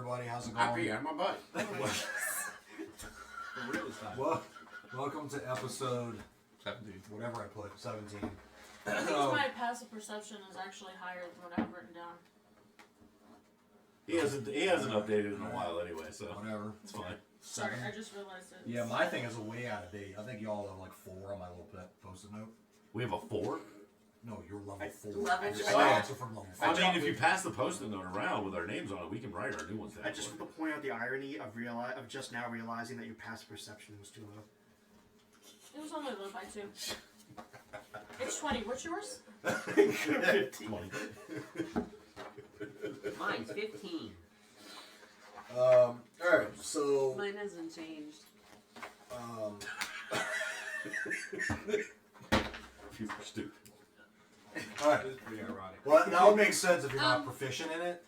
everybody. How's it going? Happy and my butt. Well, welcome to episode 17. Whatever I put, 17. I think my passive perception is actually higher than what I have written down. He hasn't updated in a while anyway, so Whatever. it's fine. Sorry, I just realized it. Yeah, my thing is way out of date. I think y'all have like 4 on my little post-it note. We have a 4? No, you're level 4. Level I 4. answer from level 4. I mean, if you pass the post-it note around with our names on it, we can write our new ones down. I just want to point out the irony of just now realizing that your passive perception was too low. It was only low by 2. It's 20. What's yours? 15. 20. Mine's 15. Alright, so... Mine hasn't changed. People are stupid. Alright. It's pretty ironic. Well, that would make sense if you're not proficient in it.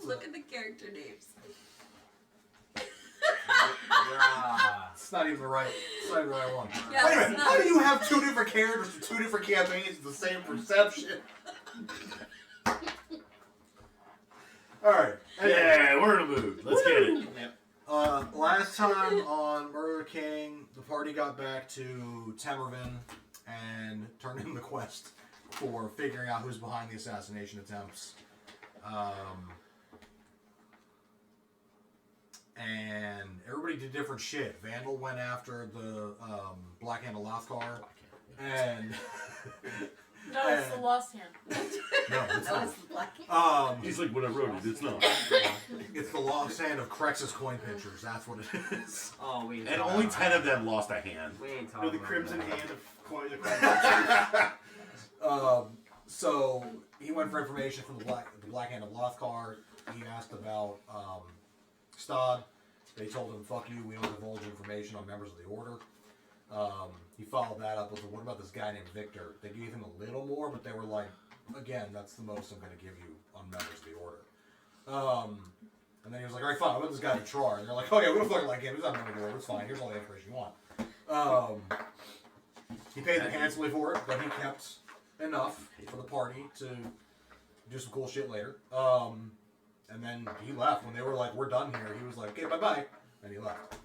Look at the character names. It's not even the right one. Yeah, Wait a it's minute, not. how do you have 2 different characters for 2 different campaigns with the same perception? Alright. Yeah, we're in a mood. Let's get it. Last time on Murder King, the party got back to Temarven and turned in the quest for figuring out who's behind the assassination attempts. And everybody did different shit. Vandal went after the Black Hand of Lothcar, and No, it's the Lost Hand. no, it's Oh, not. it's the black. He's like, when I wrote it, it's not. It's the Lost Hand of Crex's coin pinchers. That's what it is. Oh, we ain't And talking only about 10 of them lost a hand. We ain't No, talking the about crimson that. hand of coin. So he went for information from the Black Hand of Lothcar. He asked about Stod. They told him, "Fuck you, we don't divulge information on members of the Order." He followed that up with, "What about this guy named Victor?" They gave him a little more, but they were like, "Again, that's the most I'm going to give you on members of the Order." And then he was like, "All right, fine, I'll let this guy to Trar." And they're like, "Oh yeah, we don't fucking like him. He's not a member of the Order. It's fine. Here's all the information you want." He paid them handsomely for it, but he kept enough for the party to do some cool shit later. And then he left. When they were like, "We're done here," he was like, "Okay, bye-bye," and he left.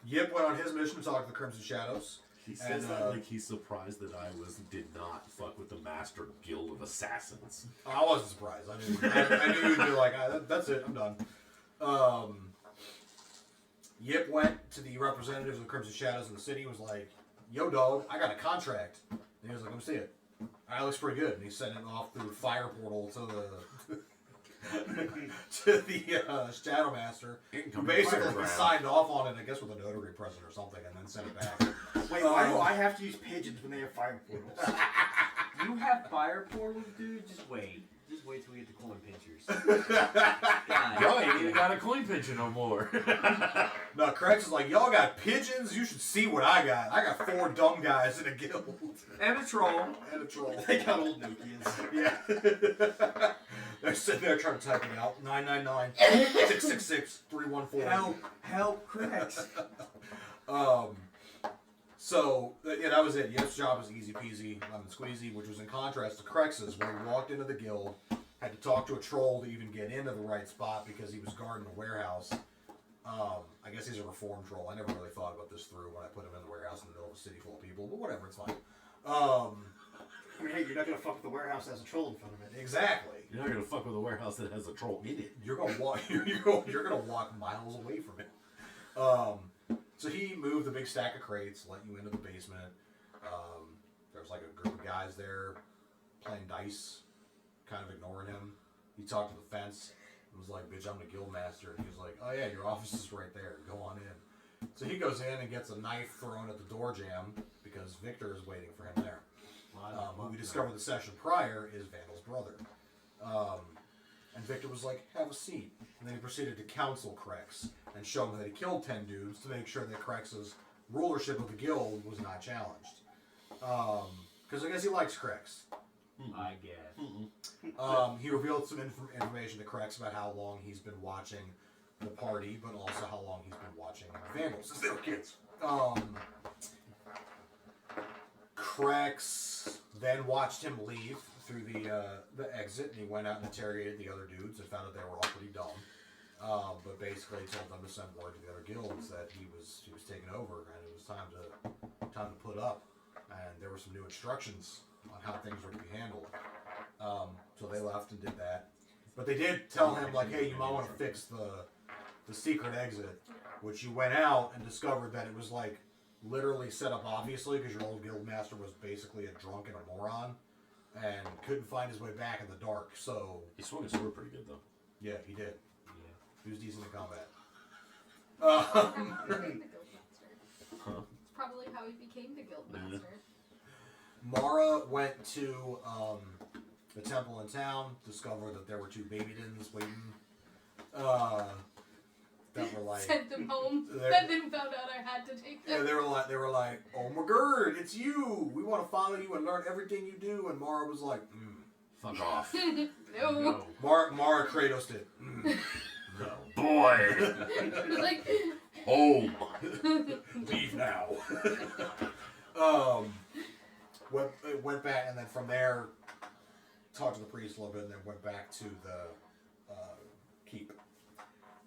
Yip went on his mission to talk to the Crimson Shadows. He says that like he's surprised that I did not fuck with the Master Guild of Assassins. I wasn't surprised. I knew you'd be like, "That's it, I'm done." Yip went to the representatives of the Crimson Shadows in the city and was like, "Yo, dog, I got a contract." And he was like, "Let me see it." "It looks pretty good." And he sent it off through the fire portal to the Shadow Master, who basically signed off on it, I guess, with a notary present or something, and then sent it back. Wait, why do I have to use pigeons when they have fire portals? You have fire portals, dude? Just wait. Just wait till we get the coin pinchers. God. Y'all ain't even got a coin pincher no more. No, Crex is like, "Y'all got pigeons? You should see what I got. I got 4 dumb guys in a guild." And a troll. And a troll. They got old Nokias. Yeah. They're sitting there trying to type it out. 999-666-314. Help, Cracks. So, yeah, that was it. Yep's job was easy peasy, lemon squeezy, which was in contrast to Crex's, when he walked into the guild, had to talk to a troll to even get into the right spot because he was guarding a warehouse. I guess he's a reform troll. I never really thought about this through when I put him in the warehouse in the middle of a city full of people, but whatever, it's fine. I mean, hey, you're not gonna fuck with the warehouse that has a troll in front of it. Exactly. You're not gonna fuck with a warehouse that has a troll in it. You're gonna walk. You're gonna walk miles away from it. So he moved the big stack of crates, let you into the basement. There's like a group of guys there playing dice, kind of ignoring him. He talked to the fence and was like, "Bitch, I'm the guild master." And he was like, "Oh yeah, your office is right there. Go on in." So he goes in and gets a knife thrown at the door jamb because Victor is waiting for him there. Who we discovered the session prior is Vandal's brother. And Victor was like, "Have a seat." And then he proceeded to counsel Crex and show him that he killed 10 dudes to make sure that Crex's rulership of the guild was not challenged. Because I guess he likes Crex. I guess. He revealed some information to Crex about how long he's been watching the party, but also how long he's been watching Vandals since they were kids. Crex then watched him leave through the exit, and he went out and interrogated the other dudes and found that they were all pretty dumb. But basically, he told them to send word to the other guilds that he was taking over, and it was time to put up. And there were some new instructions on how things were to be handled. So they left and did that. But they did tell him, like, hey, you might want to fix the secret exit, which you went out and discovered that it was like literally set up obviously because your old guild master was basically a drunk and a moron and couldn't find his way back in the dark. So He swung his sword pretty good though. yeah, he did. Yeah. He was decent in combat. Became the guild master. Huh? It's probably how he became the guild Yeah. master. Mara went to the temple in town, discovered that there were 2 babydins waiting. That were like, Sent them home, they're- and then found out I had to take yeah, them. they were like, oh my god, it's you. We want to follow you and learn everything you do. And Mara was like, Fuck off. No. Mara Kratos did. No. Boy. Like, Home. Leave now. Went back, and then from there, talked to the priest a little bit, and then went back to the keep,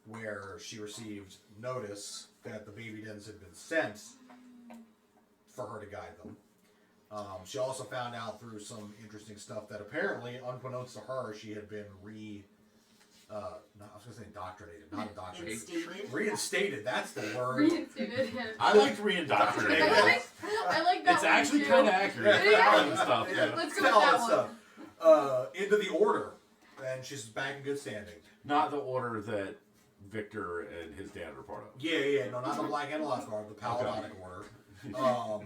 where she received notice that the babydins had been sent for her to guide them. She also found out through some interesting stuff that apparently, unbeknownst to her, she had been I was going to say indoctrinated, not indoctrinated. Instated. Reinstated, that's the word. reinstated him. I liked re-indoctrinated. I like that It's one actually too. kind of accurate. Yeah. And stuff. Yeah. Let's go Tell with that that one. stuff. Into the order, and she's back in good standing. Not the order that Victor and his dad are part of. Yeah, no, not the Black and Lost Guard, the Paladinic order. And I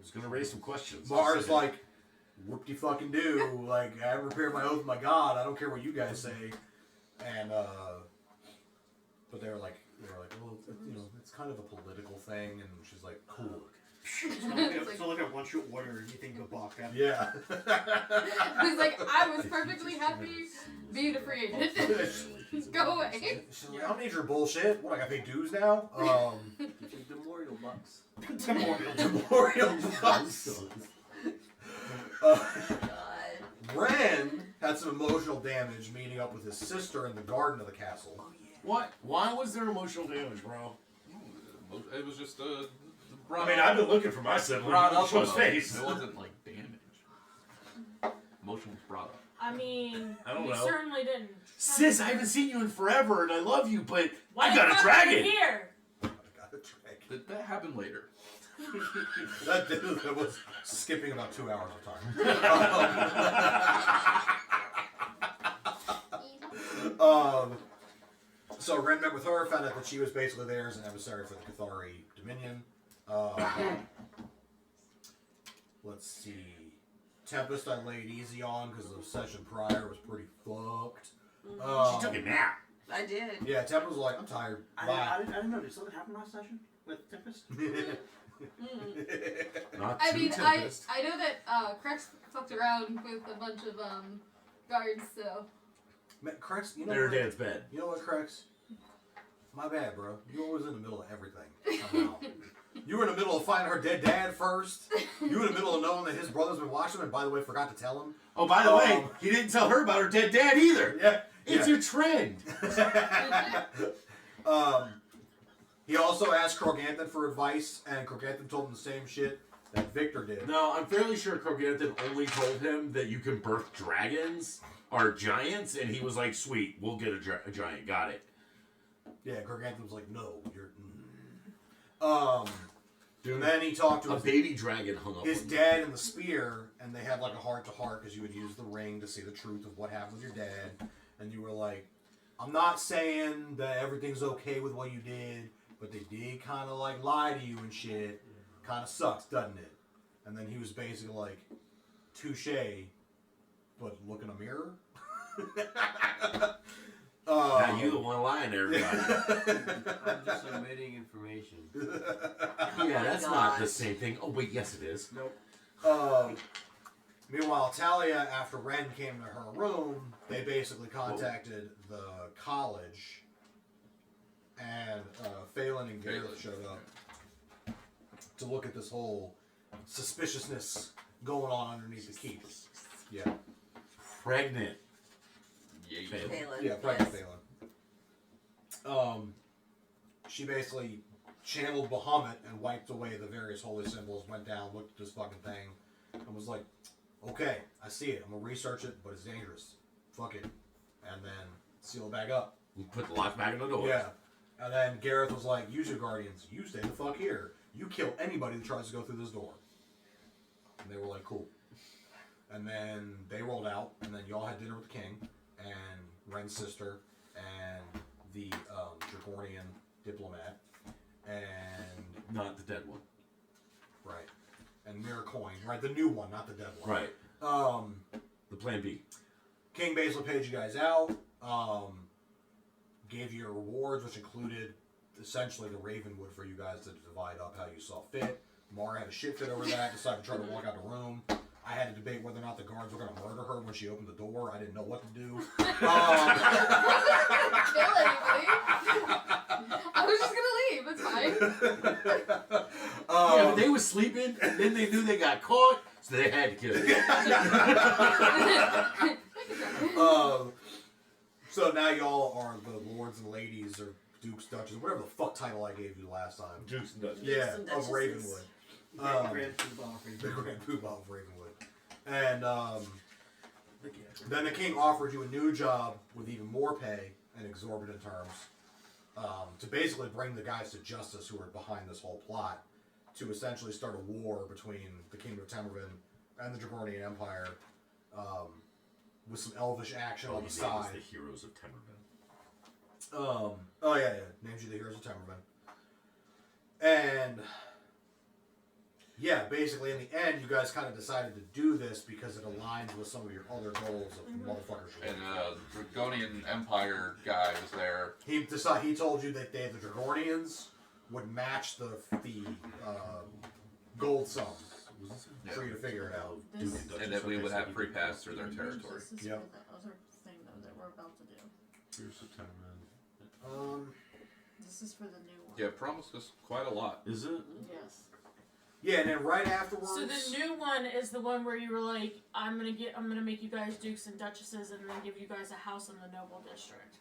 was gonna raise some questions. Mars like, whoop-de-fucking-do, like, I repaired my oath with my god, I don't care what you guys say. And, but they were like, well, it's kind of a political thing, and she's like, cool. So look at once you order, you think of Bach. Yeah. He's like, I was perfectly happy being a free agent. Go away. She's like, I don't need your bullshit. What, I gotta pay dues now? The memorial bucks. Memorial bucks. God. Ren had some emotional damage meeting up with his sister in the garden of the castle. What? Why was there emotional damage, bro? It was just I mean, I've been looking for my sibling. brought Look up at his face. It wasn't like damage. Emotion was brought up. I mean, I don't you know. certainly didn't. Sis, I haven't seen you in forever, and I love you, but Why I got the a fuck are you dragon. here? I got the drag. That happened later. That was skipping about 2 hours of time. So Ren met with her, found out that she was basically there as an emissary for the Cathari Dominion. Let's see. Tempest I laid easy on because the session prior was pretty fucked. She took a nap. I did. Yeah, Tempest was like, I'm tired. I Bye. didn't know. Did something happen last session with Tempest? Not I too mean, Tempest. I know that Crex fucked around with a bunch of guards, so. Man, Crex, you know In her what? dad's bed. You know what, Crex? My bad, bro. You were always in the middle of everything. Somehow. You were in the middle of finding her dead dad first. You were in the middle of knowing that his brother's been watching him, and by the way, forgot to tell him. Oh, by the way, he didn't tell her about her dead dad either. Yeah. It's a trend. He also asked Kroganthan for advice, and Kroganthan told him the same shit that Victor did. No, I'm fairly sure Kroganthan only told him that you can birth dragons or giants, and he was like, sweet, we'll get a giant. Got it. Yeah, Kroganthan was like, no, you're... And then he talked to A his baby dragon hung up his on dad in the spear, and they had like a heart-to-heart because you would use the ring to see the truth of what happened with your dad. And you were like, I'm not saying that everything's okay with what you did, but they did kind of like lie to you and shit. Kind of sucks, doesn't it? And then he was basically like, touche, but look in a mirror. Now you the one lying to everybody. I'm just omitting information. Yeah, that's not the same thing. Oh, wait, yes it is. Nope. Meanwhile, Talia, after Ren came to her room, they basically contacted the college, and Phelan and Gareth showed up to look at this whole suspiciousness going on underneath the keep. Yeah. Pregnant. Yeah. Phelan. Yeah, pregnant Yes. Phelan. She basically channeled Bahamut and wiped away the various holy symbols, went down, looked at this fucking thing, and was like, okay, I see it. I'm going to research it, but it's dangerous. Fuck it. And then seal it back up. We put the lock back in the door. Yeah. And then Gareth was like, use your guardians. You stay the fuck here. You kill anybody that tries to go through this door. And they were like, cool. And then they rolled out, and then y'all had dinner with the king, and Ren's sister, and the Dragornian diplomat, and... Not the dead one. Right. And Mirror Coin. Right, the new one, not the dead one. Right. The plan B. King basically paid you guys out, gave you your rewards, which included essentially the Rayven Wood for you guys to divide up how you saw fit. Mara had a shit fit over that, decided to try to walk out the room. I had to debate whether or not the guards were going to murder her when she opened the door. I didn't know what to do. Kill anybody. I was just gonna leave. It's fine. Yeah, but they were sleeping, and then they knew they got caught, so they had to kill it. So now y'all are the lords and ladies, or dukes, duchess, whatever the fuck title I gave you last time. Dukes and Duchess. Yeah, and of duchesses. Ravenwood. Grand Poobah for The you. Grand Poobah of Ravenwood. And then the king offered you a new job with even more pay and exorbitant terms to basically bring the guys to justice who are behind this whole plot, to essentially start a war between the kingdom of Temarven and the Dragornian Empire, with some elvish action on the side. The heroes of Temarven. Oh yeah, names you the heroes of Temarven. And yeah, basically in the end, you guys kind of decided to do this because it aligns with some of your other goals of motherfuckers. And the Dragonian Empire guy was there. He told you that the Dragornians would match the gold sum for you to figure it out. This, And that we would have free pass through their territory. this is Yep. for the other thing though that we're about to do. Heroes of Temarven. This is for the new one. Yeah, promised us quite a lot. Is it? Yes. Yeah, and then right afterwards. So the new one is the one where you were like, I'm gonna make you guys dukes and duchesses, and then give you guys a house in the noble district,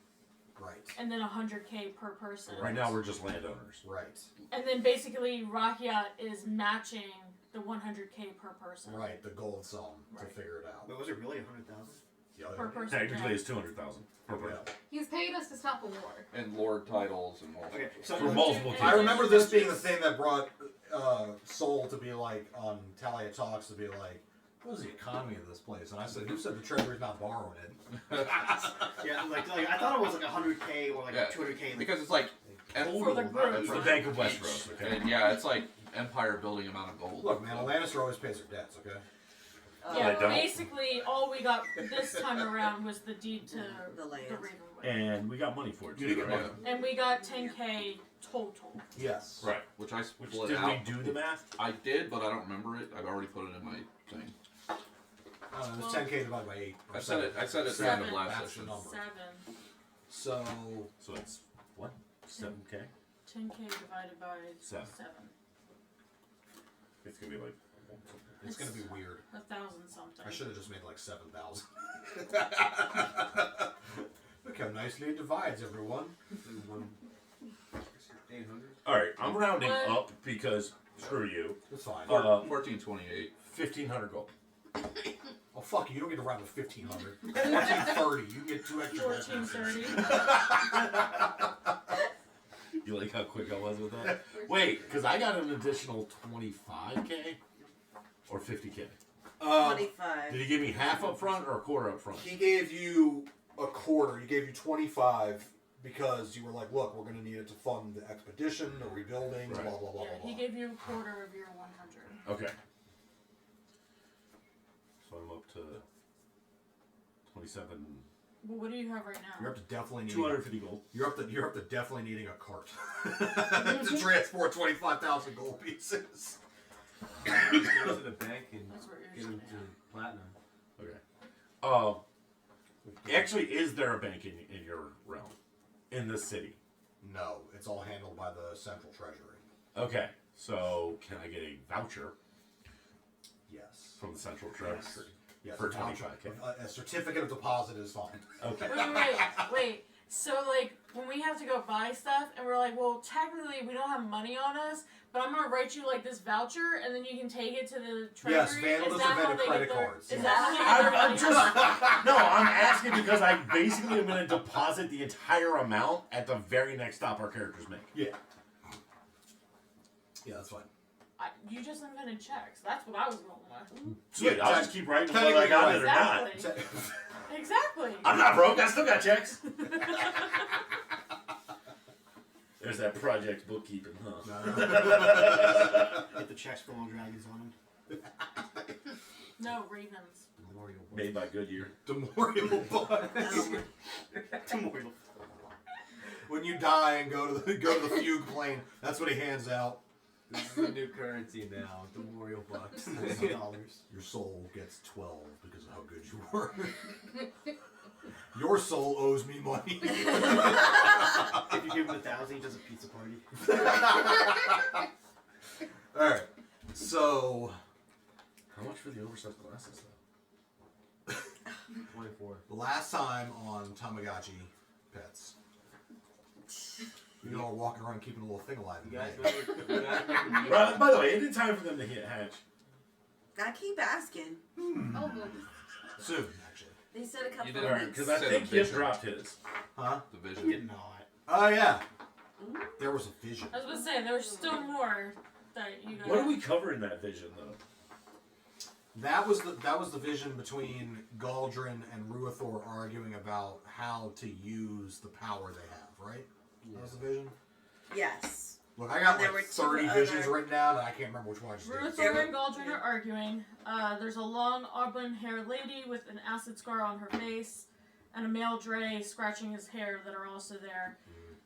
Right. and then 100K per person. Right now we're just landowners. Right. And then basically Rakia is matching the 100K per person. Right. The gold sum to Right. figure it out. But was it really 100,000? Yeah, Per person. Technically, it's 200,000 per person. He's paid us to stop a war. And lord titles and all Okay, sorts so of For multiple I cases. remember this being the thing that brought Soul to be like on Talia Talks to be like, what is the economy of this place? And I said, who said the treasury's not borrowing it? yeah, like I thought it was like 100K or like Yeah, 200K. Like, because it's like For the group. It's the Bank of Westeros, okay? And yeah, it's like empire building amount of gold. Look, man, a Lannister always pays their debts, okay? Yeah, They don't. basically all we got this time around was the deed to The land. Ravenwood. And we got money for it, You too, did get right? money. And we got 10K total. Yes. Right. Which I Which, split did out. we do the math? I did, but I don't remember it. I've already put it in my thing. It was 10K divided by 8. I said it at the end of Seven. last That's the session. number. 7. So, So it's, what? 7K? 10K divided by Seven. 7. It's going to be like... it's going to be weird. 1,000 something. I should have just made like 7,000. Look how nicely it divides, everyone. 800. Alright, I'm rounding What? up because, screw you, That's fine. 1428. 1,500 gold. Oh, fuck you. You don't get to round to 1,500. 1,430. You get 2 extra. 1430. You like how quick I was with that? Wait, because I got an additional 25K? Or 50K? 25. Did he give me half up front or a quarter up front? He gave you a quarter. He gave you 25 because you were like, look, we're going to need it to fund the expedition, the rebuilding, Right. blah, blah, blah, Yeah, blah, he blah. gave you a quarter of your 100. Okay. So I'm up to 27... Well, what do you have right You're now? up to definitely needing 250 gold. You're up to definitely needing a cart to transport 25,000 gold pieces. Go to the bank and That's where get yours him is. to platinum. Okay. Actually, is there a bank in your realm? In this city? No, it's all handled by the central treasury. Okay. So, can I get a voucher Yes. From the central treasury. Yes. For a voucher. 25K. A certificate of deposit is fine. Okay. Wait. So, like, when we have to go buy stuff, and we're like, well, technically, we don't have money on us, but I'm gonna write you, like, this voucher, and then you can take it to the Yes, treasury. Vandal Is doesn't that how vendor they credit get their, cards. Is Yes. that how they get their I'm money? just no. I'm asking because I basically am going to deposit the entire amount at the very next stop our characters make. Yeah. Yeah, that's fine. You just invented checks. That's what I was going with. Sweet. I'll just keep writing them Technically, whether I got it or Exactly. not. Exactly. I'm not broke. I still got checks. There's that project bookkeeping, huh? Get the checks for little dragons on them. No, ravens. Memorial. Made by Goodyear. Memorial bucks. Memorial. When you die and go to the fugue plane, that's what he hands out. This is the new currency now. The Memorial bucks. $dollars. Your soul gets 12 because of how good you were. Your soul owes me money. If you give him 1,000, he does a pizza party. Alright, so How much for the oversized glasses, though? 24. the last time on Tamagotchi Pets, you all are walking around keeping a little thing alive. You in guys May. remember? Right, by the way, isn't it time for them to hit hatch? I keep asking. Oh, Soon, actually. They said a couple You did of Alright, weeks. because I Said think a Yip vision. dropped his. Huh? The He vision. did not. Oh yeah. There was a vision. I was going to say, there's still more that you guys... What do we cover in that vision, though? That was the vision between Galdrin and Ruathor arguing about how to use the power they have, right? That was the vision? Yes. Look, I got And there like were two 30 visions other- written down, and I can't remember which one I just did. Ruathor and Galdrin are arguing. There's a long auburn-haired lady with an acid scar on her face, and a male Dre scratching his hair that are also there.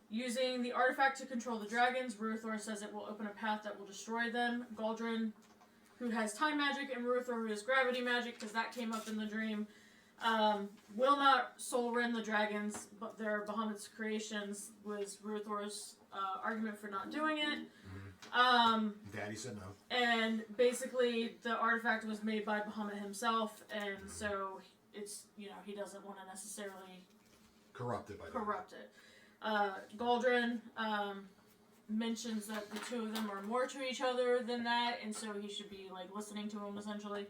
Using the artifact to control the dragons, Ruathor says it will open a path that will destroy them. Galdrin, who has time magic, and Ruathor, who has gravity magic, because that came up in the dream, will not soul rend the dragons, but they're Bahamut's creations, was Ruathor's argument for not doing it. Daddy said no. And basically, the artifact was made by Bahamut himself, and so it's, he doesn't want to necessarily Corrupted by that. corrupt it. Galdrin mentions that the two of them are more to each other than that, and so he should be like listening to him essentially.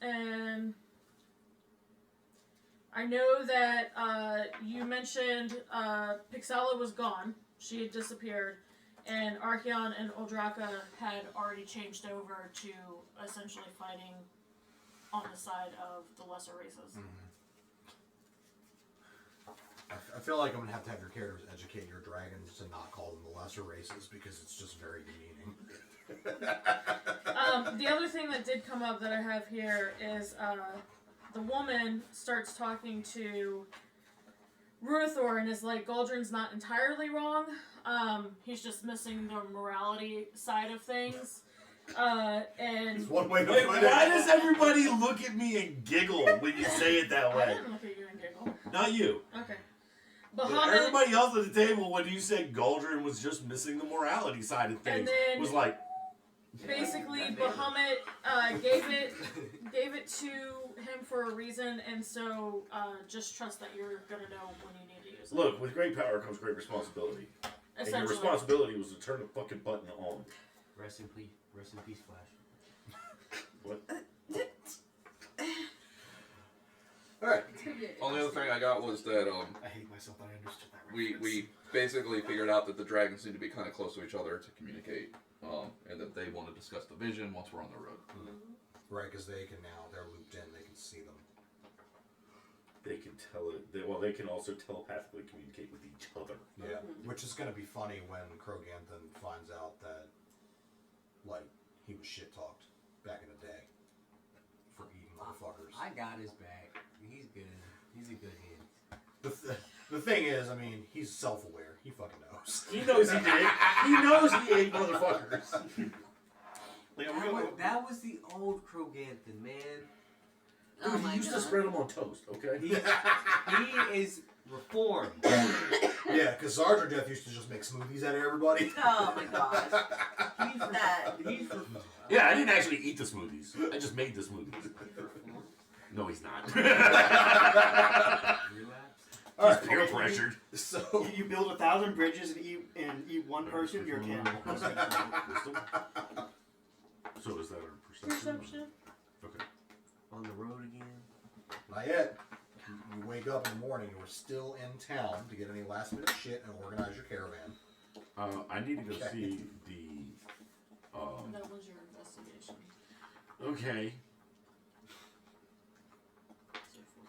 And I know that you mentioned Pixala was gone; she had disappeared, and Archeon and Oldraka had already changed over to essentially fighting on the side of the lesser races. I feel like I'm gonna have to have your characters educate your dragons to not call them the lesser races because it's just very demeaning. The other thing that did come up that I have here is the woman starts talking to Ruathor and is like, Galdrin's not entirely wrong. He's just missing the morality side of things. And It's one way to Wait, put why it. does everybody look at me and giggle when you say it that I way? didn't look at you and giggle. Not you. Okay. But Bahamut, everybody else at the table, when you said Galdrin was just missing the morality side of things, and then was like, basically Bahamut gave it to him for a reason, and so just trust that you're gonna know when you need to use it. look, with great power comes great responsibility. And your Essentially. responsibility was to turn the fucking button on. Rest in peace, Flash. What? Alright. Only other thing I got was that I hate myself that I understood that we reference. basically figured out that the dragons need to be kind of close to each other to communicate, and that they want to discuss the vision once we're on the road. Right, because they can now, they're looped in, they can see them. They can tell it. They can also telepathically communicate with each other. Yeah, which is going to be funny when Kroganthan finds out that, like, he was shit talked back in the day for eating motherfuckers. I got his back. He's good. He's a good hand. The thing is, I mean, he's self-aware. He fucking knows. He knows he did. He knows he ate motherfuckers. That was the old Kroganthan, man. Oh Dude, my he used to God. spread them on toast, okay? He is Reform. Yeah, because Zardra used to just make smoothies out of everybody. Oh my gosh. That. He's reform. Yeah, I didn't actually eat the smoothies. I just made the smoothies. Reform. No, he's not. Relapse. All He's right. peer pressured. So You build 1,000 bridges and eat one person, you're a cannibal. So is that our perception? Perception. Okay. On the road again. not yet. You wake up in the morning. You are still in town to get any last minute shit and organize your caravan. I need to go Okay. see the. That was your investigation. Okay.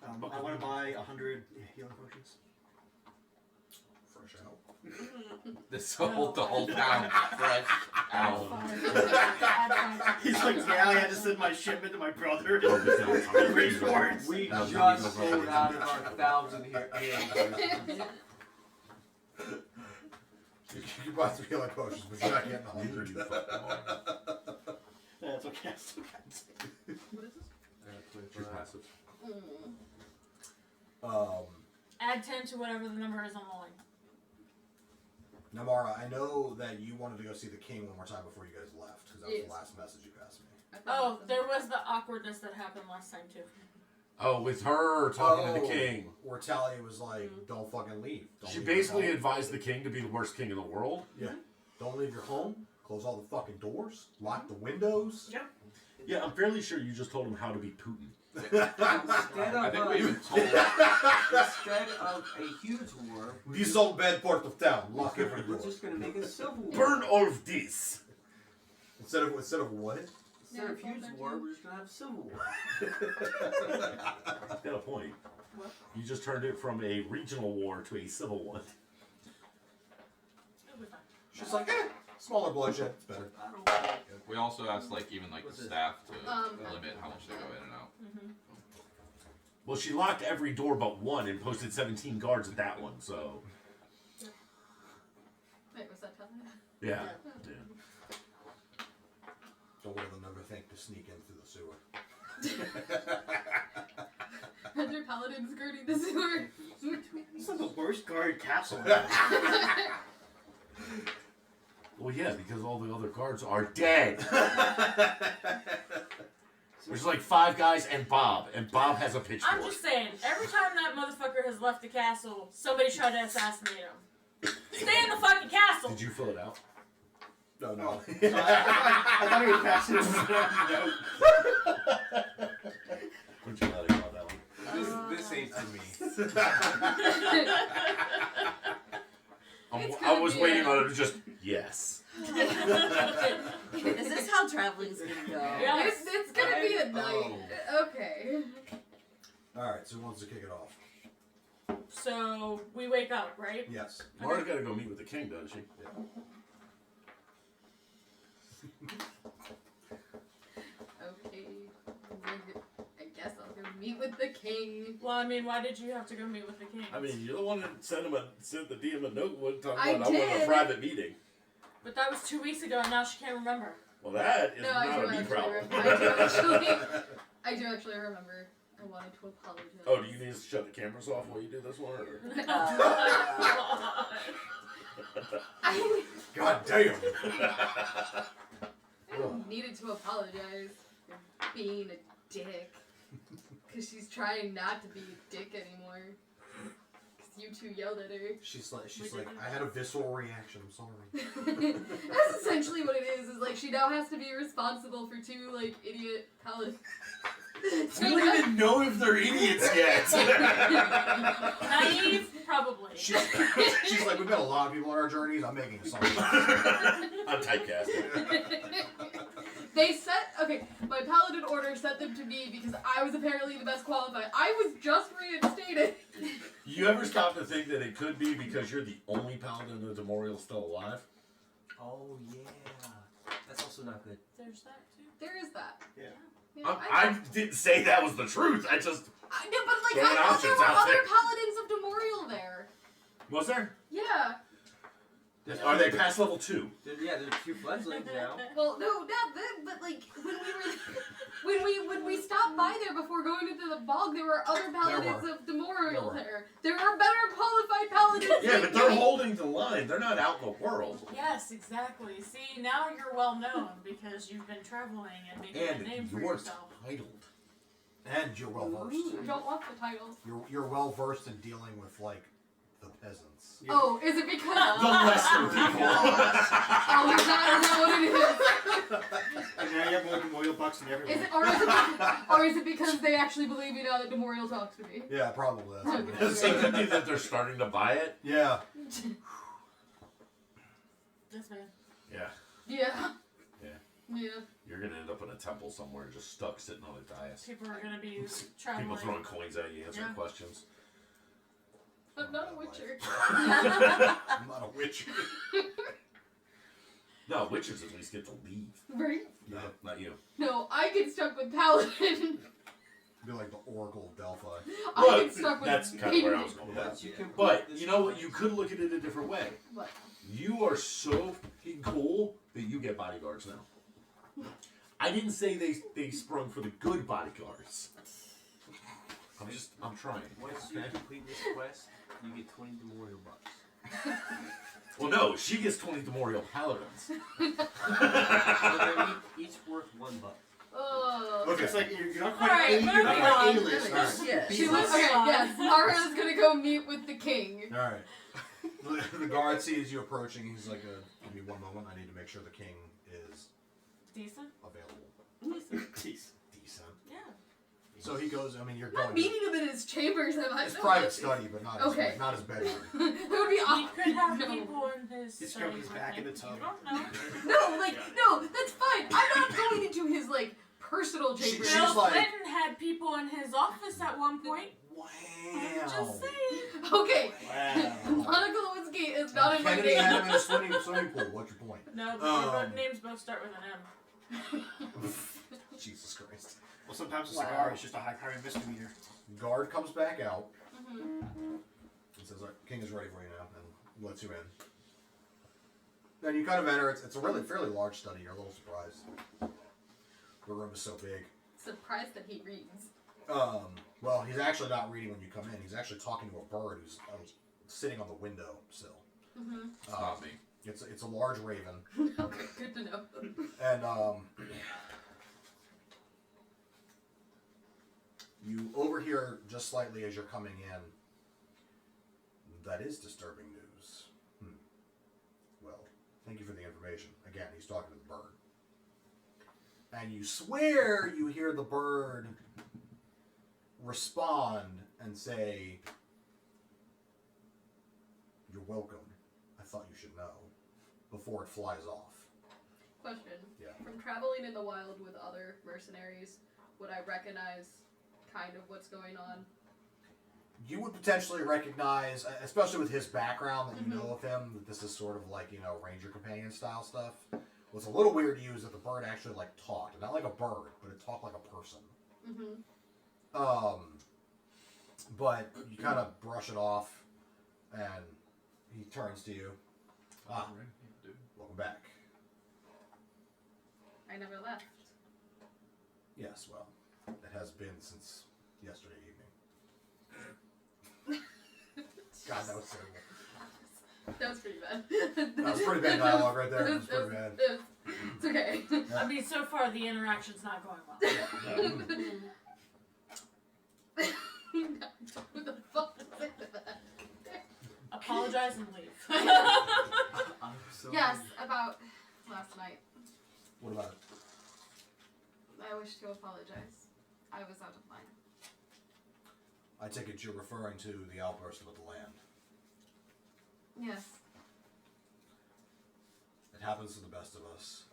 I want to buy 100 healing potions. Fresh out. The whole town fresh out. He's like, yeah, I had to send my shipment to my brother. Oh, this sounds- Great words. We No, just no, no, sold no. out of our 1,000 here. You can buy 3 healing potions, but you're not getting 100. You fucking are. That's okay. I still got it. What is this? Your passive. Add 10 to whatever the number is on the line. Namara, I know that you wanted to go see the king one more time before you guys left, because that was Yes. the last message you passed me. Oh, there was the awkwardness that happened last time too. Oh, with her talking to the king. Where Talia was like, don't fucking leave. Don't She leave your basically home. advised the king to be the worst king in the world. Yeah. Don't leave your home. Close all the fucking doors. Lock the windows. Yeah, I'm fairly sure you just told him how to be Putin. Instead I of, think we even told instead of a huge war, This old bad part of town. Lock every door. we're just going to make a civil war. Burn all of this. Instead of what? Instead of huge war, we're just going to have civil war. Got a point. What? You just turned it from a regional war to a civil one. It'll be fine. She's like, smaller bloodshed. It's better. I don't care. We also asked even the What's this? staff to Um, limit how much they go in and out. Well, she locked every door but one and posted 17 guards at that one, so. Wait, was that telling? Yeah. Don't let them ever think to sneak in through the sewer. 100 paladins skirting the sewer. This is the worst guarded castle. Well, yeah, because all the other guards are dead. There's like 5 guys and Bob has a pitchfork. I'm just saying, every time that motherfucker has left the castle, somebody tried to assassinate him. Stay in the fucking castle! Did you fill it out? No, no. I thought he was passing it. Would you let it go that one? This ain't for me. It's I gonna was be waiting a- on it to just, yes. Is this how traveling's gonna go? Yeah. It's gonna be a night. Okay. Alright, so who wants to kick it off? So, we wake up, right? Yes. Mara's gotta go meet with the king, doesn't she? Okay. I guess I'll go meet with the king. Well, I mean, why did you have to go meet with the king? I mean, you're the one that sent the DM a note one time. I I want a did. private meeting. But that was 2 weeks ago, and now she can't remember. Well, that is No, I not do a me actually. problem. I do actually remember. I wanted to apologize. Oh, do you need to shut the cameras off while you do this one? Or? God damn. I needed to apologize for being a dick. Because she's trying not to be a dick anymore. Because you two yelled at her. She's like, I had a visceral reaction. I'm sorry. That's essentially what it is like she now has to be responsible for 2, idiot paladins. We don't even know if they're idiots yet. Naive? Probably. She's like, we've got a lot of people on our journeys. I'm making assumptions. I'm typecasting. My paladin order sent them to me because I was apparently the best qualified. I was just reinstated. You ever stop to think that it could be because you're the only paladin of Demorial still alive? Oh, yeah. That's also not good. There's that, too. There is that. Yeah. I didn't say that was the truth. I just... I know, but Throwing I thought there options were out other there. paladins of Demorial there. Was there? Yeah. Are they past level 2? They're 2 fledglings now. Well, no, not them, but like when we stopped by there before going into the bog, there were other paladins of Demorial there. There are better qualified paladins. Yeah, but they're holding the line. They're not out in the world. Yes, exactly. See, now you're well known because you've been traveling and making a name for you're yourself. titled. And you're well versed. You don't want the title. You're well versed in dealing with like the peasants. Oh, is it because The lesser people. oh, is that what it is? And now you have more memorial bucks than everyone. Is it, or is it because they actually believe you now that Demorial talks to me? Yeah, probably. That's what it is. It could be that they're starting to buy it. Yeah. Yes, man. Yeah. Yeah. Yeah. Yeah. You're going to end up in a temple somewhere just stuck sitting on a dais. People are gonna be People traveling. throwing coins at you, answering Yeah. questions. I'm not a witcher. I'm not a witcher. No, witches at least get to leave. Right? No, not you. No, I get stuck with Paladin. Be like the Oracle of Delphi. I Well, get stuck with that's kind of where I was going with that. Once you complete But this you know what? quest- You could look at it a different way. What? You are so fucking cool that you get bodyguards now. I didn't say they sprung for the good bodyguards. I'm trying. Once you complete this quest, you get 20 memorial bucks. Well, no, she gets 20 Demorial Paladins. So they're each worth $1. Oh. Okay. It's like you're not All right, quite moving on. A-list. Alright. Yes. She was okay. Yes, Ara's gonna go meet with the king. All right. The guard sees you approaching. He's like, "Give me one moment. I need to make sure the king is Decent. available." Jeez. Decent. Yeah. So he goes. I mean, you're I'm not going. meeting him in his chambers, am I? His private study, but not Okay. his, not his bedroom. That would be He awkward. could have No. people in his He's studies. got his I back in think. the tub. You don't know. No, that's fine. I'm not going into his like personal chambers. She's Bill like- Clinton had people in his office at one point. Wow. I'm just saying. Okay. Wow. Monica Lewinsky is not in my Kennedy had him name. in a swimming pool. What's your point? No, but your names both start with an M. Jesus Christ. Well, sometimes a cigar is just a high-crime misdemeanor. Guard comes back out Mhm. and says, "King is ready for you now," and lets you in. Then you kind of enter. It's a really fairly large study. You're a little surprised. The room is so big. Surprised that he reads. Well, he's actually not reading when you come in. He's actually talking to a bird who's sitting on the window sill. Mhm. It's not me. It's a large raven, Okay, good to know. and you overhear just slightly as you're coming in. That is disturbing news. Well, thank you for the information. Again, he's talking to the bird, and you swear you hear the bird respond and say, "You're welcome. I thought you should know," before it flies off. Question. Yeah. From traveling in the wild with other mercenaries, would I recognize kind of what's going on? You would potentially recognize, especially with his background that you know of him, that this is sort of like, Ranger Companion style stuff. What's a little weird to you is that the bird actually talked. Not like a bird, but it talked like a person. Mm-hmm. But you kind of brush it off, and he turns to you. Welcome back. I never left. Yes, well, it has been since yesterday evening. God, that was terrible. That was pretty bad. That was pretty bad dialogue right there. It was pretty bad. It's okay. I mean, so far the interaction's not going well. Who the fuck said that? Apologize and leave. I'm so Yes, about last night. What about it? I wish to apologize. I was out of line. I take it you're referring to the outburst about the land. Yes. It happens to the best of us.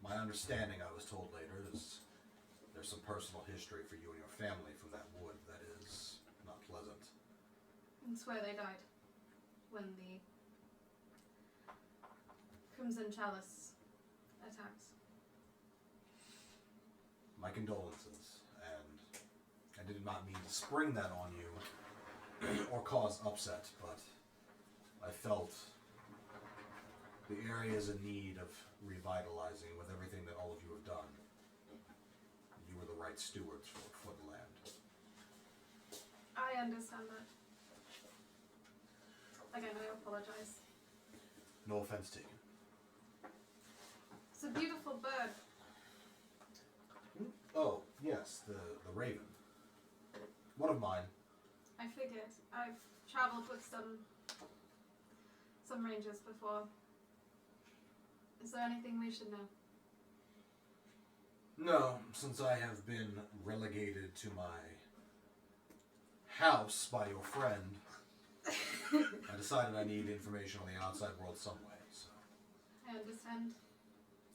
My understanding, I was told later, is there's some personal history for you and your family from that wood that is not pleasant. That's why they died. When the Crimson Chalice attacks. My condolences, and I did not mean to spring that on you or cause upset, but I felt The area is in need of revitalizing with everything that all of you have done. You were the right stewards for the land. I understand that. Again, I apologize. No offense taken. It's a beautiful bird. Oh, yes, the Raven. One of mine. I figured. I've traveled with some rangers before. Is there anything we should know? No, since I have been relegated to my house by your friend, I decided I need information on the outside world some way, so. I understand.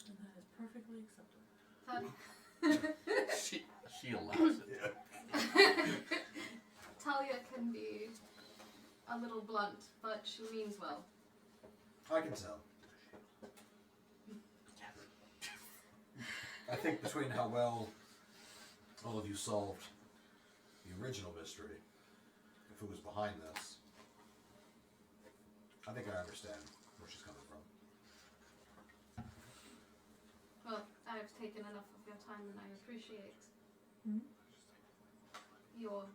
And that is perfectly acceptable. She allows it. Talia can be a little blunt, but she means well. I can tell. I think between how well all of you solved the original mystery, of who was behind this, I think I understand where she's coming from. Well, I've taken enough of your time and I appreciate your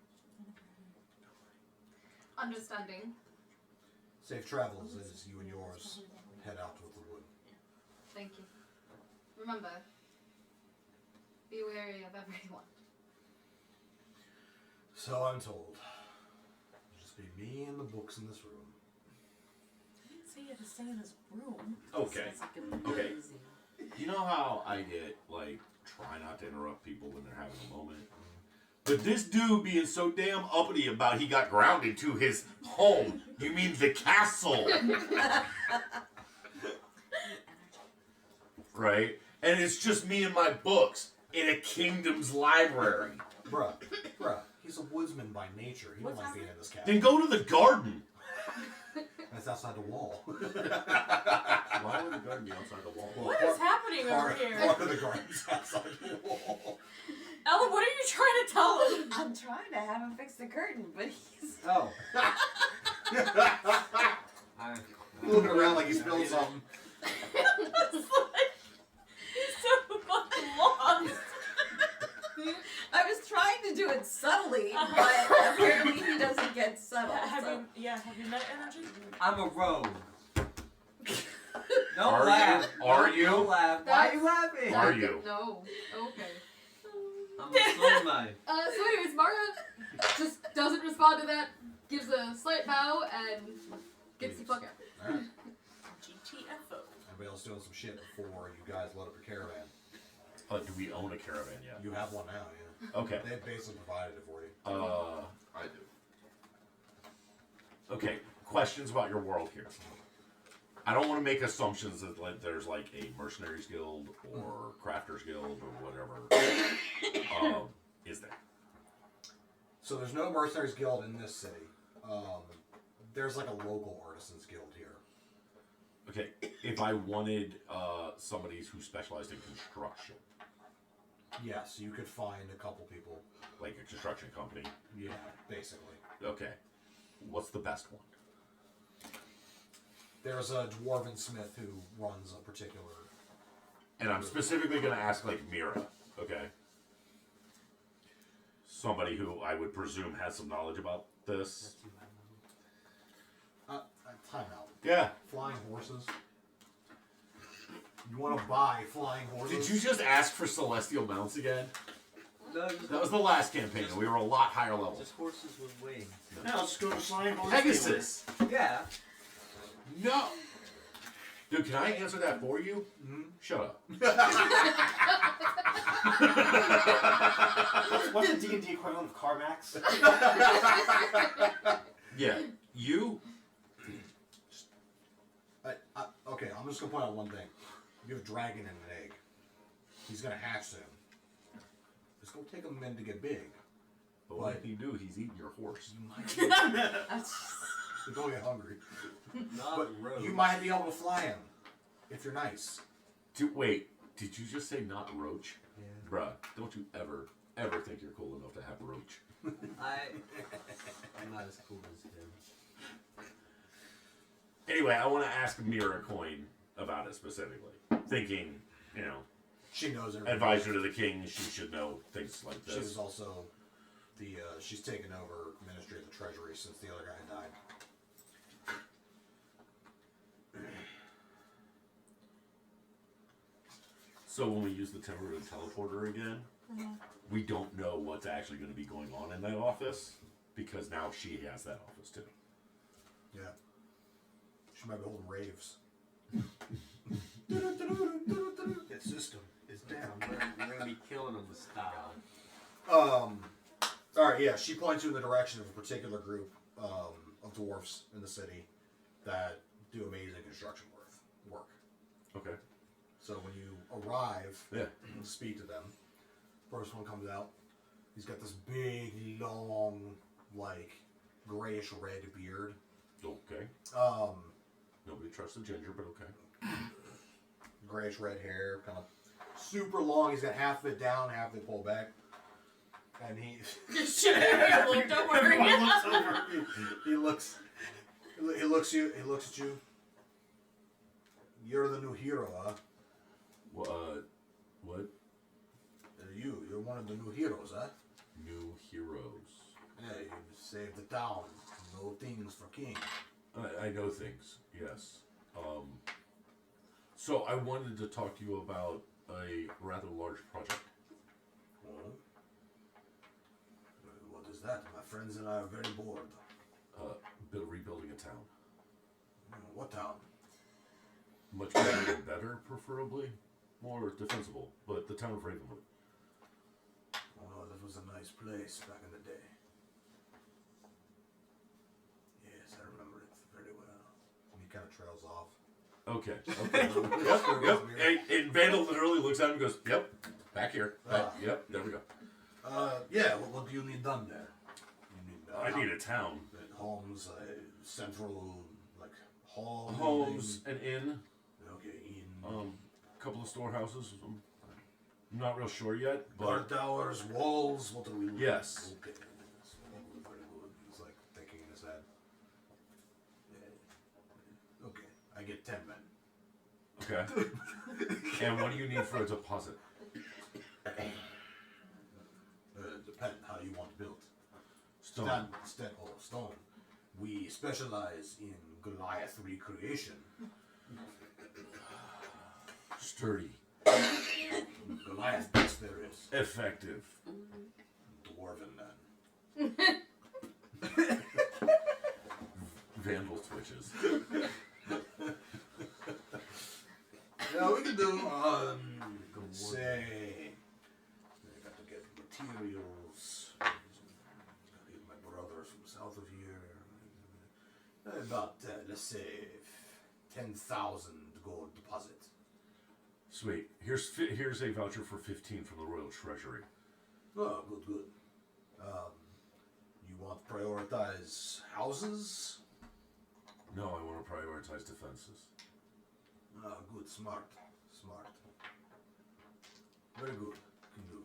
understanding. Safe travels as you and yours head out with the wood. Thank you. Remember, be wary of everyone. So I'm told. It'll just be me and the books in this room. I didn't say you had to stay in this room. Okay. Sounds like Okay. amazing. You know how I get, like, try not to interrupt people when they're having a moment? But this dude being so damn uppity about he got grounded to his home. You mean the castle. Right? And it's just me and my books in a kingdom's library. Bruh, he's a woodsman by nature. He don't like being in this cabin. Then go to the garden. That's outside the wall. Why would the garden be outside the wall? What is happening over here? Part of the garden's outside the wall. Ella, what are you trying to tell him? I'm trying to have him fix the curtain, but he's. Oh. Looking around like he spilled something. It's like, he's so fucking lost. I was trying to do it subtly, but apparently he doesn't get subtle. Have so. you met energy? I'm a rogue. Don't Are laugh. you? Are you? Don't laugh. Why are you laughing? Are you? No. Okay. I'm a soul mine. So anyways, Mara just doesn't respond to that, gives a slight bow, and gets the fuck out. Alright. GTFO. Everybody else doing some shit before you guys load up your caravan. Do we own a caravan yet? You have one now, yeah. Okay. They basically provided it for you. I do. Okay. Questions about your world here. I don't want to make assumptions that like, there's like a mercenaries guild or crafters guild or whatever. Is there? So there's no mercenaries guild in this city. There's like a local artisans guild here. Okay. If I wanted somebody who specialized in construction, Yes, you could find a couple people. like a construction company, Yeah, basically. okay. What's the best one? There's a dwarven smith who runs a particular. And I'm specifically going to ask like Mira, okay? Somebody who I would presume has some knowledge about this. Time out. Yeah. Flying horses. You want to buy flying horses? Did you just ask for celestial mounts again? No, just, That was the last campaign, and we were a lot higher level. just horses with wings. Now let's go to flying horse. Pegasus! Yeah. No! Dude, can I answer that for you? Shut up. What's the D&D equivalent of Carmax? Yeah. You? Okay, I'm just gonna point out one thing. You have a dragon and an egg. He's gonna hatch soon. It's gonna take him a minute to get big. But what if you do? He's eating your horse. You might You're gonna get hungry. Not But rogue. you might be able to fly him if you're nice. Wait, did you just say not roach? Yeah. Bruh, don't you ever think you're cool enough to have roach. I'm not as cool as him. Anyway, I want to ask Mira Coin, about it specifically, thinking, you know, She knows everything. advisor to the king, she should know things like She was this. also the she's taken over Ministry of the Treasury since the other guy died. So when we use the Temarven teleporter again, we don't know what's actually going to be going on in that office because now she has that office too. Yeah. She might be holding raves. That system is down. We're gonna be killing them with style. Alright, yeah, she points you in the direction of a particular group of dwarfs in the city that do amazing construction work. Okay. So when you arrive, Yeah. and speak to them, first one comes out. He's got this big, long, like, grayish red beard. Okay. Nobody trusts a ginger, but okay. Grayish red hair, kind of super long. He's got half of it down, half of it pulled back. And he Look, don't worry. he looks at you. You're the new hero, huh? What? You're one of the new heroes, huh? New heroes. Yeah, you saved the town. Know things for king. I know things, yes. So I wanted to talk to you about a rather large project. Well, what is that? My friends and I are very bored. Rebuilding a town. What town? Much better and better, preferably. More defensible, but the town of Rayven Wood. Oh, that was a nice place back in the day. Yes, I remember it very well. And he kind of trails off. Okay. Yep. And Vandal literally looks at him and goes, "Yep, back here. Yep, there we go." Yeah. What do you need done there? You need. I need a town. Homes, central, like hall. Homes, building. an inn, Okay, in. couple of storehouses. I'm not real sure yet, Guard but towers, walls. What are we? Looking Yes. Okay. That's very good. He's like thinking in his head. Yeah. Okay, I get 10 men. okay. And what do you need for a deposit? Depend how you want built. Stone. Stone. We specialize in Goliath recreation. Sturdy. Goliath best there is. Effective. Dwarven then. Vandal twitches. Yeah, we can do, say, I got to get materials. Got to get my brother from south of here. About, let's say, 10,000 gold deposit. Sweet. Here's a voucher for 15 from the Royal Treasury. Oh, good. You want to prioritize houses? No, I want to prioritize defenses. Ah, good, smart. Very good. Can do.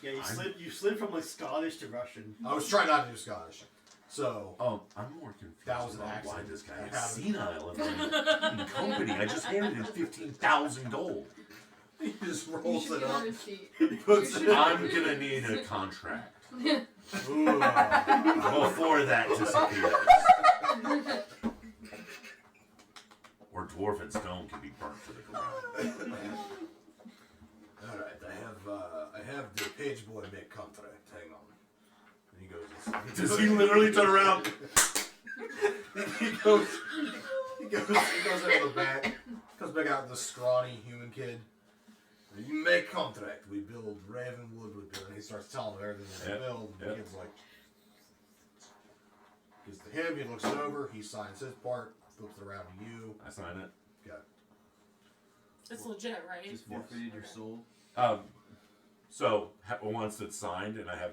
Yeah, you slid from like Scottish to Russian. I was trying not to do Scottish. So, I'm more confused That was an about why accident. this guy I is have it. senile in the company. I just handed him 15,000 gold. he just You rolls should it give a up. receipt. Puts it I'm gonna need a contract Ooh. before that disappears. Or dwarven stone can be burnt to the ground. Alright, I have the page boy make contract. Hang on. And he goes, Does he literally turn around? he goes into the back, comes back out with the scrawny human kid. You make contract. We build Rayven Wood. We build. And he starts telling him everything they Yep, build. And yep. the kid's like, gives to him. He looks it over. He signs his part. Flips it around to you. I sign it. Okay. It's legit, right? Just forfeited your soul. So once it's signed and I have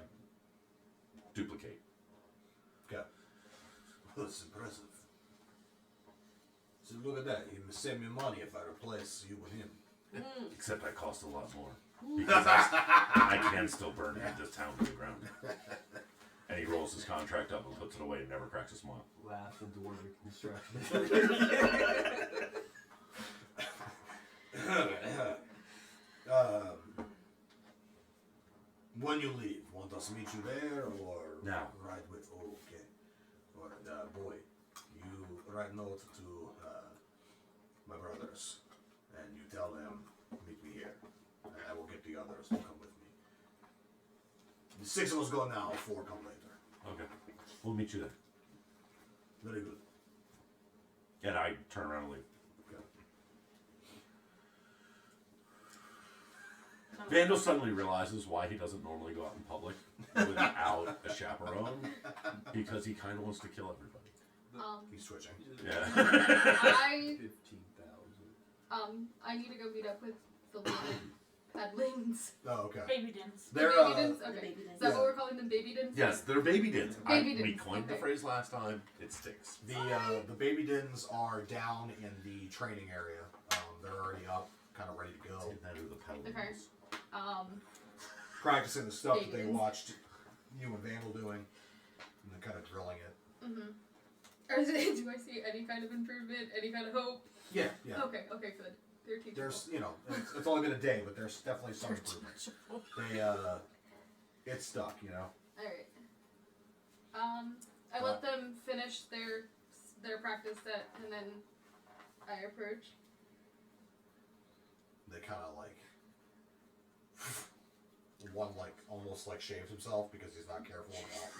duplicate. Okay. Well, that's impressive. So look at that. You save me money if I replace you with him. Except I cost a lot more. Because I can still burn this town to the ground. And he rolls his contract up and puts it away and never cracks a smile. Laugh and dwarven construction. When you leave, want us to meet you there or Now. ride with? Oh, okay. Or boy, you write note to my brothers, and you tell them meet me here, and I will get the others to come with me. The 6 of us go now, 4 come later. Okay. We'll meet you there. Very good. And I turn around and leave. Vandal suddenly realizes why he doesn't normally go out in public without a chaperone, because he kind of wants to kill everybody. He's switching. Yeah. I 15,000. I need to go meet up with the little padlings. Oh, okay. Baby dins. They're baby dins? The Okay. baby dins. Is that what we're calling them? Baby dins? Yes, they're baby dins. Baby We dins, coined the okay. phrase last time. It sticks. The baby dens are down in the training area. They're already up, kind of ready to go, That are the pedals. Okay. practicing the stuff that they Baby dens. watched you and Vandal doing, and then kind of drilling it. Mm-hmm. Do I see any kind of improvement? Any kind of hope? Yeah. Okay, good. They're teachable. There's, it's only been a day, but there's definitely some improvement. It's stuck, Alright. I let them finish their practice set, and then I approach. They kind of one almost shaves himself because he's not careful enough.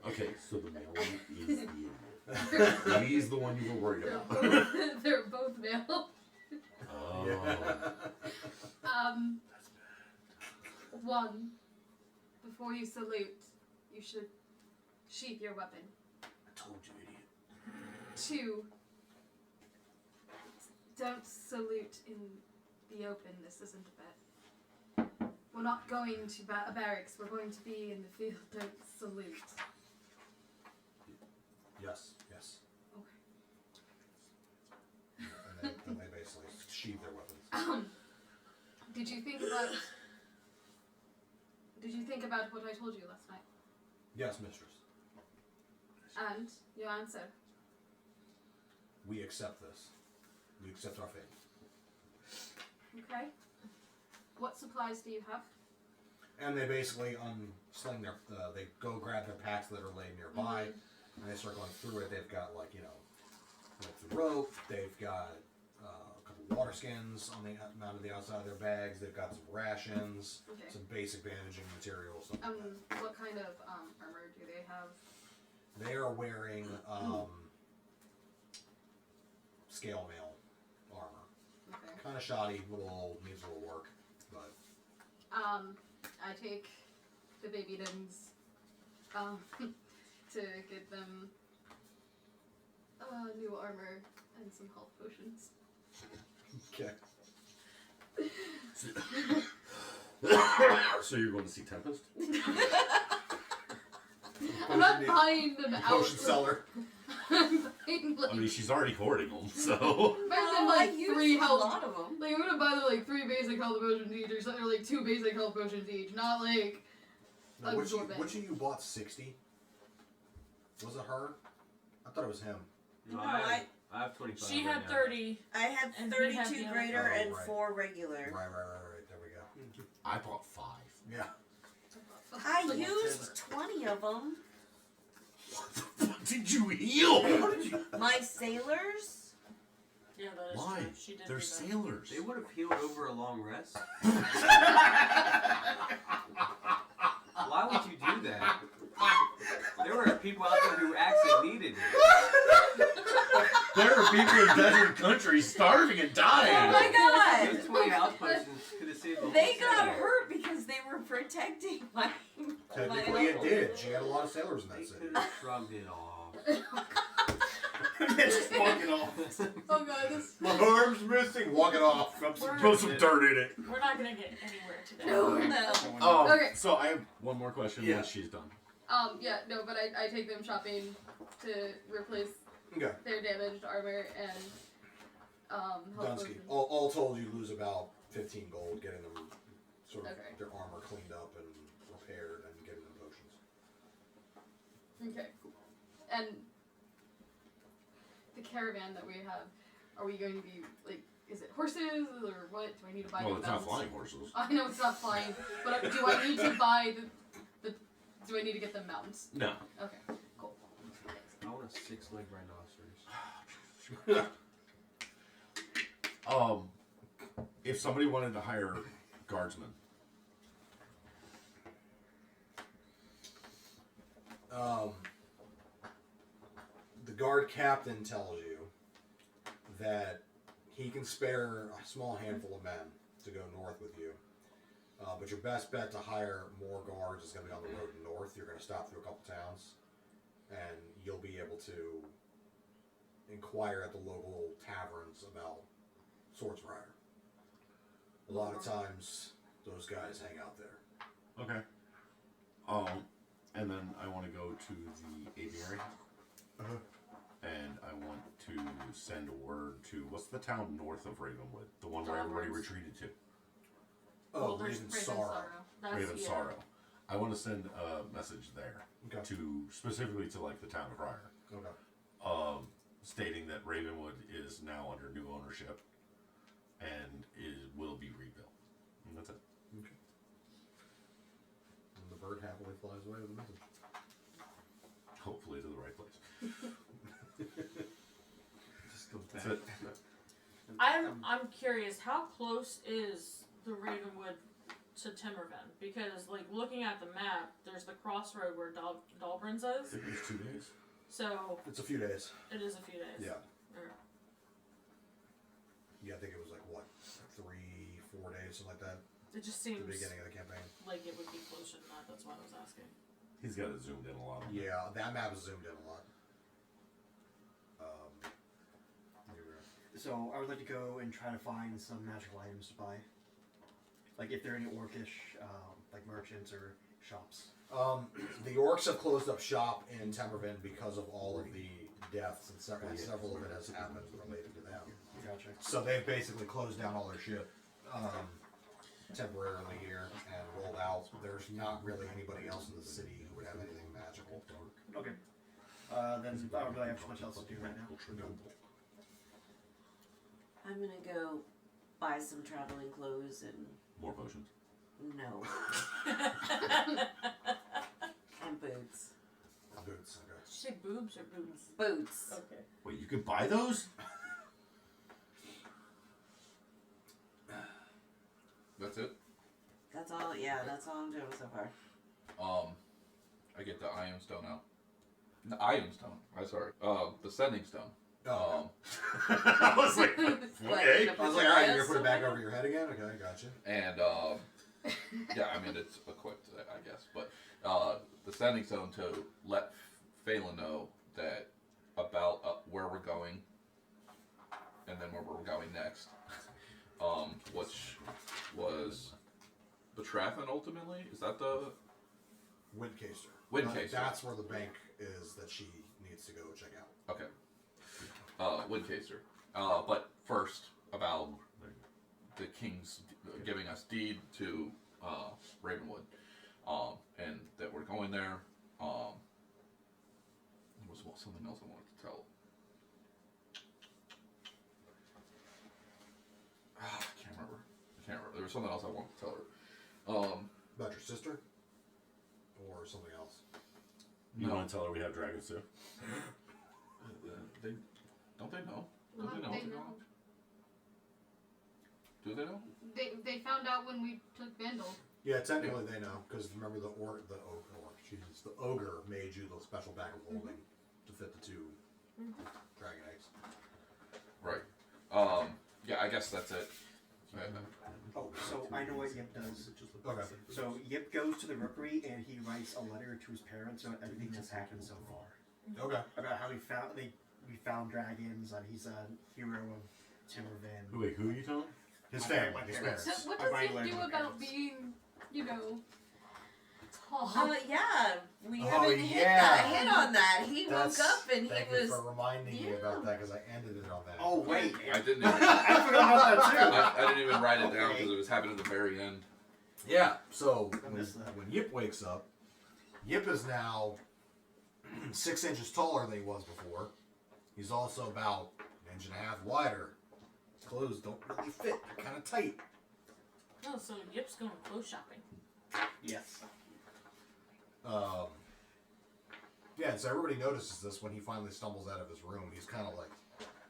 Okay, so the male one is the idiot. He's the one you were worried They're about. both, they're both male. Oh. One, before you salute, you should sheath your weapon. I told you, idiot. 2, don't salute in the open. This isn't a bet. We're not going to a barracks. We're going to be in the field. Don't salute. Yes. Okay. And then they basically sheathe their weapons. Did you think about what I told you last night? Yes, mistress. And your answer? We accept this. We accept our fate. Okay. What supplies do you have? And they basically unsling their. They go grab their packs that are laid nearby, and they start going through it. They've got the rope. They've got a couple water skins mounted to the outside of their bags. They've got some rations, Okay. some basic bandaging materials. Stuff like that. What kind of armor do they have? They are wearing scale mail armor. Okay. Kind of shoddy, little old, needs a little work, but I take the baby dins to get them new armor and some health potions. okay. So you're going to see Tempest? I'm not buying them out. Potion seller. I'm buying I mean, she's already hoarding them, so. them I like used 3 a health. lot of them. I'm gonna buy them 3 basic health potions each, or something, or 2 basic health potions each, not Now, which absorbent. of you bought 60? Was it her? I thought it was him. No, No, I have 25. She right had now. 30. I had And he 32 had the other- greater Oh, and right. 4 regular. Right. There we go. I bought 5. Yeah. I used 20 of them. What did you heal? My sailors? Yeah, that is Why? true. She did They're do that. sailors. They would have healed over a long rest. Why would you do that? There were people out there who actually needed it. There are people in desert countries starving and Oh dying. my Those god! 20 health potions could have saved the whole They got city. hurt because they were protecting my. Technically, it did. She had a lot of sailors in They that city. could have shrugged it off. Just walk it off. Oh god, this. My arm's missing. Walk it off. Throw some dirt in it. We're not gonna get anywhere today. No. Okay. So I have one more question Yeah. once she's done. Yeah, no, but I take them shopping to replace Okay. their damaged armor and health Dunsky. potions. All told, you lose about 15 gold getting them sort of Okay. their armor cleaned up and repaired and getting them potions. Okay. And the caravan that we have, are we going to be like? Is it horses or what? Do I need to buy? Well, new it's not mounts? flying horses. I know it's not flying, but do I need to buy the? Do I need to get them mounts? No. Okay. Cool. I want a 6-legged rhinoceros. If somebody wanted to hire guardsmen, the guard captain tells you that he can spare a small handful of men to go north with you. But your best bet to hire more guards is going to be on the road north. You're going to stop through a couple towns, and you'll be able to inquire at the local taverns about swords for hire. A lot of times, those guys hang out there. okay. And then I want to go to the aviary, and I want to send word to what's the town north of Ravenwood, the one where everybody Dahlgren's. retreated to. Oh, there's Raven Raven Sorrow. That's, Raven yeah. Sorrow. I want to send a message there Okay. to specifically to like the town of Ryre, Okay. stating that Ravenwood is now under new ownership and will be rebuilt. And that's it. Okay. And the bird happily flies away with the message. Hopefully to the right place. Just go That's back. it. I'm curious, how close is the Ravenwood to Temarven? Because, like, looking at the map, there's the crossroad where Dahlgren's I is. think it's 2 days. So, It's a few days. it is a few days. Yeah. Okay. Yeah, I think it was like, what, 3-4 days, something like that? It just At seems the beginning of the campaign. like it would be closer than that. That's why I was asking. He's got it zoomed in a lot. Yeah, that map is zoomed in a lot. So I would like to go and try to find some magical items to buy. Like if there are any orcish, like merchants or shops. The orcs have closed up shop in Temarven because of all of the deaths, and several of it has happened related to them. Gotcha. So they've basically closed down all their shit temporarily here and rolled out. There's not really anybody else in the city who would have anything magical. Okay. Then I don't really have much else to do right now. I'm gonna go buy some traveling clothes and More potions. no. And boots. Boots, okay. Did you say boobs or boots? Boots. Okay. Wait, you can buy those? That's it. That's all. Yeah, that's all I'm doing so far. I get the Iron Stone out. The Iron Stone. I'm sorry. The Sending Stone. Oh, I was like, What, okay. the I was like, alright, you're Polaris gonna put it back or over your head again? Okay, gotcha. And yeah, I mean it's equipped, I guess. But the Sending Stone to let Phelan know that about where we're going, and then where we're going next. Which was Betrafen ultimately? Is that the Windcaster. Windcaster? That's where the bank is that she needs to go check out. Okay. Windcaster. But first, about the king's giving us deed to Ravenwood, and that we're going there. There was something else I wanted to tell. I can't remember. There was something else I wanted to tell her. About your sister? Or something else? You No. want to tell her we have dragons too? They don't they know? Don't they know? They what's going know. on? Do they know? They found out when we took Vandal. Yeah, technically they know, because remember the ogre made you the special bag of holding to fit the 2 dragon eggs. Right. Yeah, I guess that's it. Oh, so I know what Yip does. Okay. So Yip goes to the rookery and he writes a letter to his parents about everything that's happened so far. Okay. About how we found dragons and he's a hero of Temarven. Wait, who are you telling? His My family, parents. his So parents. what I does might he learn do from about parents. being, you know, tall? Yeah, we Oh, haven't yeah. hit on that. He That's- woke up and Thank he you was. for reminding me Yeah. about that, because I ended it on that. Oh wait, I didn't. I Even, forgot about that too. I didn't even write it down Okay. because it was happening at the very end. Yeah, so I missed that. when Yip wakes up, Yip is now 6 inches taller than he was before. He's also about an inch and a half wider. His clothes don't really fit. They're kind of tight. Oh, so Yip's going clothes shopping. Yes. Yeah, so everybody notices this when he finally stumbles out of his room. He's kind of like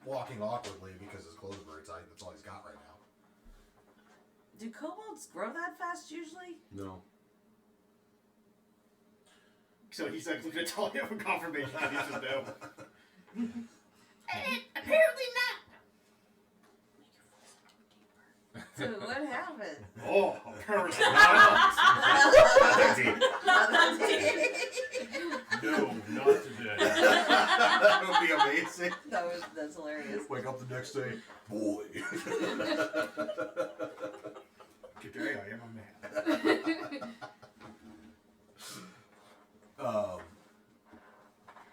walking awkwardly because his clothes are very tight. That's all he's got right now. Do kobolds grow that fast usually? No. So he's like looking at Talia for confirmation. He says no. Apparently not. So what happened? Oh, apparently No, not today. That would be amazing. That's hilarious. Wake up the next day, boy. Today I am a man.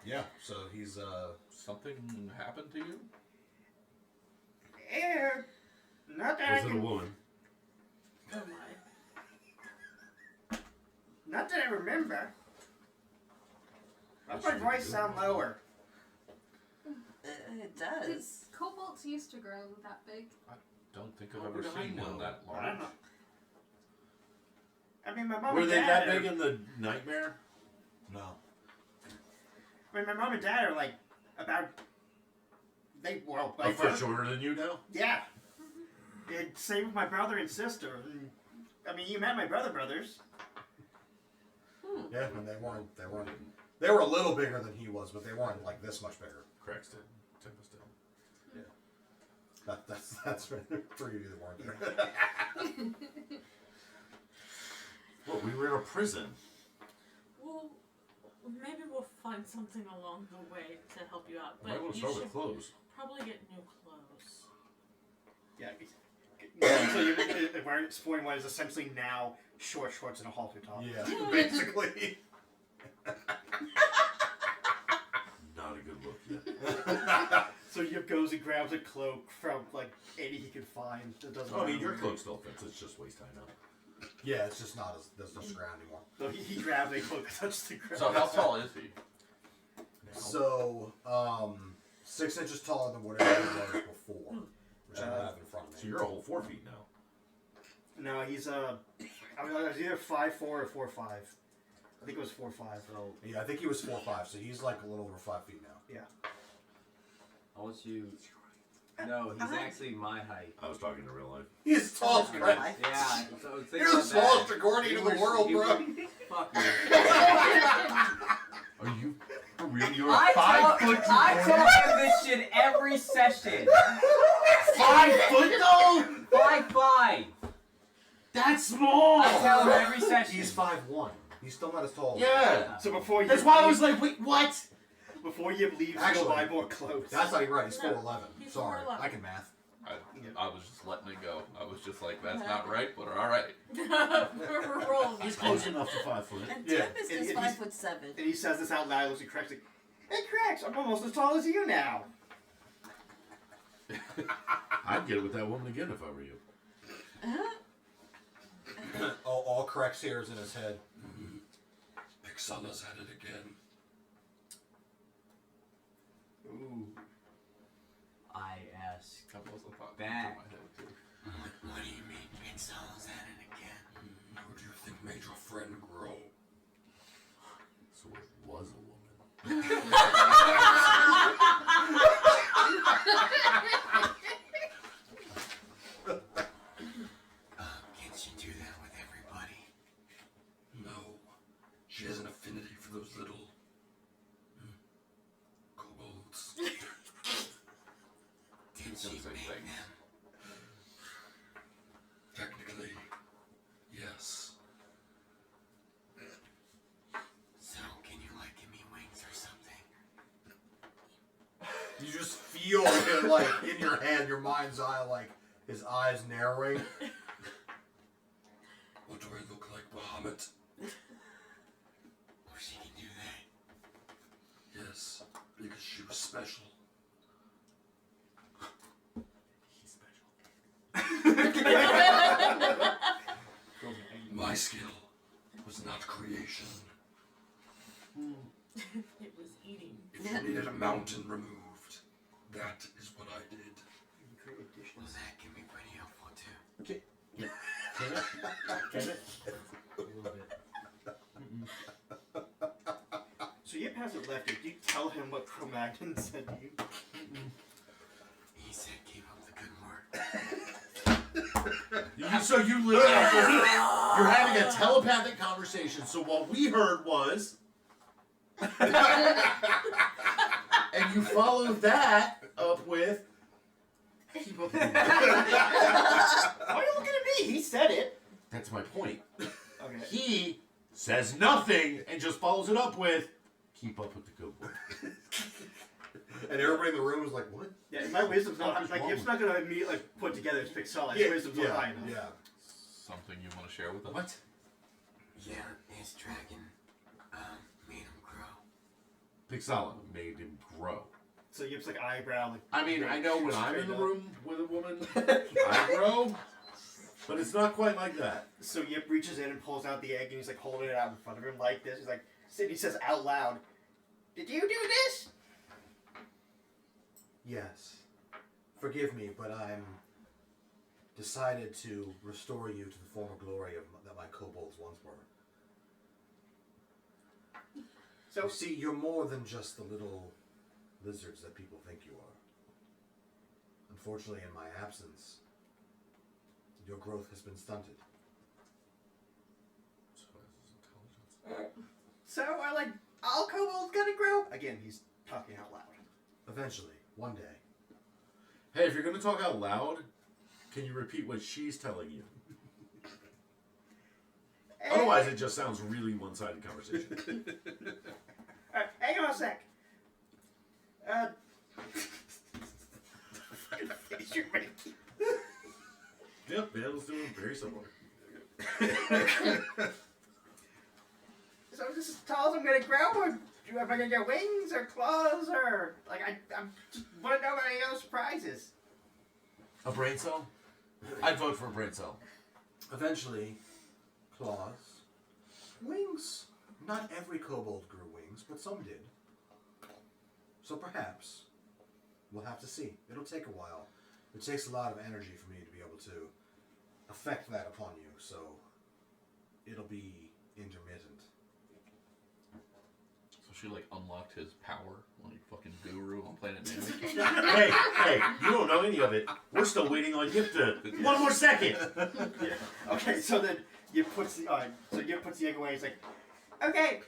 Yeah, so he's Something happened to you? Not that I Was it a can, woman? Oh my. not that I remember. Why does my voice sound lower? It Did does. kobolds used to grow that big? Don't think I've How ever would I seen one know? that I don't know. large. I mean, my mom Were and they dad that are, big in the nightmare? no. I mean, my mom and dad are like about. They well, A foot shorter than you now? yeah. And same with my brother and sister. And, I mean, you met my brothers. Yeah, and they were a little bigger than he was, but they weren't like this much bigger. Cracks did. Tempest did. That's for you that weren't there. Well, we were in a prison. Well, maybe we'll find something along the way to help you out. Might But want to you start should with clothes. probably get new clothes. Yeah. So you wearing sporting what is essentially now short shorts and a halter top. Yeah, basically. Not a good look yet. So Yip goes and grabs a cloak from like any he can find that doesn't. Oh, I mean, matter. your cloak still fits. It's just waist high now. Yeah, it's just not as there's no scround anymore. So he grabs a cloak and touches the ground. So how tall is he? So, 6 inches taller than whatever he was before, which I don't have in front of me. So you're a whole 4 feet now. No, he's I was either 5'4" or 4'5". I think it was 4'5". So Yeah, I think he was 4'5", so he's like a little over 5 feet now. Yeah. I want you. No, he's actually my height. I was talking to real life. He's tall as crap. Yeah. So think You're the about smallest that. Dragordian in the world, bro. Fuck you. Are you for real? You're I 5 foot. I tell him this shit every session. 5 foot though? 5'5". That's small. I tell him every session. He's 5'1". He's still not as tall. Yeah. So before That's Yip why I leaves- was like, wait, what? before Yip leaves, Actually, go buy more clothes. That's not even right. He's No, 4'11". he's Sorry, 4'11". I can math. I was just letting it go. I was just like, that's not right, but all right. We're rolling. He's close enough to 5 foot. And Yeah. Tempest And is he's- 5'7". And he says this out loud. He looks at Crax like, "Hey, Crax, I'm almost as tall as you now." I'd get it with that woman again if I were you. All Crex here is in his head. Ixala's at it again. Ooh. I ask. That was a thought. Back. In my head, too. What do you mean? Ixala's at it again. Who do you think made your friend grow? So it was a woman. Can't she do that with everybody? No. She has an affinity for those little kobolds. Did It's the she same make thing. them? Technically, yes. So, can you like give me wings or something? You just feel it, like in your head, your mind's eye, like his eyes narrowing. What do I look like, Bahamut? Oh, she can do that. Yes, because she was special. He's special. My skill was not creation. It was needed a mountain removed. That is what I did. Well, that can be pretty helpful too. Okay. Can it? A little bit. So Yip hasn't left it. Do you tell him what Cro-Magnon said to you? He said keep up the good work. So you literally, you're having a telepathic conversation. So what we heard was, and you follow that up with, keep up with the- Why are you looking at me? He said it. That's my point. Okay. He says nothing and just follows it up with, keep up with the good work. And everybody in the room was like, what? Yeah, my wisdom's not What is like wrong? Yip's not gonna immediately like put together his Pixel. His wisdom's not high enough. Yeah. Something you want to share with us? What? Yeah, his dragon made him grow. Pixala made him grow. So Yip's like eyebrow like. I mean, I know when I'm in the straight up. room with a woman, I grow, but it's not quite like that. So Yip reaches in and pulls out the egg and he's like holding it out in front of him like this. He's like, he says out loud, "Did you do this?" Yes. Forgive me, but I'm decided to restore you to the former glory that my kobolds once were. So You see, you're more than just the little lizards that people think you are. Unfortunately, in my absence, your growth has been stunted. So I like all kobolds gonna grow. Again, he's talking out loud. Eventually, one day. Hey, if you're going to talk out loud, can you repeat what she's telling you? Otherwise, it just sounds really one-sided conversation. Hang on a sec. Yep, Dale's doing very similar. So is this as tall as I'm gonna grow, or am I gonna get wings or claws, or like I just want to know about any other surprises? A brain cell? I'd vote for a brain cell. Eventually, claws, wings. Not every kobold grew wings, but some did. So perhaps we'll have to see. It'll take a while. It takes a lot of energy for me to be able to affect that upon you, so it'll be intermittent. So she like unlocked his power when he fucking guru on Planet Namek. Hey, you don't know any of it. We're still waiting on Yip to... One more second! Yeah. Okay, so then Yip puts the Yip puts the egg away. He's like, okay,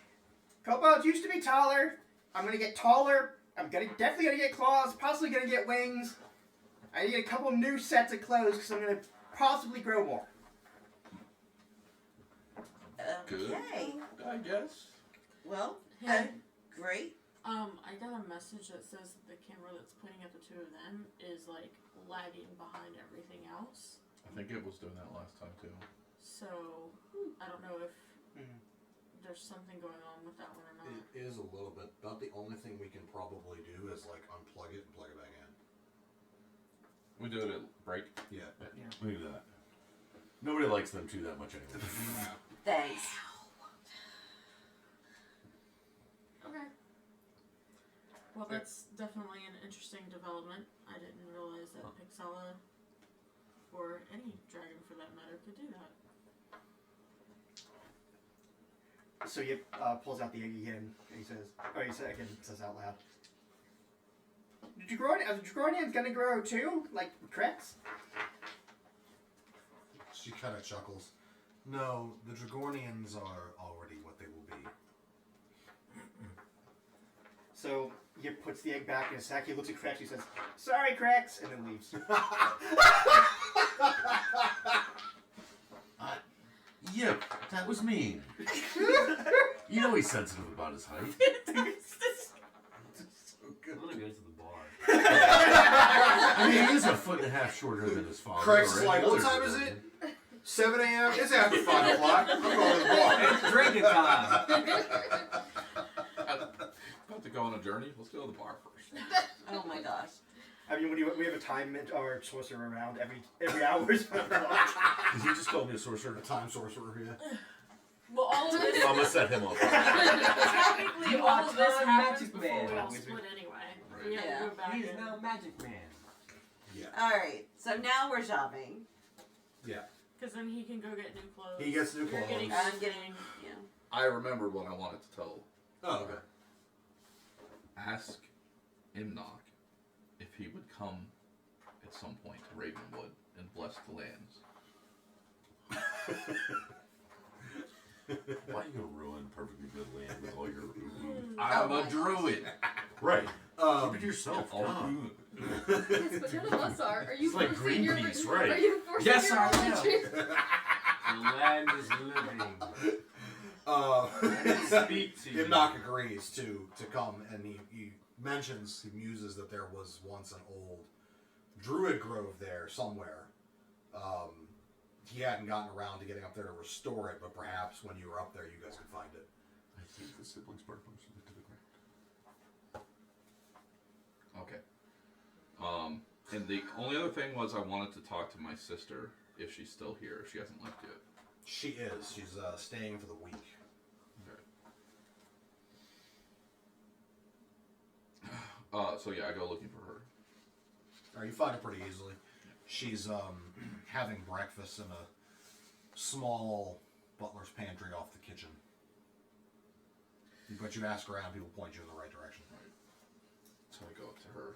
kobolds used to be taller. I'm gonna get taller. I'm definitely gonna get claws. Possibly gonna get wings. I need a couple new sets of clothes because I'm gonna possibly grow more. Good. Okay. I guess. Well, Hey. great. I got a message that says that the camera that's pointing at the two of them is like lagging behind everything else. I think it was doing that last time too. So I don't know if there's something going on with that one or not. It is a little bit. About the only thing we can probably do is like unplug it and plug it back in. We do it at break. Yeah. Look at that. Nobody likes them two that much anyway. Thanks. Okay. Well, that's definitely an interesting development. I didn't realize that Pixela, or any dragon for that matter, could do that. So Yip pulls out the egg again, and he says out loud, "Are the Dragonians gonna grow too, like Kretz?" She kind of chuckles. No, the Dragornians are already what they will be. So Yip puts the egg back in his sack. He looks at Krex. He says, "Sorry, Krex," and then leaves. Yip, that was mean. You know he's sensitive about his height. I'm gonna go to the bar. I mean, he is a foot and a half shorter than his father. Craig's or any like, what other time is Dragonian. it? 7 a.m.? It's after 5 o'clock. I'm going to the bar. It's drinking time. About to go on a journey. Let's go to the bar first. Oh my gosh. I mean, we have a time or sorcerer around every hour is 5 o'clock. Did he just call me a sorcerer? A time sorcerer, yeah. Well, all of this. I'm gonna set him up. Technically, all of this Time happens magic before we man. all split anyway. Right. We have Yeah. to go back. He's and- now Magic Man. Yeah. Alright, so now we're shopping. Yeah. Because then he can go get new clothes. He gets new You're clothes. getting I'm getting, yeah. I remember what I wanted to tell. Oh, okay. Ask Imnock if he would come at some point to Rayven Wood and bless the lands. Why are you gonna ruin perfectly good land with all your I'm my a druid. right? Keep it to Um, yourself. Oh, God. Yes, but none of us are. Are you It's like forcing your Greenpeace, right? Are you forcing Yes, your I am. religion? The land is living. Speak to you. Imnock agrees to come, and he mentions, he muses that there was once an old druid grove there somewhere. He hadn't gotten around to getting up there to restore it, but perhaps when you were up there, you guys could find it. I think the siblings burned most of it to the ground. Okay. And the only other thing was I wanted to talk to my sister if she's still here. If she hasn't left yet. She is. She's staying for the week. Okay. So yeah, I go looking for her. You find it pretty easily. She's having breakfast in a small butler's pantry off the kitchen. But you ask around, people point you in the right direction. Right. So I go up to her.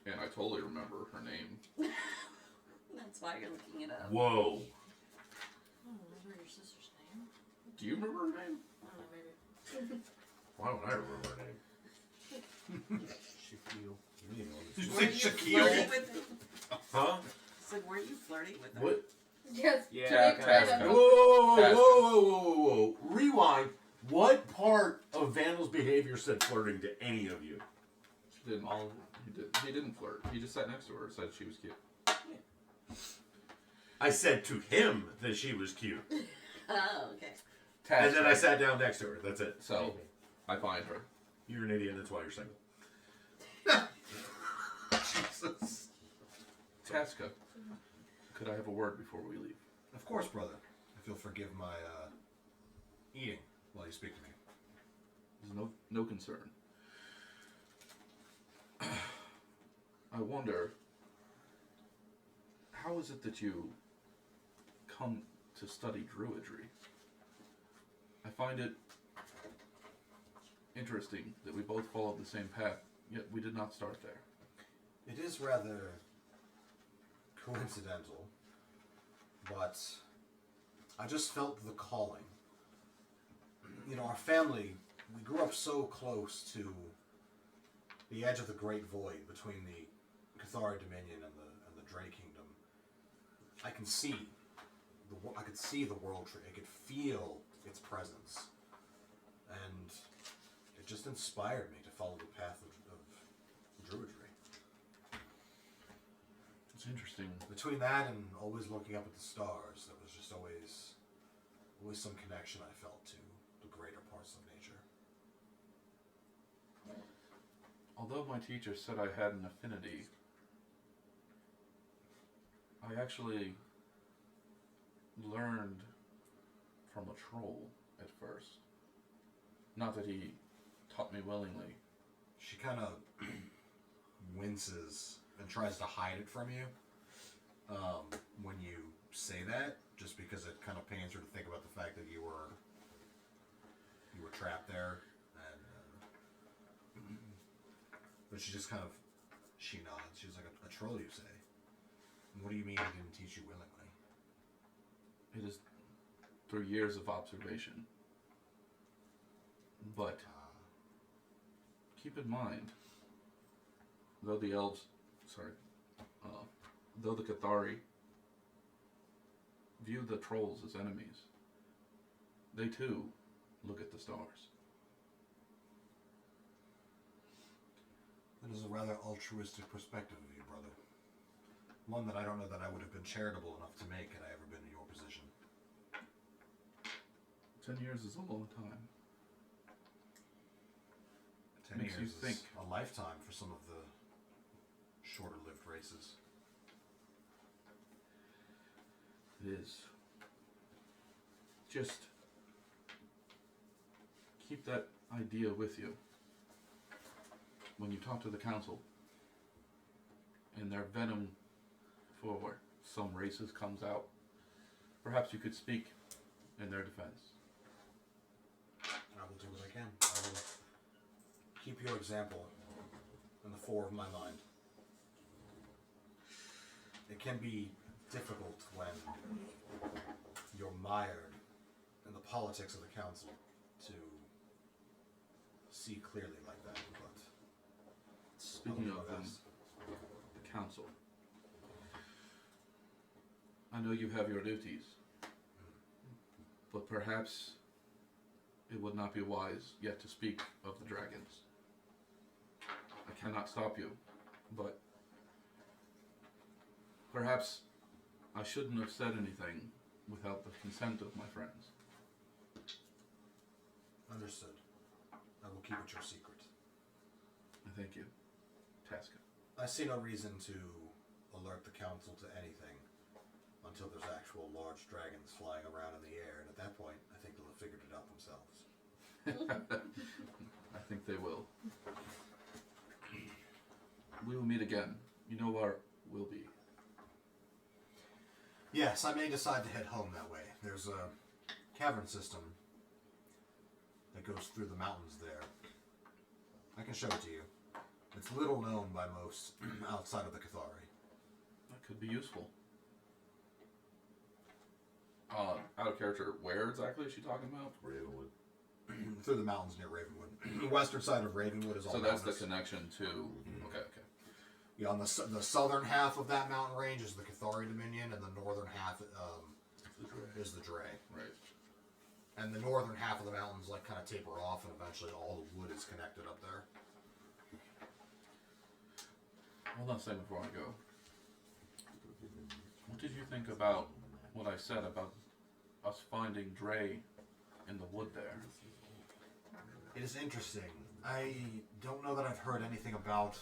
And I totally remember her name. That's why you're looking it up. Whoa. I don't remember your sister's name. Do you remember her name? I don't know, maybe. Why don't I remember her name? Shaquille. You know, Did you Weren't say you flirting Shaquille? with him? Huh? Said, weren't you flirting with her? What? Yes. Yeah, to make okay. fun Whoa, of- whoa, whoa, whoa, whoa, whoa, whoa. Rewind. What part of Vandal's behavior said flirting to any of you? She didn't. He didn't flirt. He just sat next to her and said she was cute. I said to him that she was cute. Oh, okay. And then I sat down next to her. That's it. So, I find her. You're an idiot. That's why you're single. Jesus. Tasca, could I have a word before we leave? of course, brother. If you'll forgive my eating while you speak to me. There's no concern. I wonder, how is it that you come to study druidry? I find it interesting that we both followed the same path, yet we did not start there. It is rather coincidental, but I just felt the calling. You know, our family, we grew up so close to the edge of the Great Void between the Cathari Dominion and the Dre Kingdom. I could see the World Tree. I could feel its presence, and it just inspired me to follow the path of druidry. It's interesting. Between that and always looking up at the stars, there was just always some connection I felt to the greater parts of nature. Although my teacher said I had an affinity, I actually learned from a troll at first. Not that he taught me willingly. She kind of winces and tries to hide it from you when you say that, just because it kind of pains her to think about the fact that you were trapped there, and but she just kind of nods. She's like, a troll, you say? And what do you mean he didn't teach you willingly? It is through years of observation. But keep in mind, though the Cathari view the trolls as enemies, they too look at the stars. That is a rather altruistic perspective of you, brother. One that I don't know that I would have been charitable enough to make had I ever been in your position. 10 years is a long time. 10 Makes years you think. is a lifetime for some of the shorter-lived races. It is. Just keep that idea with you when you talk to the council and their venom for some races comes out. Perhaps you could speak in their defense. I will do what I can. I will keep your example in the fore of my mind. It can be difficult when you're mired in the politics of the council to see clearly like that, but Speaking of them, the council. I know you have your duties, but perhaps it would not be wise yet to speak of the dragons. I cannot stop you, but perhaps I shouldn't have said anything without the consent of my friends. understood. I will keep it your secret. Thank you, Tasca. I see no reason to alert the council to anything until there's actual large dragons flying around in the air, and at that point, I think they'll have figured it out themselves. I think they will. We will meet again. You know where we'll be. Yes, I may decide to head home that way. There's a cavern system that goes through the mountains there. I can show it to you. It's little known by most outside of the Cathari. That could be useful. Out of character, where exactly is she talking about? Rayven Wood. Through the mountains near Ravenwood. The western side of Ravenwood is all So that's mountainous. the connection to. Okay. Yeah, on the southern half of that mountain range is the Cathari Dominion, and the northern half is the Dre. Right. And the northern half of the mountains like kind of taper off, and eventually all the wood is connected up there. One last thing before I go. What did you think about what I said about us finding Dre in the wood there? It is interesting. I don't know that I've heard anything about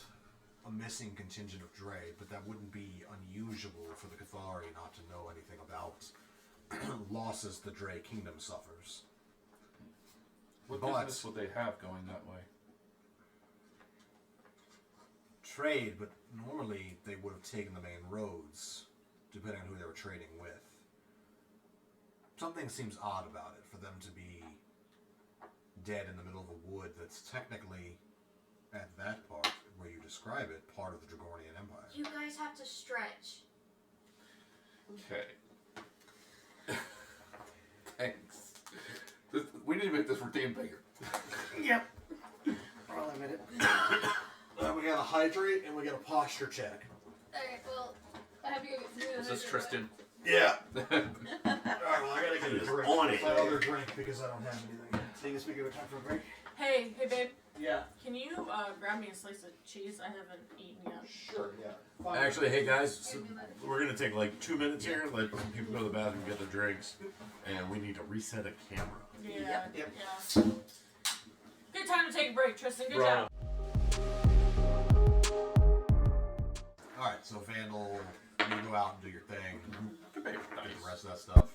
a missing contingent of Dre, but that wouldn't be unusual for the Cathari not to know anything about losses the Dre kingdom suffers. What But- business would they have going that way? Trade, but normally they would have taken the main roads, depending on who they were trading with. Something seems odd about it, for them to be dead in the middle of a wood that's technically, at that part, where you describe it, part of the Dragornian Empire. You guys have to stretch. Okay. Thanks. We need to make this routine bigger. Yep. I'll admit it. We gotta hydrate and we gotta posture check. Alright, well, I have you go through Is this Tristan? Yeah. Alright, well I gotta get a He's drink. on it. My other drink because I don't have anything. Seeing as we go time for a break. Hey, babe. Yeah. Can you grab me a slice of cheese? I haven't eaten yet. Sure, yeah. Actually, hey guys, so we're gonna take like 2 minutes here, let people go to the bathroom, get their drinks, and we need to reset a camera. Yeah. Yep. Yeah. Good time to take a break, Tristan. Good Right. job. Alright, so Vandal, you go out and do your thing. Good baby. Get the rest of that stuff.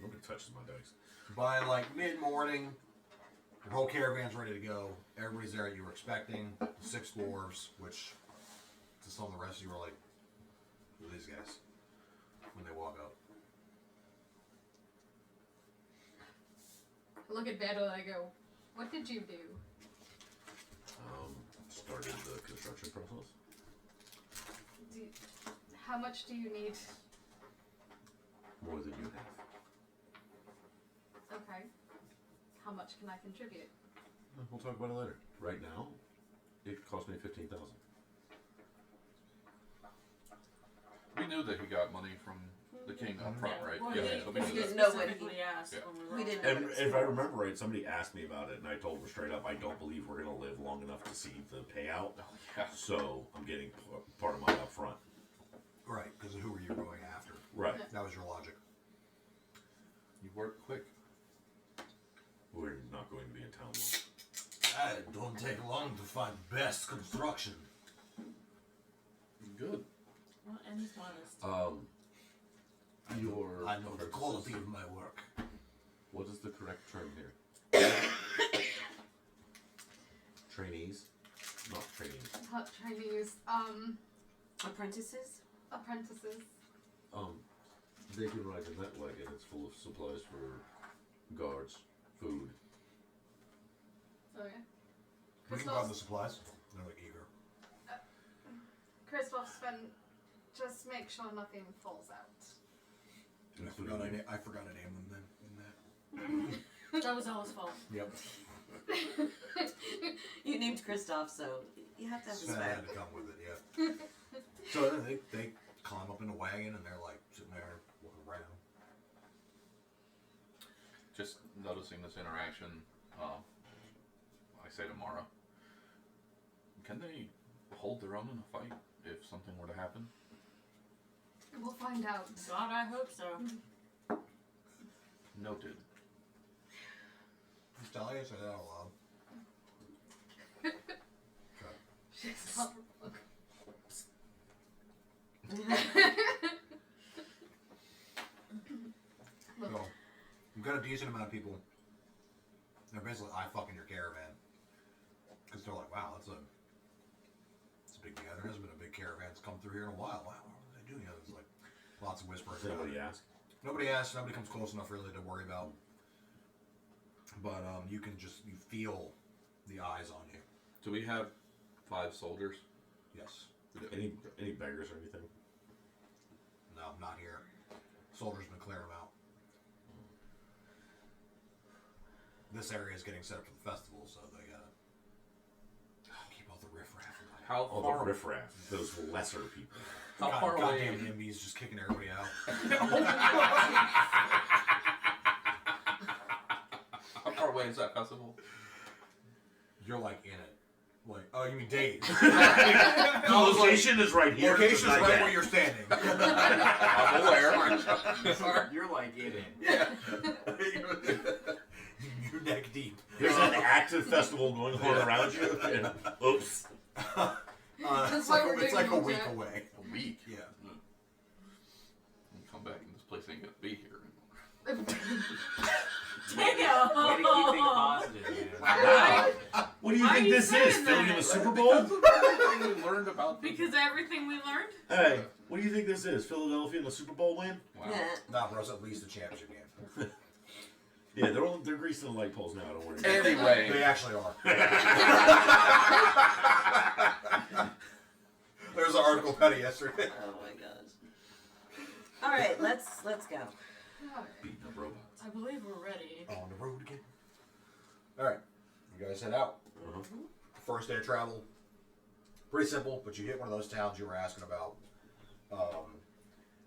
Nobody touches my dice. By like mid-morning, your whole caravan's ready to go. Everybody's there that you were expecting. 6 dwarves, which to some of the rest of you were like, who are these guys? When they walk up. I look at Beto and I go, what did you do? Started the construction process. How much do you need? More than you have. Okay. How much can I contribute? We'll talk about it later. Right now, it cost me 15,000. We knew that he got money from the king up front, right? Well, Yeah, so we he knew didn't that. know what he- specifically asked Yeah. when we were We on didn't there. know. And if I remember right, somebody asked me about it, and I told them straight up, I don't believe we're going to live long enough to see the payout. Oh, yeah. So I'm getting part of mine up front. Right, because who were you going after? Right. That was your logic. You work quick. We're not going to be in town It don't take long to find best construction. Good. Well, and he's modest. long. Your I know the quality of my work. What is the correct term here? Trainees? Not trainees. Not Chinese. Apprentices? Apprentices. They can ride in that wagon. It's full of supplies for guards, food. Okay. We can grab the supplies. They're like eager. Christoph's been. Just make sure nothing falls out. I forgot I named them then in that. That was Ella's fault. Yep. You named Kristoff, so you have to have Sven respect. had to come with it, yeah. So then they climb up in the wagon and they're like sitting there looking around. Just noticing this interaction, I say to Mara, can they hold their own in a fight if something were to happen? We'll find out. God, I hope so. Noted. Just tell you, say that out loud. Okay. She's not. So, you've got a decent amount of people. They're basically eye-fucking your caravan. Because they're like, wow, that's a big deal. There hasn't been a big caravan that's come through here in a while. Wow, what are they doing? It's like lots of whispering. Does anybody ask? Nobody asks. Nobody comes close enough really to worry about. But you feel the eyes on you. Do we have 5 soldiers? Yes. Any beggars or anything? No, not here. Soldiers been clearing them out. This area is getting set up for the festival, so they gotta keep all the riffraff away. How All far? the riffraff, those lesser people. How far away? Goddamn NIMBYs just kicking everybody out. How far away is that festival? You're like in it. Like, oh, you mean days? The location is right here. Location's not right yet. where you're standing. I'm aware. You're like in it. Yeah. You're neck deep. There's an active festival going on around you. And, oops. It's why like, we're it's doing like a all week that. away. A week. Yeah. You come back and this place ain't gonna be here anymore. Way to keep things positive, man. Wow. What do you Why are think you this saying is? Filming that? the Super Bowl? Everything we learned about the- Because of everything we learned? Hey, what do you think this is? Philadelphia in the Super Bowl win? Wow. Nah, bro, it's at least a championship game. Yeah, they're greasing the light poles now. Don't worry. Anyway, They actually are. There's an article about it yesterday. Oh my gosh. Alright, let's go. Beating up robots. I believe we're ready. On the road again. Alright, you guys head out. Uh-huh. First day of travel. Pretty simple, but you hit one of those towns you were asking about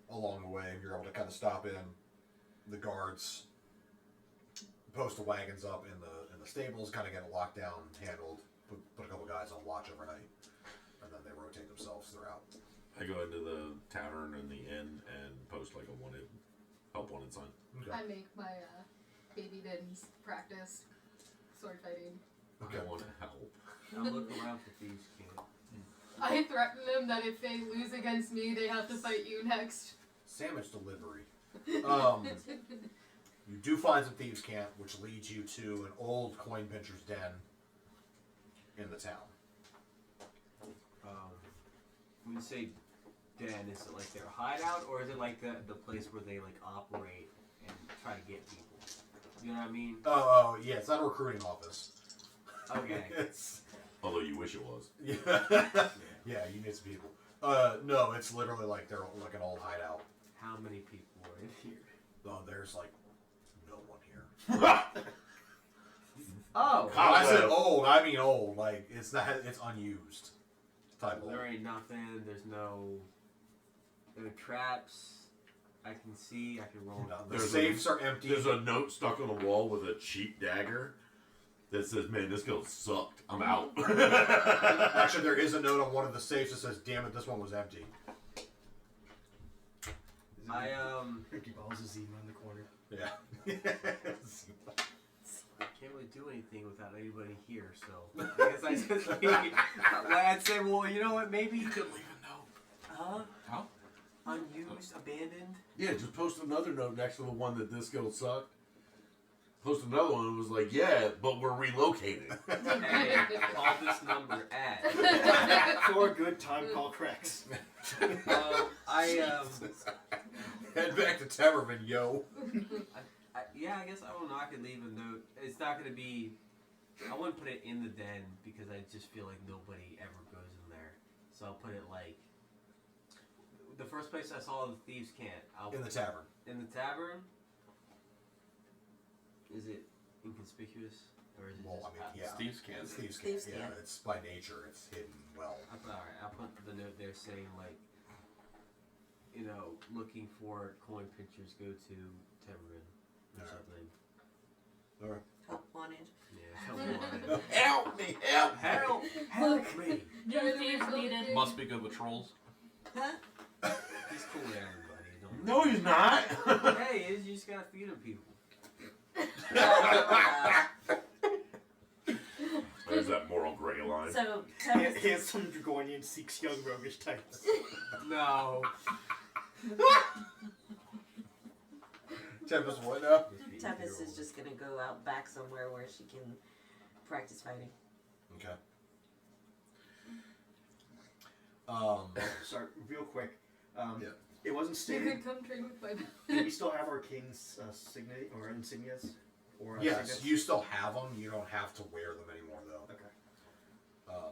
along the way. You're able to kind of stop in. The guards post the wagons up in the stables, kind of get it locked down, handled, put a couple guys on watch overnight, and then they rotate themselves throughout. I go into the tavern and the inn and post like a help wanted sign. Okay. I make my baby dins practice sword fighting. Okay. I want to help. I'll look around for thieves' camp. I threaten them that if they lose against me, they have to fight you next. Sandwich delivery. You do find some thieves' camp, which leads you to an old coin pincher's den in the town. When you say den, is it like their hideout, or is it like the place where they like operate and try to get people? You know what I mean? Oh, yeah, it's not a recruiting office. Okay. It's Although you wish it was. yeah, yeah, you need some people. No, it's literally like they're like an old hideout. How many people are in here? Oh, there's like no one here. Oh. When I said old, I mean old. Like it's unused. Type old. There ain't nothing. There's no. There are traps. I can see. I can roll. No, the There's safes are empty. There's a note stuck on the wall with a cheap dagger that says, "Man, this guild sucked. I'm out." Actually, there is a note on one of the safes that says, "Damn it, this one was empty." Empty balls of Zima in the corner. Yeah. Can't really do anything without anybody here, so I guess I just I'd say, well, you know what? Maybe you could leave a note. Huh? Huh? unused, abandoned. Yeah, just post another note next to the one that this guild sucked. Post another one and was like, yeah, but we're relocated. Hey, call this number at. For a good time, call Crex. Head back to Temarven, yo. Yeah, I guess I don't know. I could leave a note. It's not gonna be. I wouldn't put it in the den because I just feel like nobody ever goes in there. So I'll put it like the first place I saw the thieves' camp. In the tavern. In the tavern. Is it inconspicuous or is it Well, just? I mean, yeah. Steve's can. It's Thieves' Thieves' Camp. Yeah, Camp. it's by nature. It's hidden well. Alright, I'll put the note there saying like, looking for coin pinchers, go to Temarven or Alright. something. All right. Help wanted. Yeah, help wanted. Help me, help! Help me! New thieves needed. Must be good with trolls. Huh? He's cool with everybody. Don't No, he's not. Hey, you just gotta feed him people. There's that moral gray line. So, Here's some Dragonian seeks young roguish types. No. Tempest, what now? Tempest is just gonna go out back somewhere where she can practice fighting. Okay. Sorry, real quick. Yeah. It wasn't You stated. could come train with my Do we still have our king's signet or insignias? Or Yes, signets? you still have them. You don't have to wear them anymore, though. Okay.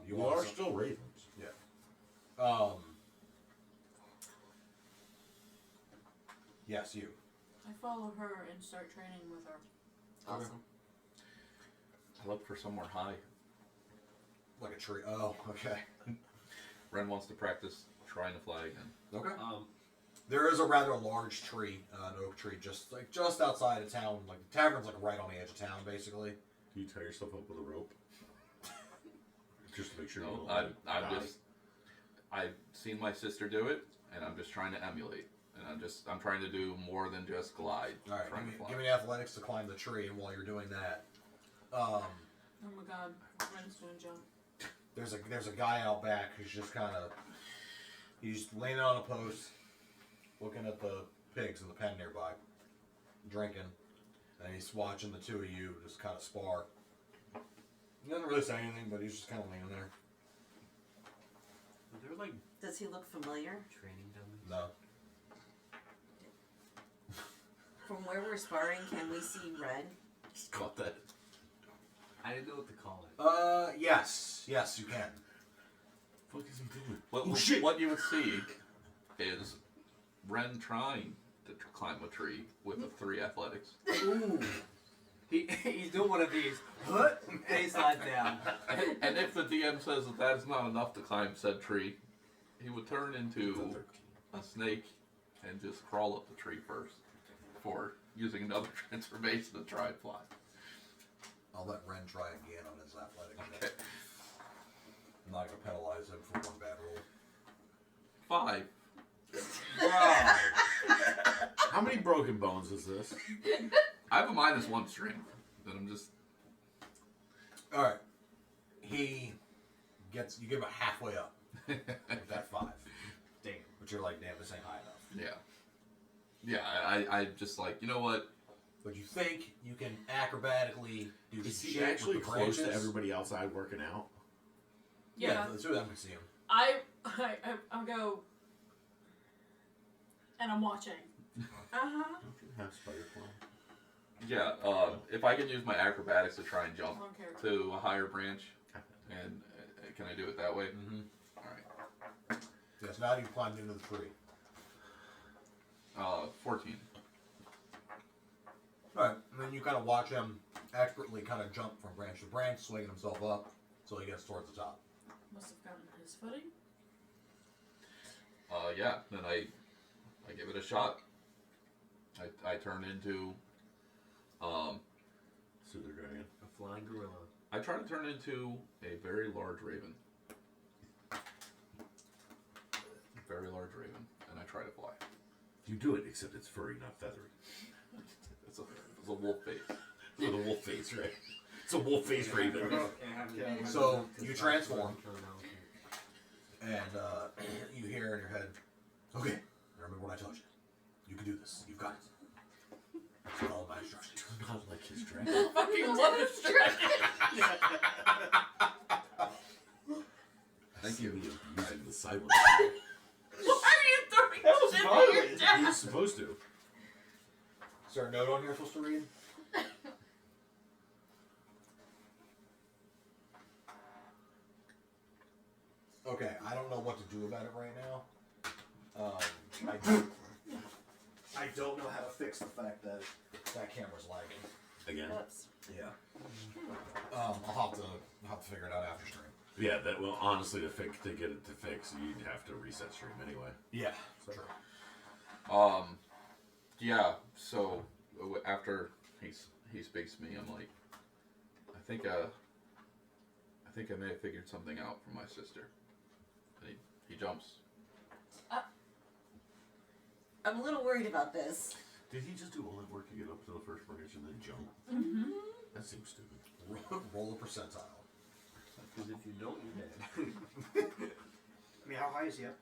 You You also, are still ravens. Yes, you. I follow her and start training with her. Awesome. I look for somewhere high. Like a tree. Oh, okay. Ren wants to practice trying to fly again. Okay. Um, There is a rather large tree, an oak tree, just outside of town. Like the tavern's like right on the edge of town, basically. Do you tie yourself up with a rope? Just to make sure you No, don't I'm die. just. I've seen my sister do it, and I'm just trying to emulate. And I'm trying to do more than just glide. All right, Trying to fly. give me athletics to climb the tree, and while you're doing that, Oh my god, Ren's doing jump. there's a guy out back who's just kind of he's leaning on a post, looking at the pigs in the pen nearby, drinking, and he's watching the two of you just kind of spar. He doesn't really say anything, but he's just kind of leaning there. they're like Does he look familiar? training dummies. No. From where we're sparring, can we see red? Just caught that. I didn't know what to call it. Yes, you can. What is he doing? What, shit. what you would see is Ren trying to climb a tree with a 3 athletics. Ooh. He's doing one of these. And he slides down. And if the DM says that is not enough to climb said tree, he would turn into a snake and just crawl up the tree first before using another transformation to try and fly. I'll let Ren try again on his athletic check. Okay. I'm not gonna penalize him for one bad roll. 5. Bro. How many broken bones is this? I have a -1 strength. And I'm just. All right. You get about halfway up with that 5, Damn. but you're like, damn, this ain't high enough. Yeah. Yeah, I just like, you know what? But you think you can acrobatically do Is some he shit actually with the close to branches? everybody outside working out? Yeah. The two of them can see him. I'll go, and I'm watching. Uh-huh. Don't you have spider claw? Yeah, if I can use my acrobatics to try and jump Wrong character. to a higher branch, and can I do it that way? Mm-hmm. Alright. Yes, now you climbed into the tree. 14. All right, and then you kind of watch him expertly kind of jump from branch to branch, swinging himself up until he gets towards the top. Must have gotten his footing. Yeah, then I give it a shot. I turn into, Soother dragon. A flying gorilla. I try to turn into a very large raven. Very large raven, and I try to fly. You do it, except it's furry, not feathery. It's a wolf face. With a wolf face, right? It's a wolf face raven. So, you transform. And you hear in your head, okay, Remember what I told you. You can do this. You've got it. Follow my instructions. Do not like his dragon. Fucking love his dragon. Thank you. Using the silence. Why are you throwing That was shit at violent. your dad? He's supposed to. Is there a note on here I'm supposed to read? Okay, I don't know what to do about it right now. I don't know how to fix the fact that that camera's lagging. Again. Whoops. Yeah. I'll have to figure it out after stream. Yeah, that well honestly to get it to fix, you'd have to reset stream anyway. Yeah, true. Yeah. So after he speaks to me, I'm like, I think I may have figured something out for my sister. And he jumps. I'm a little worried about this. Did he just do all that work to get up to the first branch and then jump? Mm-hmm. That seems stupid. Roll a percentile. Because if you don't, you're dead. I mean, how high is he up?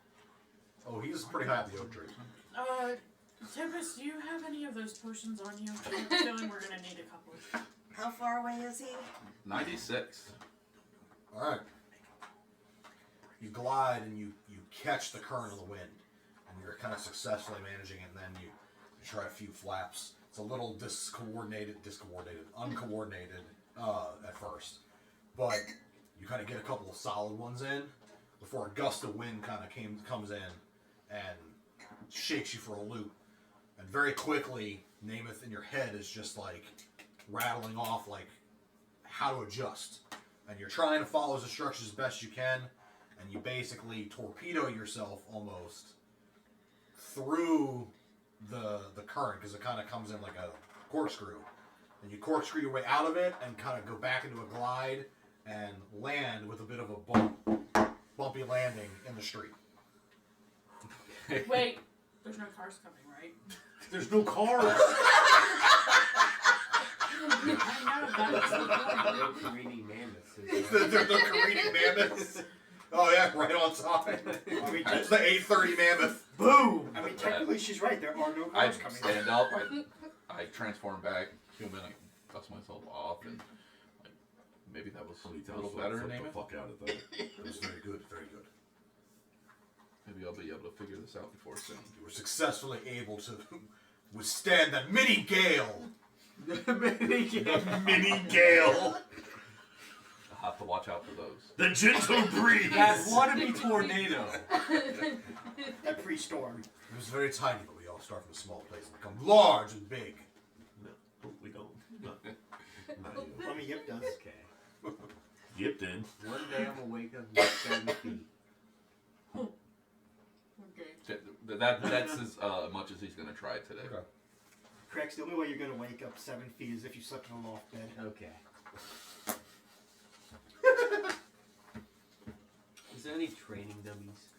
Oh, he's pretty high up the oak tree. Tempest, do you have any of those potions on you? I have a feeling we're gonna need a couple. How far away is he? 96. All right. You glide and you catch the current of the wind, and you're kind of successfully managing it. And then you try a few flaps. It's a little uncoordinated at first, but you kind of get a couple of solid ones in before a gust of wind kind of comes in and shakes you for a loop. And very quickly, Namath in your head is just like rattling off like how to adjust. And you're trying to follow his instructions as best you can, and you basically torpedo yourself almost through the current because it kind of comes in like a corkscrew. And you corkscrew your way out of it and kind of go back into a glide and land with a bit of a bumpy landing in the street. Wait, there's no cars coming, right? There's no cars. I know, that's the point. No careening mammoths. There's no careening mammoths. Oh yeah, right on top. I mean, That's the 8:30 mammoth. boom! I mean, technically, she's right. There are no I cars coming. stand up. I transform back human. I dust myself off, and like maybe that was a little better. Name the it. fuck out of that. It was very good, very good. Maybe I'll be able to figure this out before soon. You were successfully able to withstand that mini gale. Mini gale. I'll have to watch out for those. The gentle breeze. That wannabe tornado. That pre-storm. It was very tiny, but we all start from a small place and become large and big. No, we don't. Not you. I mean, Yip does. Okay. Yep, then. One day I'm gonna wake up with 7 feet. Okay. That's as much as he's gonna try today. Okay. Correct. The only way you're gonna wake up 7 feet is if you slept in a loft bed. Okay. Is there any training dummies?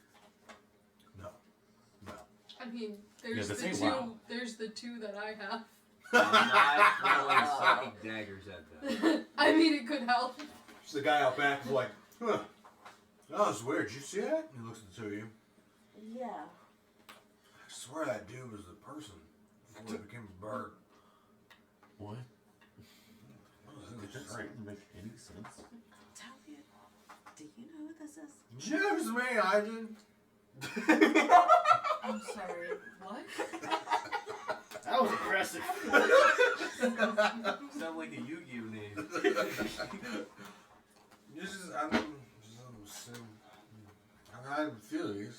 No. No. I mean, there's Yeah, this the ain't two. WoW. There's the two that I have. I'm not throwing psychic daggers at them. I mean, it could help. So the guy out back is like, huh. That was weird. Did you see that? He looks at the two of you. Yeah. I swear that dude was a person before he became a bird. What? What was Did this that strange? make any sense? Tell me, do you know who this is? James, me, I didn't. I'm sorry, what? That was impressive. Sound like a Yu-Gi-Oh name. I had feelings.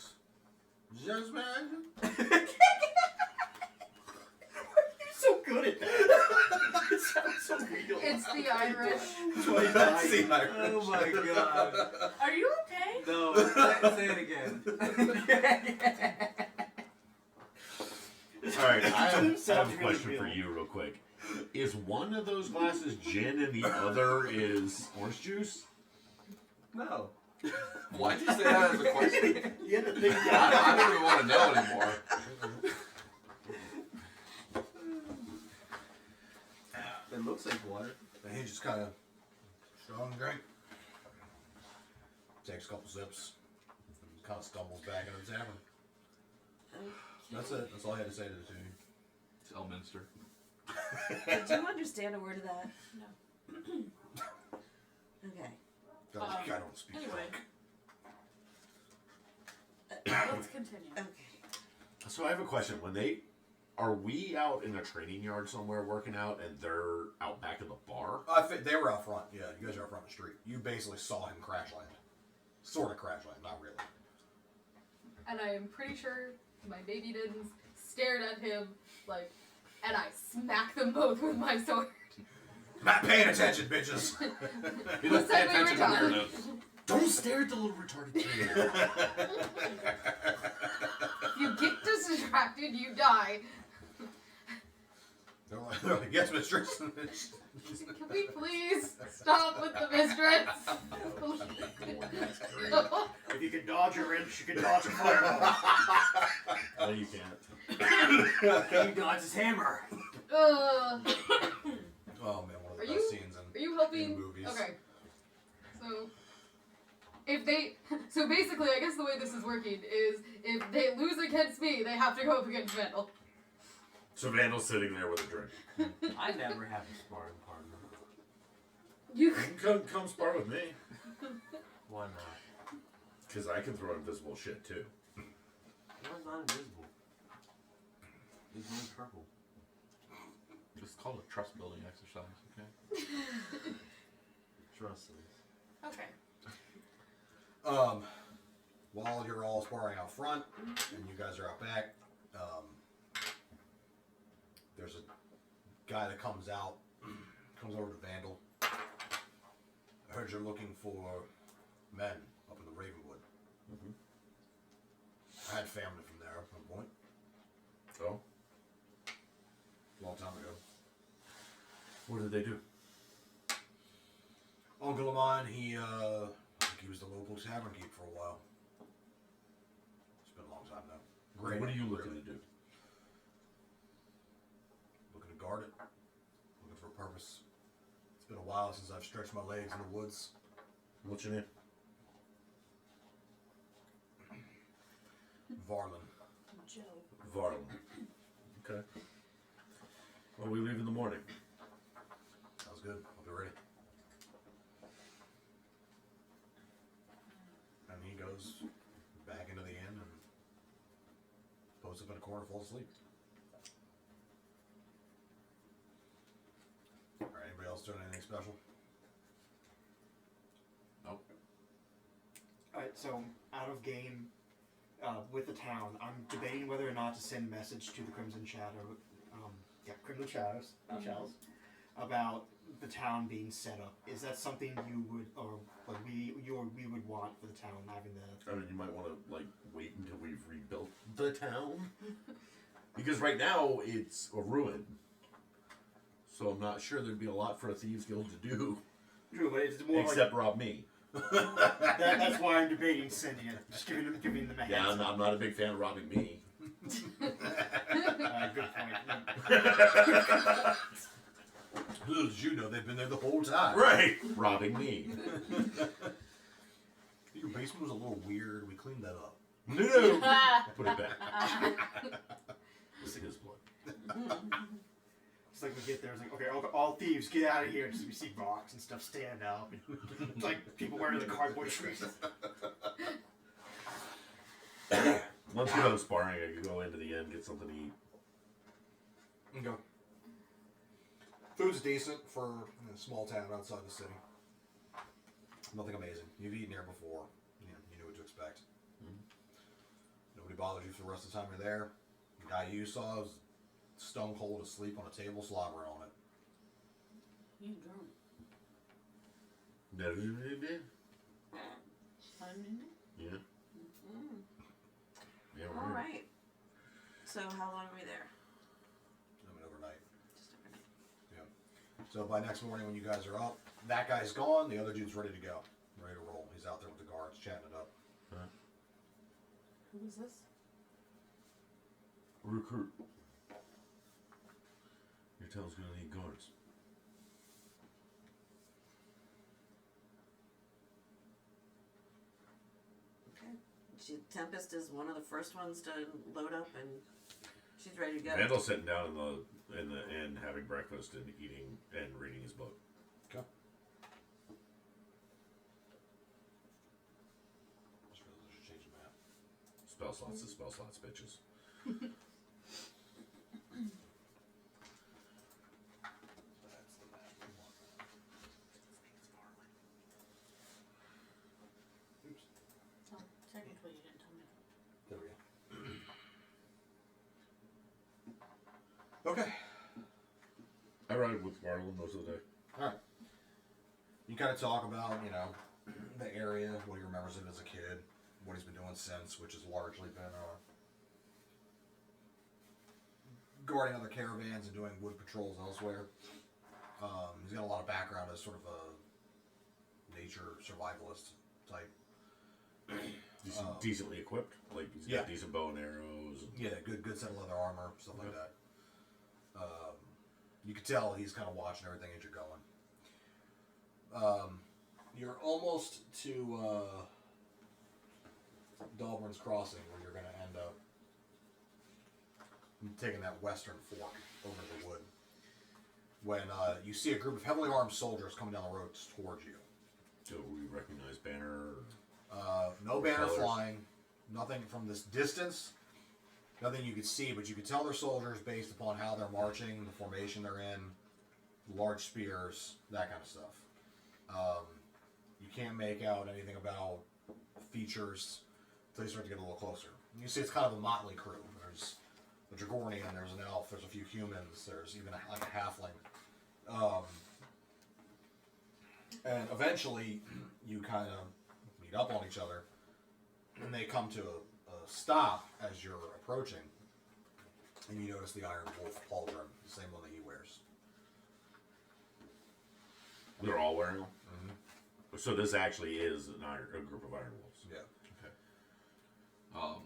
James, me, I didn't. You're so good at that. It sounds so real. It's the Irish. That's the Irish. Oh my god. Are you okay? No, say it again. Alright, I have a Sounds really question for real. you real quick. Is one of those glasses gin and the other is orange juice? No. Why'd you say that as a question? You had to think I don't even want to know anymore. It looks like water. And he just kind of strong drink. Takes a couple sips. And kind of stumbles back into the tavern. That's it. That's all I had to say to the two. It's Elminster. Did you understand a word of that? No. Okay. I don't speak. Anyway. Frank. Let's continue. Okay. So I have a question. Are we out in a training yard somewhere working out, and they're out back in the bar? They were out front. Yeah, you guys are out front of the street. You basically saw him crash land. Sort of crash land, not really. And I am pretty sure my baby didn't stared at him like, and I smacked them both with my sword. Not paying attention, bitches. He Who doesn't pay said we were attention to done? weirdos. Don't stare at the little retarded kid. If you get distracted, you die. They're like, yes, mistress. Can we please stop with the mistress? If you can dodge a wrench, you can dodge a fireball. No, you can't. Can you dodge his hammer? Oh man, one of the Are best you- scenes Are you in helping? movies. Okay. So basically, I guess the way this is working is if they lose against me, they have to go up against Vandal. So Vandal's sitting there with a drink. I never have a sparring partner. You You can come spar with me. Why not? Because I can throw invisible shit too. One's not invisible. He's only purple. Just call it trust building exercise, okay? Trust us. Okay. While you're all sparring out front and you guys are out back, there's a guy that comes over to Vandal. I heard you're looking for men up in the Rayven Wood. Mm-hmm. I had family from there at one point, Oh? a long time ago. What did they do? Uncle of mine, I think he was the local tavern keep for a while. It's been a long time now. Great. What are you looking to do? Looking to guard it. Looking for a purpose. It's been a while since I've stretched my legs in the woods. What's your name? Varlin. Joe. Varlin. Okay. Well, we leave in the morning. Sounds good. I'll be ready. And he goes back into the inn and posts up in a corner, falls asleep. Alright, anybody else doing anything special? Nope. Alright, so out of game with the town, I'm debating whether or not to send a message to the Crimson Shadow, Crimson Shadows, not Shadows, about the town being set up. Is that something you would, or like we would want for the town having the? I mean, you might want to like wait until we've rebuilt the town, because right now it's a ruin. So I'm not sure there'd be a lot for a thieves guild to do, True, but it's more except rob me. that's why I'm debating sending it. Just giving them a heads Yeah, up. I'm not a big fan of robbing me. Good point. Little did you know they've been there the whole time. Right, robbing me. Your basement was a little weird. We cleaned that up. No, put it back. It's his blood. It's like we get there, it's like, okay, all thieves, get out of here. Just we see rocks and stuff stand up. And it's like people wearing the cardboard trees. Once we're done sparring, I can go into the inn, get something to eat. Okay. Food's decent for a small town outside the city. Nothing amazing. You've eaten here before. You knew what to expect. Nobody bothers you for the rest of the time you're there. The guy you saw was stone cold asleep on a table, slobbering on it. You drunk. Yeah. Yeah, we're All here. right. So how long are we there? I mean, overnight. Just overnight. So by next morning when you guys are up, that guy's gone, the other dude's ready to go. Ready to roll. He's out there with the guards, chatting it up. Who is this? Recruit. Your town's gonna need guards. Okay. Tempest is one of the first ones to load up and She's ready to go. Vandal's sitting down in the inn having breakfast and eating and reading his book. Okay. Just realized I should change the map. Spell slots to spell slots, bitches. That's the map we want. Oops. Oh, technically, you didn't tell me. There we go. Okay. I ride with Marlon most of the day. All right. You kind of talk about, the area, what he remembers of it as a kid, what he's been doing since, which has largely been guarding other caravans and doing wood patrols elsewhere. He's got a lot of background as sort of a nature survivalist type. Decently equipped. Like, he's got decent bow and arrows. Yeah, good set of leather armor, stuff like that. You can tell he's kind of watching everything as you're going. You're almost to Dahlburn's Crossing, where you're going to end up taking that western fork over the wood. When you see a group of heavily armed soldiers coming down the road towards you. Do we recognize banner? No banner colors? flying. Nothing from this distance. Nothing you could see, but you could tell they're soldiers based upon how they're marching, the formation they're in, large spears, that kind of stuff. You can't make out anything about features until you start to get a little closer. You see it's kind of a motley crew. There's a Dragornian, there's an elf, there's a few humans, there's even like a halfling. And eventually you kind of meet up on each other, and they come to a stop as you're approaching, and you notice the Iron Wolf pauldron, the same one that he wears. They're all wearing them? Mm-hmm. So this actually is a group of Iron Wolves. Yeah. Okay.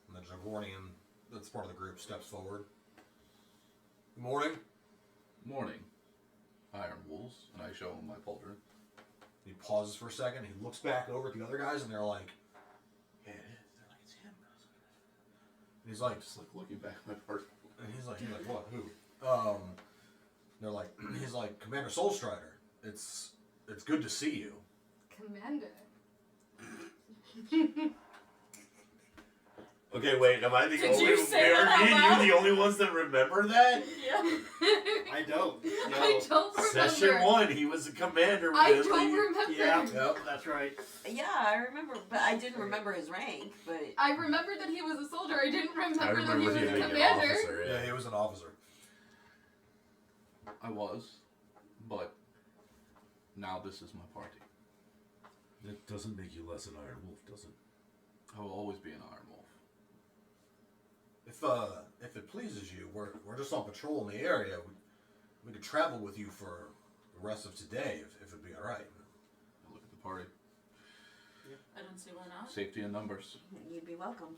And the Dragornian, that's part of the group, steps forward. Good morning. Morning, Iron Wolves, and I show him my pauldron. He pauses for a second. He looks back over at the other guys, and they're like, "Yeah, it is." They're like, "It's him." And he's like, Just like looking back at my part. and he's like, "What? Who?" They're like, he's like, "Commander Soulstrider. It's good to see you." Commander. Okay, wait, am I the Did only you say that out me and loud? you the only ones that remember that? Yeah. I don't. No. I don't remember. Session 1, he was a commander. I with don't the- remember. Yeah, yep, that's right. Yeah, I remember, but I didn't remember his rank. But I remember that he was a soldier. I didn't remember, I remember that he was him a being an commander. officer. Yeah, he was an officer. I was, but now this is my party. That doesn't make you less an Iron Wolf, does it? I will always be an Iron Wolf. If it pleases you, we're just on patrol in the area. We could travel with you for the rest of today, if it'd be all right. I look at the party. I don't see why not. Safety in numbers. you'd be welcome.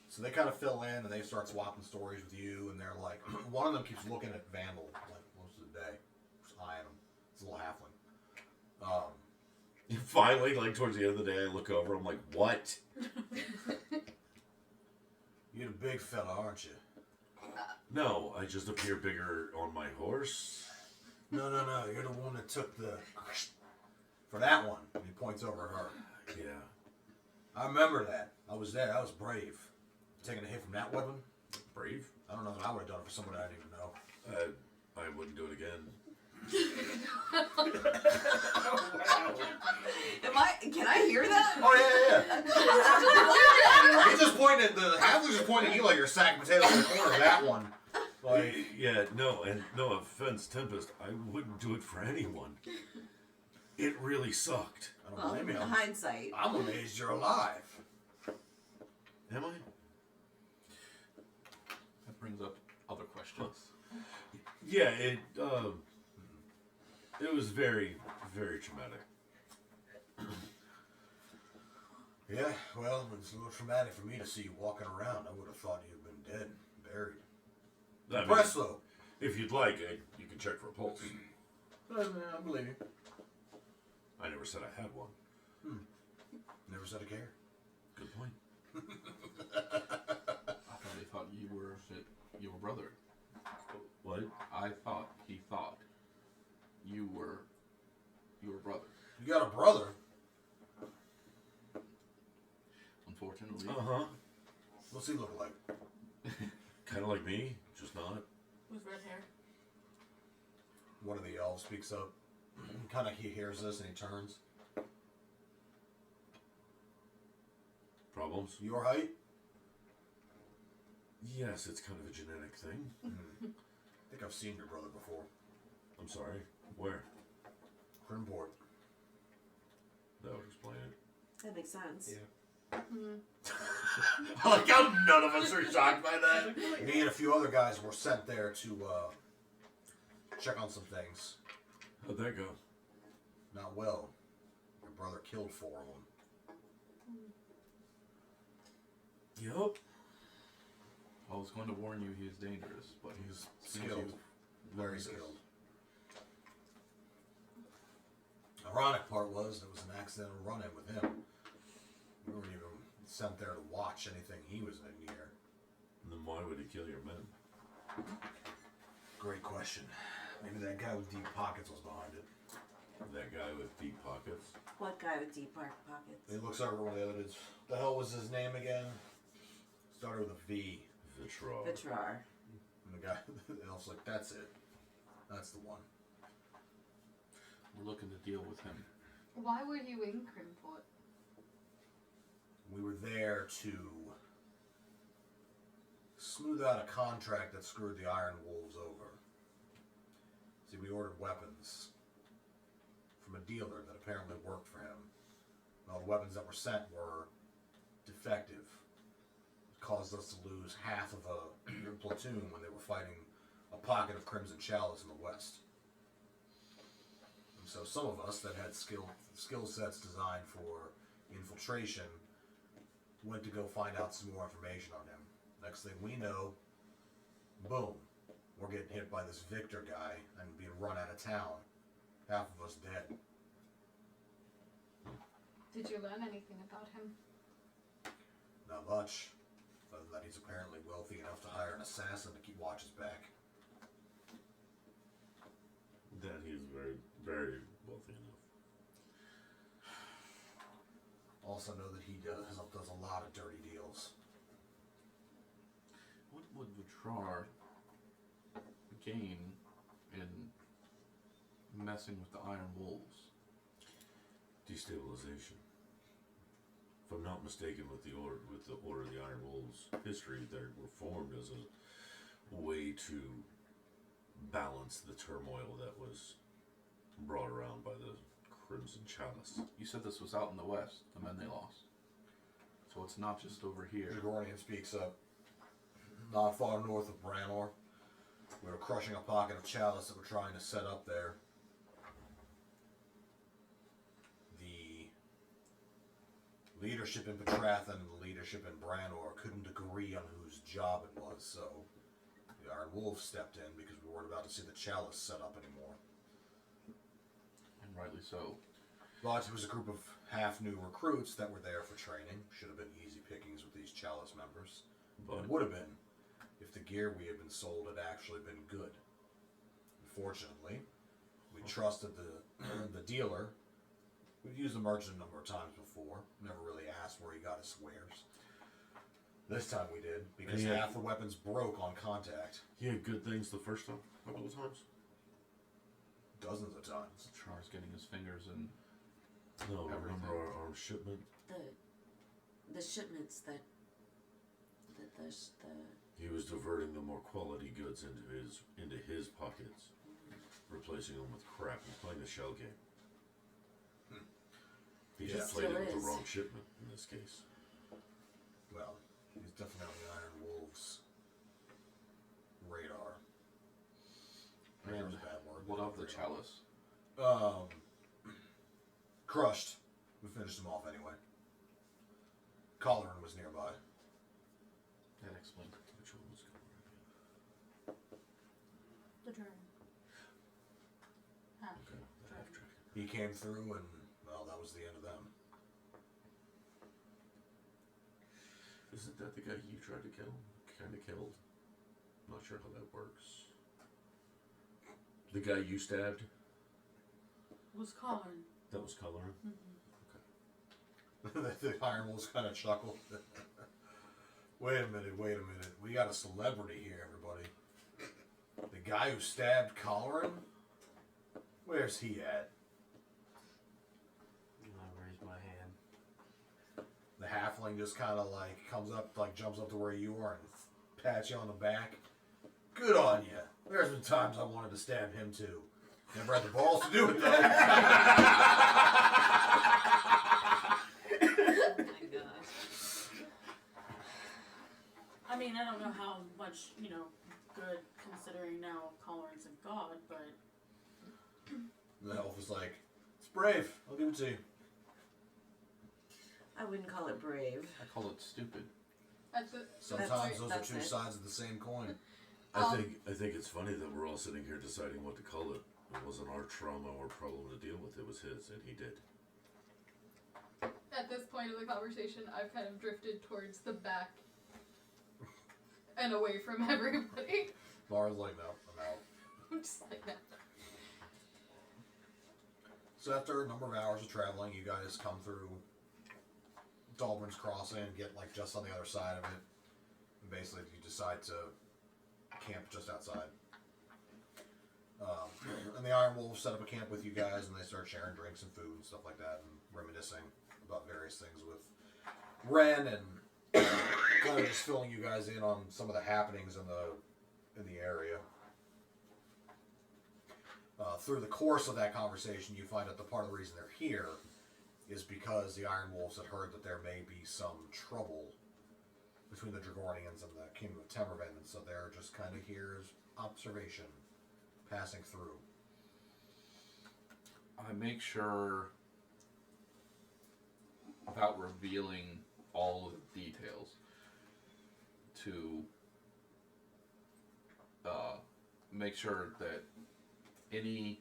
So they kind of fill in, and they start swapping stories with you, and they're like, one of them keeps looking at Vandal like most of the day, just eyeing him. It's a little halfling. Finally, like towards the end of the day, I look over, I'm like, what? You're the big fella, aren't you? No, I just appear bigger on my horse. No. You're the one that took the for that one. And he points over at her. Yeah. I remember that. I was there. I was brave. Taking a hit from that weapon. Brave? I don't know that I would have done it for someone I didn't even know. I wouldn't do it again. Can I hear that? Oh yeah. He's just pointing at the halfling's just pointing at you like you're sacking potatoes in the corner of that one. Like, Yeah, no, and no offense, Tempest, I wouldn't do it for anyone. It really sucked. I don't Well, blame you. hindsight. I'm amazed you're alive. Am I? That brings up other questions. Yeah, it was very, very traumatic. Yeah, well, it's a little traumatic for me to see you walking around. I would have thought you'd been dead, buried. I mean, Impressed though. if you'd like, you can check for a pulse. I believe you. I never said I had one. Never said a care. Good point. I thought they thought you were your brother. What? I thought he thought you were your brother. You got a brother? Unfortunately. Uh-huh. What's he look like? Kind of like me, just not. With red hair. One of the elves speaks up. Kind of he hears this and he turns. Problems? Your height? Yes, it's kind of a genetic thing. I think I've seen your brother before. I'm sorry. Where? Crimport. That would explain it. That makes sense. Yeah. I like how none of us are shocked by that. Me and a few other guys were sent there to check on some things. How'd that go? Not well. Your brother killed 4 of them. Yup. I was going to warn you he is dangerous, but He's seems skilled. you've Very learned this. skilled. Ironic part was there was an accidental run-in with him. We weren't even sent there to watch anything he was in near. Then why would he kill your men? Great question. Maybe that guy with deep pockets was behind it. That guy with deep pockets? What guy with deep pockets? He looks over one of the other dudes. The hell was his name again? Started with a V. Vitrar. Vitrar. And the guy, the elf's like, that's it. That's the one. We're looking to deal with him. Why were you in Crimport? We were there to smooth out a contract that screwed the Iron Wolves over. See, we ordered weapons from a dealer that apparently worked for him. Well, the weapons that were sent were defective. It caused us to lose half of a platoon when they were fighting a pocket of Crimson Chalice in the west. And so some of us that had skill sets designed for infiltration went to go find out some more information on him. Next thing we know, boom, we're getting hit by this Victor guy and being run out of town. Half of us dead. Did you learn anything about him? Not much. Other than that he's apparently wealthy enough to hire an assassin to keep watch his back. That he's very, very wealthy enough. Also know that he does a lot of dirty deals. What would Vitrar gain in messing with the Iron Wolves? Destabilization. If I'm not mistaken, with the Order of the Iron Wolves history, they were formed as a way to balance the turmoil that was brought around by the Crimson Chalice. You said this was out in the west, the men they lost. So it's not just over here. Dragornian speaks up. Not far north of Branor, we were crushing a pocket of Chalice that we're trying to set up there. The leadership in Petrathan and the leadership in Branor couldn't agree on whose job it was, so the Iron Wolves stepped in because we weren't about to see the Chalice set up anymore. And rightly so. But it was a group of half-new recruits that were there for training. Should have been easy pickings with these Chalice members. But It would have been if the gear we had been sold had actually been good. Unfortunately, we trusted the dealer. We've used the merchant a number of times before. Never really asked where he got his wares. This time we did, because Yeah. half the weapons broke on contact. he had good things the first time, a couple of times. Dozens of times. Vitrar's getting his fingers in. No, Everything. remember our shipment? The shipments that the He was diverting the more quality goods into his pockets, replacing them with crap and playing the shell game. He Yeah. just played it with Still the is. wrong shipment in this case. Well, he's definitely on the Iron Wolves' radar. Radar was a bad word. What of the Radar. chalice? Crushed. We finished him off anyway. Colleran was nearby. That explains. Which one was going The turn. Half. Okay, the half track. He came through and, well, that was the end of them. Isn't that the guy you tried to kill? Kind of killed? Not sure how that works. The guy you stabbed? Was Colin. That was coloring? The Iron Wolves kind of chuckled. Wait a minute. We got a celebrity here, everybody. The guy who stabbed Colin? Where's he at? I raise my hand. The halfling just kind of like comes up, like jumps up to where you are and pats you on the back. Good on you. There's been times I wanted to stab him too. Never had the balls to do it though. Oh my gosh. I mean, I don't know how much, good considering now Colin's a god, but The elf is like, it's brave. I'll give it to you. I wouldn't call it brave. I call it stupid. Sometimes those are that's two it. sides of the same coin. I think it's funny that we're all sitting here deciding what to call it. It wasn't our trauma or problem to deal with. It was his, and he did. At this point of the conversation, I've kind of drifted towards the back and away from everybody. Laura's like, no, I'm out. I'm just like that. So after a number of hours of traveling, you guys come through Dahlgren's Crossing and get like just on the other side of it. And basically, you decide to camp just outside. And the Iron Wolves set up a camp with you guys, and they start sharing drinks and food and stuff like that, and reminiscing about various things with Ren, and kind of just filling you guys in on some of the happenings in the area. Through the course of that conversation, you find out the part of the reason they're here is because the Iron Wolves had heard that there may be some trouble between the Dragornians and the Kingdom of Temarven, and so they're just kind of here as observation, passing through. I make sure, without revealing all of the details, to make sure that any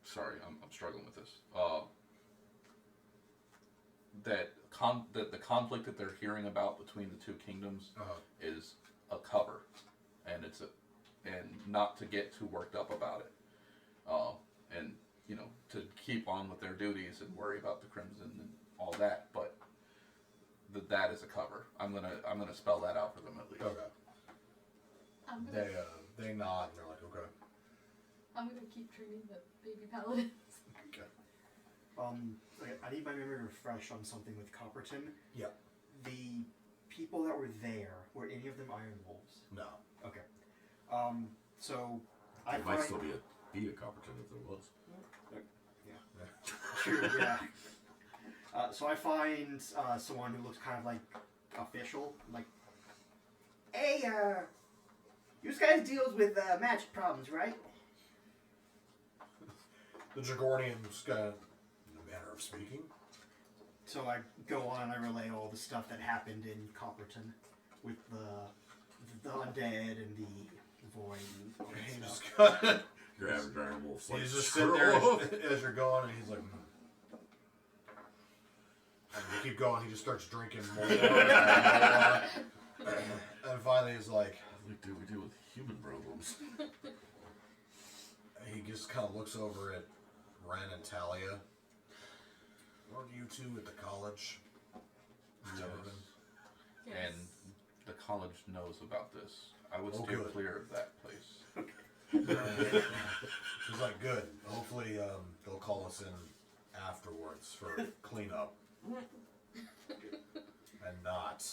sorry, I'm struggling with this. That the conflict that they're hearing about between the two kingdoms is a cover, and and not to get too worked up about it, and to keep on with their duties and worry about the Crimson and all that, but that is a cover. I'm gonna spell that out for them at least. Okay. They nod and they're like, okay. I'm gonna keep training the baby paladins. Okay. Okay, I need my memory refreshed on something with Copperton. Yep. The people that were there, were any of them Iron Wolves? No. Okay. So I There might find- still be a Copperton if there was. True, yeah. So I find someone who looks kind of like official, like, hey, you guys deals with magic problems, right? The Dragornians got in a manner of speaking. So I go on and I relay all the stuff that happened in Copperton with the undead and the void and all that He stuff. just kinda, Your average Iron Wolf's like, he's just sitting "Screw there off." as you're going, and he's like, and you keep going. He just starts drinking more, and finally he's like, Like, dude, we deal with human problems. he just kind of looks over at Ren and Talia. Weren't you two at the college? Temarven? yes. And the college knows about this. I would Oh, steer good. clear of that place. He's like, good. Hopefully they'll call us in afterwards for cleanup. And not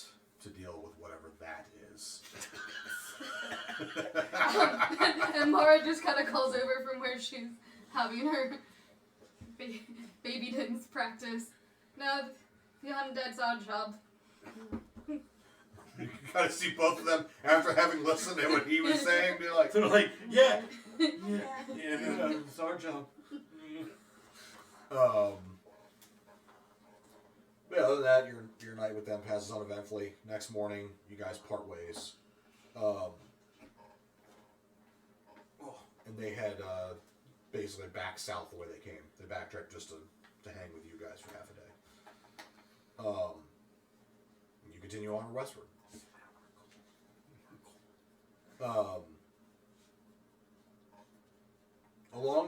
to deal with whatever that is. And Mara just kind of calls over from where she's having her baby dance practice. No, the undead's our job. You can kind of see both of them after having listened to what he was saying, be like, They're like, yeah. yeah, it's our job. But other than that, your night with them passes uneventfully. Next morning, you guys part ways. And they head basically back south the way they came. They backtracked just to hang with you guys for half a day. You continue on westward. Along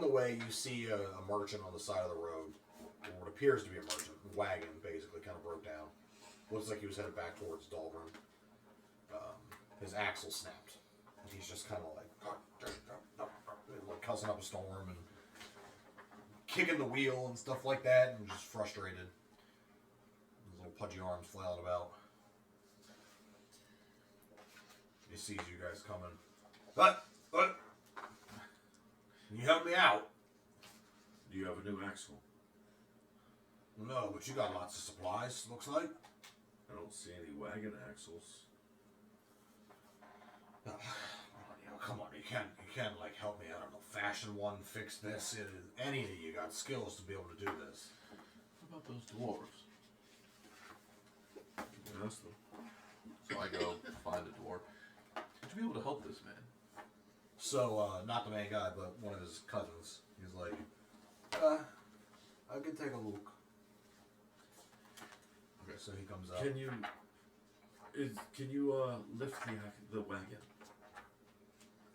the way, you see a merchant on the side of the road, or what appears to be a merchant wagon, basically, kind of broke down. Looks like he was headed back towards Dalburn. His axle snapped, and he's just kind of like cussing up a storm and kicking the wheel and stuff like that, and just frustrated. His little pudgy arms flailing about. He sees you guys coming. What? Can you help me out? Do you have a new axle? No, but you got lots of supplies, looks like. I don't see any wagon axles. Oh, come on, you can't like help me out. I don't know, fashion one, fix this. Any of you got skills to be able to do this. How about those dwarves? Ask them. So I go find a dwarf. Would you be able to help this man? So, not the main guy, but one of his cousins. He's like, I can take a look. Okay, so he comes up. Can you lift the wagon?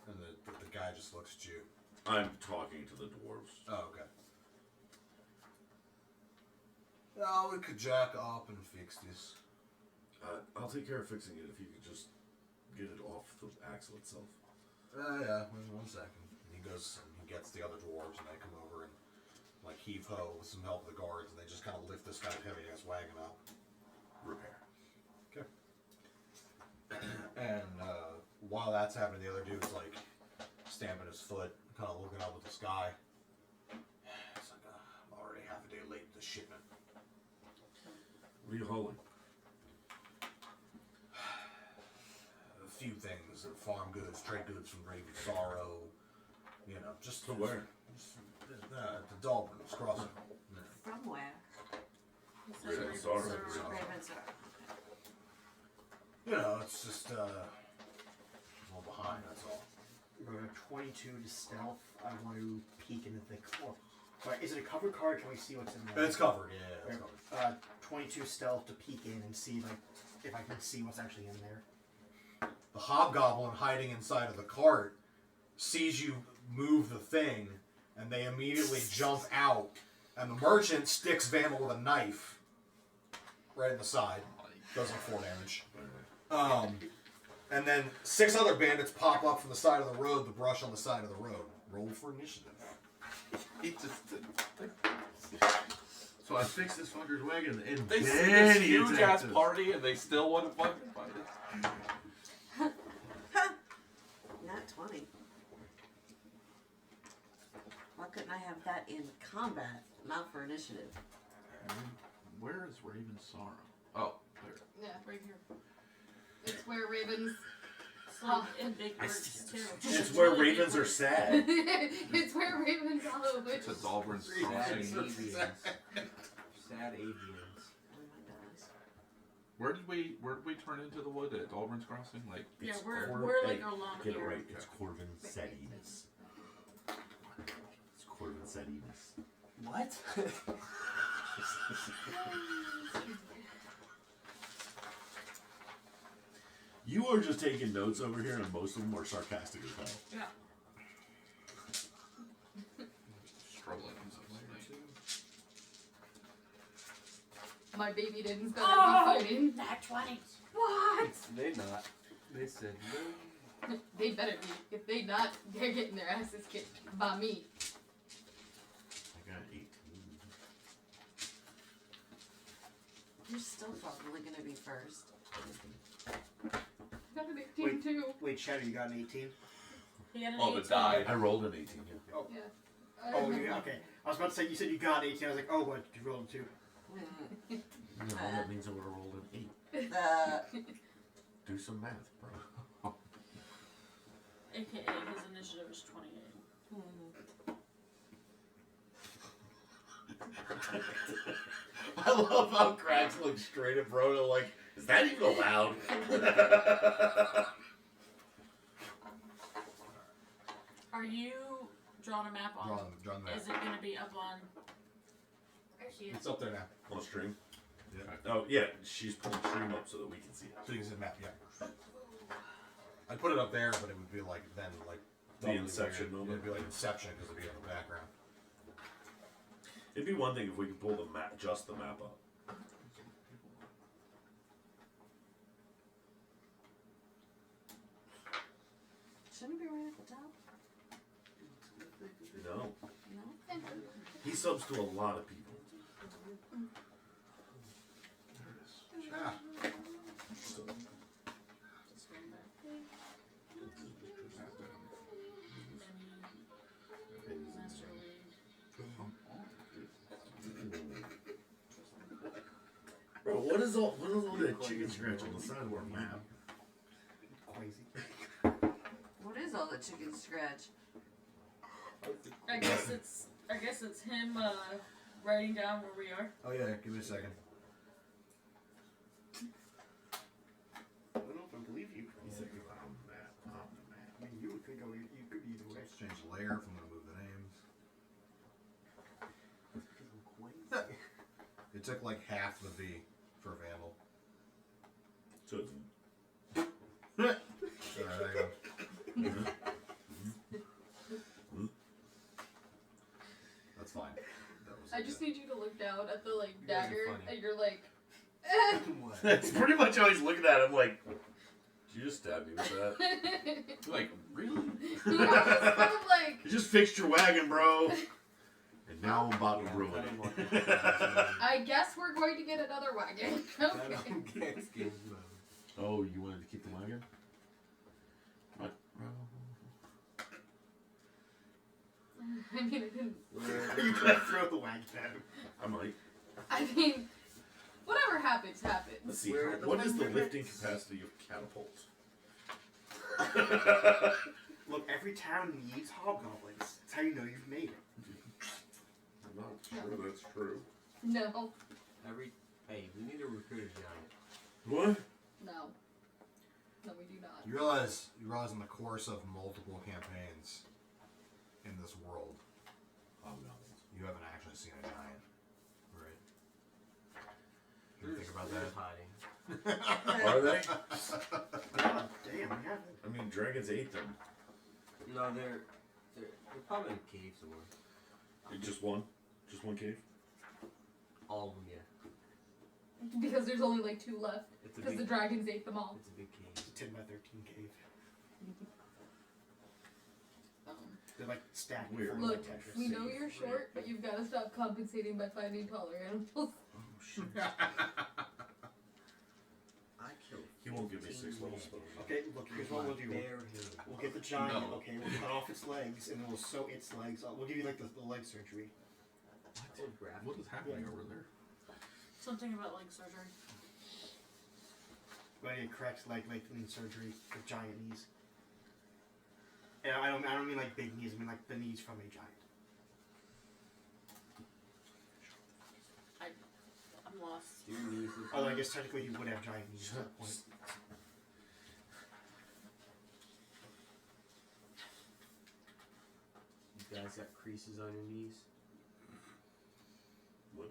And the guy just looks at you. I'm talking to the dwarves. Oh, okay. Yeah, we could jack up and fix this. I'll take care of fixing it if you could just get it off the axle itself. Yeah, 1 second. And he goes and he gets the other dwarves and they come over and like heave ho with some help of the guards and they just kind of lift this kind of heavy ass wagon up. Repair. Okay. And while that's happening, the other dude's like stamping his foot, kind of looking up at the sky. It's like, I'm already half a day late to the shipment. What are you hauling? A few things, farm goods, trade goods from Rayven Sorrow, you know, just To where? To Dalburn's crossing. Yeah. From where? Rayven Sorrow. Rayven Sorrow. You know, it's just a little behind, that's all. We're going to 22 to stealth. I want to peek into the car. Sorry, is it a covered car? Can we see what's in there? It's covered, yeah, it's covered. 22 stealth to peek in and see like if I can see what's actually in there. The hobgoblin hiding inside of the cart sees you move the thing, and they immediately jump out, and the merchant sticks Vandal with a knife right in the side. Does like 4 damage. And then 6 other bandits pop up from the side of the road, the brush on the side of the road. Roll for initiative. He just didn't. So I fixed this fucker's wagon and They see then this he huge attacked ass us. party and they still want to fucking fight us. Not 20. Why couldn't I have that in combat, not for initiative? Where is Rayven Sorrow? Oh, there. Yeah, right here. It's where ravens. Like in big words too. It's where ravens are sad. It's where ravens hollow. It's a Dalburn's Sad crossing. avians. Sad avians. Oh my gosh. Where did we turn into the wood at Dalburn's crossing? Like Yeah, It's we're like along Get it here. right. It's Corvin Sedinus. It's Corvin Sedinus. What? You are just taking notes over here, and most of them are sarcastic as hell. Yeah. struggling on something. My baby didn't gonna be fighting. Nat 20. What? They not. They said no. They better be. If they not, they're getting their asses kicked by me. I got 18. You're still probably gonna be first. I got an 18 too. Wait, Shadow, you got an 18? He got an Oh, the 18. die. I rolled an 18. Yeah. Oh, Yeah. oh yeah, okay. I was about to say, you said you got 18. I was like, oh, what? You rolled a 2. No, that means I would have rolled an 8. Do some math, bro. AKA his initiative is 28. I love how Cracks looks straight at Brodo like, is that even allowed? Are you drawing a map on? Drawn that. Is it going to be up on? There she is. It's up there now. On stream? Yeah. Oh, yeah. She's pulling stream up so that we can see it. So you can see the map, yeah. I'd put it up there, but it would be like then like The doubly Inception weird. moment. It'd be like Inception because it'd be in the background. It'd be one thing if we could pull the map, just the map up. Shouldn't it be right at the top? No. No? He subs to a lot of people. Ah, Bro, what is all that chicken scratch on the side of our map? Crazy. What is all the chicken scratch? I guess it's him writing down where we are. oh yeah, give me a second. I don't know if I believe you. He's like, on the map, on the map. I mean, you could go. You could be either way. Let's change the layer if I'm gonna move the names. It took like half the V for Vandal. So it's Alright, there you go. That's fine. That was I just okay. need you to look down at the like You guys are dagger, funny. and you're like, What? That's pretty much how he's looking at him like, did you just stab me with that? Like, really? you know, just kind of like, You just fixed your wagon, bro. And now I'm about to Yeah, ruin I don't want it. that. I guess we're going to get another wagon. I Okay. don't get skins mode. Oh, you wanted to keep the wagon? What? I mean, I didn't. You could throw the wagon at him. I might. I mean, whatever happens, happens. Let's see. Where are the What is the wonder lifting hits? capacity of catapults? Look, every town needs hobgoblins. That's how you know you've made it. I'm not sure that's true. No, Hey, we need to recruit a giant. What? no, no, we do not. You realize in the course of multiple campaigns in this world, you haven't actually seen a giant, right? Did you think about that? Hiding. Are they? God damn, we haven't. I mean, dragons ate them. No, they're probably in a cave somewhere. Just one? Just one cave? All of them, yeah. Because there's only like 2 left. It's a Because the big. dragons ate them all. It's a big cave. It's a 10 by 13 cave. Um, They're like stacked. Weird. full of Look, Tetris. we know you're short, but you've got to stop compensating by finding taller animals. Oh, shit. I killed. He won't give me 6 15 levels. men. Okay, look, here's what we'll do. Bare We'll get the giant, No. okay, we'll cut off its legs, and then we'll sew its legs up. We'll give you, like, the leg surgery. What is happening over there? Something about leg surgery. We're gonna get correct leg lengthening surgery for giant knees. And I don't mean like big knees, I mean like the knees from a giant. I'm lost. Do you need to- Although I guess technically you would have giant knees at that point. You guys got creases on your knees? What?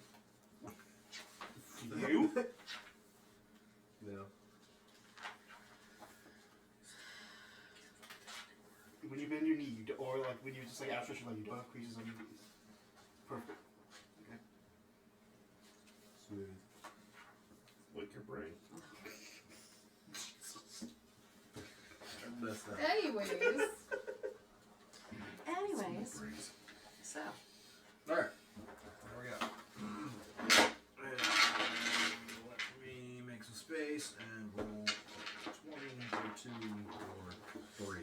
You? No. When you bend your knee, you do, or like when you just like outstretch your leg, you don't have creases on your knees. Perfect. Okay. Smooth. Like your brain. I messed up. Anyways, Anyways, so. Alright, there we go. Let me make some space and roll 20 for 2 or 3.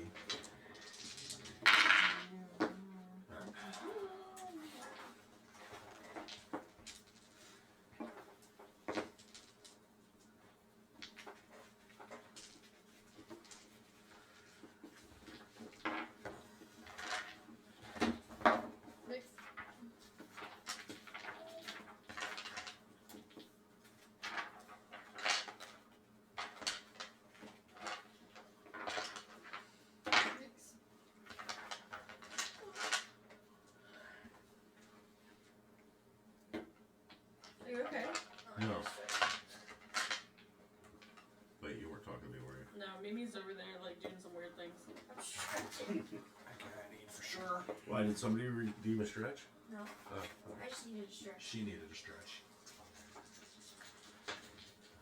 Why did somebody redeem a stretch? No. Oh. I just needed a stretch. She needed a stretch.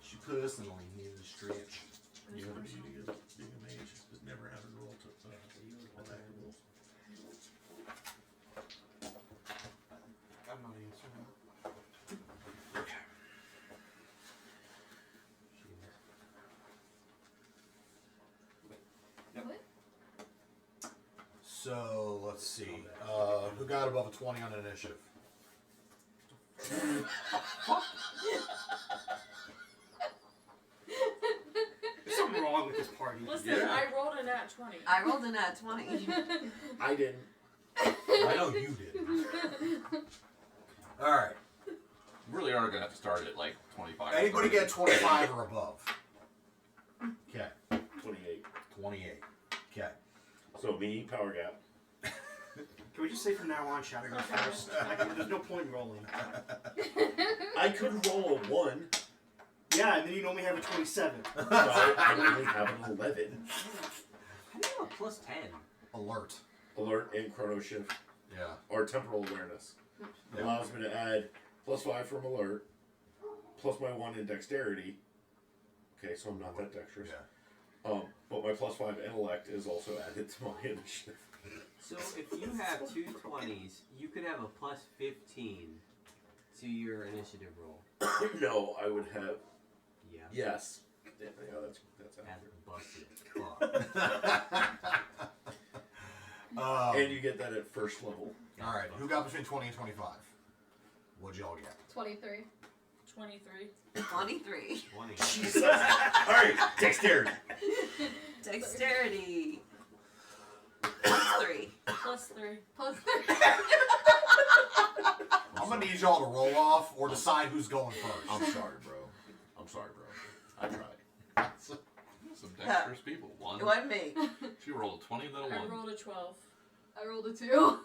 She personally needed a stretch. You know the beauty of being a mage is never having to roll to attack rolls. I'm not answering. Okay. What? So let's see. Who got above a 20 on initiative? There's something wrong with this party. Listen, Yeah. I rolled a nat 20. I rolled a nat 20. I didn't. I know you did. All right. Really are gonna have to start at like 25. or Anybody 30. get 25 or above? Okay. 28. 28. Okay. So me, power gap. Can we just say from now on, Shadow goes first? There's no point in rolling. I could roll a 1. Yeah, and then you'd only have a 27. So I only have an 11. How do you have a plus 10? Alert. Alert and chrono shift. Yeah. Or temporal awareness. Yeah. Allows me to add +5 from alert, plus my 1 in dexterity. Okay, so I'm not that dexterous. Yeah. But my +5 intellect is also added to my initiative. So if you have two 20s, you could have a plus 15 to your initiative roll. No, I would have. Yeah. Yes. Yeah, that's That's busted. and you get that at first level. All right. Who got between 20 and 25? What'd y'all get? 23. 23. 23. 20. Jesus. Alright, dexterity. Dexterity. +3. +3. Plus 3. I'm gonna need y'all to roll off or decide who's going first. I'm sorry, bro. I tried. Some dexterous people. One. It wasn't me. She rolled a 20 and then a I 1. rolled a 12. I rolled a 2.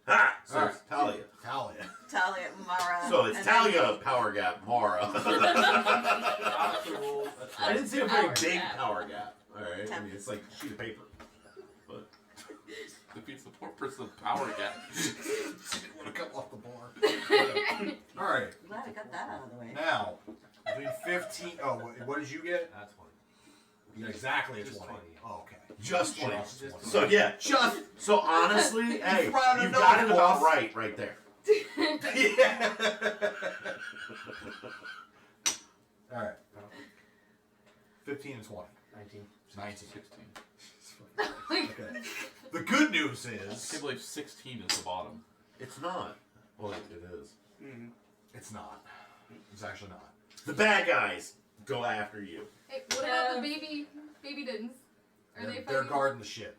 Ha! So Alright. it's Talia. Talia. Talia, Mara. So it's and Talia, power gap, Mara. I I didn't see a very Power big gap. power gap. Alright? I mean, it's like a sheet of paper. But Defeats the purpose of power gap. She didn't want to come off the board. All right. I'm glad I got that out of the way. Now, between 15. Oh, what did you get? That's 20. You got exactly a Just 20. 20. Oh, okay. just 20. Just 20. So yeah, Just. so honestly, hey, rounded you got it off. about right there. Yeah. All right. 15 and 20. 19. 19. 16. Okay. The good news I is can't believe 16 is the bottom. It's not. Well, it is. Mm-hmm. it's not. It's actually not. The bad guys go after you. Hey, what about the baby dins? Are they They're fighting? guarding the ship,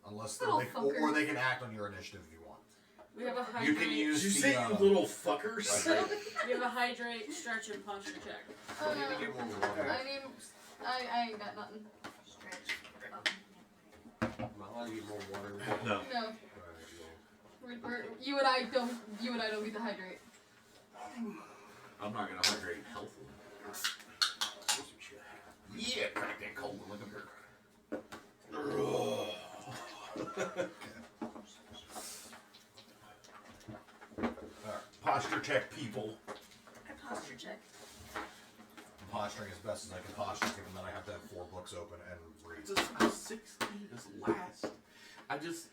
unless Little or fuckers. they can act on your initiative if you want. We have a hydrate. You can use Did you the, say you little fuckers? We have a hydrate, stretch, and posture check. I need to get more water. I ain't got nothing. Stretch. Am I allowed to get more water? No. No. Alright, You and I don't get to hydrate. I'm not gonna hydrate healthily. Yeah, crack that cold one like a bear. Posture check, people. I posture check. I'm posturing as best as I can posture, given that I have to have 4 books open and read. Just 16 is last. I just.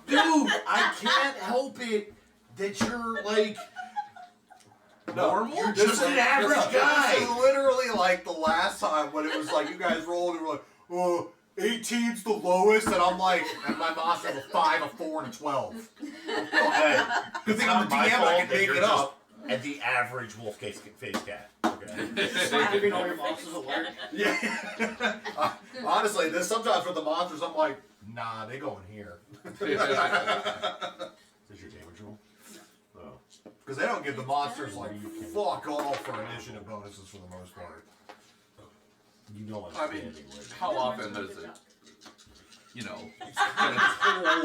Dude, I can't help it that you're like Normal? You're just an average This guy. is literally like the last time when it was like you guys rolled and were like, oh, 18's the lowest, and I'm like, and my monster was 5, a 4, and a 12. Hey, Good thing not I'm the my DM, I fault can that make you're it just up. At the average wolf face cat. Okay. Just like having all your monsters alert. Yeah. Honestly, there's sometimes with the monsters, I'm like, nah, they go in here. Is this your damage roll? Oh. Because they don't give the monsters like fuck all for initiative bonuses for the most part. You know I mean, how often does it, Good you know, gonna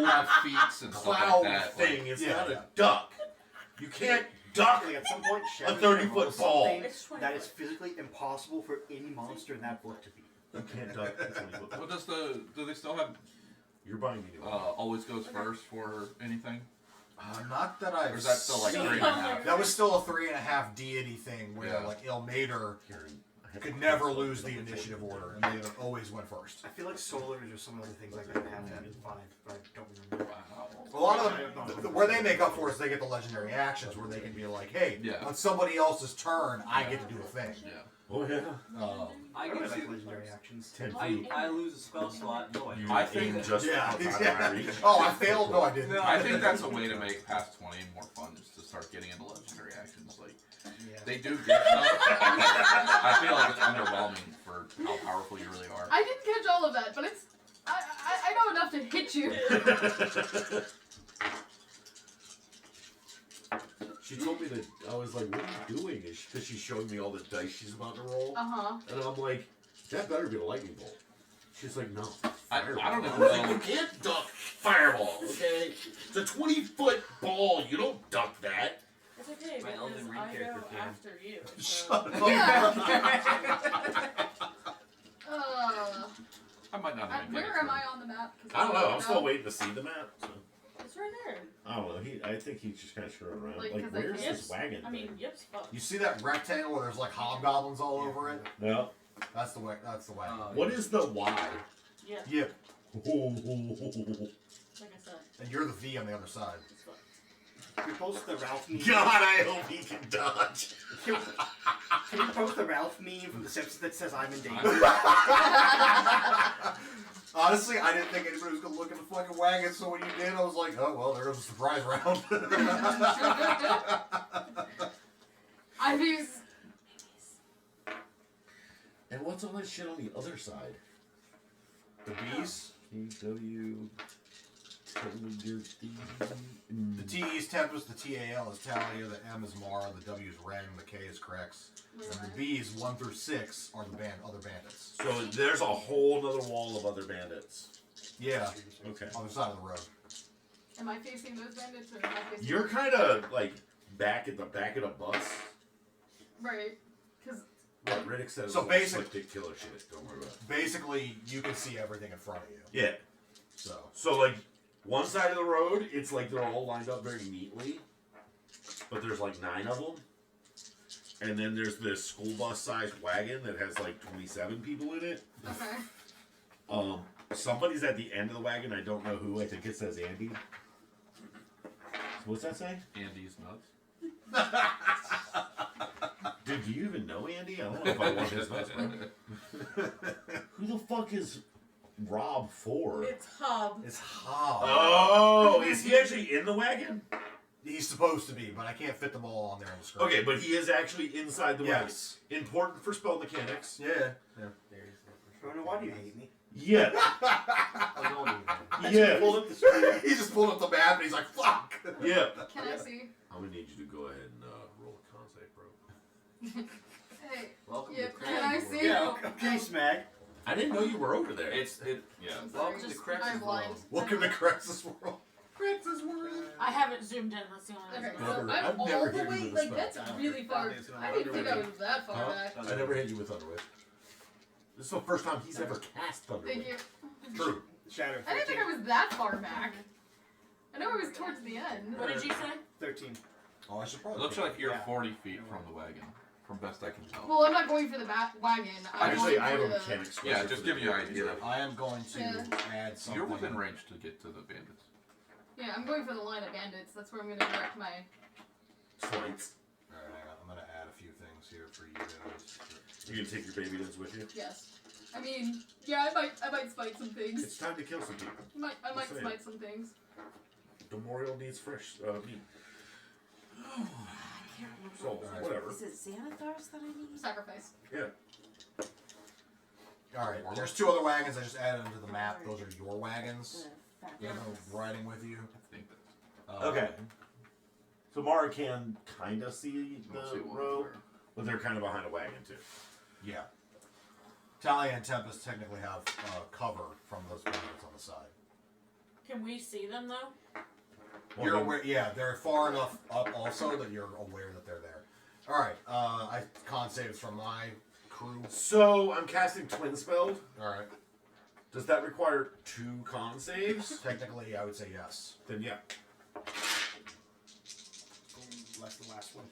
have feet and stuff cloud like that? thing Like, is yeah. not a duck. You can't duck Like at some point, Shadow 30-foot ball. something It's 20 that foot. is physically impossible for any monster in that book to be. You can't duck a 20-foot ball. what does do they still have You're buying me new. Always goes first for anything. Not that I've. Or is that still like So 3.5? That was still a 3.5 deity thing where Yeah. like Ilmater Karen, I have could to never cancel lose the double initiative check. order, and they always went first. I feel like solars or some other things like that have that in 5, but I don't remember. Wow. A lot of them, where they make up for is they get the legendary actions where they can be like, hey, Yeah. on somebody else's turn, I get to do a thing. Yeah. Oh yeah. I I get really like to. legendary actions. 10 feet. I lose a spell slot. No, You I think aim just Yeah. outside of my reach. Oh, I failed? No, I didn't. No. I think that's a way to make past 20 more fun, is to start getting into legendary actions. Like, Yeah. they do good stuff. I feel like it's underwhelming for how powerful you really are. I didn't catch all of that, but it's. I know enough to hit you. She told me that I was like, "What are you doing?" Because she's showing me all the dice she's about to roll, Uh-huh. and I'm like, "That better be a lightning bolt." She's like, "No." I Fireball. don't I even was like, know. "You can't duck fireball, okay? It's a 20-foot ball. You don't duck that." It's okay My because Elden Ring I go character can. after you. So. Shut up. I might not even get Where it am through. I on the map? 'Cause I don't know. I'm know. still waiting to see the map. So. It's right there. I don't know. I think he's just kind of screwing around. Like, Like, 'cause I where's can't- this wagon? I mean, thing? yip's fuck. You see that rectangle where there's like hobgoblins all over it? No. That's the way. That's the way. What is the Y? Yeah, Yeah, like I said, and you're the V on the other side. it's fucked. Can we post the Ralph meme? God, I hope he can dodge. Can we post the Ralph meme from The Simpsons that says I'm in danger? Honestly, I didn't think anybody was gonna look at the fucking wagon, so when you did, I was like, oh well, there goes a surprise round. I mean, And what's all that shit on the other side? The B's? TW. The T is Tempest, the TAL is Talia, the M is Mara, the W is Rang, the K is Crex, and the B's 1 through 6 are the other bandits. So there's a whole other wall of other bandits. Yeah, Okay. on the side of the road. am I facing those bandits or am I facing? You're kind of like back at the back of the bus. Right, because What Riddick said was So all basic- slick dick killer shit. Don't worry about it. Basically, you can see everything in front of you. Yeah. So like one side of the road, it's like they're all lined up very neatly, but there's like 9 of them. And then there's this school bus sized wagon that has like 27 people in it. okay. Somebody's at the end of the wagon. I don't know who. I think it says Andy. What's that say? Andy's nuts. Dude, do you even know Andy? I don't know if I want his nuts. Who the fuck is Rob for? It's Hub. It's Hob. Oh, is he actually in the wagon? He's supposed to be, but I can't fit them all on there on the screen. Okay, but he is actually inside the Yes. wagon. Important for spell mechanics. Yeah. Yeah. Rona, why do you hate me? Yeah. Oh, don't even. Yeah. Pulled up the screen. He just pulled up the map and he's like, fuck! Yeah. Can I see? I'm gonna need you to go ahead and roll a con save, bro. Hey, Welcome yeah, to Crash can I World. see? Yeah, okay, Smag. I didn't know you were over there. Yeah. I'm sorry, Welcome to just- Crex's I'm blind. World. Welcome to Crex's World. Crex's World. I haven't zoomed in. That's the only Okay, reason. so Never- I'm I've all never the hit you way, with a like, spell. that's really far. I didn't think I was that far back. I never hit you with Thunderwave. This is the first time he's ever cast Thank Thunderwave. you. True. Shadow. I didn't think I was that far back. I know it was towards the end. What did you say? 13. Oh, I should It probably. looks like you're Yeah. 40 feet from the wagon, from best I can tell. Well, I'm not going for the wagon. I'm Actually, going I have for a the... mechanic switcher Yeah, for just the give you an damage. idea. I am going to Yeah. add something. You're within range to get to the bandits. Yeah, I'm going for the line of bandits. That's where I'm going to direct my... Slights. Alright, hang on. I'm going to add a few things here for you guys. You gonna take your baby dance with you? Yes. I mean, yeah, I might spite some things. It's time to kill some people. I might Just saying. smite some things. Memorial needs fresh meat. I can't remember. So, whatever. Is it Xanathars that I need? Sacrifice. Yeah. Alright, there's 2 other wagons I just added into the map. Those are your wagons. The fat You know, ones. riding with you. I think that's. Okay. So Mara can kind of see We'll see the what row, we're- but they're kind of behind a wagon too. Yeah. Talia and Tempest technically have cover from those bandits on the side. Can we see them though? You're aware, yeah, they're far enough up also that you're aware that they're there. Alright, I con saves from my crew. So I'm casting Twin Spelled. Alright. Does that require 2 con saves? Technically, I would say yes. Then yeah. That's the last one.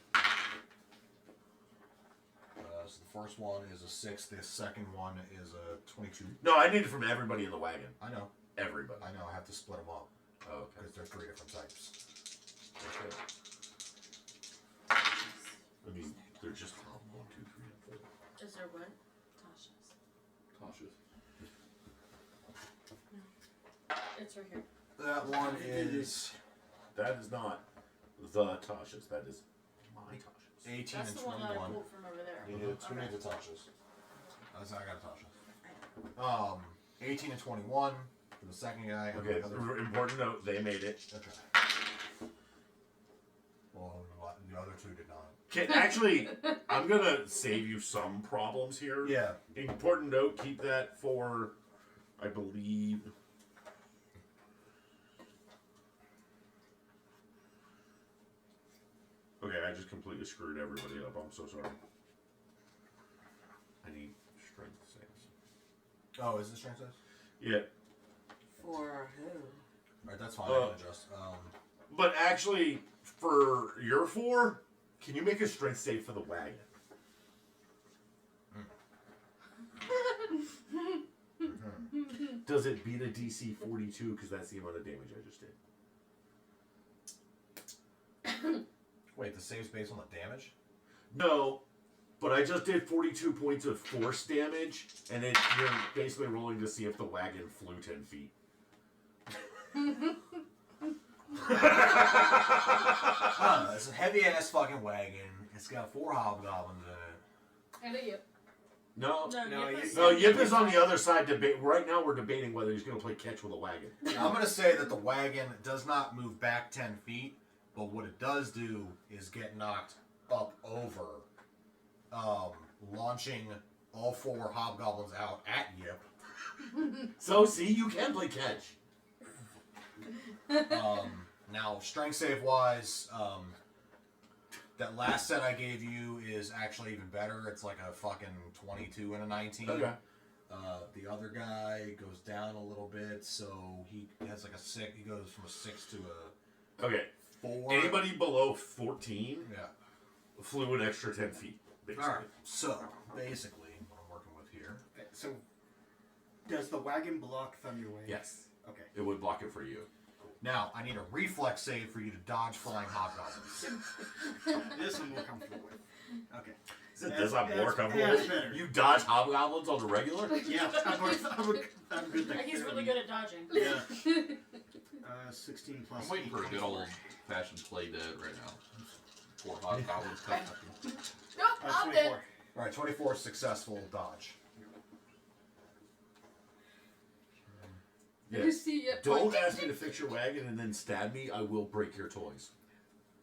So the first one is a 6. The second one is a 22. No, I need it from everybody in the wagon. I know. Everybody. I know. I have to split them up Oh, okay. because they're 3 different types. Okay. I mean, they're just 1, 2, 3, and 4. Is there what? Tasha's. It's right here. That one is That is not the Tasha's. That is my Tasha's. 18 That's and the one that I 21. pulled from over there. You need two Okay. names of Tasha's. I got a Tasha. 18 and 21 for the second guy. and Okay, the other- important note, they made it. Okay. Well, the other 2 did not. Actually, I'm gonna save you some problems here. Yeah. Important note, keep that for, I believe. Okay, I just completely screwed everybody up. I'm so sorry. I need strength saves. Oh, is this strength saves? Yeah, For who? Alright, that's fine. I can adjust. but actually, for your 4, can you make a strength save for the wagon? Does it beat a DC 42? Because that's the amount of damage I just did. Wait, the save's based on the damage? No, but I just did 42 points of force damage, and you're basically rolling to see if the wagon flew 10 feet. It's a heavy ass fucking wagon. It's got 4 hobgoblins in it. And a yip. No, No, Yip is on the other side. Right now, we're debating whether he's going to play catch with a wagon. I'm going to say that the wagon does not move back 10 feet, but what it does do is get knocked up over, launching all 4 hobgoblins out at Yip. So, see, you can play catch. Now, strength save wise, that last set I gave you is actually even better. It's like a fucking 22 and a 19. Okay. The other guy goes down a little bit, so he has like a 6. He goes from a 6 to a Okay. 4. Anybody below 14 Yeah. flew an extra 10 feet, basically. All right. So basically, what I'm working with here. Okay, so, does the wagon block Thunder Wave? Yes. Okay. It would block it for you. Now I need a reflex save for you to dodge flying hobgoblins. This one we're comfortable with. Okay. Does that more comfortable? That's better. You dodge hobgoblins on the regular? Yeah, I'm good there. He's really good at dodging. Yeah. 16 plus. I'm waiting for a good 24. old fashioned play dead right now. 4 hobgoblins coming up. Nope, I'm dead. 24. All right, 24 successful dodge. Yeah. You see it. Don't ask me to fix your wagon and then stab me. I will break your toys.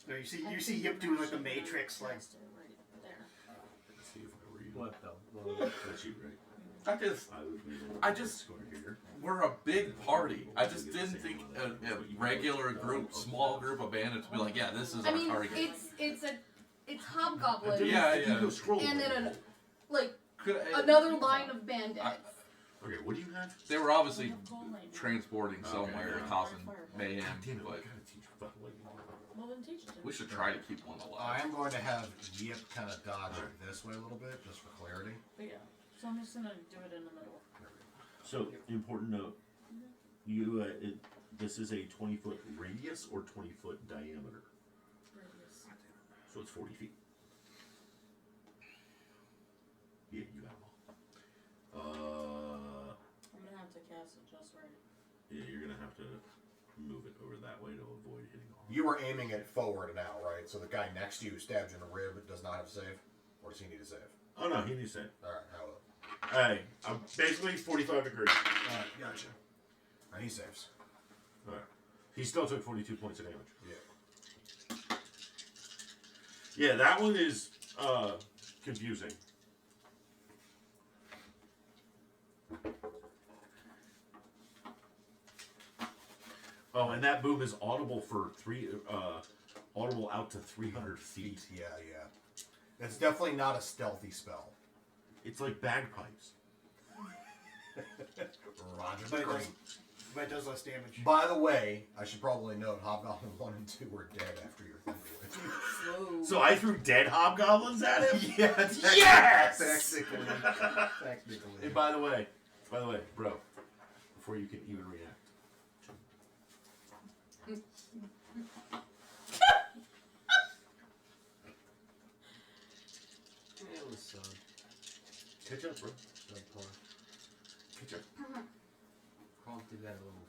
No, you see Yip doing like the Matrix, like. Right there. Let's see if I read. What the? That's you, right? I just- We're a big party. I just didn't think a regular group, small group of bandits would be like, yeah, this is I our mean, target. it's hobgoblins. Yeah, You yeah. go scroll. And then like Could- another line of bandits. Okay, what do you have? They were obviously Gold lane. transporting somewhere, causing mayhem, God damn it! I but gotta teach you fucking wagon. Well, then teach it to we me. should try to keep one I alive. am going to have Yip kind of dodge this way a little bit, just for clarity. But yeah, so I'm just gonna do it in the middle. So, important note. This is a 20-foot radius or 20-foot diameter. Radius. So it's 40 feet. Yeah, you got them all. I'm gonna have to cast it just right. Yeah, you're gonna have to move it over that way to avoid hitting all. You were aiming it forward now, right? So the guy next to you stabs you in the rib, but does not have a save? Or does he need a save? Oh no, he needs to. Alright, how will Hey, I'm basically 45 degrees. Alright, gotcha. And he saves. Alright. He still took 42 points of damage. Yeah. Yeah, that one is confusing. Oh, and that boom is audible for audible out to 300 feet. Yeah, yeah. It's definitely not a stealthy spell. It's like bagpipes. Roger But it McCree. does, but it does less damage. By the way, I should probably note Hobgoblin 1 and 2 were dead after your Thunderwave. Whoa. So I threw dead hobgoblins at him? Yeah, Yes! technically. Hey, by the way, bro, before you can even react. Yeah, it was so. Catch up, bro. Subpar. Catch up. Kronk did that at level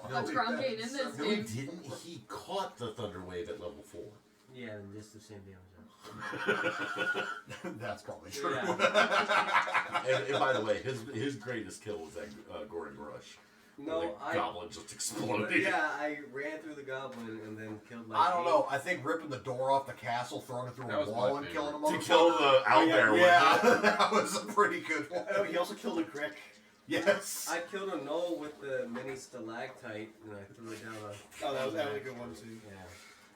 4. That's Gronk ain't in this No, he game. didn't. He caught the thunder wave at level 4. Yeah, and just the same damage. That's probably true. Yeah. And by the way, his greatest kill was that Gordon Rush. No, the goblin just exploded. Yeah, I ran through the goblin and then killed like. I don't know. I think ripping the door off the castle, throwing it through That a was wall, my and killing him. To kill the owlbear. Yeah, that was a pretty good one. Oh, he also killed a crick. Yes. I killed a gnoll with the mini stalactite and I threw it down a. Oh, that was a good one too. Yeah.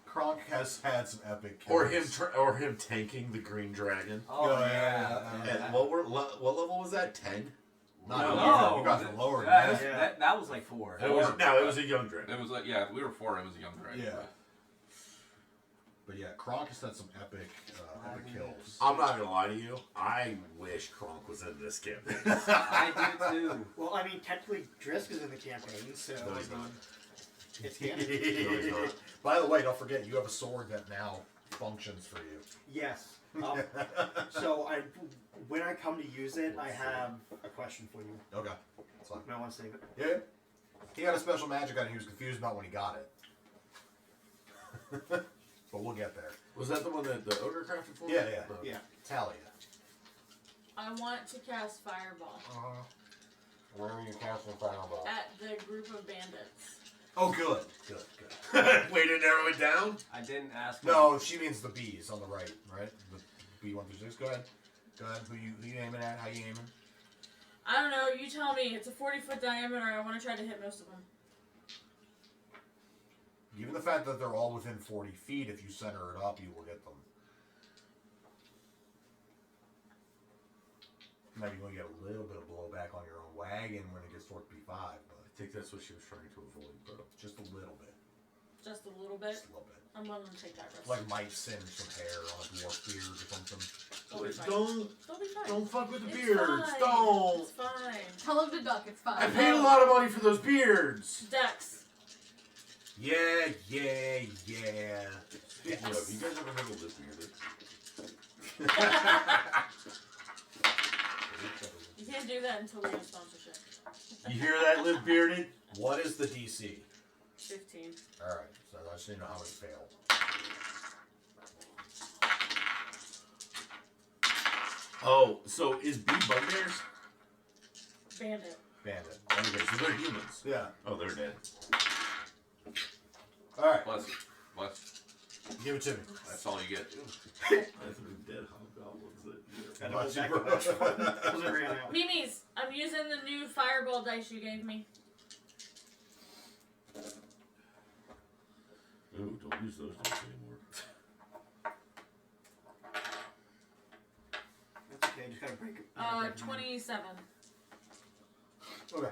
Kronk has had some epic kills. Or him tanking the green dragon. Oh, Yeah, yeah. And what level was that? 10. Not No. you guys are lower than Yeah, that. that was like 4. It was a young dragon. It was like, yeah, we were 4. It was a young dragon. Yeah. But yeah, Kronk has had some epic kills. I'm not gonna lie to you. I wish Kronk was in this campaign. I do too. Well, I mean, technically, Drisk is in the campaign, so No, he's not. it's canon. No, he's not. By the way, don't forget you have a sword that now functions for you. Yes. So when I come to use it, I have a question for you. Okay. That's fine. I want to save it. Yeah. He had a special magic item he was confused about when he got it. But we'll get there. Was that the one that the ogre crafted for? Yeah, yeah. No. Yeah. Talia. I want to cast Fireball Where are you casting fireball? at the group of bandits. Oh, good. Good, good. Way to narrow it down. I didn't ask. No, she means the bees on the right, right? The B1 through 6. Go ahead. Go ahead. Who you aiming at? How you aiming? I don't know, you tell me. It's a 40-foot diameter. I want to try to hit most of them. Given the fact that they're all within 40 feet, if you center it up, you will get them. Maybe you're going to get a little bit of blowback on your own wagon when it gets towards B5, but I think that's what she was trying to avoid, bro. just a little bit. Just a little bit. Just a little bit. I'm willing to take that risk. Like might singe some hair on a dwarf beard or something. It'll be fine. Don't It'll be fine. don't fuck with the It's beards. fine. Don't. It's fine. Tell him to duck, it's fine. I paid a lot of money for those beards. Dex. Yeah, yeah, yeah. Speaking of, you guys ever heard of this bearded? You can't do that until we have sponsorship. You hear that, Liv Bearded? What is the DC? 15. Alright, so I just need to know how it failed. Oh, so is B bugbears? Bandit. Bandit. Okay, so they're humans. Yeah. Oh, they're dead. Alright, Bless you. Bless. give it to me. That's all you get. I threw dead hobgoblins at you. And Watch exactly it, bro. because it ran out. Mimis, I'm using the new fireball dice you gave me. Ooh, don't use those dice anymore. That's okay, just gotta break it. 27. Okay.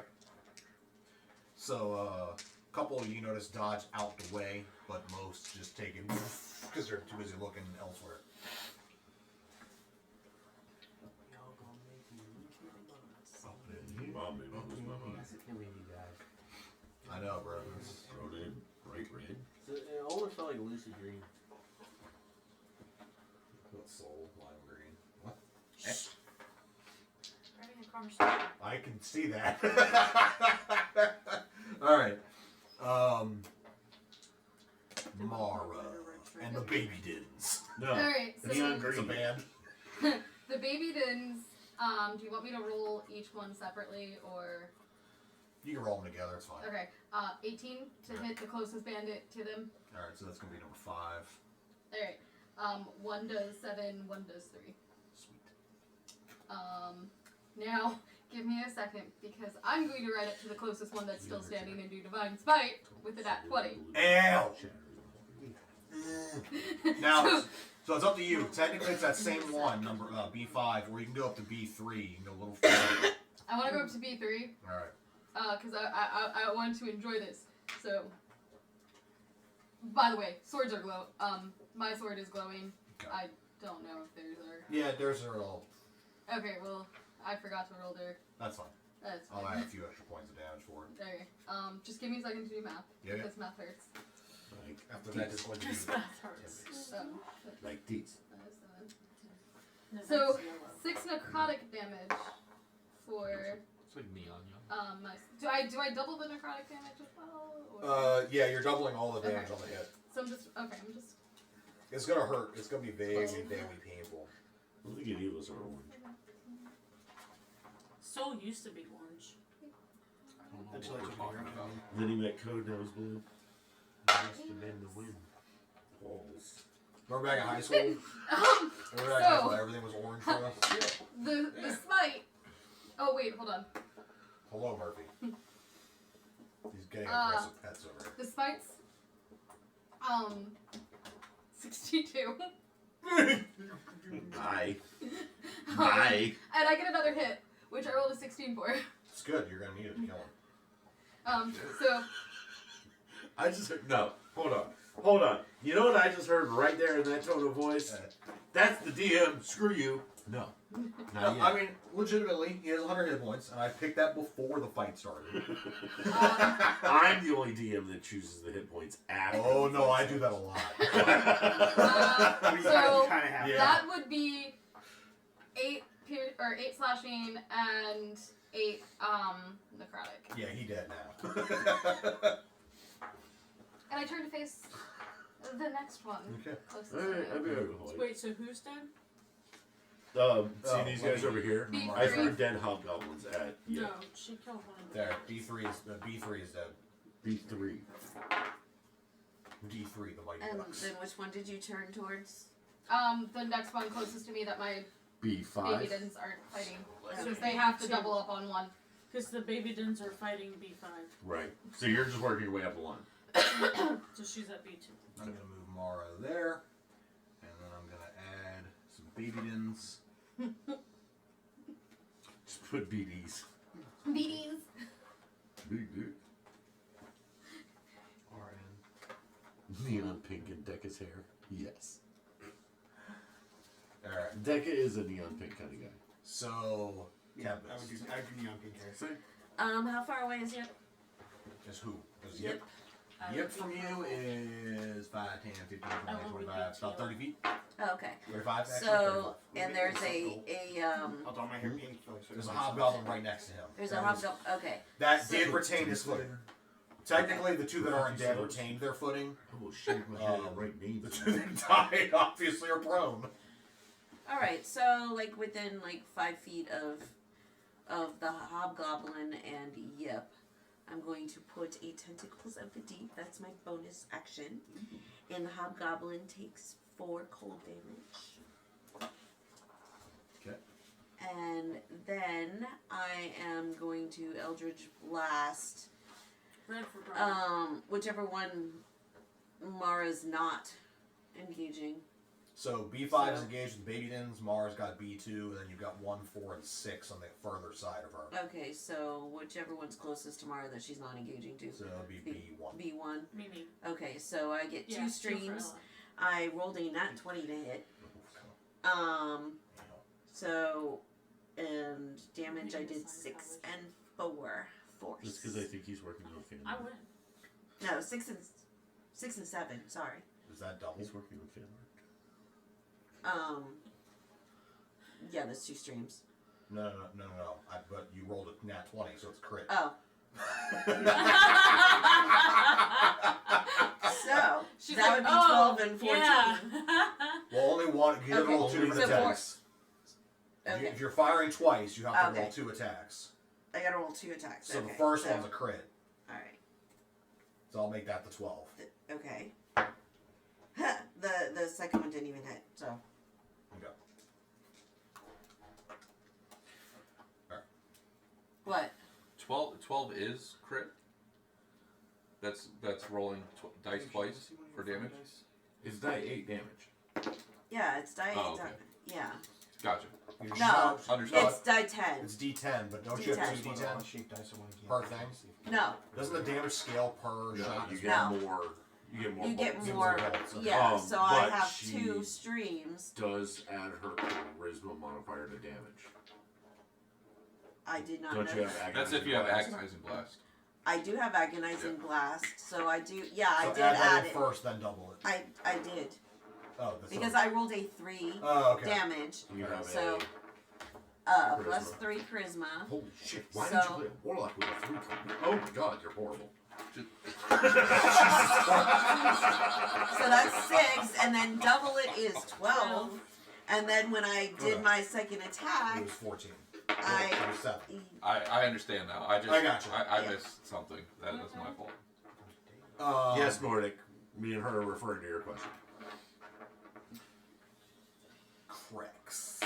So, a couple you notice dodge out the way, but most just take it because they're too busy looking elsewhere. Y'all gonna make me lose my mind. Mom made me lose my mind. That's a killing you guys. I know, bro. Throw it in bright red. So it almost felt like a lucid dream. What soul? Lime green. What? Having a conversation. I can see that. Alright. Mara and the Baby Dins. No. Alright, so Neon It's a green. band. the baby dins, do you want me to roll each one separately or You can roll them together, it's fine. okay. 18 to hit the closest bandit to them. Alright, so that's gonna be number 5. Alright. 1 does 7, 1 does 3. Sweet. Now give me a second because I'm going to ride it to the closest one that's still standing and do Divine Spite with the nat 20. Ow! Now, So it's up to you. Technically, it's that same one, number B5, or you can go up to B3. You can go a little further. I want to go up to B3. All right. Because I want to enjoy this. So, by the way, swords are glow. My sword is glowing. Okay. I don't know if theirs are. Yeah, there's a roll. Okay, well, I forgot to roll there. That's fine. That's I'll fine. add a few extra points of damage for it. Okay. Just give me a second to do math. Yeah. Because math hurts. Like After that, it's going to be. Just math hurts. like these. No, So, that's 6 yellow. necrotic damage for It's like neon young. my. Do I double the necrotic damage as well? Or? Yeah, you're doubling all the damage Okay. on the hit. So I'm just It's gonna hurt. It's gonna be vaguely painful. Look at you as our orange. Soul used to be orange. I don't know Until what I we're took talking it about. Then he met Code, now he's blue. Must have been the wind. Balls. Remember back in high school? Remember back in high So- school, everything was orange for us? the smite. Oh wait, hold on. Hello, Murphy. He's getting aggressive pets over here. The smite's 62. Bye. Bye. And I get another hit, which I rolled a 16 for. It's good. You're gonna need it to kill him. So I just heard, no. Hold on. Hold on. You know what I just heard right there in that tone of voice? That's the DM. Screw you. No. Not yet. I mean, legitimately, he has 100 hit points, and I picked that before the fight started. I'm the only DM that chooses the hit points after. Oh no, I do that a lot. I mean, So, you kind of have yeah. that would be 8 slashing and 8 necrotic. Yeah, he dead now. And I turn to face the next one. Okay. Closest to Alright, I'll me. be right with you. Wait, so who's dead? See Oh, these guys over here? B3. I threw dead hobgoblins at you. No, she killed one of them. There, B3 is dead. B3. D3, the mighty And ducks. then which one did you turn towards? The next one closest to me that my B5. baby dins aren't fighting. Okay. Because they have to double up on one. Because the baby dins are fighting B5. Right. So you're just working your way up the line. So she's at B2. I'm gonna move Mara there, and then I'm gonna add some baby dins. Just put BDs. Beaties. BD. RN. Neon pink in Decca's hair. Yes. All right. Decca is a neon pink kind of guy. So, Yeah, I Tempest. would do neon pink hair. See? How far away is it? Is who? Is Yep. Yip from you is 5, 10, 15, 20, I will 25, repeat about you. 30 feet. Oh, okay. 35, actually. So, 35. and there's a I'll dye my hair pink. There's a hobgoblin right next to him. there's a That is- hobgoblin. Okay. That did retain his footing. Technically, the two that aren't dead retained their footing. Oh shit, my hair right name. The two that died obviously are prone. All right. So like within like 5 feet of the hobgoblin and Yip, I'm going to put a tentacles of the deep. That's my bonus action, and the hobgoblin takes 4 cold damage. Okay. And then I am going to Eldritch Blast. Red for brown. Whichever one Mara's not engaging. So B5 is engaged with baby dins. Mara's got B2, and then you've got 1, 4, and 6 on the further side of her. Okay, so whichever one's closest to Mara that she's not engaging to. So it'll be B1. B1. Mimi. Okay, so I get Yeah, 2 two for streams. Ella. I rolled a nat 20 to hit. So, and damage I did 6 and 4 force. That's because I think he's working on family. I win. No, 6 and 7. Sorry. Is that double? He's working on family. Yeah, there's 2 streams. No. But you rolled a nat 20, so it's crit. Oh. So She's that like, would be oh, 12 and 14. Yeah. Well, only one. You have to roll Okay, 2 different so attacks. Okay. If you're firing twice, you have to roll Okay. 2 attacks. I gotta roll 2 attacks. So okay. the first one's a crit. Alright. So I'll make that the 12. Okay. The second one didn't even hit, so. Okay. What? 12 is crit. That's rolling dice twice for damage. It's die 8 damage. Yeah, it's die. Oh, okay. Yeah. Gotcha. You No, shout- Understood. it's die 10. It's D10, but don't you have to D10. do D10 Shape dice I want to per thing? No, Doesn't the damage scale per No, shot? you as get No. more. You get more. you get bolts. more. bolts, okay. Yeah, so I but have she 2 streams. Does add her charisma modifier to damage. I did not Don't know you have that. agonizing That's if you have blast? agonizing blast. I do have agonizing blast, so I do. Yeah, So I did add that add in it. first, then double it. I did Oh, that's because I rolled a 3 Oh, okay. damage. You have So, plus Charisma. 3 charisma. Holy shit! Why So- did you play a warlock with a 3? Oh my god, you're horrible. So that's 6, and then double it is 12. And then when I did Okay. my second It attack, was 14. I It was 7. I understand now. I gotcha. I Yeah. missed something. That's my fault. Yes, Nordic. Me and her are referring to your question. Cracks.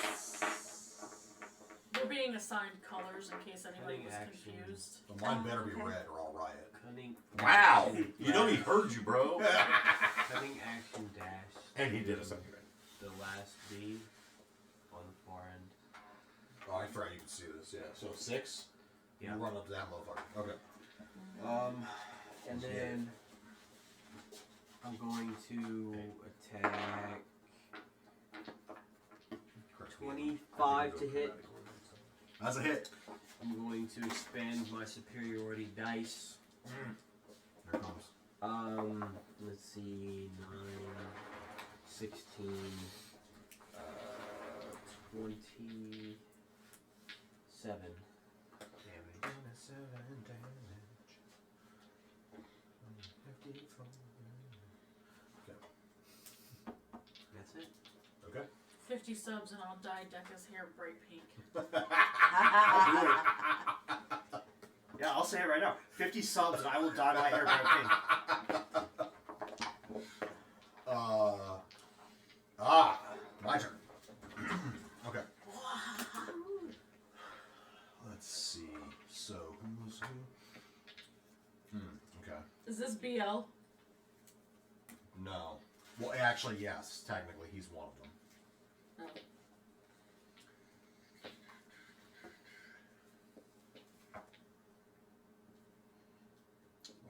We're being assigned colors in case anybody Cunning was action. confused. Well, mine better be okay. red or I'll riot. Cunning. Wow! action You know he dash. heard you, bro. Cunning action dash. And he did a second grade. The last B on the far end. Oh, I forgot you can see this. Yeah. So 6. Yeah. You run up to that motherfucker. Okay. And then I'm going to attack 25 to hit. That's a hit. I'm going to expand my superiority dice. There it comes. Let's see, 9, 16, 27 damage. That's it. Okay. 50 subs and I'll dye Decca's hair bright pink. Yeah, I'll say it right now. 50 subs and I will dye my hair bright pink. My turn. Okay. Let's see. So, who was who? Okay. Is this BL? No. Well, actually, yes. Technically, he's one of them. No.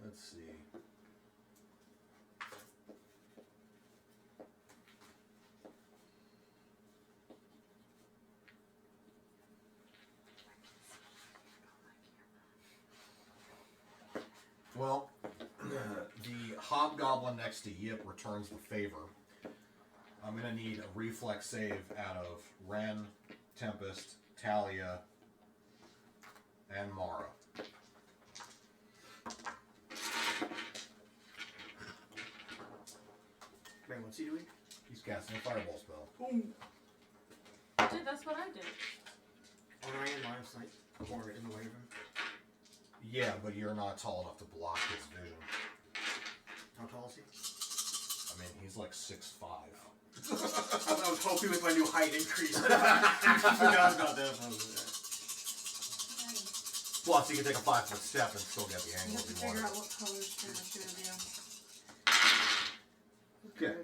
Let's see. Well, the hobgoblin next to Yip returns the favor. I'm gonna need a reflex save out of Ren, Tempest, Talia, and Mara. Wait, what's he doing? He's casting a fireball spell. Dude, that's what I did. Am I in line of sight? Or in the way of him? Yeah, but you're not tall enough to block his vision. How tall is he? I mean, he's like 6'5". I was hoping with my new height increase. I forgot about that. Plus, he can take a 5-foot step and still get the You angle have to if he figure wanted. out what colors for the two of you. Okay.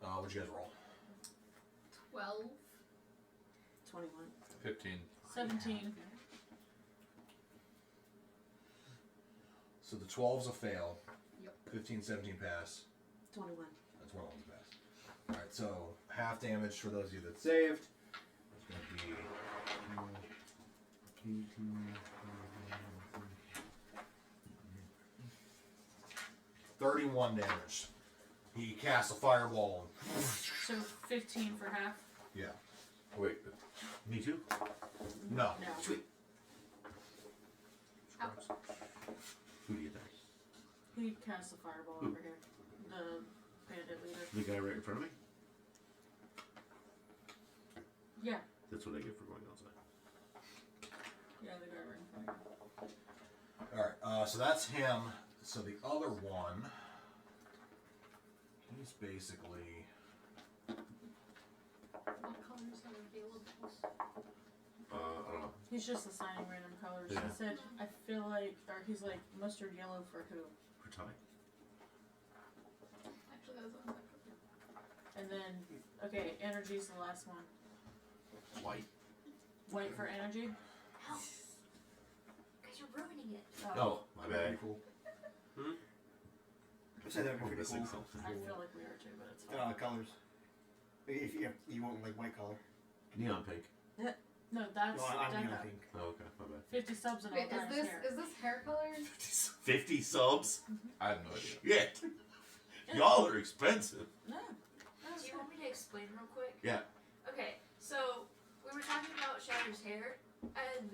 What'd you guys roll? 12. 21. 15. 17. So the 12's a fail. Yep. 15, 17 pass. 21. And 21's a pass. Alright, so half damage for those of you that saved. It's going to be... 31 damage. He casts a fireball. So 15 for half. Yeah. Wait, me too? No. No. Sweet. Ow. Who do you think? He cast the fireball over here. The bandit leader. The guy right in front of me? Yeah. That's what I get for going outside. Yeah, the guy right in front of you. Alright, so that's him. So the other one, he's basically... What colors are available? I don't know. He's just assigning random colors. Yeah. He said, I feel like, or he's like, mustard yellow for who? For Ty. Actually, that sounds like And then okay, energy's the last one. White. White for energy. Help. Guys, you're ruining it. Oh, my bad. Cool. I said that would We're be pretty missing cool. something. I feel like we are too, but it's fine. Colors. If you want like white color. Neon pink. No, that's No, I'm neon Deco. pink. Oh, okay, my bad. 50 subs and all Wait, that hair. is this hair color? 50 subs? I have no idea. Shit. Y'all are expensive. No. Do you want me to explain real quick? Yeah. Okay, so we were talking about Shatter's hair, and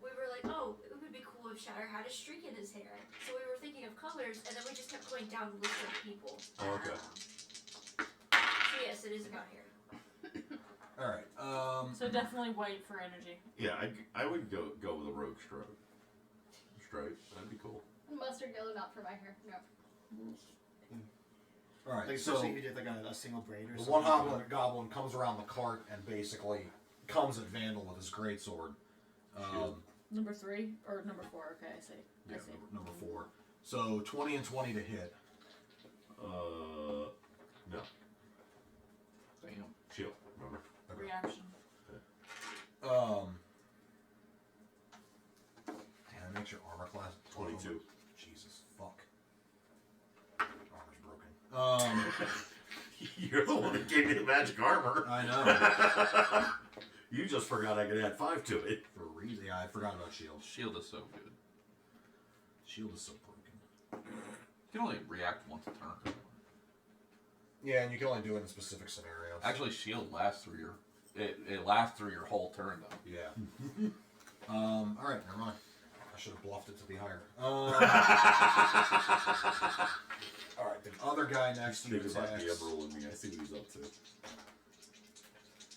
we were like, oh, it would be cool if Shatter had a streak in his hair. So we were thinking of colors, and then we just kept going down the list of people. Oh, okay. So yes, it is about hair. All right. So definitely white for energy. Yeah, I would go with a rogue stripe. Stripe, that'd be cool. Mustard yellow, not for my hair. No. All right. Like So especially if you did like a single braid or the something. one goblin comes around the cart and basically comes at Vandal with his greatsword. Number 3 or number 4? Okay, I see. Yeah, I see. number 4. So 20 and 20 to hit. No. Damn. Shield, remember? Reaction. Damn, that makes your armor class 22. Jesus, fuck. Armor's broken. You're the one that gave me the magic armor. I know. You just forgot I could add 5 to it. For a reason. Yeah, I forgot about shield. Shield is so good. Shield is so broken. You can only react once a turn. Yeah, and you can only do it in specific scenarios. Actually, shield lasts through your. It lasts through your whole turn though. Yeah. All right, never mind. I should have bluffed it to be higher. All right, the other guy next to you Think about the attacks. Emerald and me. I see what he's up to.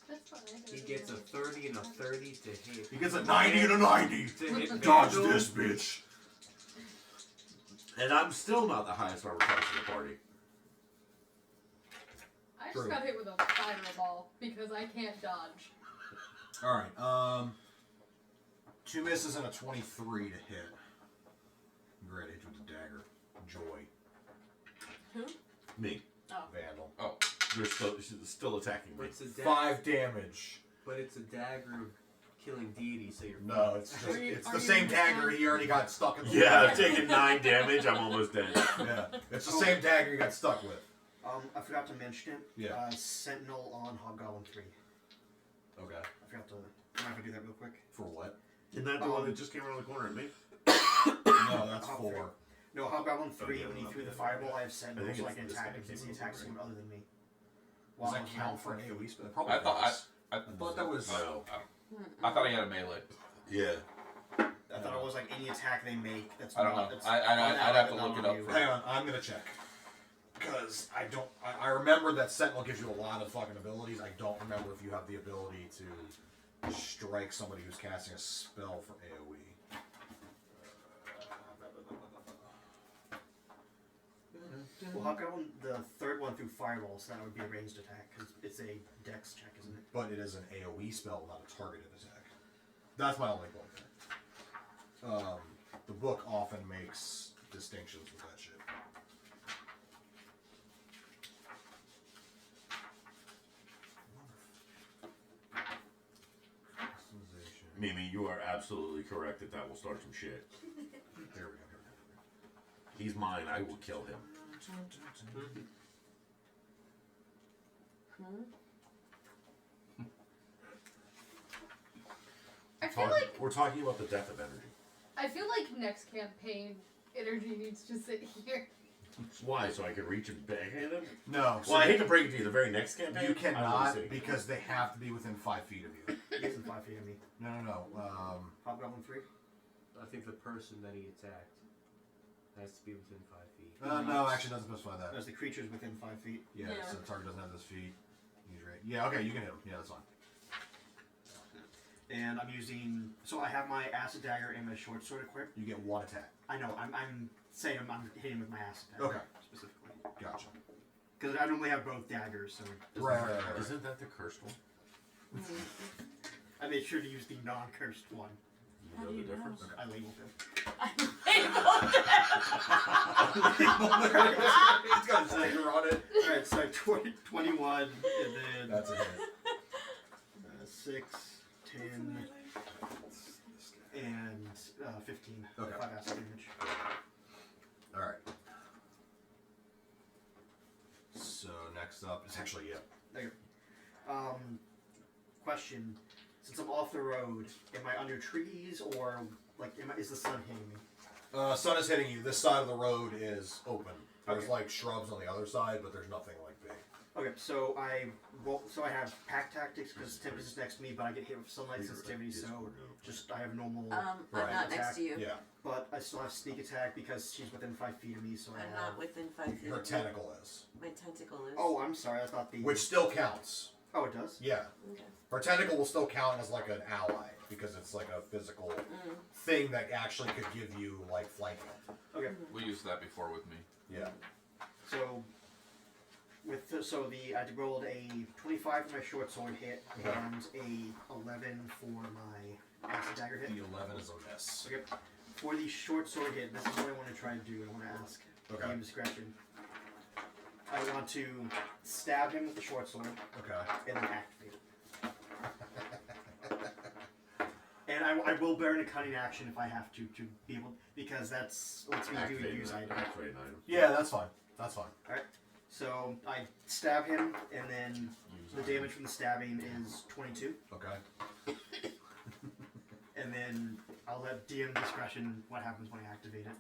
That's fine. He gets a 30 and a 30 to hit. He gets a 90 and a 90. To hit Dodge Vandal. this, bitch. And I'm still not the highest armor class in the party. I just True. got hit with a fireball because I can't dodge. All right. 2 misses and a 23 to hit. Great, hit you with the dagger. Joy. Who? Me. Vandal. Oh, She's still attacking me. But it's a 5 damage. But it's a dagger killing deity, so you're. No, it's just Are you- it's are the you same just dagger. on- He already got stuck in the Yeah, I've taken 9 damage. I'm almost dead. Yeah, it's the same dagger he got stuck with. I forgot to mention it. Yeah. Sentinel on Hobgoblin 3. Okay. I forgot to. I'm not gonna do that real quick. For what? Isn't that the one that just came around the corner at me? No, that's 4. No, Hobgoblin 3. Okay, when he well, through the okay. fireball, I have I Sentinel, think so I it's can this attack guy him since he came attacks over, someone other than me. Does that I'm count on for an foot. AoE spell? It probably I thought does. I thought that was. No. I thought he had a melee. Yeah. I thought it was like any attack they make. That's I don't not, know. That's I'd have to look it up for- Hang on, I'm gonna check. Because I don't. I remember that Sentinel gives you a lot of fucking abilities. I don't remember if you have the ability to strike somebody who's casting a spell for AoE. Well, Hobgoblin, the third one through fireball, so that would be a ranged attack because it's a dex check, isn't it? But it is an AoE spell, not a targeted attack. That's my only point there. The book often makes distinctions with that shit. Mimi, you are absolutely correct that will start some shit. There we go. He's mine. I will kill him. I feel like We're talking about the death of energy. next campaign energy needs to sit here. Why? So I can reach and backhand him? No. Well, I hate to break it to you. The very next campaign, You I will cannot see. because they have to be within 5 feet of you. He isn't 5 feet of me. No. Hobgoblin 3? I think the person that he attacked has to be within 5 feet. No, actually doesn't specify that. There's the creatures within 5 feet. Yeah, Yeah. so the target doesn't have his feet. He's right. Yeah, okay, you can hit him. Yeah, that's fine. And I'm using. So I have my acid dagger and my short sword equipped. You get 1 attack. I know. I'm saying I'm hitting with my acid dagger. Okay. Specifically. Gotcha. Because I normally have both daggers, so. it doesn't Right, matter. right, right. Isn't that the cursed one? I made sure to use the non-cursed one. You know the difference? I labeled him. He's got a sticker on it. Alright, so 21, and then That's a hit. 6, 10, and 15. Okay. 5 acid damage. All right. So next up is actually Question: since I'm off the road, am I under trees or like is the sun hitting me? Sun is hitting you. This side of the road is open. There's Okay. like shrubs on the other side, but there's nothing like big. Okay, so I have pack tactics because Tempest is next to me, but I get hit with sunlight sensitivity, so just I have normal. I'm Right. not next to you. Yeah. But I still have sneak attack because she's within 5 feet of me, so I I'm have. not within 5 feet. Her of you. tentacle is, My tentacle is. Oh, I'm sorry. I thought the. which still counts. Oh, it does. Yeah. Okay. Her tentacle will still count as like an ally because it's like a physical thing that actually could give you like flanking. Okay. We used that before with me. Yeah. So. I rolled a 25 for my short sword hit Okay. and a 11 for my acid dagger hit. The 11 is a miss. Okay. For the short sword hit, this is what I want to try and do. I want to ask Okay. game discretion. I want to stab him with the short sword Okay. and then activate it. And I will burn a cunning action if I have to be able, because that's lets me do a use item. Activate an item. Yeah, that's fine. That's fine. So I stab him, and then the damage from the stabbing is 22. Okay. And then I'll let DM discretion what happens when I activate it.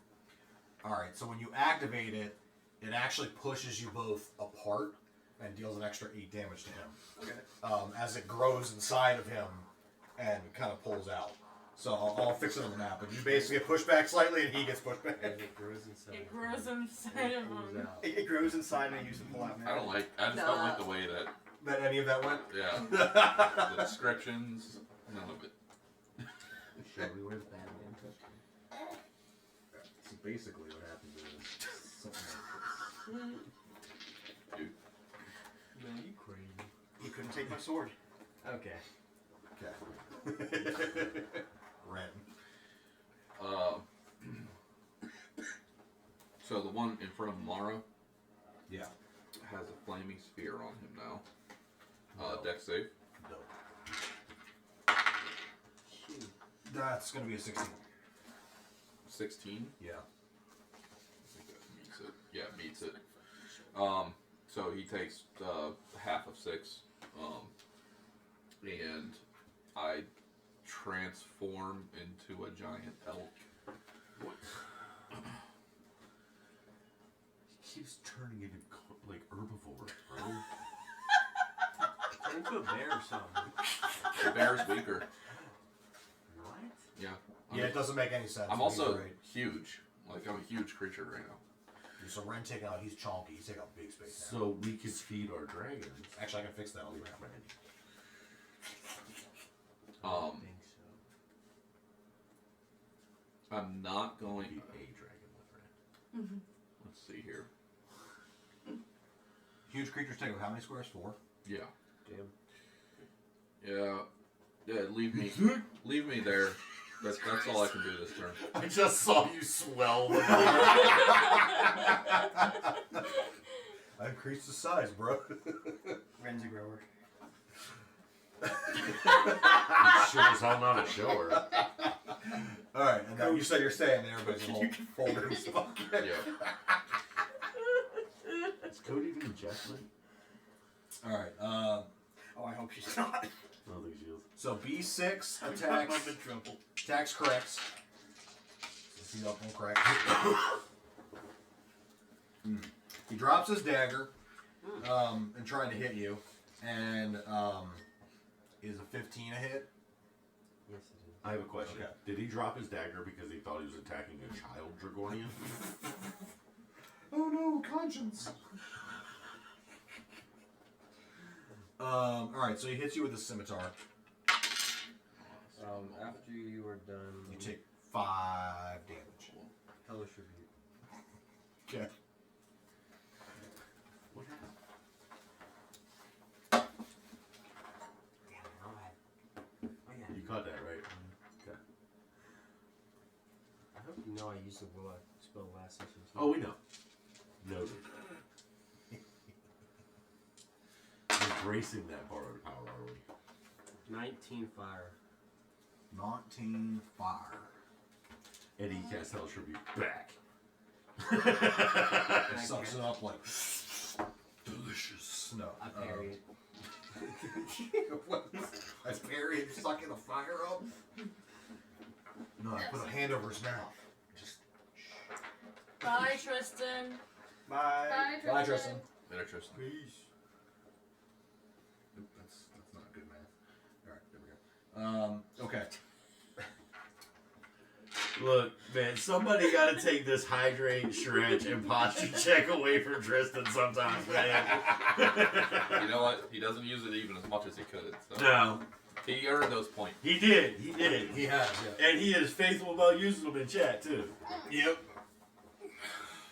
All right. So when you activate it, it actually pushes you both apart and deals an extra 8 damage to him. Okay. As it grows inside of him and kind of pulls out. So I'll fix it on the map. But you basically get pushed back slightly, and he gets pushed back. And it grows inside. It grows inside of Pulls him. out. It grows inside, and I use the pull out. I just don't like the way that, That any of that went? yeah, the descriptions, none of it. Show me where the Batman took. So basically, what happens is something like Dude, Man, you crazy. He couldn't take my sword. Okay. this. Okay. Ren. So the one in front of Mara Yeah. has a flaming spear on him now. No. Dex save. No. That's gonna be a 16. 16. Yeah. I think that meets it. Yeah, it meets it. So he takes half of 6. And I transform into a giant elk. He keeps turning into like herbivores, bro. Turn into a bear or something. The bear's weaker. What? Yeah. Yeah, it doesn't make any sense. I'm He's also great. huge. Like, I'm a huge creature right now. So Ren taking out, he's chonky. He's taking up big space now. So we could feed our dragons. Actually, I can fix that on the with ground. Randy. I don't think so. I'm not going. Feed a dragon with Randy. Let's see here. Huge creatures take up how many squares? 4? Yeah. Damn. Yeah. Leave me there. That's all I can do this turn. I just saw you swell. I increased the size, bro. Ren's a grower. Sure as hell not a shower. Alright, and then you said you're staying there, but it's all folded his bucket. Yeah. Is Code even adjustment? Alright, Oh, I hope she's not. I don't think she is. so B6 I'm attacks. in trouble. Attacks corrects. So he's up on correct. He drops his dagger and trying to hit you. And is a 15 a hit? Yes, it is. I have a question. Okay. Did he drop his dagger because he thought he was attacking a child Dragonian? Oh no, conscience. Alright, so he hits you with a scimitar. After you are done, You take 5 damage. hellish rebuke. Okay. What happened? Damn, how bad. Oh yeah. You caught that, right? Okay. I hope you know I used the will spell last session. Too. Oh, we know. Noted. erasing that borrowed power, are we? 19 fire. 19 fire. And he casts Hellish Tribute back. It sucks it up like Delicious. no. I parry it. What? I parry it sucking the fire up? No, I put a hand over his mouth. Just Bye, Tristan. Bye. Bye, Tristan. Later, Tristan. Peace. Oop, that's not good math. Alright, there we go. Okay. Look, man, somebody got to take this hydrate, stretch, and posture check away from Tristan sometimes, man. You know what? He doesn't use it even as much as he could. So. No. He earned those points. He did. He has, yeah. And he is faithful about using them in chat, too. Yep.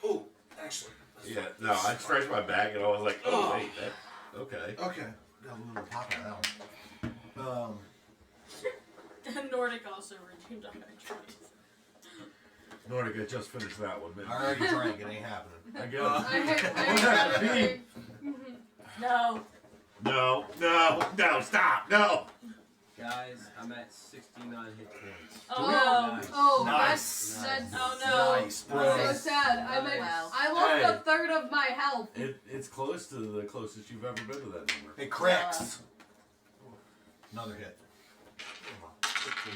Oh, actually. Yeah, no, I stretched my back and I was like, oh, wait, that, okay. Okay. Got a little pop out of that one. And Nordic also redeemed 120. Nordic, I just finished that one, man. I already drank. It ain't happening. I got I had a drink. No. No, stop, no. Guys, I'm at 69 hit points. Oh, Nice. Oh, Nice. that's Oh, no. Nice, so bro. sad. Wow. I lost Hey. a third of my health. It's close to the closest you've ever been to that number. Hey, cracks. Another hit.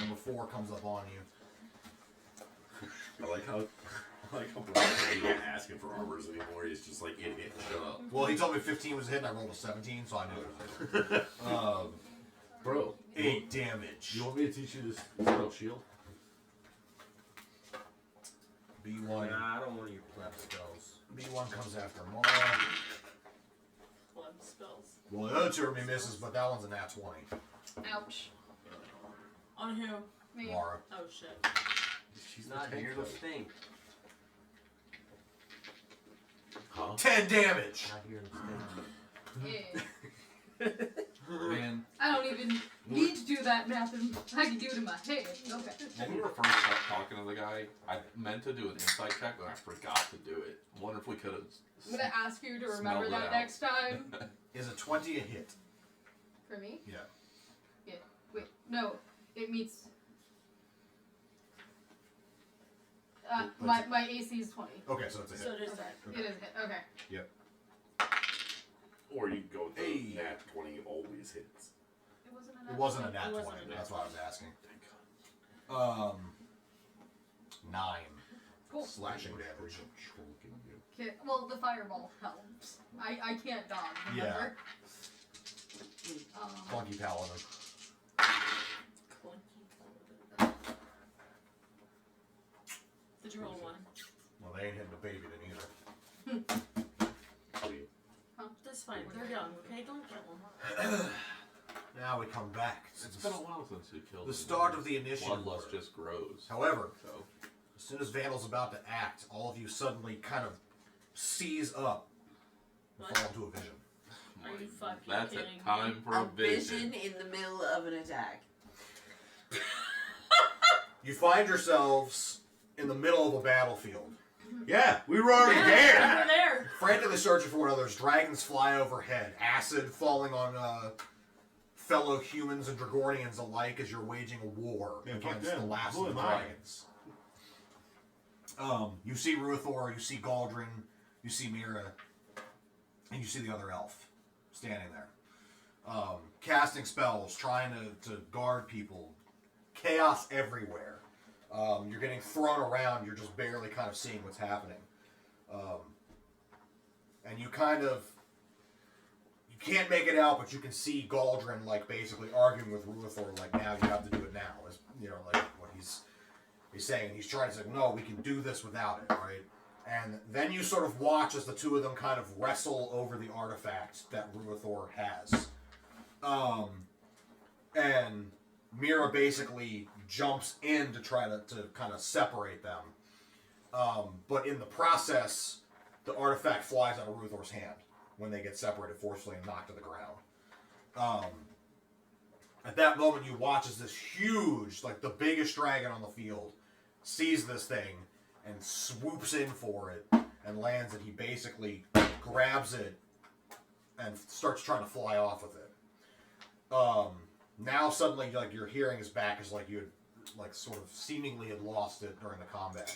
Number 4 comes up on you. I like how Brian ain't even asking for armors anymore. He's just like, idiot, shut up. Well, he told me 15 was a hit, and I rolled a 17, so I knew it was a hit. Bro, 8 damage. you want me to teach you this spell shield? B1. Nah, I don't want your pleb spells. B1 comes after Mara. Blood spells. Well, the other 2 are me misses, but that one's a nat 20. Ouch. On who? Me. Mara. Oh, shit. She's not here to stink. Huh? 10 damage. Not here to stink. Yeah. Man, I don't even need to do that math. I can do it in my head. Okay. when we were first talking to the guy, I meant to do an insight check, but I forgot to do it. I wonder if we could have. I'm gonna ask you to remember Smelled it that out. next time. Is a 20 a hit? For me? Yeah. Yeah. Wait. No. It meets. My AC is 20. Okay, so it's a So hit. does that. It is a hit. Okay. Or you can go with the Hey. nat 20 always hits. It wasn't a It wasn't a nat It 20. wasn't a nat That's why I was asking. Thank God. 9 Cool. slashing damage. Okay. Well, the fireball helps. I can't dodge. Remember? Clunky paladin. Did you roll 1? Well, they ain't hitting the baby then either. That's fine. They're young, okay? Don't kill them. Now we come back. It's been a while since we killed The him. start of the initiative. Bloodlust just grows. However, So, as soon as Vandal's about to act, all of you suddenly kind of seize up and What? fall into a vision. Are you fucking that's kidding a time for A a vision. vision in the middle of an attack. You find yourselves in the middle of a battlefield. Yeah, we were already Yeah, there. we're there. Frantically searching for one another, dragons fly overhead, acid falling on fellow humans and Dragornians alike as you're waging a war Yeah, fuck against the them. last Who of the am I? dragons. You see Ruithor, you see Galdrin, you see Mira, and you see the other elf standing there. Casting spells, trying to guard people. Chaos everywhere. You're getting thrown around, you're just barely kind of seeing what's happening. And you kind of... You can't make it out, but you can see Galdrin, like, basically arguing with Ruithor, like, now you have to do it now. As, you know, like, what he's saying. He's trying to say, no, we can do this without it, right? And then you sort of watch as the two of them kind of wrestle over the artifact that Ruithor has. And Mira basically jumps in to try to kind of separate them. But in the process, the artifact flies out of Ruithor's hand when they get separated forcefully and knocked to the ground. At that moment, you watch as this huge, like the biggest dragon on the field, sees this thing and swoops in for it and lands it. He basically grabs it and starts trying to fly off with it. Now suddenly, like, your hearing is back, as like you had, like, sort of seemingly had lost it during the combat.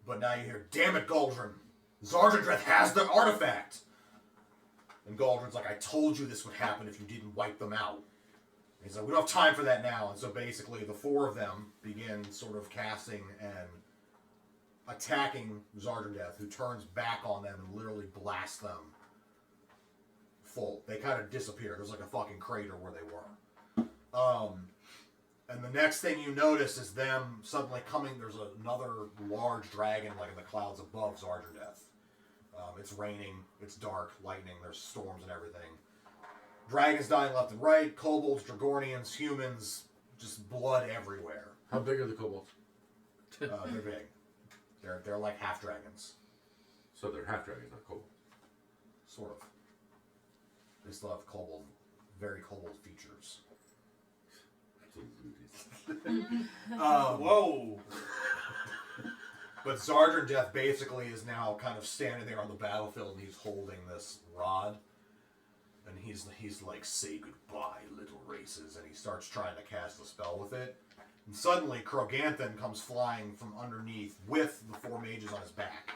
But now you hear, "Damn it, Galdrin! Zarjandreth has the artifact!" And Galdrin's like, "I told you this would happen if you didn't wipe them out." And he's like, "We don't have time for that now." And so basically the four of them begin sort of casting and attacking Zarjandreth, who turns back on them and literally blasts them full. They kind of disappear. There's like a fucking crater where they were. And the next thing you notice is them suddenly coming. There's another large dragon, like in the clouds above Zarjandreth. It's raining, it's dark, lightning, there's storms and everything. Dragons dying left and right, kobolds, Dragornians, humans, just blood everywhere. How big are the kobolds? They're big. They're like half dragons. So they're half dragons, not kobolds. Sort of. They still have very kobold features. Whoa! But Zarjandreth basically is now kind of standing there on the battlefield, and he's holding this rod, and he's like, "Say goodbye, little races," and he starts trying to cast a spell with it. And suddenly, Kroganthan comes flying from underneath with the four mages on his back,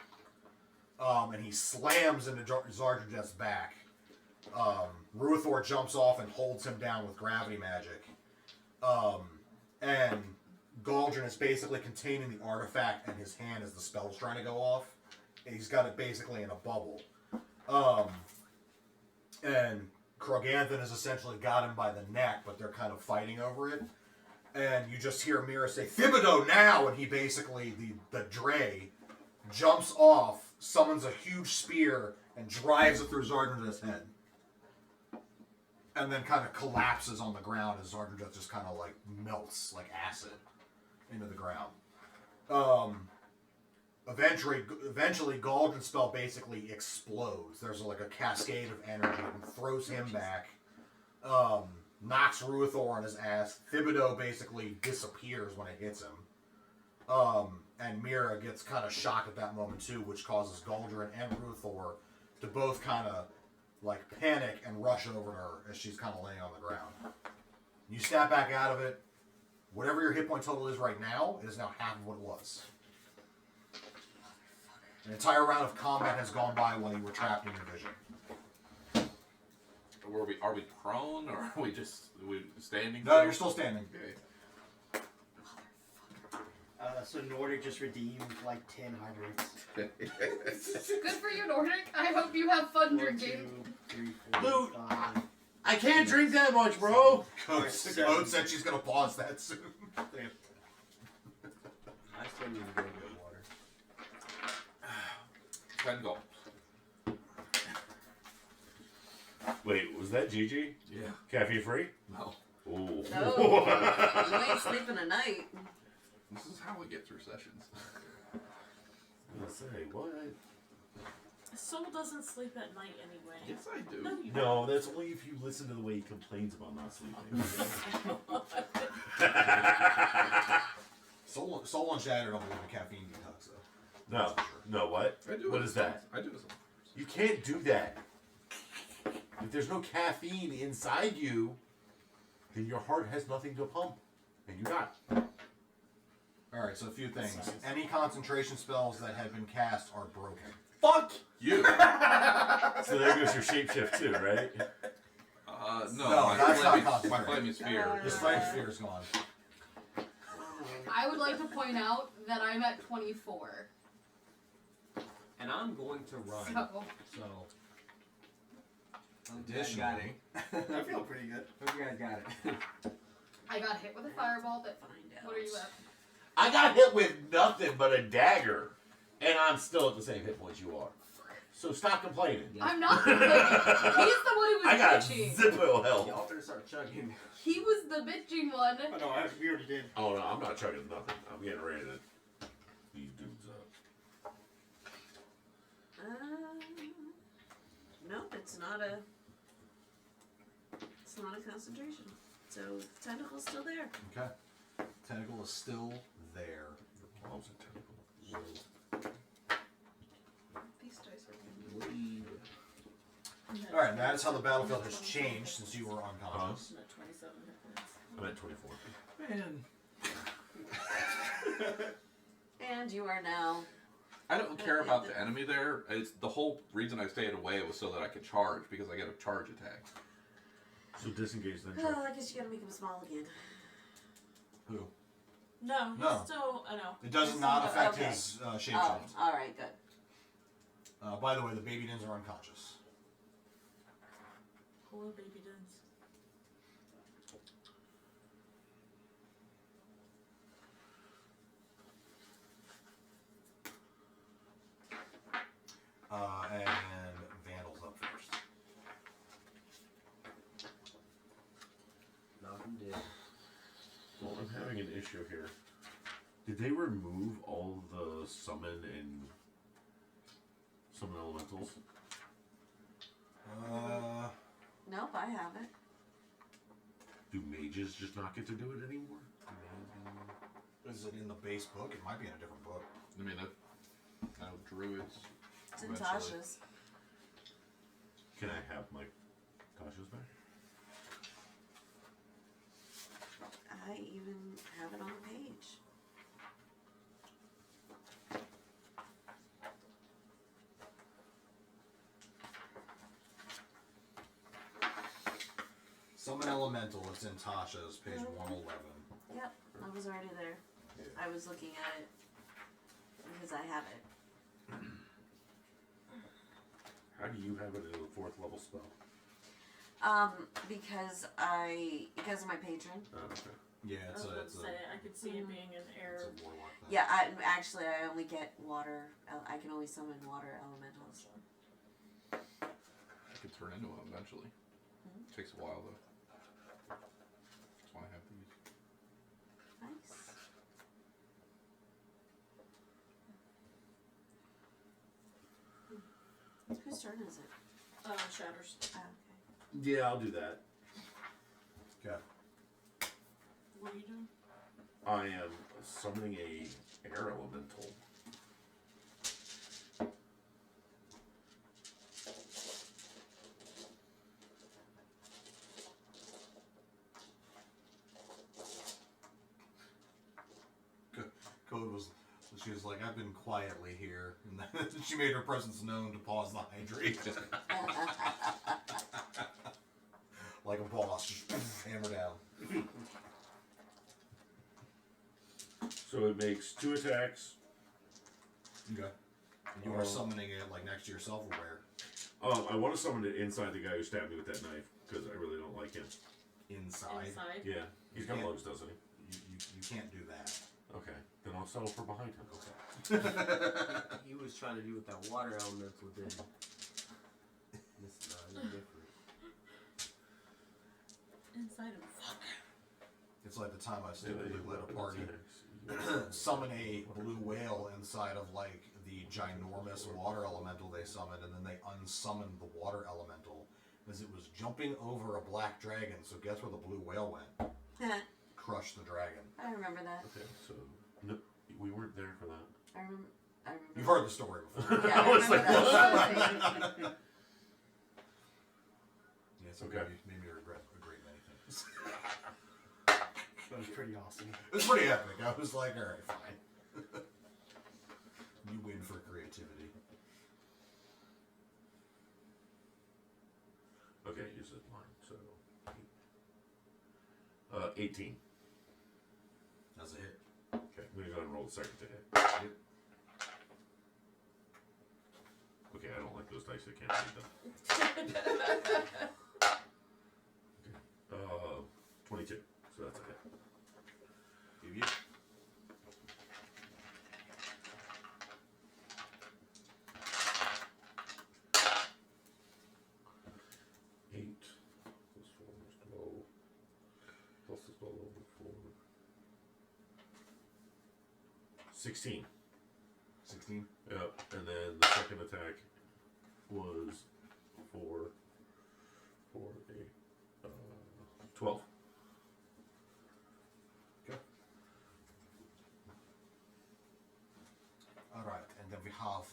and he slams into Zarjandreth's back. Ruithor jumps off and holds him down with gravity magic, and Galdrin is basically containing the artifact in his hand as the spell's trying to go off. And he's got it basically in a bubble. And Kroganthan has essentially got him by the neck, but they're kind of fighting over it. And you just hear Mira say, "Thibodeau, now!" And he basically, the Dre, jumps off, summons a huge spear, and drives it through Zarjandreth's head. And then kind of collapses on the ground as Zarjandreth just kind of like melts like acid into the ground. Eventually, Galdrin's spell basically explodes. There's like a cascade of energy and throws him back. Knocks Ruithor on his ass. Thibodeau basically disappears when it hits him. And Mira gets kind of shocked at that moment too, which causes Galdrin and Ruithor to both kind of like panic and rush over to her as she's kind of laying on the ground. You snap back out of it. Whatever your hit point total is right now, it is now half of what it was. An entire round of combat has gone by while you were trapped in your vision. Are we prone, or are we standing? No, you're still standing. Okay. So Nordic just redeemed like 10 hydrates. Good for you, Nordic. I hope you have fun 1, drinking. 2, 3, 4, Luke, 5. I can't drink that much, bro. Code said she's going to pause that soon. I still need to go get water. 10 gold. Wait, was that Gigi? Yeah. Caffeine free? No. Ooh. No, you ain't sleeping at night. This is how we get through sessions. I'm gonna say, what? Soul doesn't sleep at night anyway. Yes, I do. No, you No, that's only if you listen to the way he complains about not sleeping. Soul and Shatter don't believe in caffeine detox, though. No, no, what? I do What it is that? I do it sometimes. You can't do that. If there's no caffeine inside you, then your heart has nothing to pump, and you die. Alright, so a few things. Any concentration spells that have been cast are broken. Fuck You. So there goes your shapeshift too, right? No, No, my that's not my concentrated. flame sphere. His flame sphere is gone. I would like to point out that I'm at 24. And I'm going to run. So, Additionally, I feel pretty good. Hope you guys got it. I got hit with a fireball, but Find out. what are you at? I got hit with nothing but a dagger, and I'm still at the same hit points you are. So stop complaining. I'm not complaining. He's the one who was I got bitching. Zippo health. Y'all better start chugging. He was the bitching one. Oh no, we already did. Oh no, I'm not chugging nothing. I'm getting ready to these dudes up. Nope, it's not a concentration. So tentacle's still there. okay. Tentacle is still there. Palms and tentacles. These dice are All right, that is how the battlefield has changed since you were unconscious. I'm at 27 hit points. I'm at 24. Man. And you are now. I don't care about the enemy there. It's the whole reason I stayed away was so that I could charge because I get a charge attack. So disengage then. Oh, I guess you gotta make him small again. Who? No, he's No. still. I know. It does He's not still- affect okay. his shape Oh, shift. alright, good. By the way, the baby dins are unconscious. Poor baby dins. And Vandal's up first. Knock him dead. Well, I'm having an issue here. Did they remove all the summon elementals? Nope, I have it. Do mages just not get to do it anymore? Is it in the base book? It might be in a different book. I mean, no druids. It's in eventually. Tasha's. Can I have my Tasha's back? I even have it on the page. Summon Elemental. It's in Tasha's, page 111. Yep, I was already there. Yeah. I was looking at it because I have it. How do you have it as a 4th level spell? Because of my patron. Oh, okay. Yeah, I was about to say, I could see it being an it's error. a warlock thing. Yeah, I only get water. I can only summon water elementals. I could turn into them eventually. Takes a while though. That's why I have these. Nice. Whose turn is it? Shatters. Oh, okay. Yeah, I'll do that. Okay. What are you doing? I am summoning a air elemental. Code was, she was like, I've been quietly here. And then she made her presence known to pause the hydrate. Like a boss. Hammer down. So it makes 2 attacks. Okay. And you are summoning it like next to yourself or where? I want to summon it inside the guy who stabbed me with that knife because I really don't like him. Inside. Inside. Yeah, he's got Yeah. lugs, doesn't he? You can't do that. Okay, then I'll settle for behind him. Okay. He was trying to do what that water elemental did. This is different. Inside of fuck. It's like the time I stupidly Yeah, led a party. attacks. Summon a blue whale inside of like the ginormous water elemental they summoned, and then they unsummoned the water elemental as it was jumping over a black dragon. So guess where the blue whale went? Crushed the dragon. I remember that. Okay, so no, we weren't there for that. I remember. You've heard the story before. Yeah, I was remember like, that. Yeah, so Okay. made me regret a great many things. That was pretty awesome. It was pretty epic. I was like, all right, fine. You win for creativity. Okay, use it line. So 18. That's a hit. Okay, I'm gonna go ahead and roll the second to hit. Yep. Okay, I don't like those dice. I can't read them. Okay. 22. So that's a hit. Give you. Eight plus 4 is 12. Plus the spell over 4. 16. 16. Yep. And then the second attack was 4, 8, 12. Okay. Alright, and then we have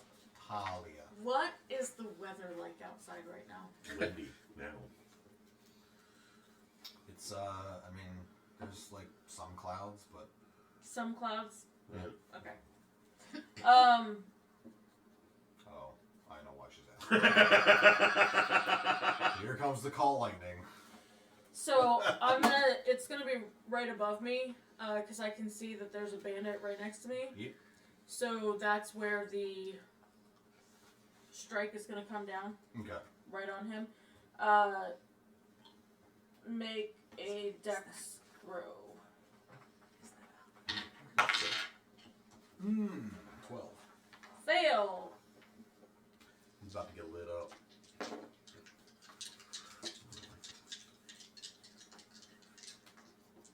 Talia. What is the weather like outside right now? Windy now. It's I mean, there's like some clouds, but Some clouds. Yeah. Okay. oh, I know why she's asking. Here comes the call lightning. So it's gonna be right above me, because I can see that there's a bandit right next to me. Yep. So that's where the strike is gonna come down, Okay. right on him. Make a dex row. 12. Fail. He's about to get lit up.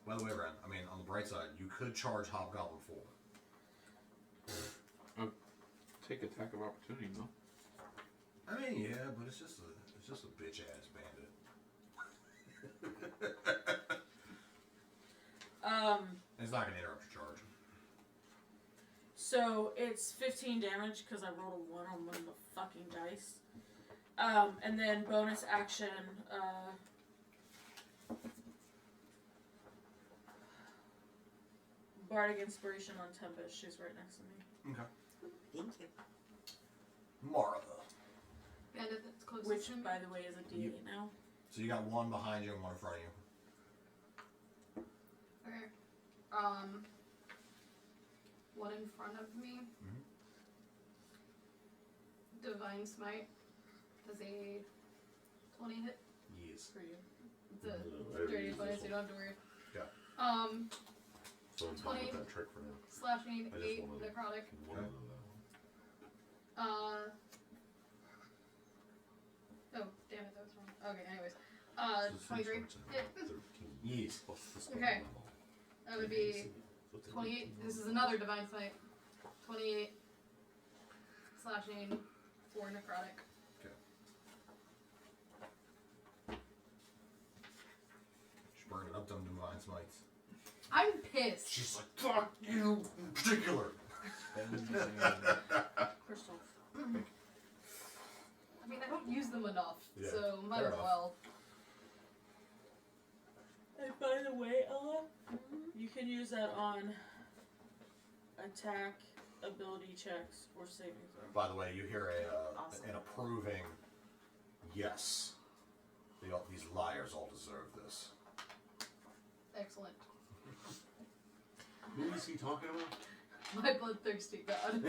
By the way, Ren, I mean, on the bright side, you could charge Hobgoblin forward. Take attack of opportunity, no? I mean, yeah, but it's just a bitch ass bandit. It's not gonna interrupt your charge. So it's 15 damage because I rolled a 1 on one of the fucking dice. And then bonus action, Bardic Inspiration on Tempest. She's right next to me. Okay. Thank you. Mara. Bandit that's closest Which, to me. by the way, is a D8 now. So you got one behind you and one in front of you. Okay. One in front of me. Mhm. Divine Smite. Does a 20 hit? Yes. For you. It's a No, I dirty already 20, used so you don't have to worry. Yeah. So I'm done 20. with that trick for now. Slashing, I just 8 wanted- necrotic. Wanna know that one. Oh, damn it, that was wrong. Okay, anyways. So since 23. it's at Hit. 13 Yes. plus the spell Okay. level. That would be 28. This is another Divine Smite. 28. Slashing, 4 necrotic. She's burning up them divine smites. I'm pissed. She's like, fuck you in particular. Crystal. I mean, I don't use them enough, Yeah, so might fair as enough. well. And by the way, Ella, you can use that on attack, ability checks, or saving throw. By the way, you hear Awesome. an approving yes. These liars all deserve this. Excellent. Who is he talking about? My bloodthirsty god.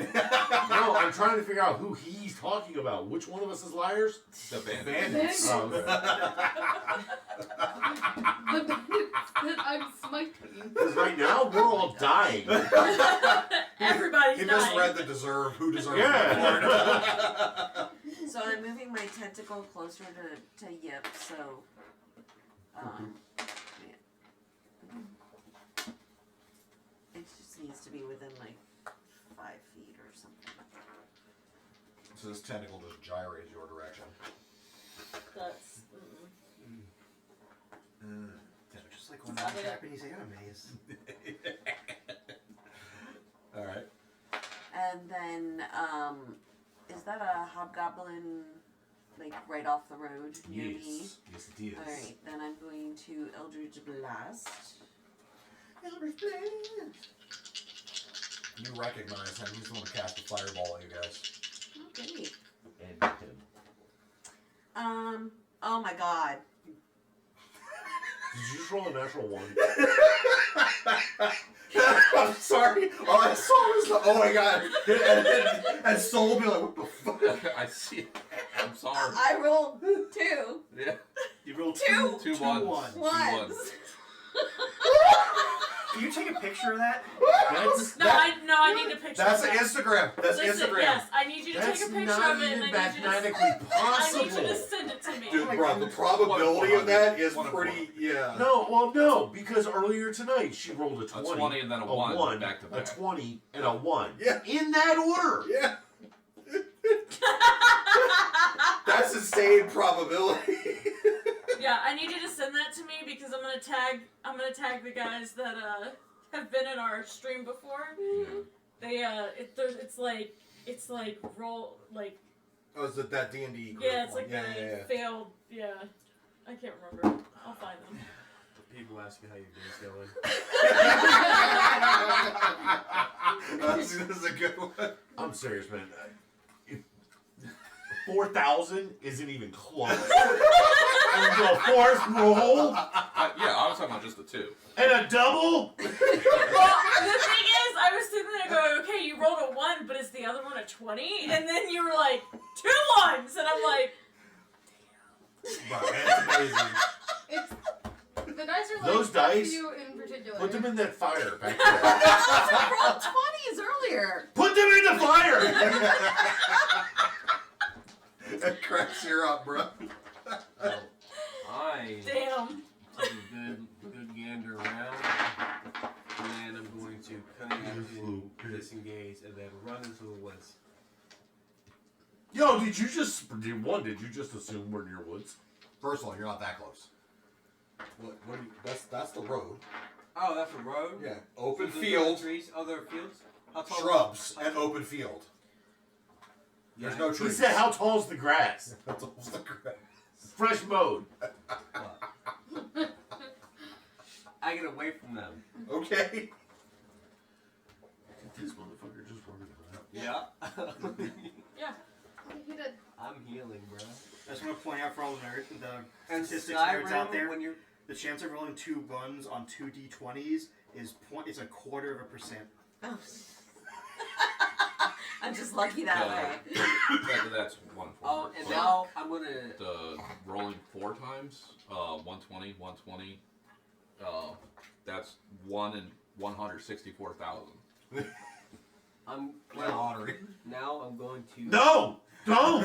No, I'm trying to figure out who he's talking about. Which one of us is liars? The bandit. Bandits. Oh, okay. The bandits that I'm smiting. Because right now we're all dying. Everybody's He just dying. read the deserve. Who deserves Yeah. the So I'm moving my tentacle closer to Yip, so yeah. It just needs to be within like 5 feet or something. So this tentacle just gyrates your direction. That's. Just like one of the Japanese animes. All right. And then, is that a hobgoblin, like right off the road near me? Yes. Yes, it is. Alright, then I'm going to Eldritch Blast. You recognize him. He's the one who cast the fireball at you guys. Okay. And him. Oh my god. Did you just roll a natural 1? I'm sorry. All I saw was the oh my god, and Soul will be like, what the fuck? I see it. I'm sorry. I rolled 2. Yeah. You rolled Two. Two ones. Ones. Can you take a picture of that? That's No, I need a picture. That's of an that. Instagram. That's Listen, Instagram. yes, I need you to That's take a picture not of it, even and I need you to. mathematically I possible. need you to send it to me. Dude, bro, the probability of that is pretty, yeah. No, because earlier tonight she rolled a 20. A 20 and then a 1 back to a back. 20, and a 1. Yeah. In that order. Yeah. That's insane probability. Yeah, I need you to send that to me because I'm gonna tag the guys that have been in our stream before. They it's like roll like Oh, is it that D&D? Yeah, it's like yeah, the failed. Yeah, I can't remember. I'll find them. People ask you how your day's going. This is a good one. I'm serious, man. 4,000 isn't even close. And the fourth roll Yeah, I was talking about just the 2. and a double. Well, the thing is, I was sitting there going, okay, you rolled a 1, but is the other one a 20? And then you were like, 2 1s! And I'm like, Wow, that's amazing. It's the dice are like Those up dice, to you in particular. Put them in that fire back there. I rolled 20s earlier. Put them in the fire. That cracks you up, bro. So I damn. take a good gander around, and then I'm going to cut and disengage, and then run into the woods. Yo, did you just assume we're near woods? First of all, you're not that close. What do you, that's the road. Oh, that's a road? Yeah. Open So there's field, no trees, other fields? How tall? shrubs, and open field. Yeah. There's no He trees. said, "How tall is the grass? That's almost the grass. Fresh mowed." I get away from them. Okay. This motherfucker just running around. Yeah. Yeah. He did. I'm healing, bro. I just want to point out for all the And statistics nerds Skyrim, out there, when you're the chance of rolling 2 1s on 2 d20s is 1/4%. Oh. I'm just lucky that way. That's 1 Oh, and now I'm gonna. The rolling 4 times, 120, 120. That's 1 in 164,000. I'm Lottery. now I'm going to. No, don't.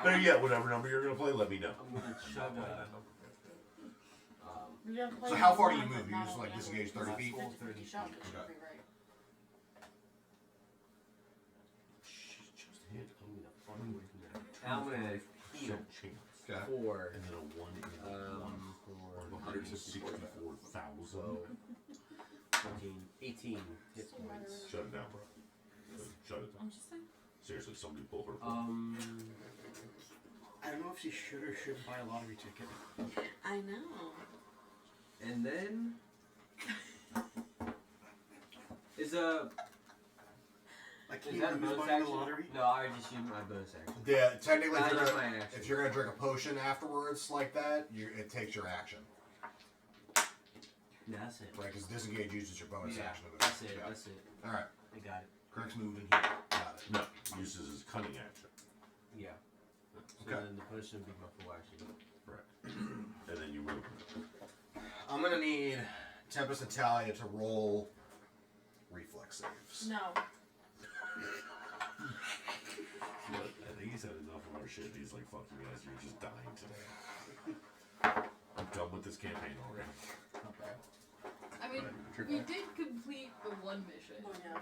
Better yet, whatever number you're gonna play, let me know. I'm gonna chug a. You gotta play So how with far do you one, move? but You not just all like the disengage others. 30 feet? 50 shots, it should Okay. be right. Now I'm gonna heal Okay. for And then a 1 in for 164,000. so 14, 18 hit points. Shut it down, bro. Shut it down. I'm just saying. Seriously, somebody pull her. I don't know if she should or shouldn't buy a lottery ticket. I know. And then is a Like, is can that a you lose bonus buying the action? lottery? No, I just used my bonus action. Yeah, technically, Not if you're, just gonna, my action. if you're gonna drink a potion afterwards like that, it takes your action, Yeah, that's it. right? Because disengage uses your bonus Yeah, action. that's it. Yeah. That's it. All right. I got it. Greg's moving here. Got it. No, uses his cunning action. Yeah. So Okay. then the potion would be my full action. Right. And then you move. I'm gonna need Tempest and Talia to roll reflex saves. No. Look, I think he's had enough of our shit. He's like, "Fuck you guys, you're just dying today." I'm done with this campaign already. Not bad. I mean, we did complete the one mission. Oh, yeah.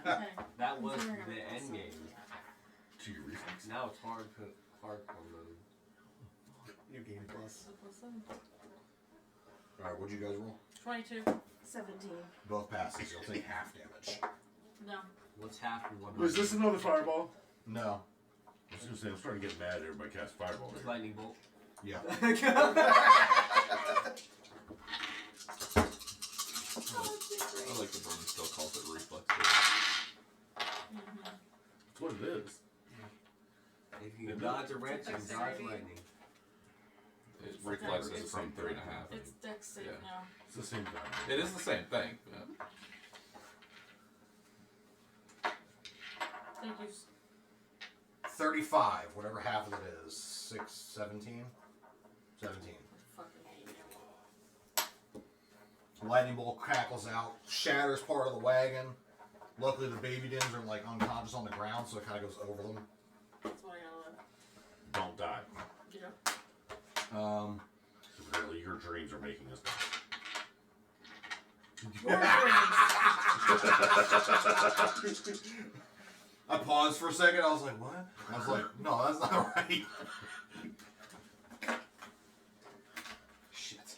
Okay. That was Considering the I'm end also- game. To your reflex. Now it's hardcore mode. New game plus. Is it +7? All right, what'd you guys roll? 22. 17. Both passes. You'll take half damage. No. What's half of one? Was this another fireball? No. I was gonna say, I'm starting to get mad at everybody cast fireball It's here. lightning bolt. Yeah. I like the Burn still calls it reflex. That's what it is. If you can dodge a wrench and dodge lightning. It reflex is from 3.5. It's dex save Yeah. now. It's the same thing. It is the same thing. Yeah. Thank you. 35, whatever half of it is. 6, 17? 17. Fucking hate you. Lightning bolt crackles out, shatters part of the wagon. Luckily, the baby dins are like unconscious on the ground, so it kind of goes over them. That's what I gotta Don't die. live. Yeah. Apparently, your dreams are making us die. I paused for a second. I was like, "What?" I was like, "No, that's not right." Shit.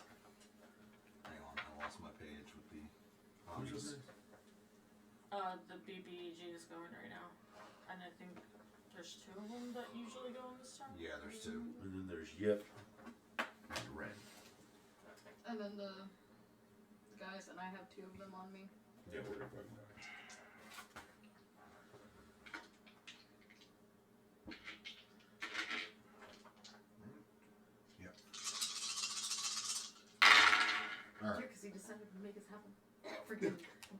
Hang on, I lost my page with the. Who's this? The BBEG is going right now. And I think there's 2 of them that usually go in this turn. Yeah, there's 2. And then there's Yip and Ren. And then the guys, and I have 2 of them on me. Yeah, we're gonna bring that. Alright. Because he decided to make us happen. Freaking.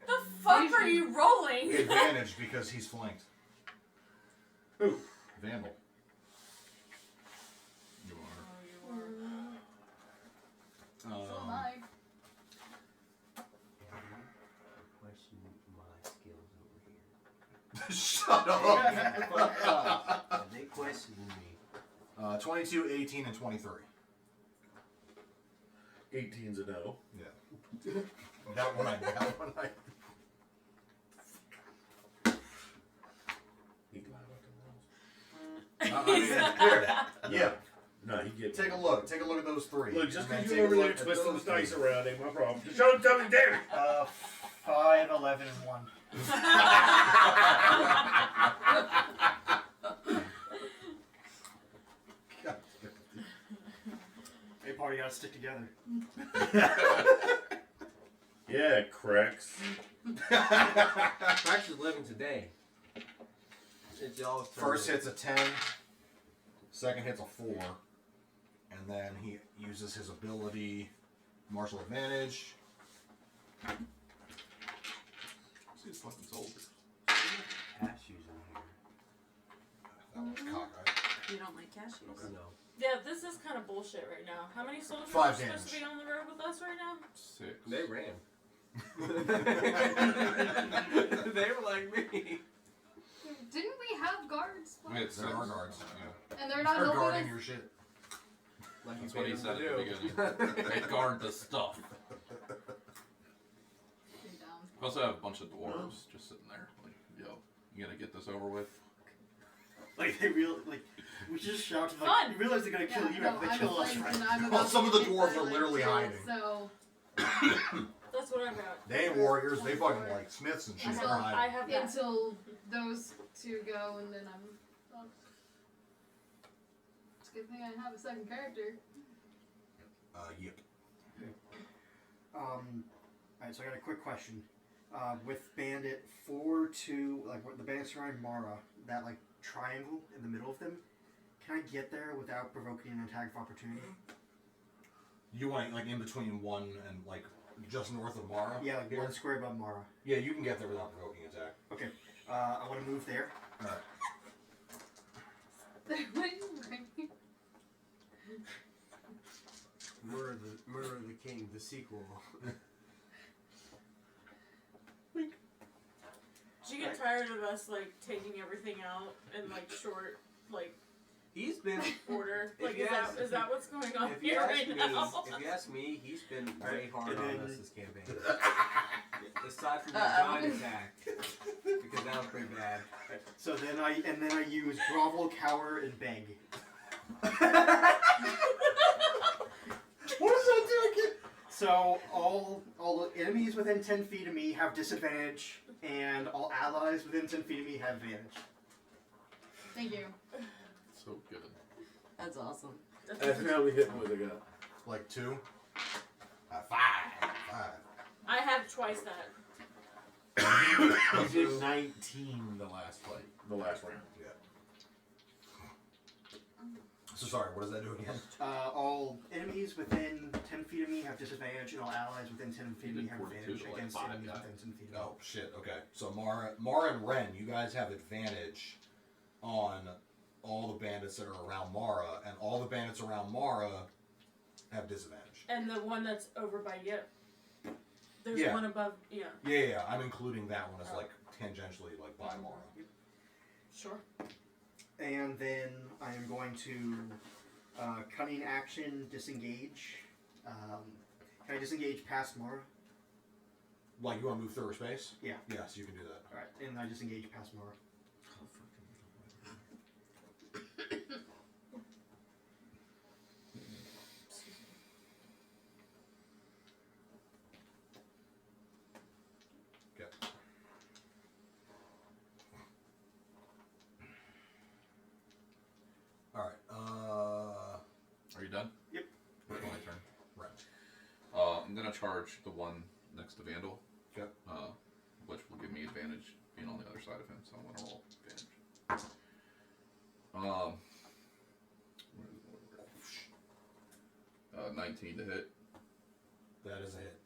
The fuck are you rolling? Advantage because he's flanked. Who? Vandal. You are. Oh, you are. So am I. Question my skills over here. Shut up! They questioning me. 22, 18, and 23. 18's a no. Yeah. That one I. He lied about the I rolls. mean, here. Yeah. No, he gets. Take a look. Take a look at those 3. Look, just And then because take you're a over look there at twisting those the dice 3. around ain't my problem. Just show him something, damn it! 5, 11, and 1. Hey, party gotta stick together. Yeah, cracks. Practice living today. It's y'all's turn. First hit's a 10. Second hit's a 4. And then he uses his ability, martial advantage. See his fucking soldiers. Cashews in here. That one's cockeyed. You don't like cashews. No. Yeah, this is kind of bullshit right now. How many soldiers 5 are supposed to damage. be on the road with us right now? 6. They ran. They were like me. Didn't we have guards? We had 6. There are guards. Yeah. And they're not They're helping guarding us? your shit. Like That's you what he paid said them at to the do. beginning. They guard the stuff. You're down. We also have a bunch of dwarves just sitting there. Like, yo, you gonna get this over with? Like, we just shouted, like, Fun. you realize they're gonna kill you no, after they I'm kill us, afraid right? and I'm Well, about some to of the get dwarves are violent literally too, hiding. So That's what I got. They ain't warriors. They fucking like smiths and shit. Until They're I hiding. have that. until those 2 go, and then I'm. Oh. It's a good thing I have a second character. Yep. Alright, so I got a quick question. With Bandit 4 to, like, the bandits around Mara, that, like, triangle in the middle of them, can I get there without provoking an attack of opportunity? You want like in between 1 and like just north of Mara? Yeah, like Here? 1 square above Mara. Yeah, you can get there without provoking attack. Okay, I want to move there. Alright. Murder of the King, the sequel. Did you get tired of us like taking everything out in like short like He's been. order? If Like you is ask- that what's going on If you here ask right me, now? if you ask me, he's been way Alright, hard and on then- us this campaign. Aside from the giant attack, because that was pretty bad. So then I use grovel, cower, and beg. What does that do again? So all the enemies within 10 feet of me have disadvantage, and all allies within 10 feet of me have advantage. Thank you. So good. That's awesome. That's how we hit with a gun. Like 2? 5. 5. I have twice that. He did 19 the last fight. The last round. Yeah. So sorry, what does that do again? All enemies within 10 feet of me have disadvantage, and all allies within 10 feet of me have You did advantage 42 to like against 5 enemies guys. within 10 feet of me. Oh shit, okay. So Mara and Ren, you guys have advantage on all the bandits that are around Mara, and all the bandits around Mara have disadvantage. And the one that's over by Yip. There's Yeah. one above. Yeah. Yeah, I'm including that one as like tangentially like by Mara. Sure. And then I am going to cunning action disengage. Can I disengage past Mara? Like you want to move through her space? Yeah. Yes, you can do that. Alright, and I disengage past Mara. Okay. charge the one next to Vandal. Okay. Which will give me advantage being on the other side of him, so I'm gonna roll advantage. 19 to hit. That is a hit.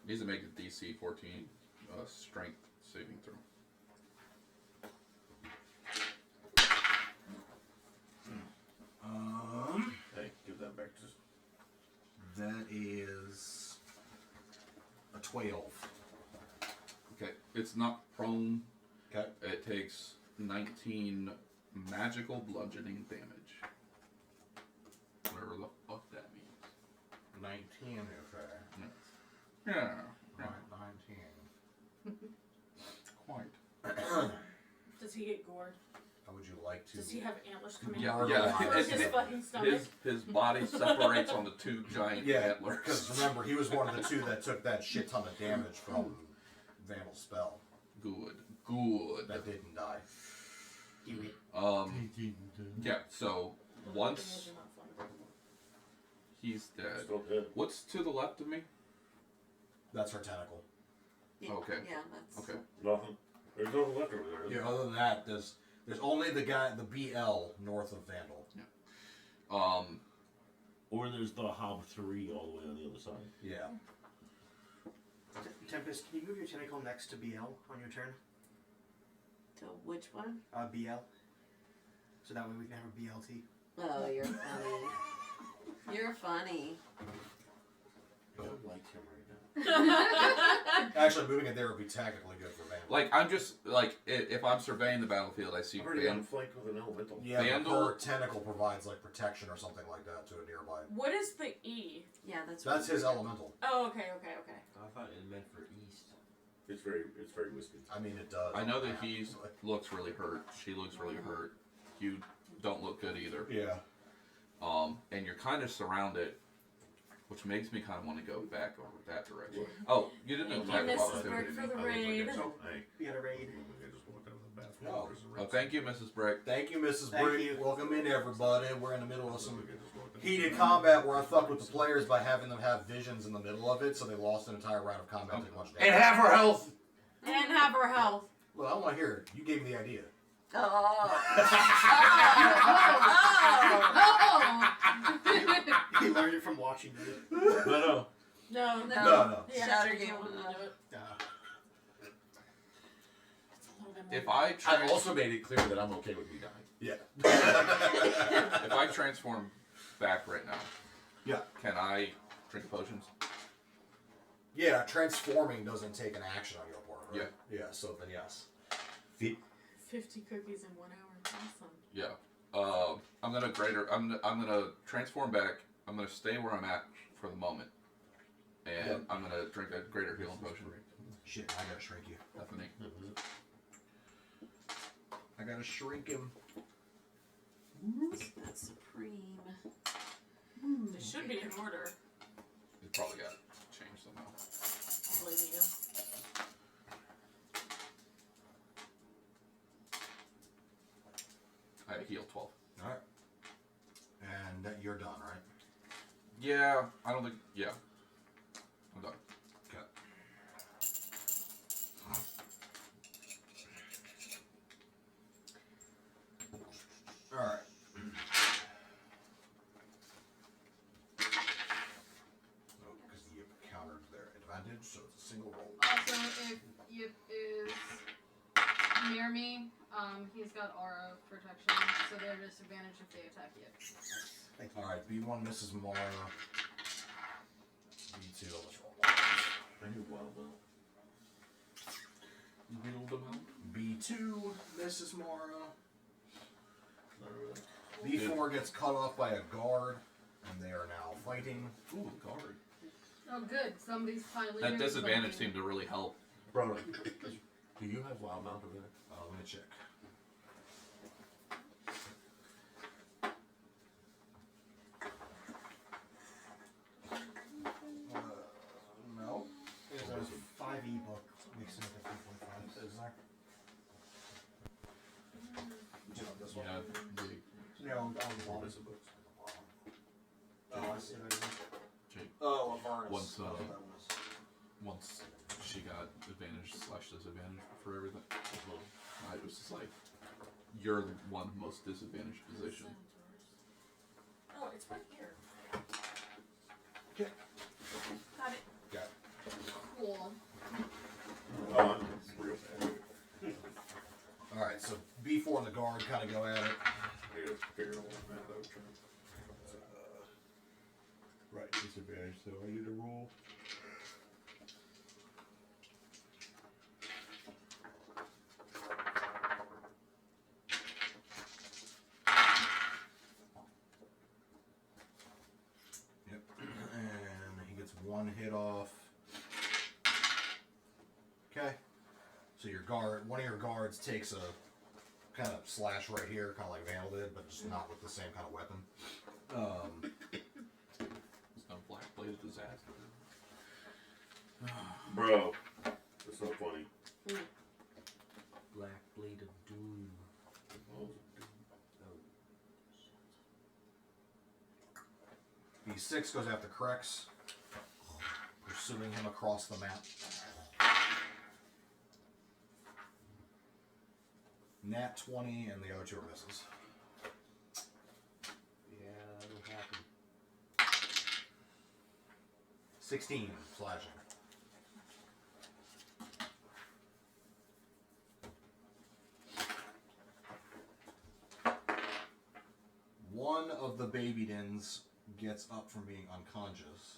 Needs to make a DC 14 strength saving throw. Hey, give that back to. That is a 12. Okay, it's not prone. Okay. It takes 19 magical bludgeoning damage. Whatever the fuck that means. 19, okay. Yeah. Right, 19. Quite. Does he get gored? How would you like to? Does he have antlers coming Yeah, out yeah. of his fucking stomach? His body separates on the two giant antlers. Because remember, he was one of the two that took that shit ton of damage from Vandal's spell. Good. That didn't die. Yeah, so once he's dead. Still dead. What's to the left of me? That's her tentacle. Yeah, Okay. Yeah, that's. Okay. Nothing. There's nothing left over there. Yeah, other than that, there's only the BL north of Vandal. Or there's the Hob 3 all the way on the other side. Yeah. Tempest, can you move your tentacle next to BL on your turn? To which one? BL. So that way we can have a BLT. Oh, you're funny. You're funny. I don't like him right now. Actually, moving it there would be tactically good for Vandal. Like, I'm just, like, if I'm surveying the battlefield, I see I've already Vandal. got flanked with an elemental. Yeah, Vandal- but her tentacle provides like protection or something like that to a nearby. What is the E? Yeah, that's. That's his elemental. Oh, okay. I thought it meant for east. It's very wispy. I mean, it does. I know that he looks really hurt. She looks really hurt. You don't look good either. Yeah. And you're kind of surrounded, which makes me kind of want to go back over that direction. Oh, you didn't Thank attack you, the Mrs. battlefield, Brick, did for you? the I raid. look like hey, We got a raid. I just walked out of the bathroom. Oh. There's a Oh, red thank you, Mrs. Brick. Thank you, Mrs. Thank Brick. you. Welcome in, everybody. We're in the middle of some I just walked out. heated combat where I fucked with the players by having them have visions in the middle of it, so they lost an entire round of combat. Took much damage. And half her health. And have her health. Well, I want to hear it. You gave me the idea. Oh. He learned it from watching you. No. No. No. He Shatter actually game. told him to do it. It's a little bit more. If I I also made it clear that I'm okay with me dying. Yeah. if I transform back right now, Yeah. can I drink potions? Yeah, transforming doesn't take an action on your part, right? Yeah. Yeah, so then yes. 50 cookies in 1 hour. Awesome. Yeah. I'm gonna transform back. I'm gonna stay where I'm at for the moment, and Yep. I'm gonna drink a greater healing potion. Shit, I gotta shrink you. Bethany. I gotta shrink him. That's supreme. They should be in order. It probably got changed somehow. I believe you. I healed 12. Alright. And you're done, right? Yeah, I don't think. Yeah, I'm done. Okay. Alright. Oh, because the countered their advantage, so it's a single roll. Also, if Yip is near me, he's got aura protection, so they're disadvantaged if they attack Yip. Thank you. Alright, B1 Mrs. Mara. B2, let's roll. I knew wild though. B2 Mrs. Mara. Not really. B4 gets cut off by a guard, and they are now fighting. Ooh, guard. Oh, good. Somebody's finally. That doing disadvantage something. seemed to really help. Bro, do you have wild mount over there? Let me check. No. There's a 5e book mixed in with a 3.5. once she got advantage / disadvantage for everything. I was just like, you're the one most disadvantaged position. Oh, it's right here. Okay. Got it. Got Cool. Oh, I'm real bad. All right, so B4 and the guard kind of go at it. I gotta figure out what math I was trying. Right, disadvantage. So I need to roll. Yep, and he gets one hit off. Okay, so your guard, one of your guards takes a kind of slash right here, kind of like Vandal did, but just not with the same kind of weapon. It's no black blade disaster. Bro, that's so funny. Black Blade of Doom. B6 goes after Krex, pursuing him across the map. Nat 20 and the other two are misses. Yeah, that'll happen. 16 slashing. One of the babydins gets up from being unconscious.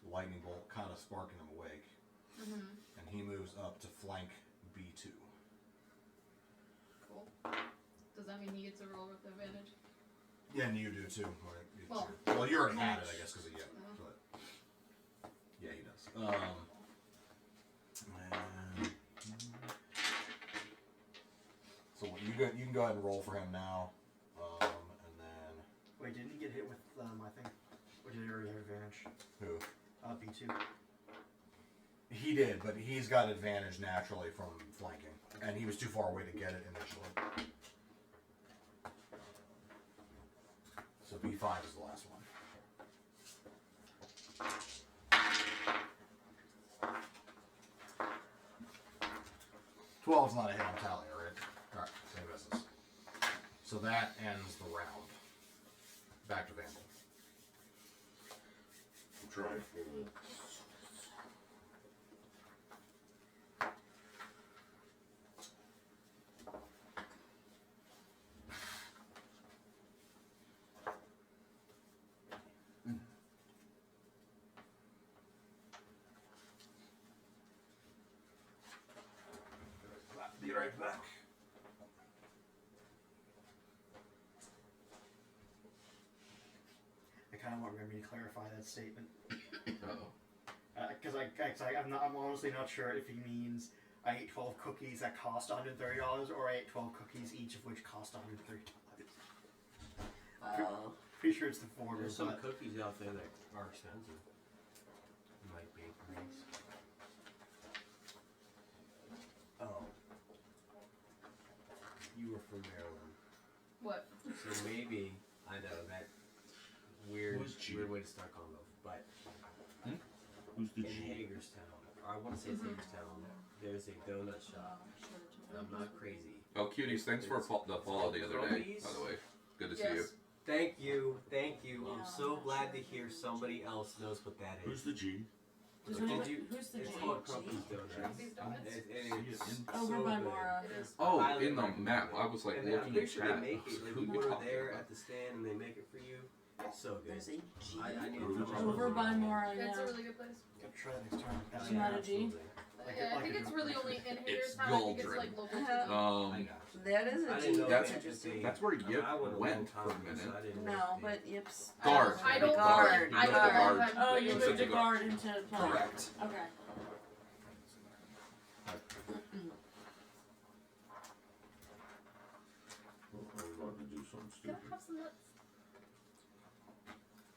The lightning bolt kind of sparking him awake. And he moves up to flank B2. Cool. Does that mean he gets a roll with advantage? Yeah, and you do too. Right? Well, Well, you're an added, I guess, because of you. But yeah, he does. And- so you can go ahead and roll for him now, and then Wait, didn't he get hit with I think? Or did he already have advantage? who? B2. He did, but he's got advantage naturally from flanking, and he was too far away to get it initially. So B5 is the last one. Twelve's not a hit on Talia, right? Alright, so he misses. So that ends the round. Back to Vandal. I'm trying for the. Be right back. I kind of want Remy to clarify that statement. Uh-oh. Because I'm honestly not sure if he means I ate 12 cookies that cost $130 or I ate 12 cookies each of which cost $130. Wow. Pretty sure it's the former. There's some but cookies out there that are expensive. Like bakeries. Oh. You were from Maryland. What? So maybe, I know, that weird Who's G? way to start combo. But Who's the in G? Hagerstown, or I want to say it's Hagerstown, there's a donut shop. And I'm not crazy. Oh, cuties, thanks for the follow the other day, by the way. Good to see you. Thank you, thank you. I'm Yeah, so I'm glad sure to hear somebody else knows what that is. Who's the G? Does Did anybody, you- who's the It's G? called Crumpy's Donuts. Crumpy's Donuts? It's Over so by good. Mara. It is. Oh, Highly in the recommend map. it. I was like And I'm looking pretty at sure chat. they make it. Like, Who you you were talking there about? at the stand and they make it for you. It's so good. There's a G. I need to Over touch Over on by it. Mara, That's yeah. a really good place. I'll try that next time. It's not a G? Absolutely. Yeah, I think it's really only in It's Hagerstown. I think it's Goldrin. like local. Uh-huh. to I Um, got you. That is I a didn't G. know That's- that just be- that's where Yip I went a went long for a time ago, minute. so I didn't know No, it but Yips. Guard. I don't Guard. I Guard. don't Guard. have- Oh, you It's moved a a guard into play. Correct. Okay. I'm about to do something Can stupid. I have some nuts?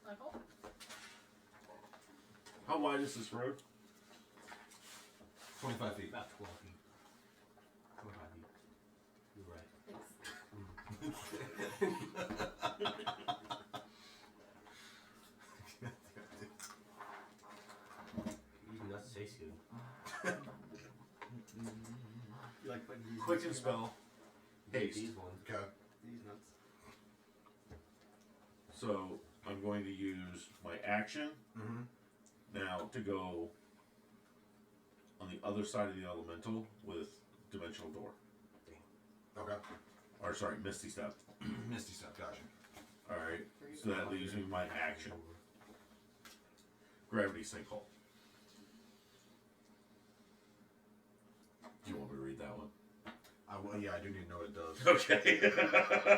I hope. How wide is this road? 25 feet. About 12 feet. 25 feet. You're right. Thanks. too. You like putting these Quicken in your mouth? spell. Haste. These ones. Okay. These nuts. So I'm going to use my action Mm-hmm. now to go on the other side of the elemental with Dimensional Door. Okay. Or sorry, Misty Step. Misty Step, gotcha. Alright. So that leaves me my action. Gravity Sinkhole. Do you want me to read that one? Yeah, I do need to know what it does. Okay.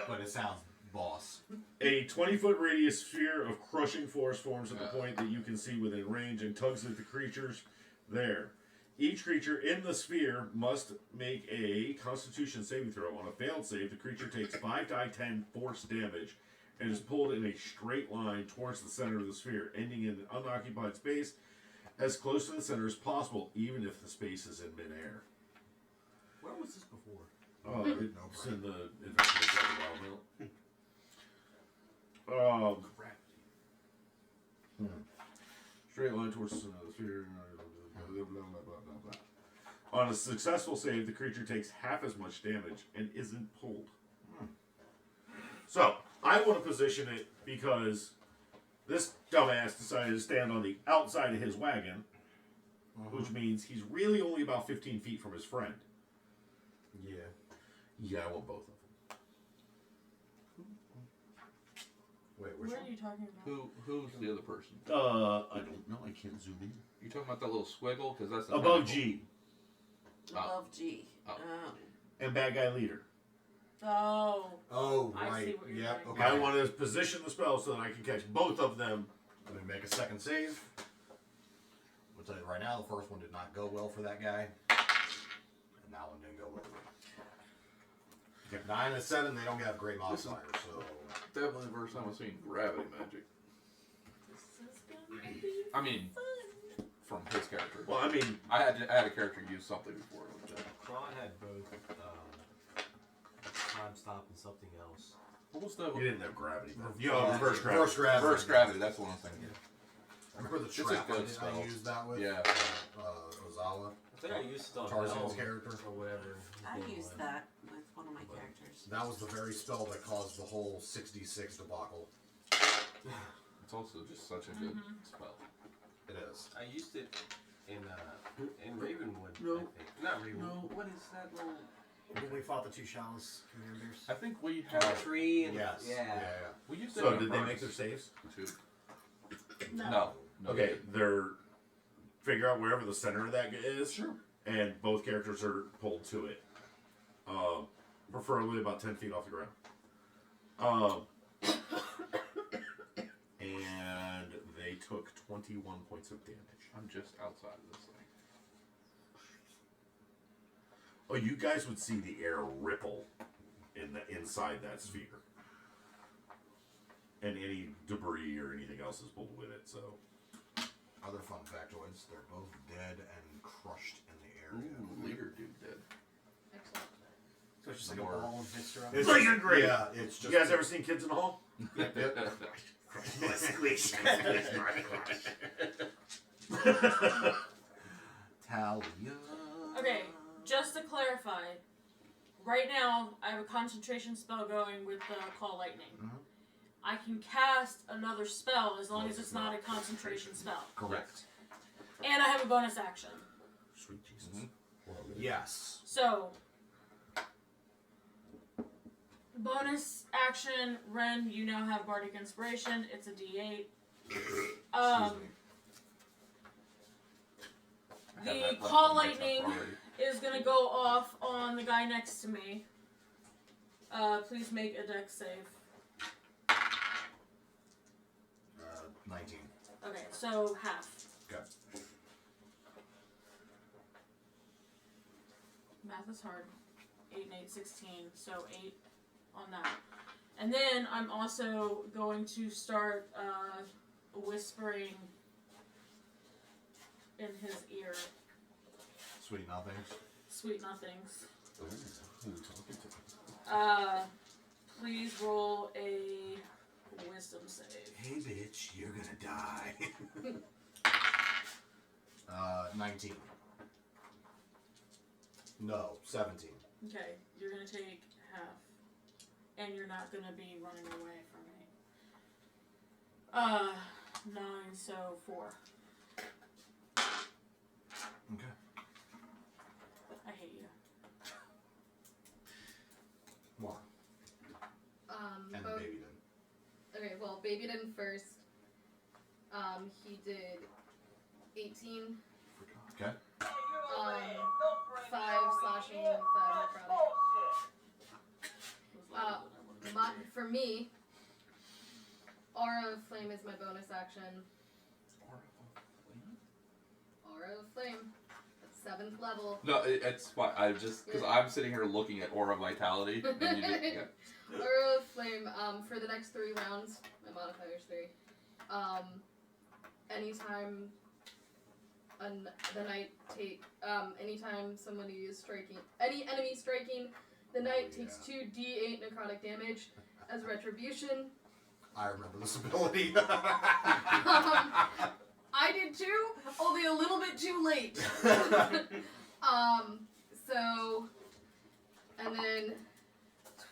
But it sounds boss. A 20-foot radius sphere of crushing force forms at the point that you can see within range and tugs at the creatures there. Each creature in the sphere must make a Constitution saving throw. On a failed save, the creature takes 5d10 force damage and is pulled in a straight line towards the center of the sphere, ending in an unoccupied space as close to the center as possible, even if the space is in midair. Where was this before? Oh, it's in the Adventure of Wild Mill. Straight line towards the center of the sphere. Blah, blah, blah, blah, blah. On a successful save, the creature takes half as much damage and isn't pulled. So, I want to position it because this dumbass decided to stand on the outside of his wagon, which means he's really only about 15 feet from his friend. Yeah. Yeah, I want both of them. Wait, which What one? are you talking about? Who's the other person? I don't know. I can't zoom in. You talking about that little swiggle? Because that's the Above tentacle. G. Above G. Oh. And bad guy leader. Oh. Oh, I right. see what you're Yep. doing. Okay. I want to position the spell so that I can catch both of them. Let me make a second save. I'll tell you right now, the first one did not go well for that guy. And that one didn't go well. 9 and 7, they don't have great modifiers, so. Definitely the first time I've seen gravity magic. This is gonna be I mean, fun. from his character. Well, I mean, I had a character use something before like that. Kron had both time stop and something else. What was the you didn't have gravity. Reverse gravity. reverse gravity? That's the one I'm thinking. I remember the It's a trap good I spell. used that with. Yeah. Ozawa. I think I used it on Tarzan's Bell character. or whatever. I used that with one of my characters. That was the very spell that caused the whole 66 debacle. It's also just such a good spell. It is. I used it in Rayven Wood. No. I think. Not Rayven. No. What is that little When we fought the two Shalos commanders. I think we had tree? And Yes. yeah. we used it So in did they Burns, make their saves? too. No. No. Okay, they're figure out wherever the center of that is. Sure. And both characters are pulled to it. Preferably about 10 feet off the ground. And they took 21 points of damage. I'm just outside of this thing. Oh, you guys would see the air ripple in the inside that sphere. And any debris or anything else is pulled with it, so. Other fun factoids, they're both dead and crushed in the area. Ooh, leader dude dead. Excellent. So it's just like a ball and hits her up. It's Freaking great. Yeah, it's just. You guys ever seen Kids in the Hall? Talia. Okay, just to clarify, right now I have a concentration spell going with the Call Lightning. I can cast another spell as long as it's not a concentration spell. Correct. And I have a bonus action. Sweet Jesus. Yes. So, bonus action, Ren, you now have Bardic Inspiration. It's a D8. I have The that left Call on my Lightning top already. is going to go off on the guy next to me. Please make a dex save. 19. Okay, so half. Okay. Math is hard. 8 and 8, 16. So 8 on that. And then I'm also going to start whispering in his ear. Sweet nothings. Sweet nothings. Who are you talking to? Please roll a wisdom save. Hey bitch, you're gonna die. 19. 19. No, 17. Okay, you're gonna take half, and you're not gonna be running away from me. 9, so 4. Okay. I hate you. One. And Bo- the baby did. Okay, well, baby didn't first. He did 18. Okay. 5 slashing, 5 necrotic. For me, Aura of Flame is my bonus action. Aura of Flame. That's 7th level. No, it's fine. I just because I'm sitting here looking at Aura Vitality. And you just, yeah. Aura of Flame, for the next 3 rounds, my modifier is 3. Anytime the knight anytime somebody is striking, any enemy striking, the knight takes 2d8 necrotic damage as retribution. I remember this ability. I did too, only a little bit too late. So, and then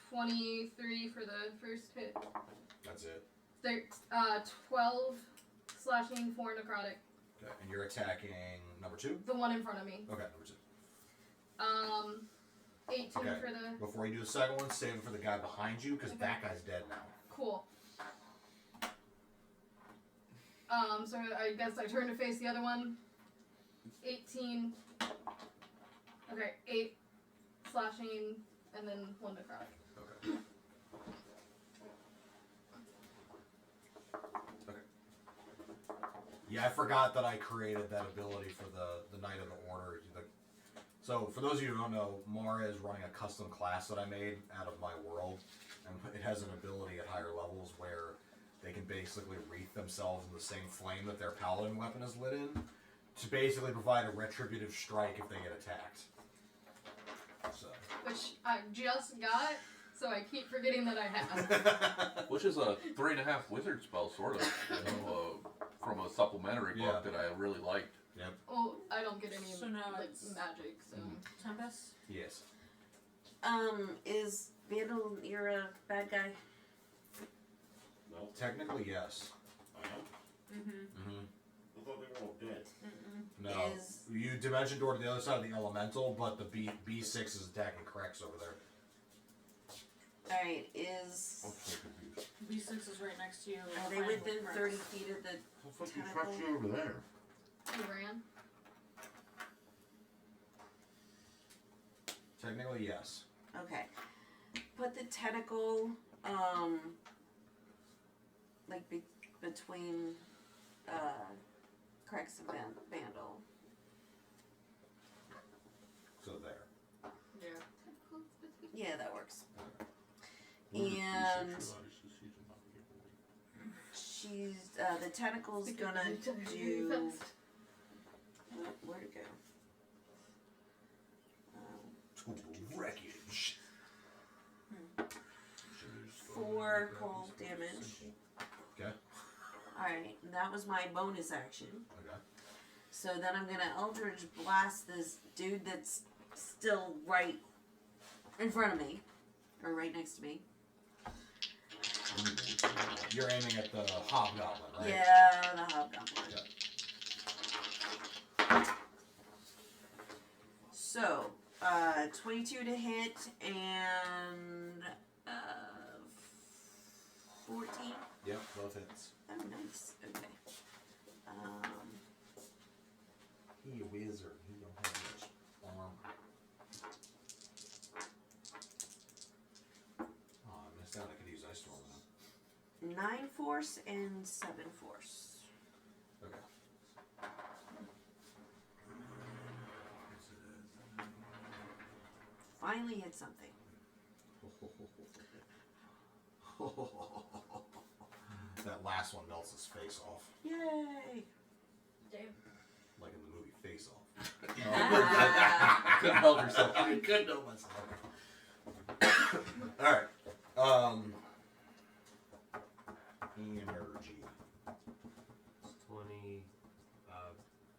23 for the first hit. That's it. 12 slashing, 4 necrotic. Okay, and you're attacking number 2? The one in front of me. Okay, number 2. 18 Okay. for the... Before you do the second one, save it for the guy behind you, because that guy's dead now. Cool. So I guess I turn to face the other one. 18. Okay, 8 slashing, and then 1 necrotic. Okay. Okay. Yeah, I forgot that I created that ability for the Knight of the Order. So, for those of you who don't know, Mara is running a custom class that I made out of my world, and it has an ability at higher levels where they can basically wreath themselves in the same flame that their paladin weapon is lit in, to basically provide a retributive strike if they get attacked. So. Which I just got, so I keep forgetting that I have. Which is a 3.5 wizard spell, sort of, from a supplementary book that I really liked. Yep. Well, I don't get any So now like it's- magic, so. Tempest? Yes. Is Vandal, you're a bad guy? No. Technically, yes. I am. Mm-hmm. I thought they were all dead. No. You dimension door to the other side of the elemental, but the B6 is attacking Krex over there. Alright, is... I'm so confused. B6 is right next to you. Are they behind within Rex. 30 feet of the I thought you tentacle? trapped you over there. You ran? Technically, yes. Okay. Put the tentacle, like between, Krex and Vandal. So there. Yeah. Yeah, that works. Where's the And 360 line? she's, the tentacle's gonna do... Where'd it go? Total wreckage. 4 cold damage. Okay. Alright, that was my bonus action. Okay. So then I'm gonna Eldritch Blast this dude that's still right in front of me. Or right next to me. You're aiming at the hobgoblin, right? Yeah, the hobgoblin. Yeah. So, 22 to hit and 14. Yep, both hits. Oh, nice. Okay. He a wizard. He don't have much armor. Oh, I missed out. I could use Ice Storm now. 9 force and 7 force. Okay. Finally hit something. That last one melts his face off. Yay! Damn. Like in the movie Face Off. Ah. Couldn't help yourself. I couldn't help myself. Alright. Energy. It's 20,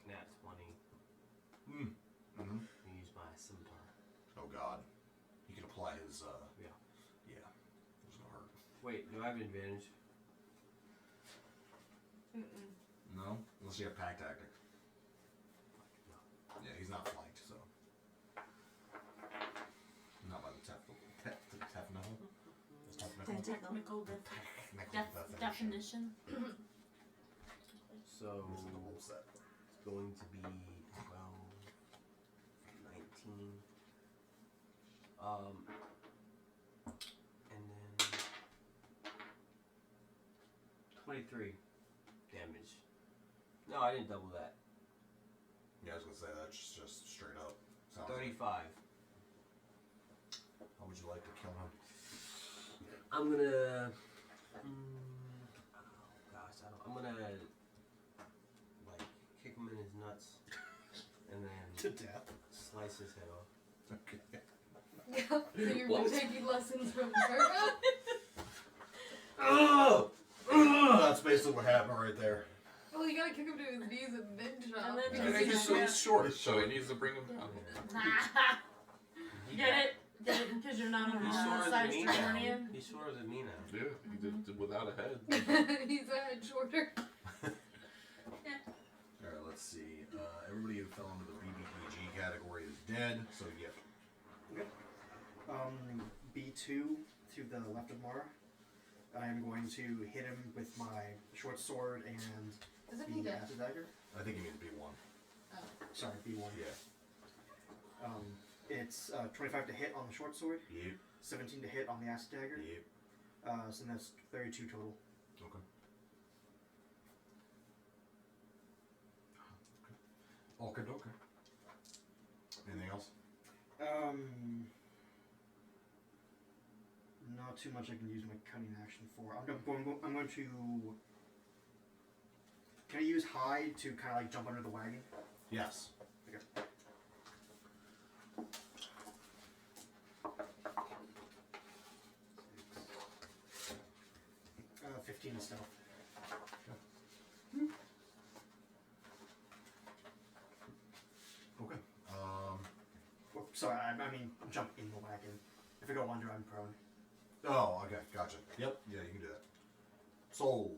nat 20. god. He can apply his. Yeah. Yeah. There's no hurt. Wait, do I have advantage? No, unless you have pack tactic. Yeah, he's not flanked, so. Not by the technical. Technical definition. So This is the whole set. it's going to be 12, 19. And then 23 damage. No, I didn't double that. Yeah, I was gonna say that's just straight up. Sounds like. 35. How would you like to kill him? I'm gonna. Oh gosh, I'm gonna like kick him in his nuts, and then To death. slice his head off. Okay. So you're taking lessons from Virgo? Oh! That's basically what happened right there. Well, you gotta kick him to his knees and then chop. And then because just- he's so short. he's short, so he needs to bring him down. Get it? Get it? Because you're not He's on short the as size me now. draconian. He's shorter than me now. Yeah, he did without a head. He's a head shorter. Alright, let's see. Everybody who fell into the BBPG category is dead, so yeah. B2 to the left of Mara. I am going to hit him with my short sword and Isn't he the dead? acid dagger. I think he means B1. Sorry, B1. Yeah. It's 25 to hit on the short sword, Yep. 17 to hit on the acid dagger. Yep. So that's 32 total. Okay. Okay. Anything else? Not too much I can use my cutting action for. I'm going to. Can I use hide to kind of like jump under the wagon? Yes. Okay. 15 stealth. Okay. Oh, sorry, I mean jump in the wagon. If I go under, I'm prone. Oh, okay. Gotcha. Yep. Yeah, you can do that. Soul.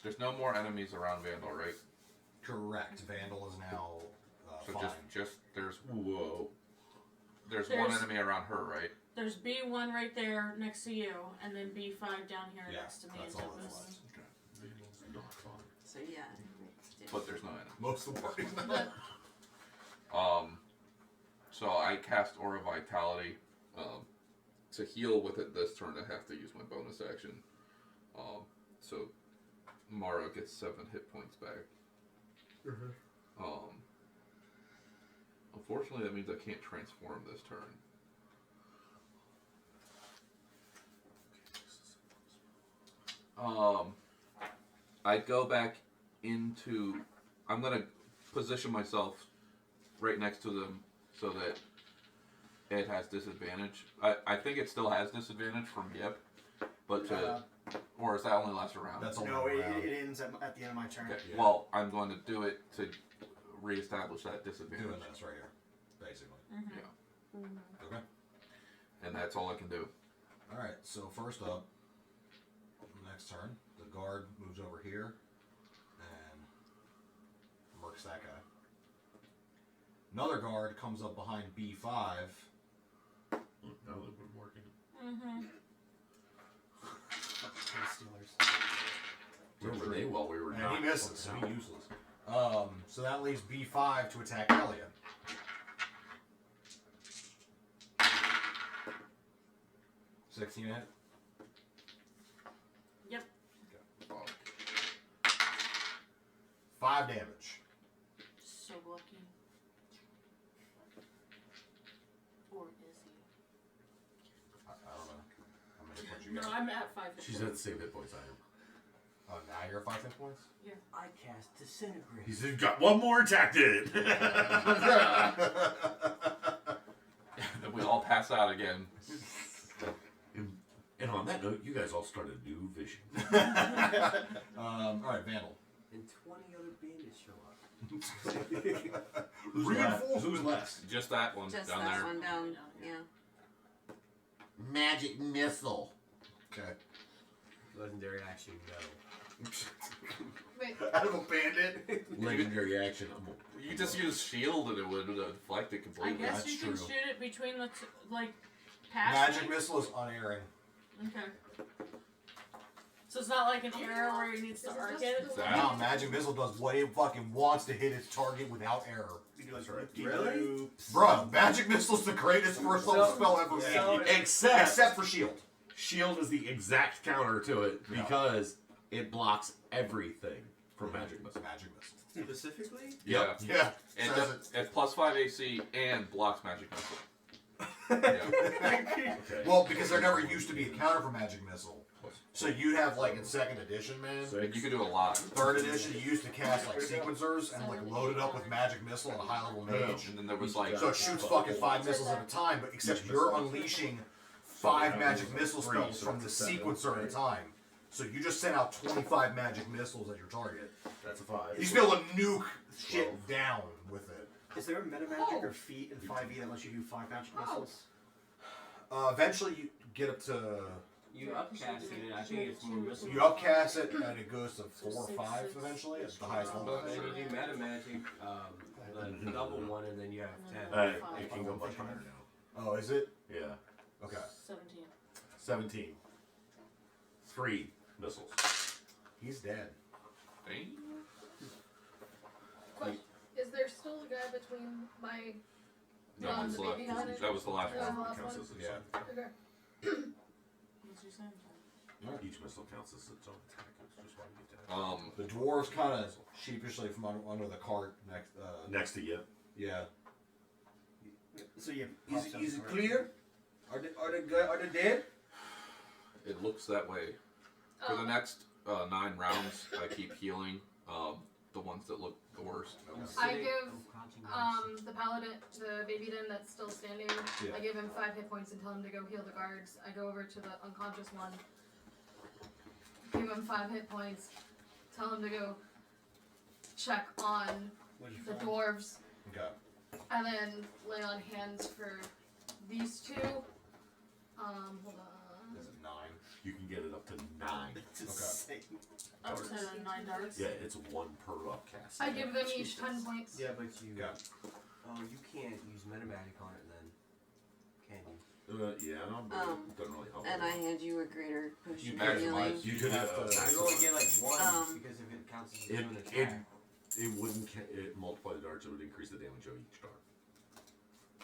There's no more enemies around Vandal, right? Correct. Vandal is now So fine. just there's one There's- enemy around her, right? There's B1 right there next to you, and then B5 down here Yeah, next to me. that's and all that's Tempest. left. Not fun. So yeah. But there's no enemy. Most of the party's But So I cast Aura Vitality. To heal with it this turn, I have to use my bonus action. So Mara gets 7 hit points back. Unfortunately, that means I can't transform this turn. I go back into. I'm gonna position myself right next to them so that it has disadvantage. I think it still has disadvantage from Yip, but or is that only last round? That's only No, one it round. ends at the end of my turn. Okay. Yeah. Well, I'm going to do it to reestablish that disadvantage. Doing this right here, basically. Okay. And that's all I can do. All right. So first up, next turn, the guard moves over here and murks that guy. Another guard comes up behind B5. Now that we're working. Steelers. Where were they while we were And not? he misses, so he's useless. So that leaves B5 to attack Elliot. $16 hit? Yep. Okay. 5 damage. So lucky. Or is he? I don't know. How many points you No, got? I'm at 5 hit She's points. at the same hit points I am. Oh, now you're at 5 hit points? I cast Disintegrate. He's got one more attack in. Then we all pass out again. And on that note, you guys all started a new vision. Alright, Vandal. And 20 other bandits show up. Who's left? Who's left? Just that one Just down that there. one down. Yeah. Magic missile. Okay. Legendary action, no. Wait. Out of a bandit. Legendary action. You just use shield and it would deflect it I completely. guess That's you can true. shoot it between the past. Magic missile is unerring. Okay. So it's not like an arrow where he needs to Is it arc just it. the No, magic missile does what it fucking wants to hit its target without error. You do like Really? Bruh, magic missile's the greatest first level spell ever made. Except for shield. Shield is the exact counter to it because it blocks everything from magic missile. Magic missile. Specifically? Yeah. Yeah. And Says it's plus 5 AC and blocks magic missile. Okay. Well, because there never used to be a counter for magic missile. So you'd have like in second edition, man. So You could do a lot. Third edition, you used to cast like sequencers and like load it up with magic missile and a high level mage. And then there was like So it shoots fucking 5 missiles at a time, but except you're unleashing 5 magic missile spells from the sequencer at a time. So you just sent out 25 magic missiles at your target. That's a 5. You should be able to nuke shit down with it. Is there a meta magic or feat in 5e that lets you do 5 magic missiles? Eventually, you get up to You upcasted it, I think it's more missile. you upcast it and it goes to 4 or 5 eventually. It's the highest level. And then you do meta magic, the double one, and then you have 10. It can go much higher now. Oh, is it? Yeah. Okay. 17. 17. 3 missiles. He's dead. Dang. Question. Is there still a guy between my No the one's left. baby hunter? That was the last Yeah. one. last Counts one? as its Yeah. Okay. What's your saying? Each missile counts as its own attack. It's just one attack. The dwarves kind of sheepishly from under the cart next. Next to you. Yeah. So you Is it clear? Are they dead? It looks that way. For the next 9 rounds, I keep healing the ones that look the worst. I give the paladin, the baby den that's still standing, Yeah. I give him 5 hit points and tell him to go heal the guards. I go over to the unconscious one, give him 5 hit points, tell him to go check on the dwarves, Okay. and then lay on hands for these 2. Hold on. Is it 9? You can get it up to 9. It's insane. Up to 9 darts. Yeah, it's 1 per upcast. I give them each 10 points. Yeah, but you. Okay. Oh, you can't use meta magic on it then, can you? Yeah, but it doesn't really help. And I hand you a greater potion You of healing. maximize. You could have You only get like one because if it counts as an it attack. wouldn't it multiply the darts. It would increase the damage of each dart.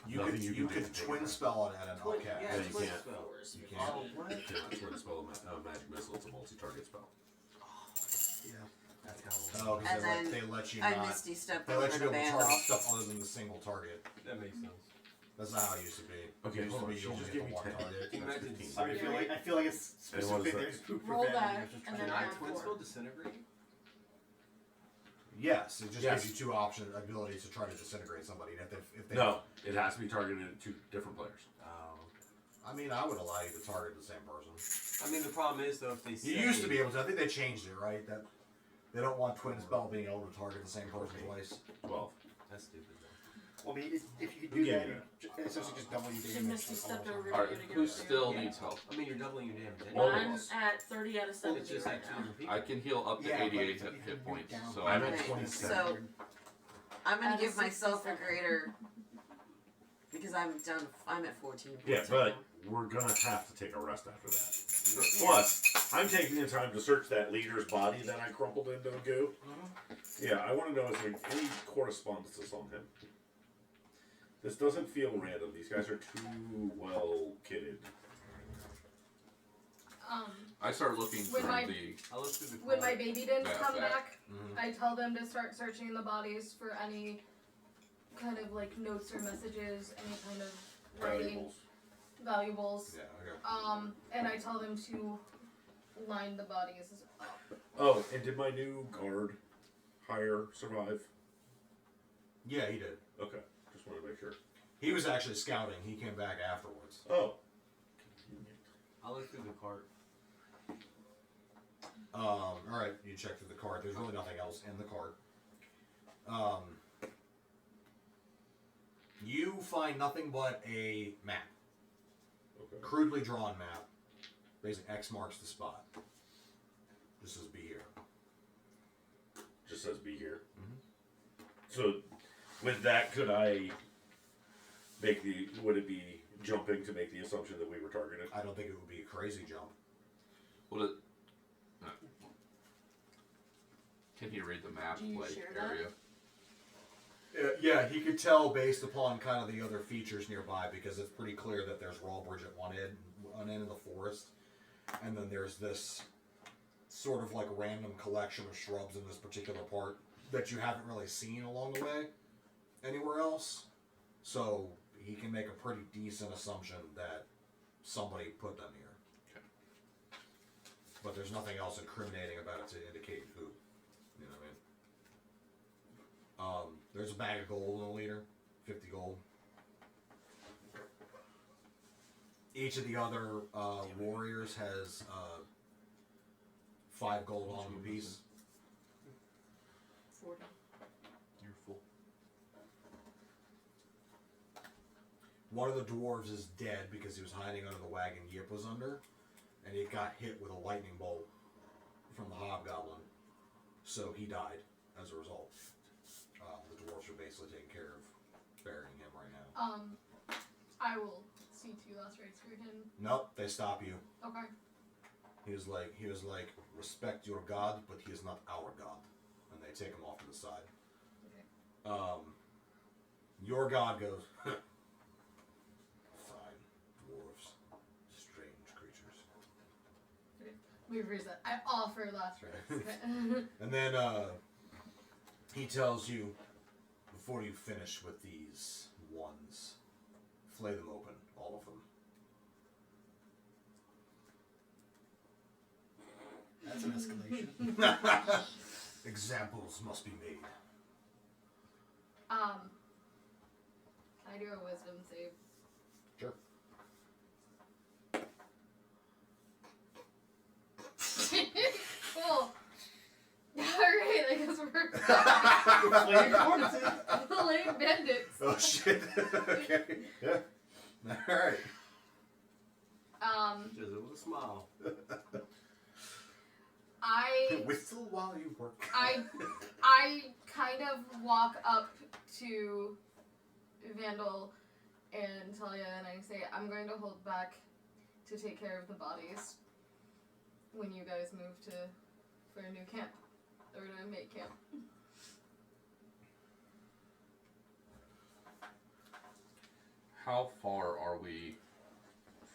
You Nothing could you you can do could to take twin it. spell it at an Twin- outcast. yeah, you twin can't. spell. You Oh, can't. what? You cannot twin spell a magic missile. It's a multi-target spell. Yeah. That's kind of Oh, because And they let you I not. misty stepped They over let you the be able to band target off. stuff other than the single target. That makes sense. That's not how it used to be. Okay, It used to hold be on. you only Just get give the me one 10. target. That's Imagine 15. I feel like it's And what is specific. that? There's who Roll prevent that, you. Just and trying then to- add Can twin 4. spell disintegrate? Yes, it just Yes. gives you 2 abilities to try to disintegrate somebody. And if they No, it has to be targeted at 2 different players. Oh. I mean, I would allow you to target the same person. I mean, the problem is though if they say You used to be able to. I think they changed it, right? That they don't want twin spell being able to target the same person twice. 12. That's stupid. Though. Well, I mean, if you could Who do gave that, you it's essentially just double your She damage. misty stepped over Alright, you to get who it still there. needs help? I mean, you're doubling your damage. All Anyway. of I'm us. at 30 out of 70 It's just right like 2 now. other people. I can heal up to Yeah, but 88 you can hit move points. down. So I'm I'm at Okay, 27. so I'm gonna At give myself a 67. greater because I'm down. I'm at 14 points. Yeah, right but now. we're gonna have to take a rest after that. Plus, I'm taking the time to search that leader's body that I crumpled into a goo. Yeah, I want to know is there any correspondences on him. This doesn't feel random. These guys are too well kitted. I start looking When through my- the. I look through the When my card. baby dens Yeah, come that. back, I tell them to start searching the bodies for any kind of like notes or messages, any kind of writing, valuables. Yeah. Okay. And I tell them to line the bodies up. Oh, and did my new guard hire survive? Yeah, he did. Okay, just want to make sure. He was actually scouting. He came back afterwards. Oh. I look through the cart. All right, you check through the cart. There's really nothing else in the cart. You find nothing but a map. Okay. Crudely drawn map. Basically, X marks the spot. Just says be here. Just says be here. Mhm. So, with that, could I make the? Would it be jumping to make the assumption that we were targeted? I don't think it would be a crazy jump. What it? Can he read the map Do you like share that? area? Yeah, he could tell based upon kind of the other features nearby because it's pretty clear that there's Rawbridge at one end of the forest, and then there's this sort of like random collection of shrubs in this particular part that you haven't really seen along the way anywhere else. So he can make a pretty decent assumption that somebody put them here. Okay. But there's nothing else incriminating about it to indicate who. You know what I mean? There's a bag of gold in a liter, 50 gold. Each of the other warriors has 5 gold on them apiece. 40. You're full. One of the dwarves is dead because he was hiding under the wagon Yip was under, and he got hit with a lightning bolt from the hobgoblin, so he died as a result. The dwarves are basically taking care of burying him right now. I will see to lacerates for him. Nope, they stop you. Okay. He was like, respect your god, but he is not our god, and they take him off to the side. Okay. Your god goes, fine, dwarves, strange creatures. We rephrase that. I offer lacerates. And then he tells you, before you finish with these ones, flay them open, all of them. That's an escalation. Examples must be made. Can I do a wisdom save? Sure. Cool. Alright, I guess we're Flame bandits. Oh shit. Okay. Yeah. Alright. Just with a smile. I Whistle while you work. I kind of walk up to Vandal and Talia and I say, I'm going to hold back to take care of the bodies when you guys move for a new camp. Or to make camp. How far are we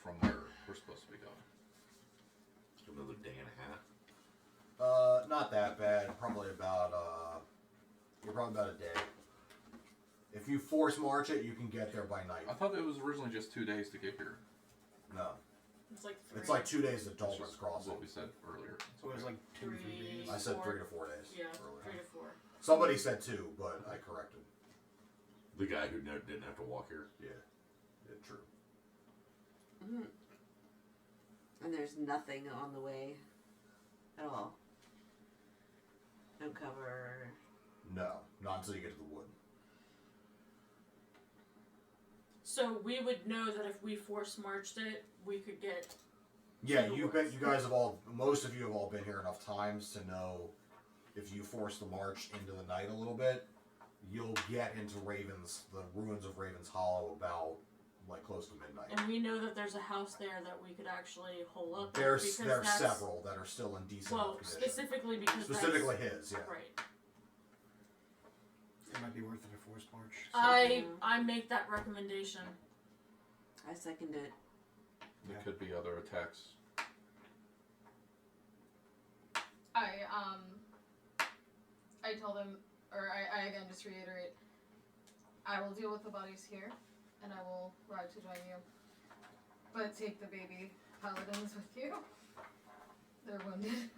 from where we're supposed to be going? Another day and a half. Not that bad. Probably about you're probably about a day. If you force march it, you can get there by night. I thought it was originally just 2 days to get here. No. It's like 3. It's like 2 days to That's Dalton's just Crossing. what we said earlier. So it was like 2 to 3 days. I said 4. 3 to 4 days. Yeah, earlier. 3 to 4. Somebody said 2, but I corrected. The guy who didn't have to walk here. Yeah. Yeah, true. Mm. And there's nothing on the way at all. No cover. No, not until you get to the wood. So we would know that if we force marched it, we could get. Yeah, to the you woods. guys have all, most of you have all been here enough times to know if you force the march into the night a little bit, you'll get into the ruins of Raven's Hollow about like close to midnight. And we know that there's a house there that we could actually hole up. There's at because that's, several that are still in decent Well, condition. specifically because Specifically that's, his, yeah. right. It might be worth it a forced march. I make that recommendation. I second it. There could be other attacks. I tell them, or I again just reiterate, I will deal with the bodies here, and I will ride to join you. But take the baby paladins with you. They're wounded.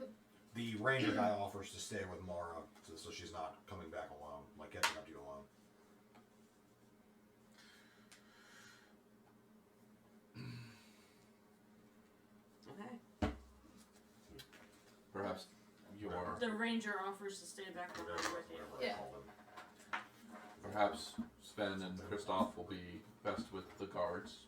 The ranger guy offers to stay with Mara, so she's not coming back alone, like catching up to you alone. Okay. Perhaps your The ranger offers to stay back behind with you. Yeah. perhaps Sven and Kristoff will be best with the guards.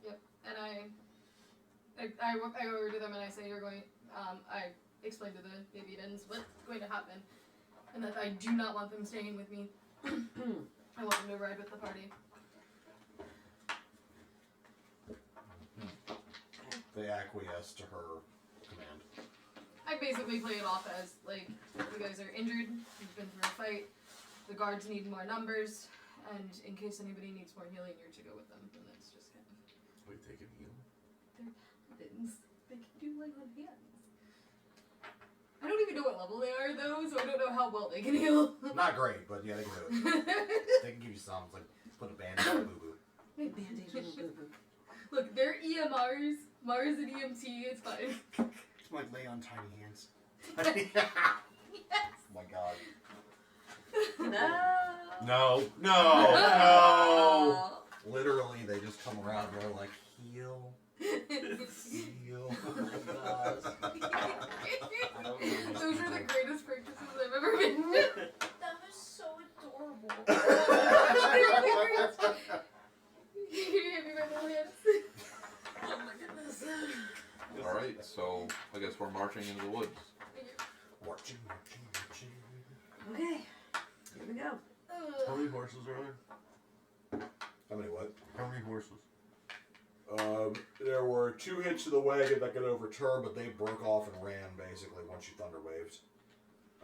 Yep. And I go over to them and I say, you're going. I explain to the Avians what's going to happen, and that I do not want them staying with me. I want them to ride with the party. They acquiesce to her command. I basically play it off as, like, you guys are injured, you've been through a fight, the guards need more numbers, and in case anybody needs more healing, you're to go with them. And that's just kind of... Wait, they can heal? They're paladins. They can do lay on hands. I don't even know what level they are, though, so I don't know how well they can heal. Not great, but yeah, they can do it. They can give you some, like, put a band-aid on a boo-boo. Band-aid on a boo-boo. Look, they're EMRs, Mars and EMT, it's fine. It's like lay on tiny hands. Yes! Oh my god. No. No. Literally, they just come around and they're like, heal. Heal. Oh my gosh. I don't know. Those are the greatest practices I've ever been. That was so adorable. You hit me right in the hands. Oh my goodness. Alright, so I guess we're marching into the woods. Marching. Okay. Here we go. How many horses are there? How many what? How many horses? There were 2 hits to the wagon that got overturned, but they broke off and ran, basically, once you thunder waved.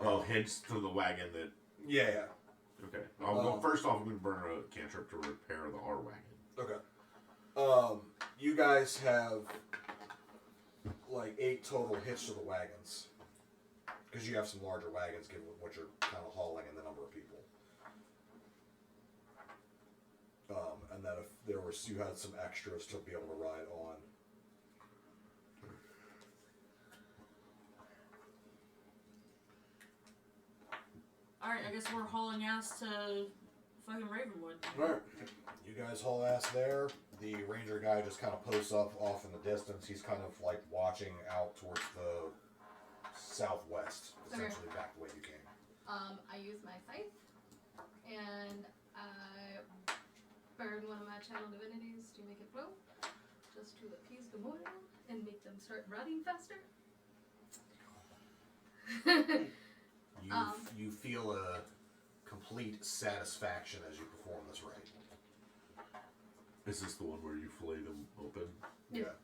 Oh, hints to the wagon that... Yeah. Okay. I'll go first off. I'm going to burn a cantrip to repair the R wagon. Okay. You guys have, like, 8 total hits to the wagons. Because you have some larger wagons, given what you're kind of hauling and the number of people. And then if there was, you had some extras to be able to ride on. Alright, I guess we're hauling ass to fucking Rayven Wood. Alright. You guys haul ass there. The ranger guy just kind of posts up off in the distance. He's kind of like watching out towards the southwest, essentially back the way you came. I use my scythe, and I burn one of my channel divinities to make it flow, just to appease the mortal and make them start running faster. You feel a complete satisfaction as you perform this rite. Is this the one where you fillet them open? Yeah.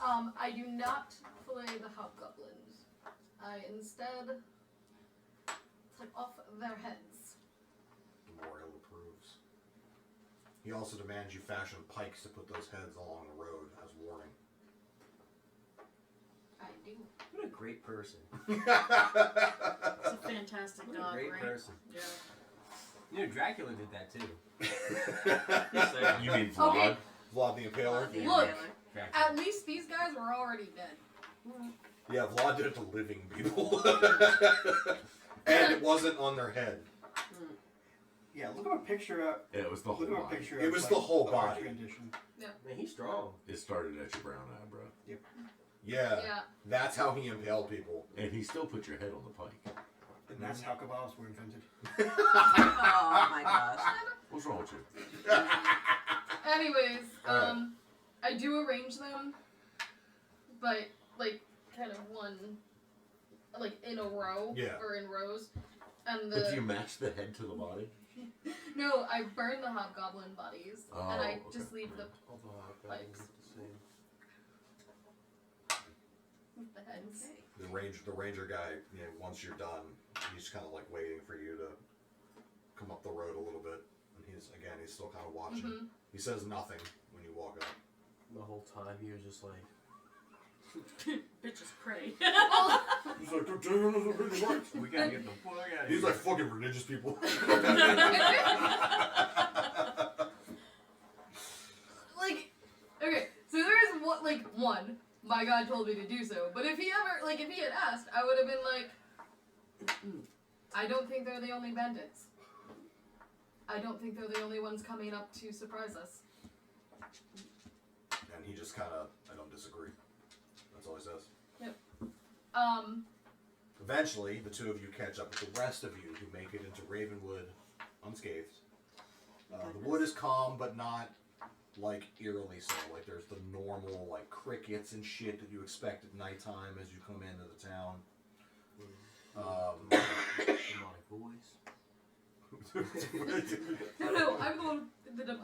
I do not fillet the hobgoblins. I instead cut off their heads. Memorial approves. He also demands you fashion pikes to put those heads along the road as warning. I do. What a great person. It's a fantastic What a dog, great right? person. Yeah. You know, Dracula did that too. You mean Vlad? Okay. Vlad the Impaler? Look, Dracula. at least these guys were already dead. Yeah, Vlad did it to living people. And it wasn't on their head. Yeah, look at a picture of. Yeah, it was the whole Look at a body. picture It of. was like, the whole of our body. Rendition. Man, he's strong. It started at your brown eye, bro. Yeah, Yeah. that's how he impaled people. And he still put your head on the pike. And that's how kebabs were invented. Oh my gosh. What's wrong with you? Anyways, Alright. I do arrange them, but like kind of one, like in a row Yeah. or in rows, and But do the you match the head to the body? no, I burn the hobgoblin bodies, and I Oh, just okay. leave the Although I've got Pikes. the same. heads. The ranger guy, you know, once you're done, he's kind of like waiting for you to come up the road a little bit. And he's still kind of watching. Mhm. He says nothing when you walk up. The whole time he was just like, Bitches pray. He's like, "They're doing this really right." we gotta get the fuck out of He's here. like fucking religious people. Like, okay, so there is one, like one. My God told me to do so, but if he had asked, I would have been like, I don't think they're the only bandits. I don't think they're the only ones coming up to surprise us. And he just kind of, I don't disagree. That's all he says. Eventually, the two of you catch up with the rest of you who make it into Rayven Wood unscathed. The wood is calm, but not like eerily so. Like there's the normal like crickets and shit that you expect at nighttime as you come into the town. Demonic voice. No, I'm the one.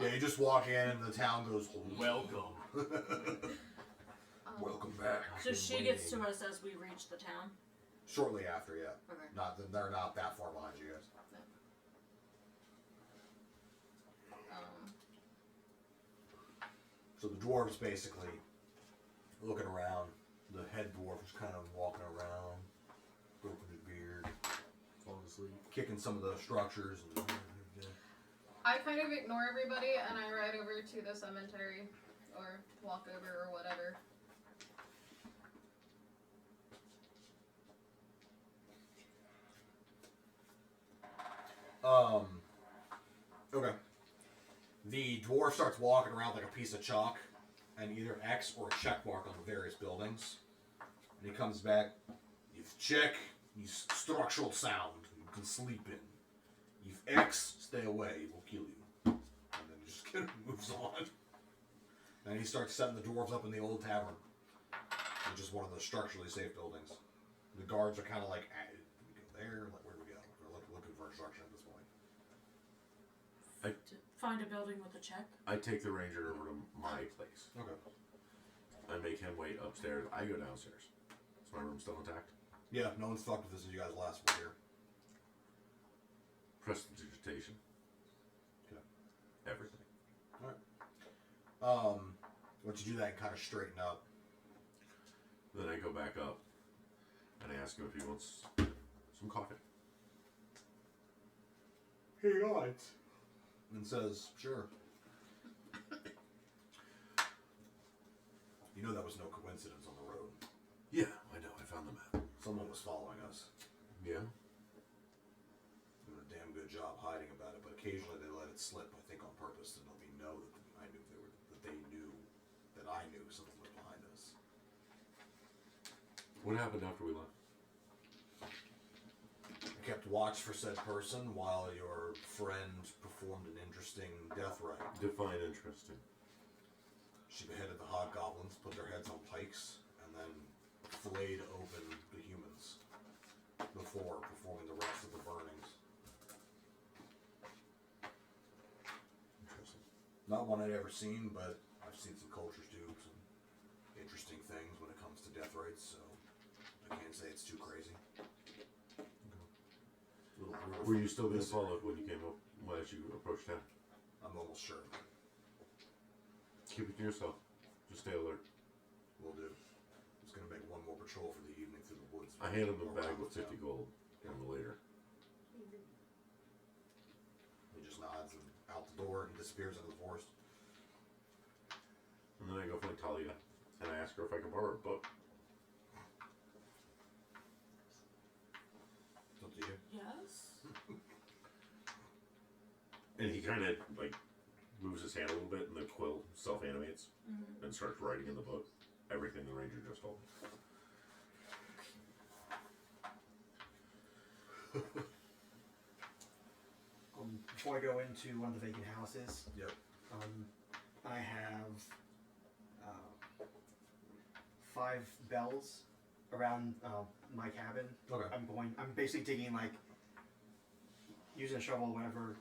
Yeah, you just walk in and the town goes, Welcome. welcome back. So she gets to us as we reach the town. Shortly after, yeah. Okay. They're not that far behind you guys. So the dwarves basically looking around. The head dwarf is kind of walking around, stroking his beard, Falling asleep. kicking some of the structures. And I kind of ignore everybody and I ride over to the cemetery or walk over or whatever. Okay. The dwarf starts walking around like a piece of chalk and either X or a check mark on the various buildings. And he comes back. If check, he's structural sound. You can sleep in. If X, stay away. We'll kill you. And then just kind of moves on. And he starts setting the dwarves up in the old tavern. Which is one of the structurally safe buildings. The guards are kind of like, do we go there? Like, where do we go? They're looking for instruction at this point. Find a building with a check. I take the ranger over to my place. Okay. I make him wait upstairs. I go downstairs. Is my room still intact? Yeah, no one's fucked with this since you guys last were here. Prestidigitation. Okay. Everything. Once you do that, kind of straighten up. Then I go back up and I ask him if he wants some coffee. He nods. And says, sure. You know that was no coincidence on the road. Yeah, I know. I found the map. Someone was following us. Yeah? Doing a damn good job hiding about it, but occasionally they let it slip, I think on purpose, to let me know that they knew that I knew someone was behind us. What happened after we left? I kept watch for said person while your friend performed an interesting death rite. Define interesting. She beheaded the hobgoblins, put their heads on pikes, and then flayed open the humans before performing the rest of the burnings. Interesting. Not one I'd ever seen, but I've seen some cultures do some interesting things when it comes to death rites, so I can't say it's too crazy. Little brutal. Were you still being followed when you came up, as you approached town? I'm almost sure. Keep it to yourself. Just stay alert. Will do. I'm just gonna make one more patrol for the evening through the woods. I hand him the Or bag around with the 50 town. gold in the later. He just nods and out the door and disappears into the forest. And then I go find Talia and I ask her if I can borrow a book. It's up to you. Yes. And he kind of like moves his hand a little bit and the quill self-animates and starts writing in the book everything the ranger just told me. Before I go into one of the vacant houses, Yep. I have 5 bells around my cabin. Okay. I'm basically digging like using a shovel, whatever.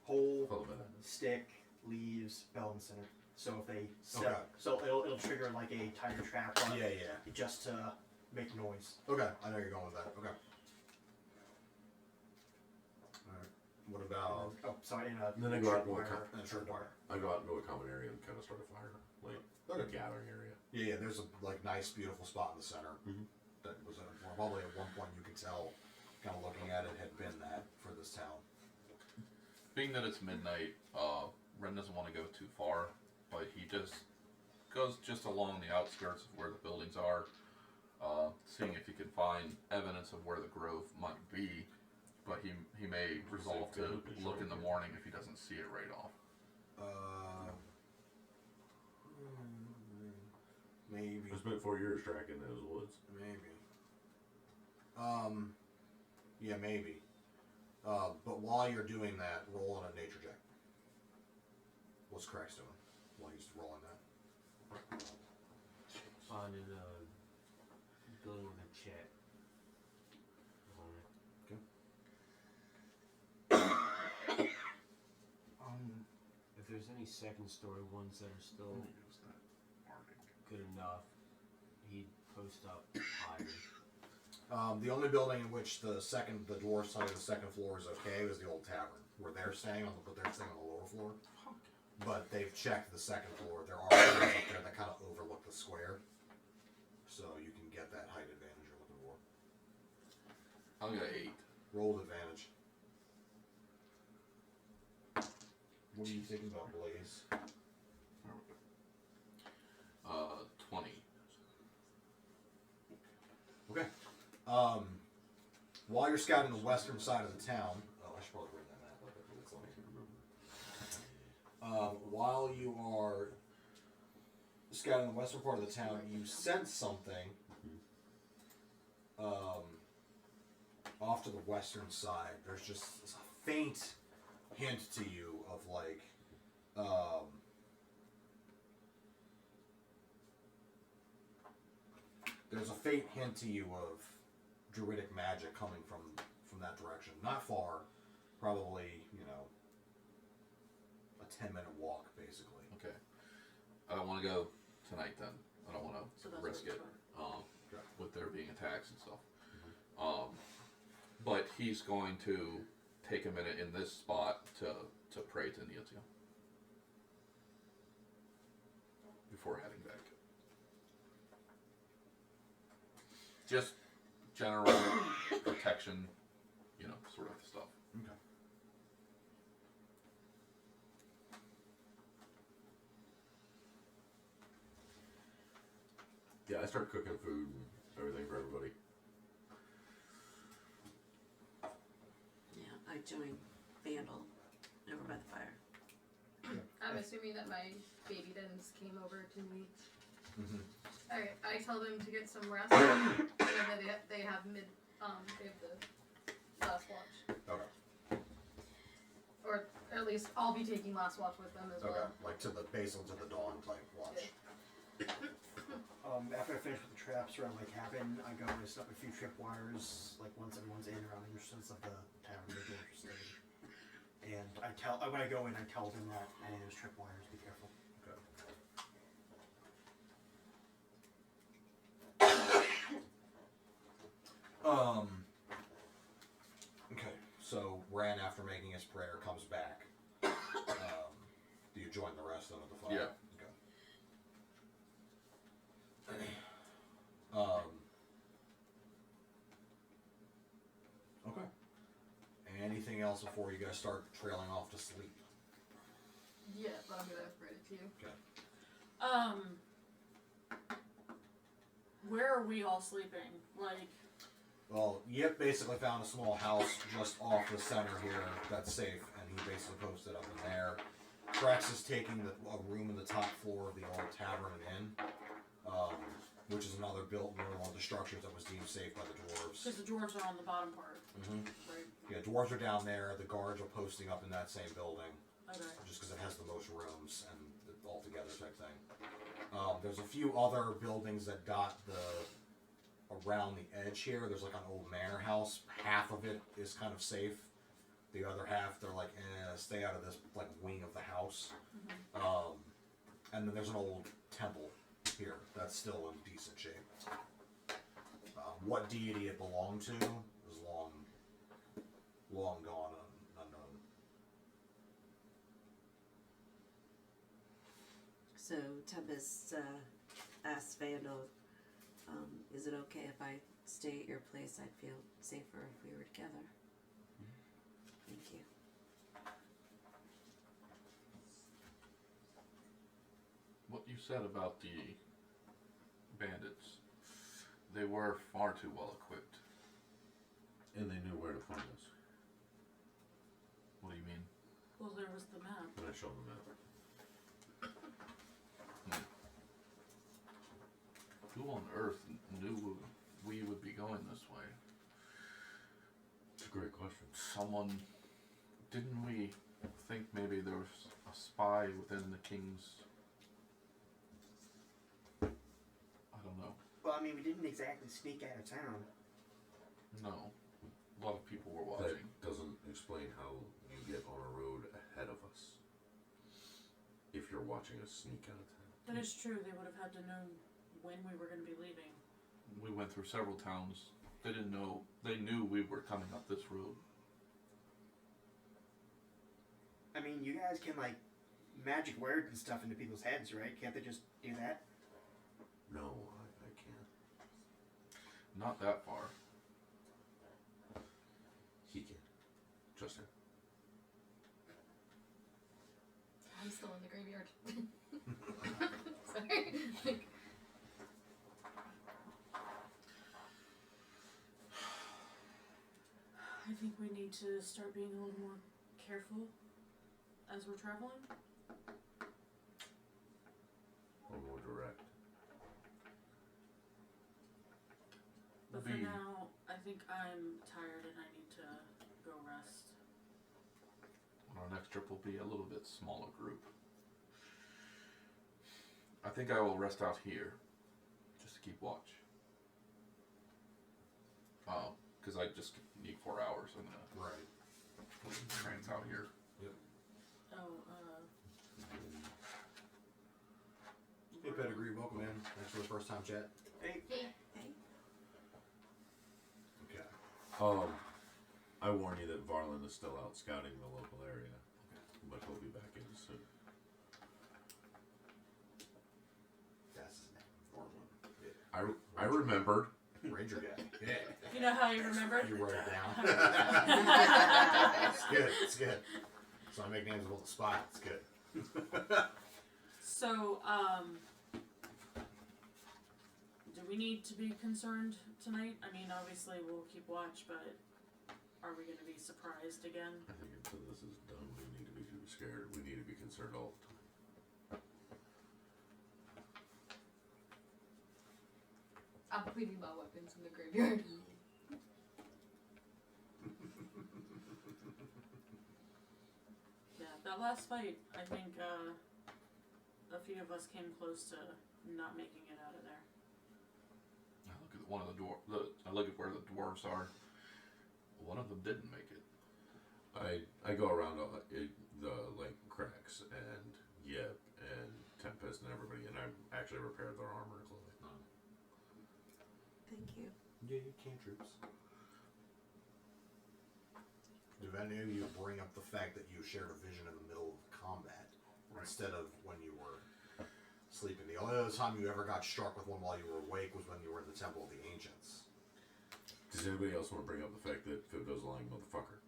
Hole, Follow that. stick, leaves, bell in the center. So if they step, Okay. so it'll trigger like a tiger trap. But Yeah, yeah. just to make noise. Okay, I know you're going with that. Okay. Alright. What about Sorry, And then I go out and a short wire? I go out into a common area and kind of start a fire, like a Okay. gathering area. Yeah, there's a like nice, beautiful spot in the center. Mhm. That was probably at one point you could tell, kind of looking at it, had been that for this town. Being that it's midnight, Ren doesn't want to go too far, but he just goes just along the outskirts of where the buildings are, seeing if he can find evidence of where the grove might be. But he may resolve to look in the morning if he doesn't see it right off. Maybe. I spent 4 years tracking those woods. Maybe. Yeah, maybe. But while you're doing that, roll on a nature check. What's Crack's doing while he's rolling that? Finding a building with a chat. If there's any second story ones that are still good enough, he'd post up higher. The only building in which the dwarf side of the second floor is okay is the old tavern, where they're staying but they're staying on the lower floor. But they've checked the second floor. There are rooms up there that kind of overlook the square, so you can get that height advantage you're looking for. I'll get 8. Roll with advantage. What are you thinking about, Blaze? 20. Okay. While you're scouting the western side of the town, I should probably bring that map up. It's while you are scouting the western part of the town, you sense something off to the western side. There's just a faint hint to you of like there's a faint hint to you of druidic magic coming from that direction. Not far, probably, a 10-minute walk, basically. Okay. I don't want to go tonight then. I don't want So to that's risk what it it's with there being attacks and stuff. But he's going to take a minute in this spot to pray to Neotia before heading back. Just general protection, sort of stuff. Okay. Yeah, I start cooking food and everything for everybody. Yeah, I join Vandal over by the fire. I'm assuming that my baby dens came over to me. Mm-hmm. Alright, I tell them to get some rest. And then they have the last watch. Okay. Or at least I'll be taking last watch with them as Okay. well. Like to the basil to the dawn type watch. After I finish with the traps around my cabin, I go and set up a few tripwires, like once everyone's in around the entrance of the tavern they're interested in. And when I go in, I tell them that any of those tripwires, be careful. Okay, so Ran, after making his prayer, comes back. Do you join the rest of the fire? Yeah. Okay. Okay. Anything else before you guys start trailing off to sleep? Yeah, but I'm gonna write it to you. Okay. Where are we all sleeping? Like, Well, Yip basically found a small house just off the center here that's safe, and he basically posted up in there. Trex is taking a room in the top floor of the old tavern and inn, which is another one of the structures that was deemed safe by the dwarves. because the dwarves are on the bottom part, Mm-hmm. right? Yeah, dwarves are down there. The guards are posting up in that same building, Okay. just because it has the most rooms and all together type thing. There's a few other buildings that dot around the edge here. There's like an old manor house. Half of it is kind of safe. The other half, they're like, stay out of this like wing of the house. Mm-hmm. And then there's an old temple here that's still in decent shape. What deity it belonged to is long gone unknown. So Tempest asked Vandal, is it okay if I stay at your place? I'd feel safer if we were together. Thank you. What you said about the bandits, they were far too well equipped. And they knew where to find us. What do you mean? Well, there was the map. And I showed them that. Who on earth knew we would be going this way? a great question. Someone, didn't we think maybe there was a spy within the king's? I don't know. Well, I mean, we didn't exactly sneak out of town. No, a lot of people were That watching. doesn't explain how you get on a road ahead of us. If you're watching us sneak out of town. That is true. They would have had to know when we were going to be leaving. We went through several towns. They didn't know. They knew we were coming up this road. I mean, you guys can, like, magic words and stuff into people's heads, right? Can't they just do that? No, I can't. Not that far. He can. Trust him. I'm still in the graveyard. Sorry. Like, I think we need to start being a little more careful as we're traveling. Or more direct. But for Be- now, I think I'm tired and I need to go rest. Our next trip will be a little bit smaller group. I think I will rest out here, just to keep watch. Because I just need 4 hours. I'm gonna trance out here. Hey, Pedigree, welcome in. Thanks for the first time chat. Hey. hey, Okay. I warn you that Varlin is still out scouting the local area, but he'll be back in soon. That's his name. Varlin. I remembered. Ranger guy. Yeah. You know how you remember? You wrote it down. It's good. It's good. So I make names about the spot. It's good. So, do we need to be concerned tonight? I mean, obviously we'll keep watch, but are we going to be surprised again? I think until this is done, we need to be too scared. We need to be concerned all the time. I'm leaving my weapons in the graveyard. Yeah, that last fight, I think a few of us came close to not making it out of there. I look at one of the I look at where the dwarves are. One of them didn't make it. I go around the like cracks and Yep and Tempest and everybody, and I actually repaired their armor and clothing. Thank you. Yeah, you cantrips. Do any of you bring up the fact that you shared a vision in the middle of combat instead of when you were sleeping? The only other time you ever got struck with one while you were awake was when you were in the Temple of the Ancients. Does anybody else want to bring up the fact that Fibdo's a lying motherfucker?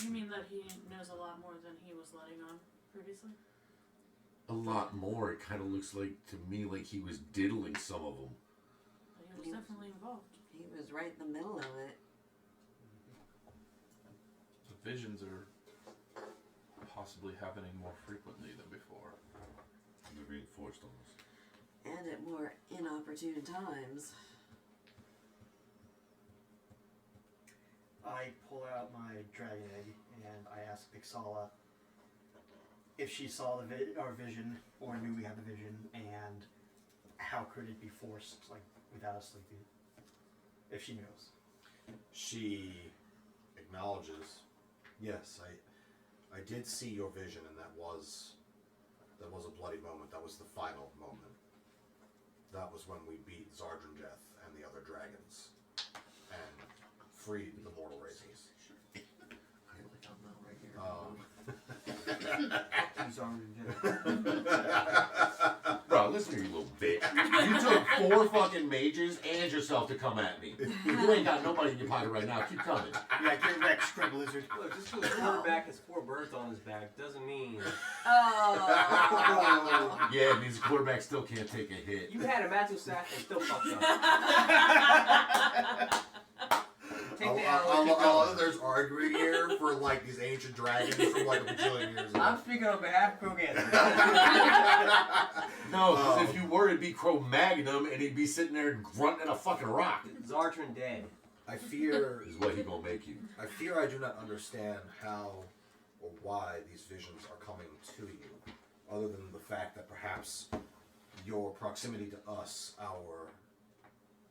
You mean that he knows a lot more than he was letting on previously? A lot more. It kind of looks like to me like he was diddling some of them. But he was definitely involved. He was right in the middle of it. The visions are possibly happening more frequently than before. They're being forced on us. And at more inopportune times. I pull out my dragon egg and I ask Pixala if she saw our vision or knew we had the vision, and how could it be forced, like, without us sleeping? If she knows. She acknowledges, yes, I did see your vision, and that was a bloody moment. That was the final moment. That was when we beat Zardranjeth and the other dragons and freed the mortal races. I like I'm not right here. Bro, listen here, you little bitch. You took 4 fucking mages and yourself to come at me. You ain't got nobody in your pocket right now. Keep coming. Yeah, get wrecked, Scrub Lizard. Look, just because the quarterback has 4 birds on his back doesn't mean Oh. Yeah, it means the quarterback still can't take a hit. you had a massive sack and still fucked up. Take the L and keep going. There's arguing here for like these ancient dragons from like a bajillion years ago. I'm speaking on behalf of Krogan. No, because if you were, it'd be Cro-Magnum and he'd be sitting there grunting a fucking rock. Zartran dead. I fear Is what he gonna make you. I fear I do not understand how or why these visions are coming to you, other than the fact that perhaps your proximity to us,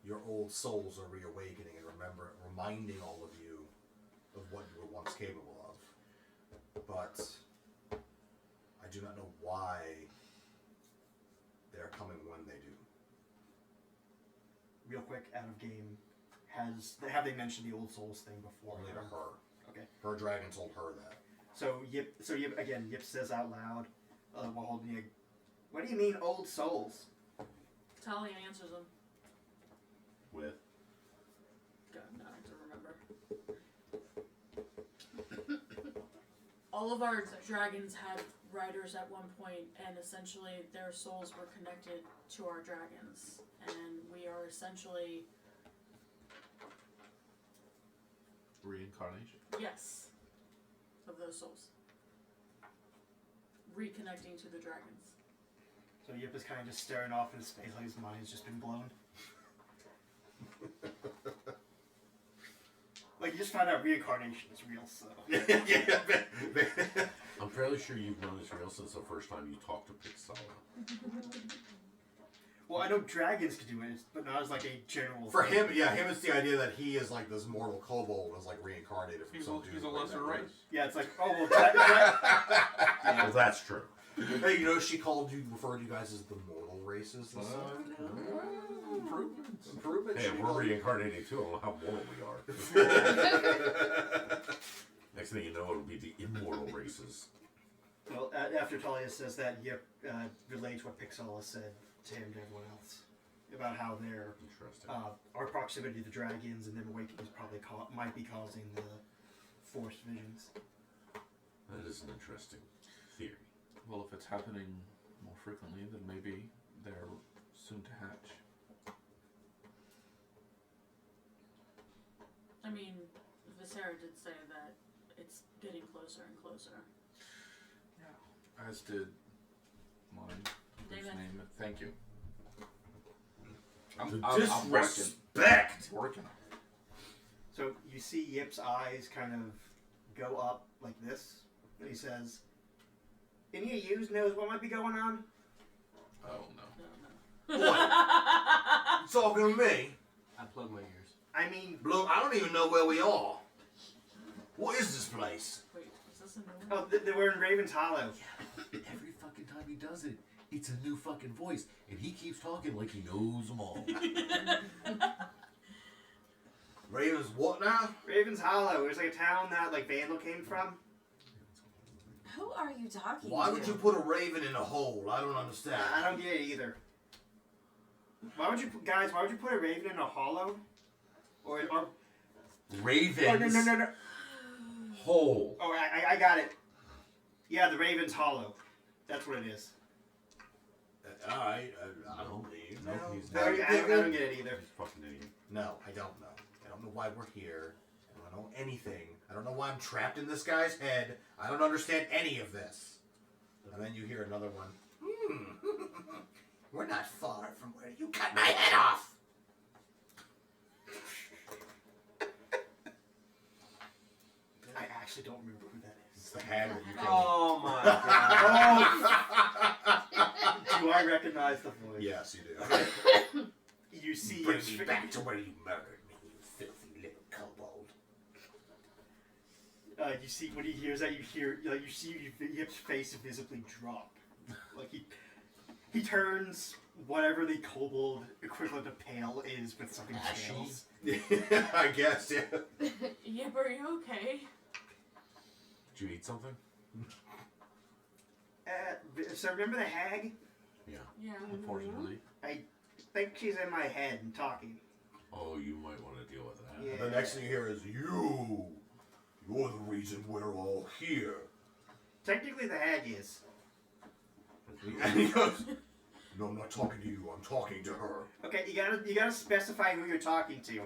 your old souls are reawakening and reminding all of you of what you were once capable of. But I do not know why they're coming when they do. Real quick, out of game, have they mentioned the old souls thing before? Only to her. Okay. Her dragon told her that. So Yip says out loud while holding the egg, "What do you mean old souls?" Talia answers him. With? God, now I have to remember. All of our dragons had riders at one point, and essentially their souls were connected to our dragons. And we are essentially, Reincarnation. yes, of those souls. Reconnecting to the dragons. So Yip is kind of just staring off into space like his mind's just been blown. Like, you just found out reincarnation is real, so... I'm fairly sure you've known this real since the first time you talked to Pixala. Well, I know dragons could do it, but not as like a general... For him, it's the idea that he is like this mortal kobold is like reincarnated from some dude. He's a lesser race. Yeah, it's like, oh, well, Well, that's true. Hey, she referred you guys as the mortal races this time? Improvement. Hey, we're reincarnating too. I don't know how mortal we are. Next thing you know, it'll be the immortal races. Well, after Talia says that, Yip relates what Pixala said to him to everyone else about how their Interesting. our proximity to the dragons and them awakenings probably might be causing the forced visions. That is an interesting theory. Well, if it's happening more frequently, then maybe they're soon to hatch. I mean, Visera did say that it's getting closer and closer. Yeah. As did mine. Whose David. name? Thank you. The I'm working. disrespect! Working. So you see Yip's eyes kind of go up like this, and he says, "Any of you knows what might be going on?" Oh no. What? You talking to me? I plug my ears. I mean, Blue, I don't even know where we are. What is this place? Wait, is this a new one? oh, they were in Raven's Hollow. Every fucking time he does it, it's a new fucking voice. And he keeps talking like he knows them all. Raven's what now? Raven's Hollow. It was like a town that like Vandal came from. Who are you talking Why to? would you put a raven in a hole? I don't understand. I don't get it either. Why would you put a raven in a hollow? Or Ravens. oh, no. Hole. Oh, I got it. Yeah, the Raven's Hollow. That's what it is. Alright, I No. don't believe. No, No, he's I not. don't get it either. He's fucking idiot. No, I don't know. I don't know why we're here. I don't know anything. I don't know why I'm trapped in this guy's head. I don't understand any of this. And then you hear another one. We're not far from where you cut my head off. I actually don't remember who that It's is. the hag that you killed. Oh my god. Do I recognize the voice? Yes, you do. You see Bring Yip's me back to where you murdered me, you filthy little kobold. You see when he hears that, you see Yip's face visibly drop. Like he turns whatever the kobold equivalent of pale is with something Ashy? scales. I guess, yeah. Yip, are you okay? Did you eat something? So remember the hag? Yeah. Yeah. Unfortunately. I think she's in my head and talking. Oh, you might want to deal with that. Yeah. The next thing you hear is, you're the reason we're all here. Technically, the hag is. And he goes, no, I'm not talking to you, I'm talking to her. Okay, you gotta specify who you're talking to.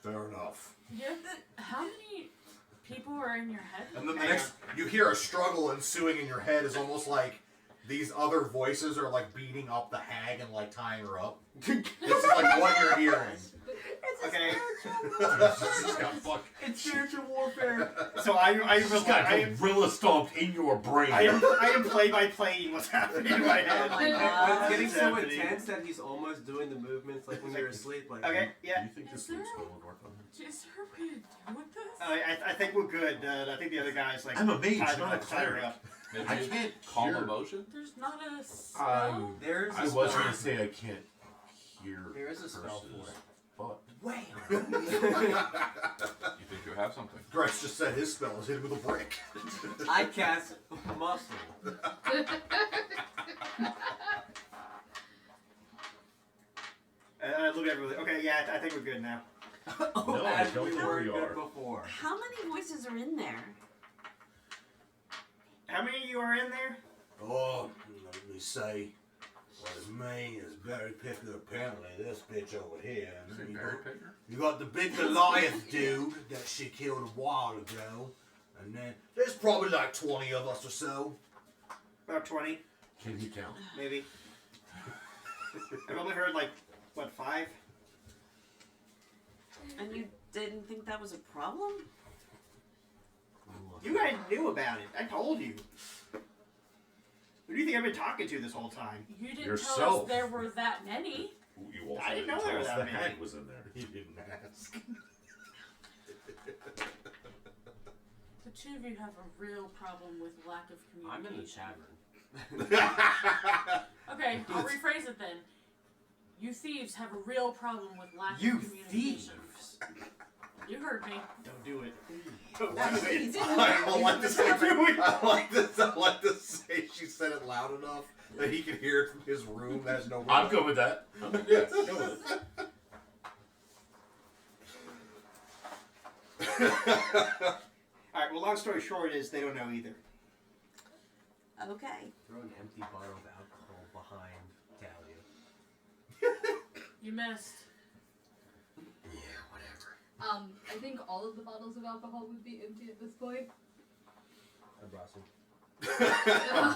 Fair enough. Yip, how many people are in your head? And then the next, you hear a struggle ensuing in your head is almost like these other voices are like beating up the hag and like tying her up. This is like what you're hearing. It's Okay. Just got fucked. It's spiritual warfare. So I Just got gorilla stomped in your brain. I am play by playing what's happening in my head. Oh my But god. it's getting What's so happening? intense that he's almost doing the movements like when you're asleep. Like Okay, Do yeah. you think this Is there- loop spell would work on him? Is there a way to deal with this? I think we're good. I think the other guys like I'm a mage, tied not a her- tied her cleric. up. Maybe I can't calm hear. emotion. There's not a spell. there's. I a was spell. gonna say I can't hear. There is a spell for curses, it. but Wait. You think you have something? Grace just said his spell is hit with a brick. I cast muscle. I look at everybody. Okay, yeah, I think we're good now. No, I As don't we think were we good are. before. How many voices are in there? How many of you are in there? Oh, let me say, what is me is Barry Picker, apparently this bitch over here. And then you got the big Goliath dude that she killed a while ago. And then there's probably like 20 of us or so. About 20, can he count? maybe. I've only heard like, what, 5? And you didn't think that was a problem? You guys knew about it. I told you. Who do you think I've been talking to this whole time? You didn't tell Yourself. us there were that many. You also I didn't know tell there were us that the many. hag was in there. He didn't ask. The two of you have a real problem with lack of I'm communication. in the tavern. Okay, I'll rephrase it then. You thieves have a real problem with lack You of communication. thieves. You heard me. Don't do it. Don't That's, do he it. didn't I like to say. Do it. I like to say she said it loud enough that he can hear it from his room. That's no. I'm good with that. I'm good. Yeah, go with it. Alright, well, long story short is they don't know either. Okay. Throw an empty bottle of alcohol behind Talia. You missed. Yeah, whatever. I think all of the bottles of alcohol would be empty at this point. I brought some.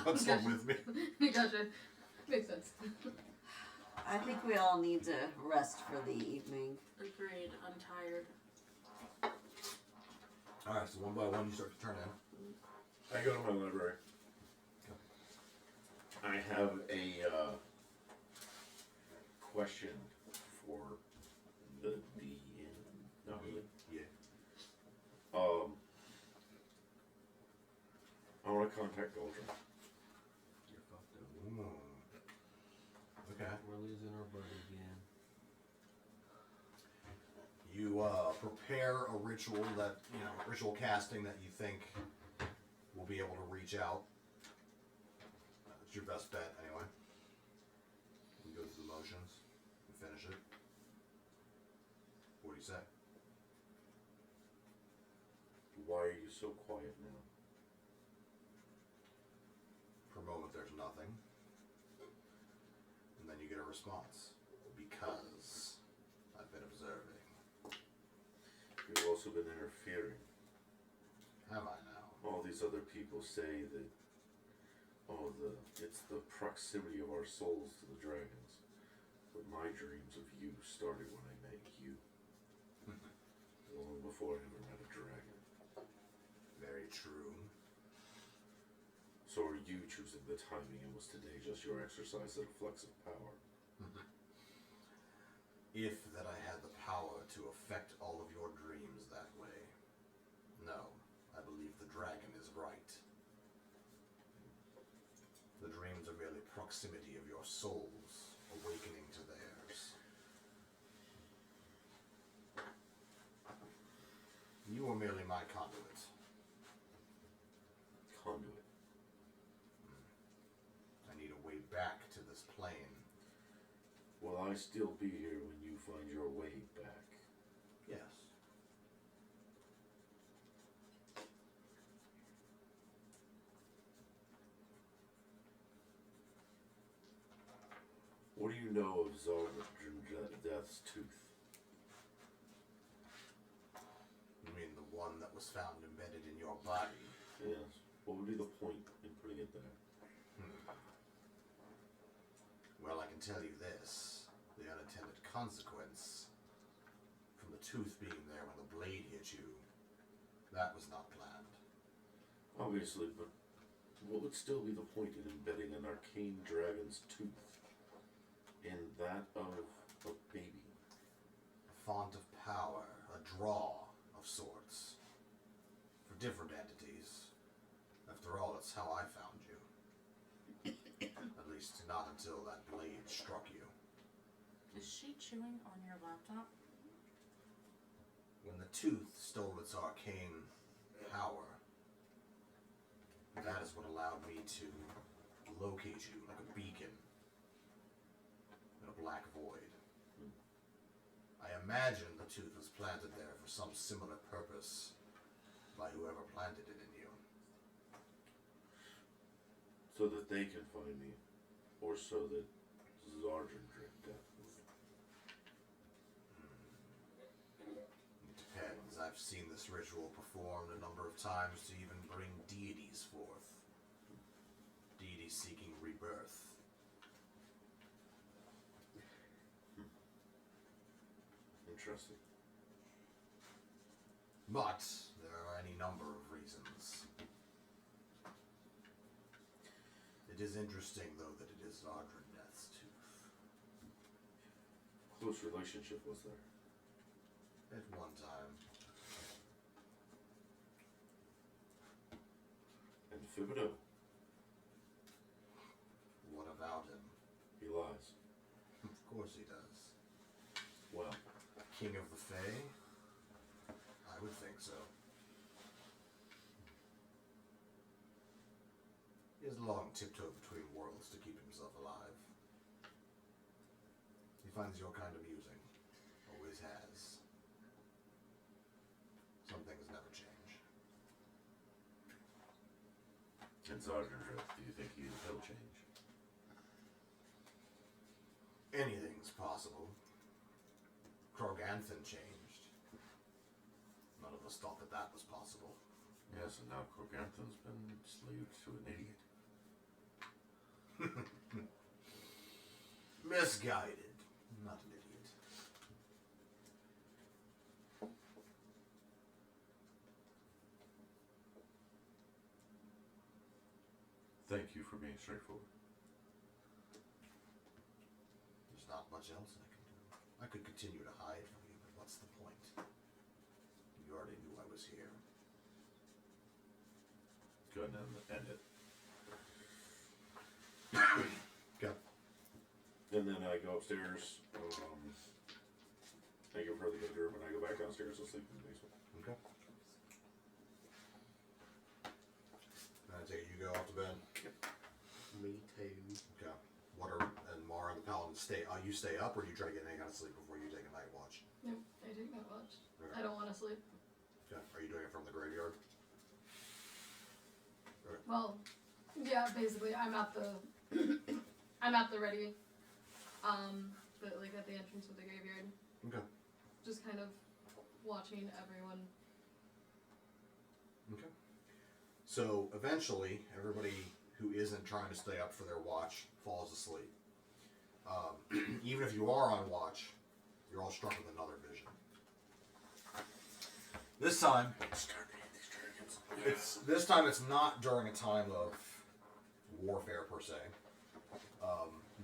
That's Gotcha. one with me. Gotcha. Makes sense. I think we all need to rest for the evening. Agreed. I'm tired. All right, so one by one you start to turn in. I go to my library. I have a question for the DM. Not really. Yeah. I want to contact Goldrum. You're fucked up. Okay. We're losing our buddy again. You prepare a ritual ritual casting that you think will be able to reach out. It's your best bet, anyway. You go through the motions and finish it. What do you say? Why are you so quiet now? For a moment, there's nothing. And then you get a response. Because I've been observing. You've also been interfering. Have I now? All these other people say that, it's the proximity of our souls to the dragons. But my dreams of you started when I met you. Long before I ever met a dragon. Very true. So are you choosing the timing, and was today just your exercise of flex of power? If that I had the power to affect all of your dreams that way. No, I believe the dragon is right. The dreams are merely proximity of your souls awakening to theirs. You are merely my conduit. Conduit. I need a way back to this plane. Will I still be here when you find your way back? Yes. What do you know of Death's tooth? You mean the one that was found embedded in your body? Yes. What would be the point in putting it there? Well, I can tell you this. The unintended consequence from tooth being there when the blade hit you, that was not planned. Obviously, but what would still be the point in embedding an arcane dragon's tooth in that of a baby? A font of power, a draw of sorts. For different entities. After all, that's how I found you. At least not until that blade struck you. Is she chewing on your laptop? When the tooth stole its arcane power, that is what allowed me to locate you like a beacon in a black void. I imagine the tooth was planted there for some similar purpose by whoever planted it in you. So that they can find me, or so that Zarjan drink death. It depends. I've seen this ritual performed a number of times to even bring deities forth. Deities seeking rebirth. Interesting. But there are any number of reasons. It is interesting, though, that it is Ardra Death's tooth. Close relationship was there. At one time. And Thibodeau. What about him? He lies. Of course he does. Well, King of the Fae? I would think so. He has long tiptoed between worlds to keep himself alive. He finds your kind amusing. Always has. Some things never change. and Zarjan drift, do you think he'll change? Anything's possible. Kroganthan changed. None of us thought that that was possible. Yes, and now Kroganthan's been slaved to an idiot. Misguided. Not an idiot. Thank you for being straightforward. There's not much else I can do. I could continue to hide from you, but what's the point? You already knew I was here. Go ahead and end it. Okay. And then I go upstairs. I give her the good herb, and I go back downstairs to sleep in the basement. Okay. And I take it you go off to bed. Me too. Okay. What are and Mara and the Paladin stay? You stay up, or do you try to get any kind of sleep before you take a night watch? Nope, I take that watch. Okay. I don't want to sleep. Okay. Are you doing it from the graveyard? Well, yeah, basically, I'm at the I'm at the ready, but like at the entrance of the graveyard. Okay. Just kind of watching everyone. Okay. So eventually, everybody who isn't trying to stay up for their watch falls asleep. Even if you are on watch, you're all struck with another vision. This time, it's not during a time of warfare per se.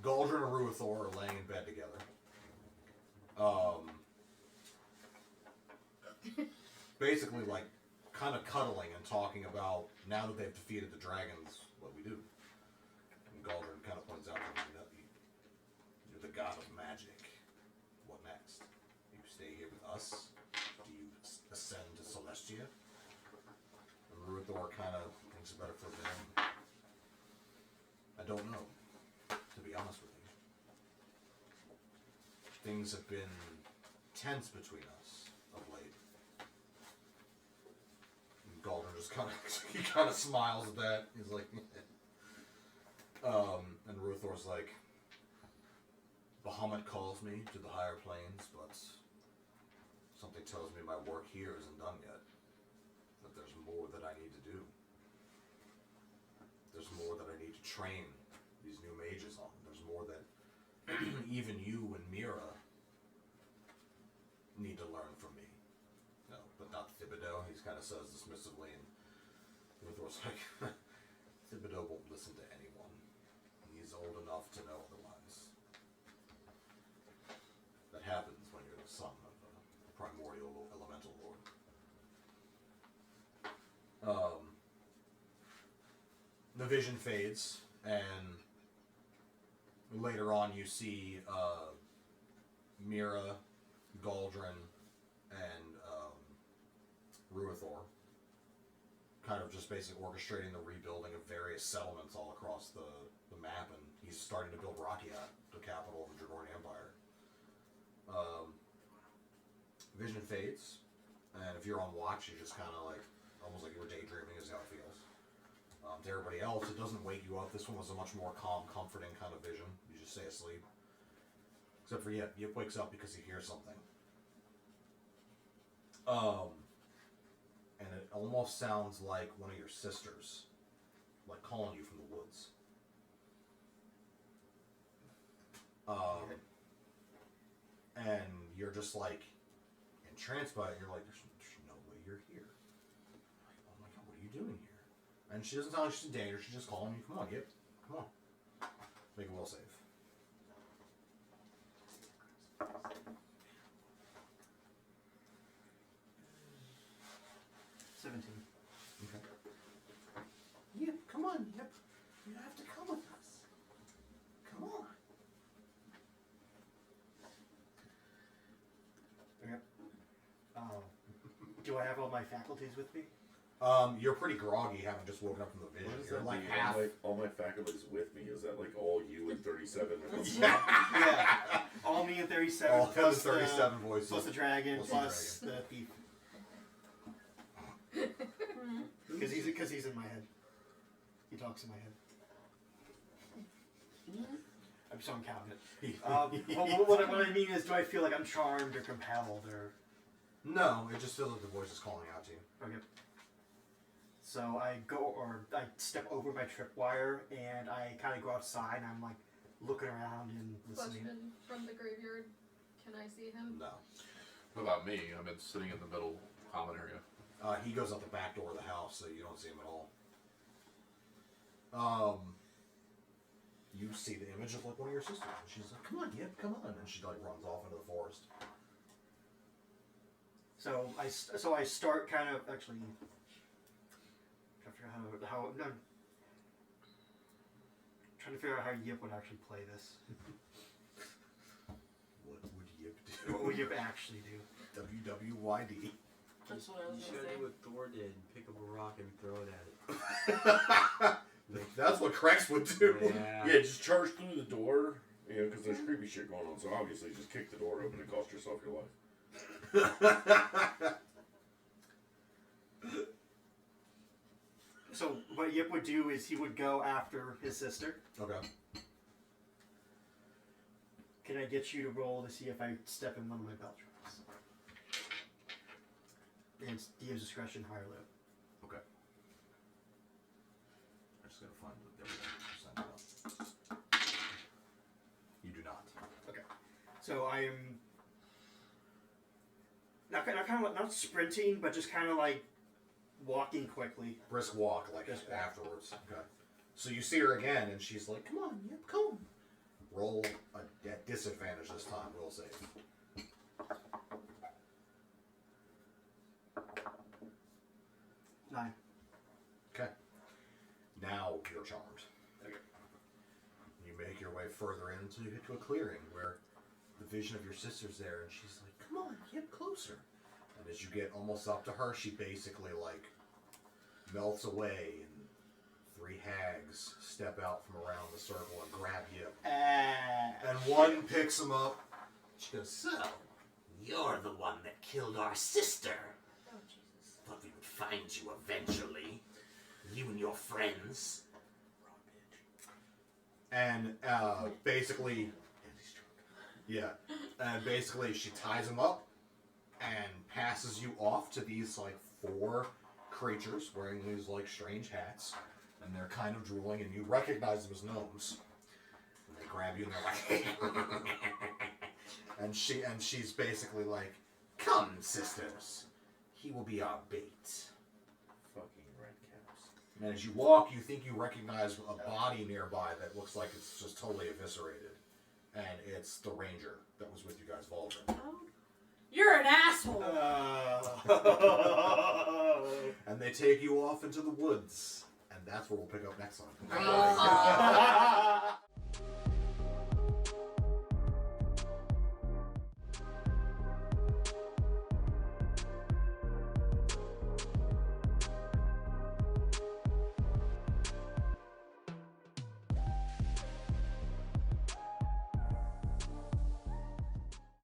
Galdrin and Ruithor are laying in bed together. Basically, like, kind of cuddling and talking about now that they've defeated the dragons, what we do. And Galdrin kind of points out to him that you're the god of magic. What next? You stay here with us? Do you ascend to Celestia? And Ruithor kind of thinks about it for a minute. I don't know, to be honest with you. Things have been tense between us of late. And Galdrin just kind of smiles at that. He's like, and Ruthor's like, Bahamut calls me to the higher planes, but something tells me my work here isn't done yet. That there's more that I need to do. There's more that I need to train these new mages on. There's more that even you and Mira need to learn from me. Thibodeau. He kind of says dismissively, and Luthor's like, Thibodeau won't listen to anyone. He's old enough to know otherwise. That happens when you're the son of a primordial elemental lord. The vision fades, and later on you see Mira, Galdrin, and Ruithor kind of just basically orchestrating the rebuilding of various settlements all across the map, and he's starting to build Rakiat, the capital of the Dragorn Empire. Vision fades, and if you're on watch, you're just kind of like, almost like you were daydreaming is how it feels. To everybody else, it doesn't wake you up. This one was a much more calm, comforting kind of vision. You just stay asleep. Except for Yip. Yip wakes up because he hears something. And it almost sounds like one of your sisters, like calling you from the woods. And you're just like entranced by it. You're like, there's no way you're here. Like, oh my god, what are you doing here? And she doesn't sound like she's in danger. She's just calling you. Come on, Yip. Come on. Make a will save. 17. Okay. Yip, come on, Yip. You have to come with us. Come on. Okay. Do I have all my faculties with me? You're pretty groggy, having just woken up from the vision. What does You're that like mean? half. All my faculties with me. Is that like all you and 37? Yeah. All me and 37. All plus the 37 voices. Plus the dragon, Plus the plus the thief. Because he's in my head. He talks in my head. I'm so counting it. What I mean is, do I feel like I'm charmed or compelled or? No, it just feels like the voice is calling out to you. Okay. So I step over my tripwire and I kind of go outside and I'm like looking around and listening. Question from the graveyard. Can I see him? No. What about me? I've been sitting in the middle common area. He goes out the back door of the house, so you don't see him at all. You see the image of like one of your sisters, and she's like, "Come on, Yip, come on!" And she like runs off into the forest. So I start kind of actually. I figure out how no. Trying to figure out how Yip would actually play this. What would Yip do? What would Yip actually do? WWYD. That's what I was You gonna should say. do what Thor did and pick up a rock and throw it at it. That's what Krex would do. Yeah. Yeah, just charge through the door, you know, because there's creepy shit going on. So obviously, just kick the door open and cost yourself your life. So what Yip would do is he would go after his sister. Okay. Can I get you to roll to see if I step in one of my belt traps? And it's DM's discretion, high or low. Okay. I'm just gonna find the percent. You do not. Okay. So I am not sprinting, but just kind of like walking quickly. Brisk walk, like Brisk walk. afterwards. Okay. So you see her again, and she's like, "Come on, Yip, come." Roll at disadvantage this time. Will save. Nine. Okay. Now you're charmed. Okay. You make your way further in until you get to a clearing where the vision of your sister's there, and she's like, "Come on, get closer." And as you get almost up to her, she basically like melts away, and three hags step out from around the circle and grab you. And one picks him up. She goes, So, you're the one that killed our sister. Oh, Jesus. Thought we would find you eventually. You and your friends. and basically, yeah, and basically she ties him up and passes you off to these like four creatures wearing these like strange hats, and they're kind of drooling, and you recognize them as gnomes. And they grab you and they're like, and she's basically like, "Come, sisters, he will be our bait. Fucking red caps. And as you walk, you think you recognize a body nearby that looks like it's just totally eviscerated. And it's the ranger that was with you guys, Volvin. You're an asshole. And they take you off into the woods. And that's where we'll pick up next time. Oh.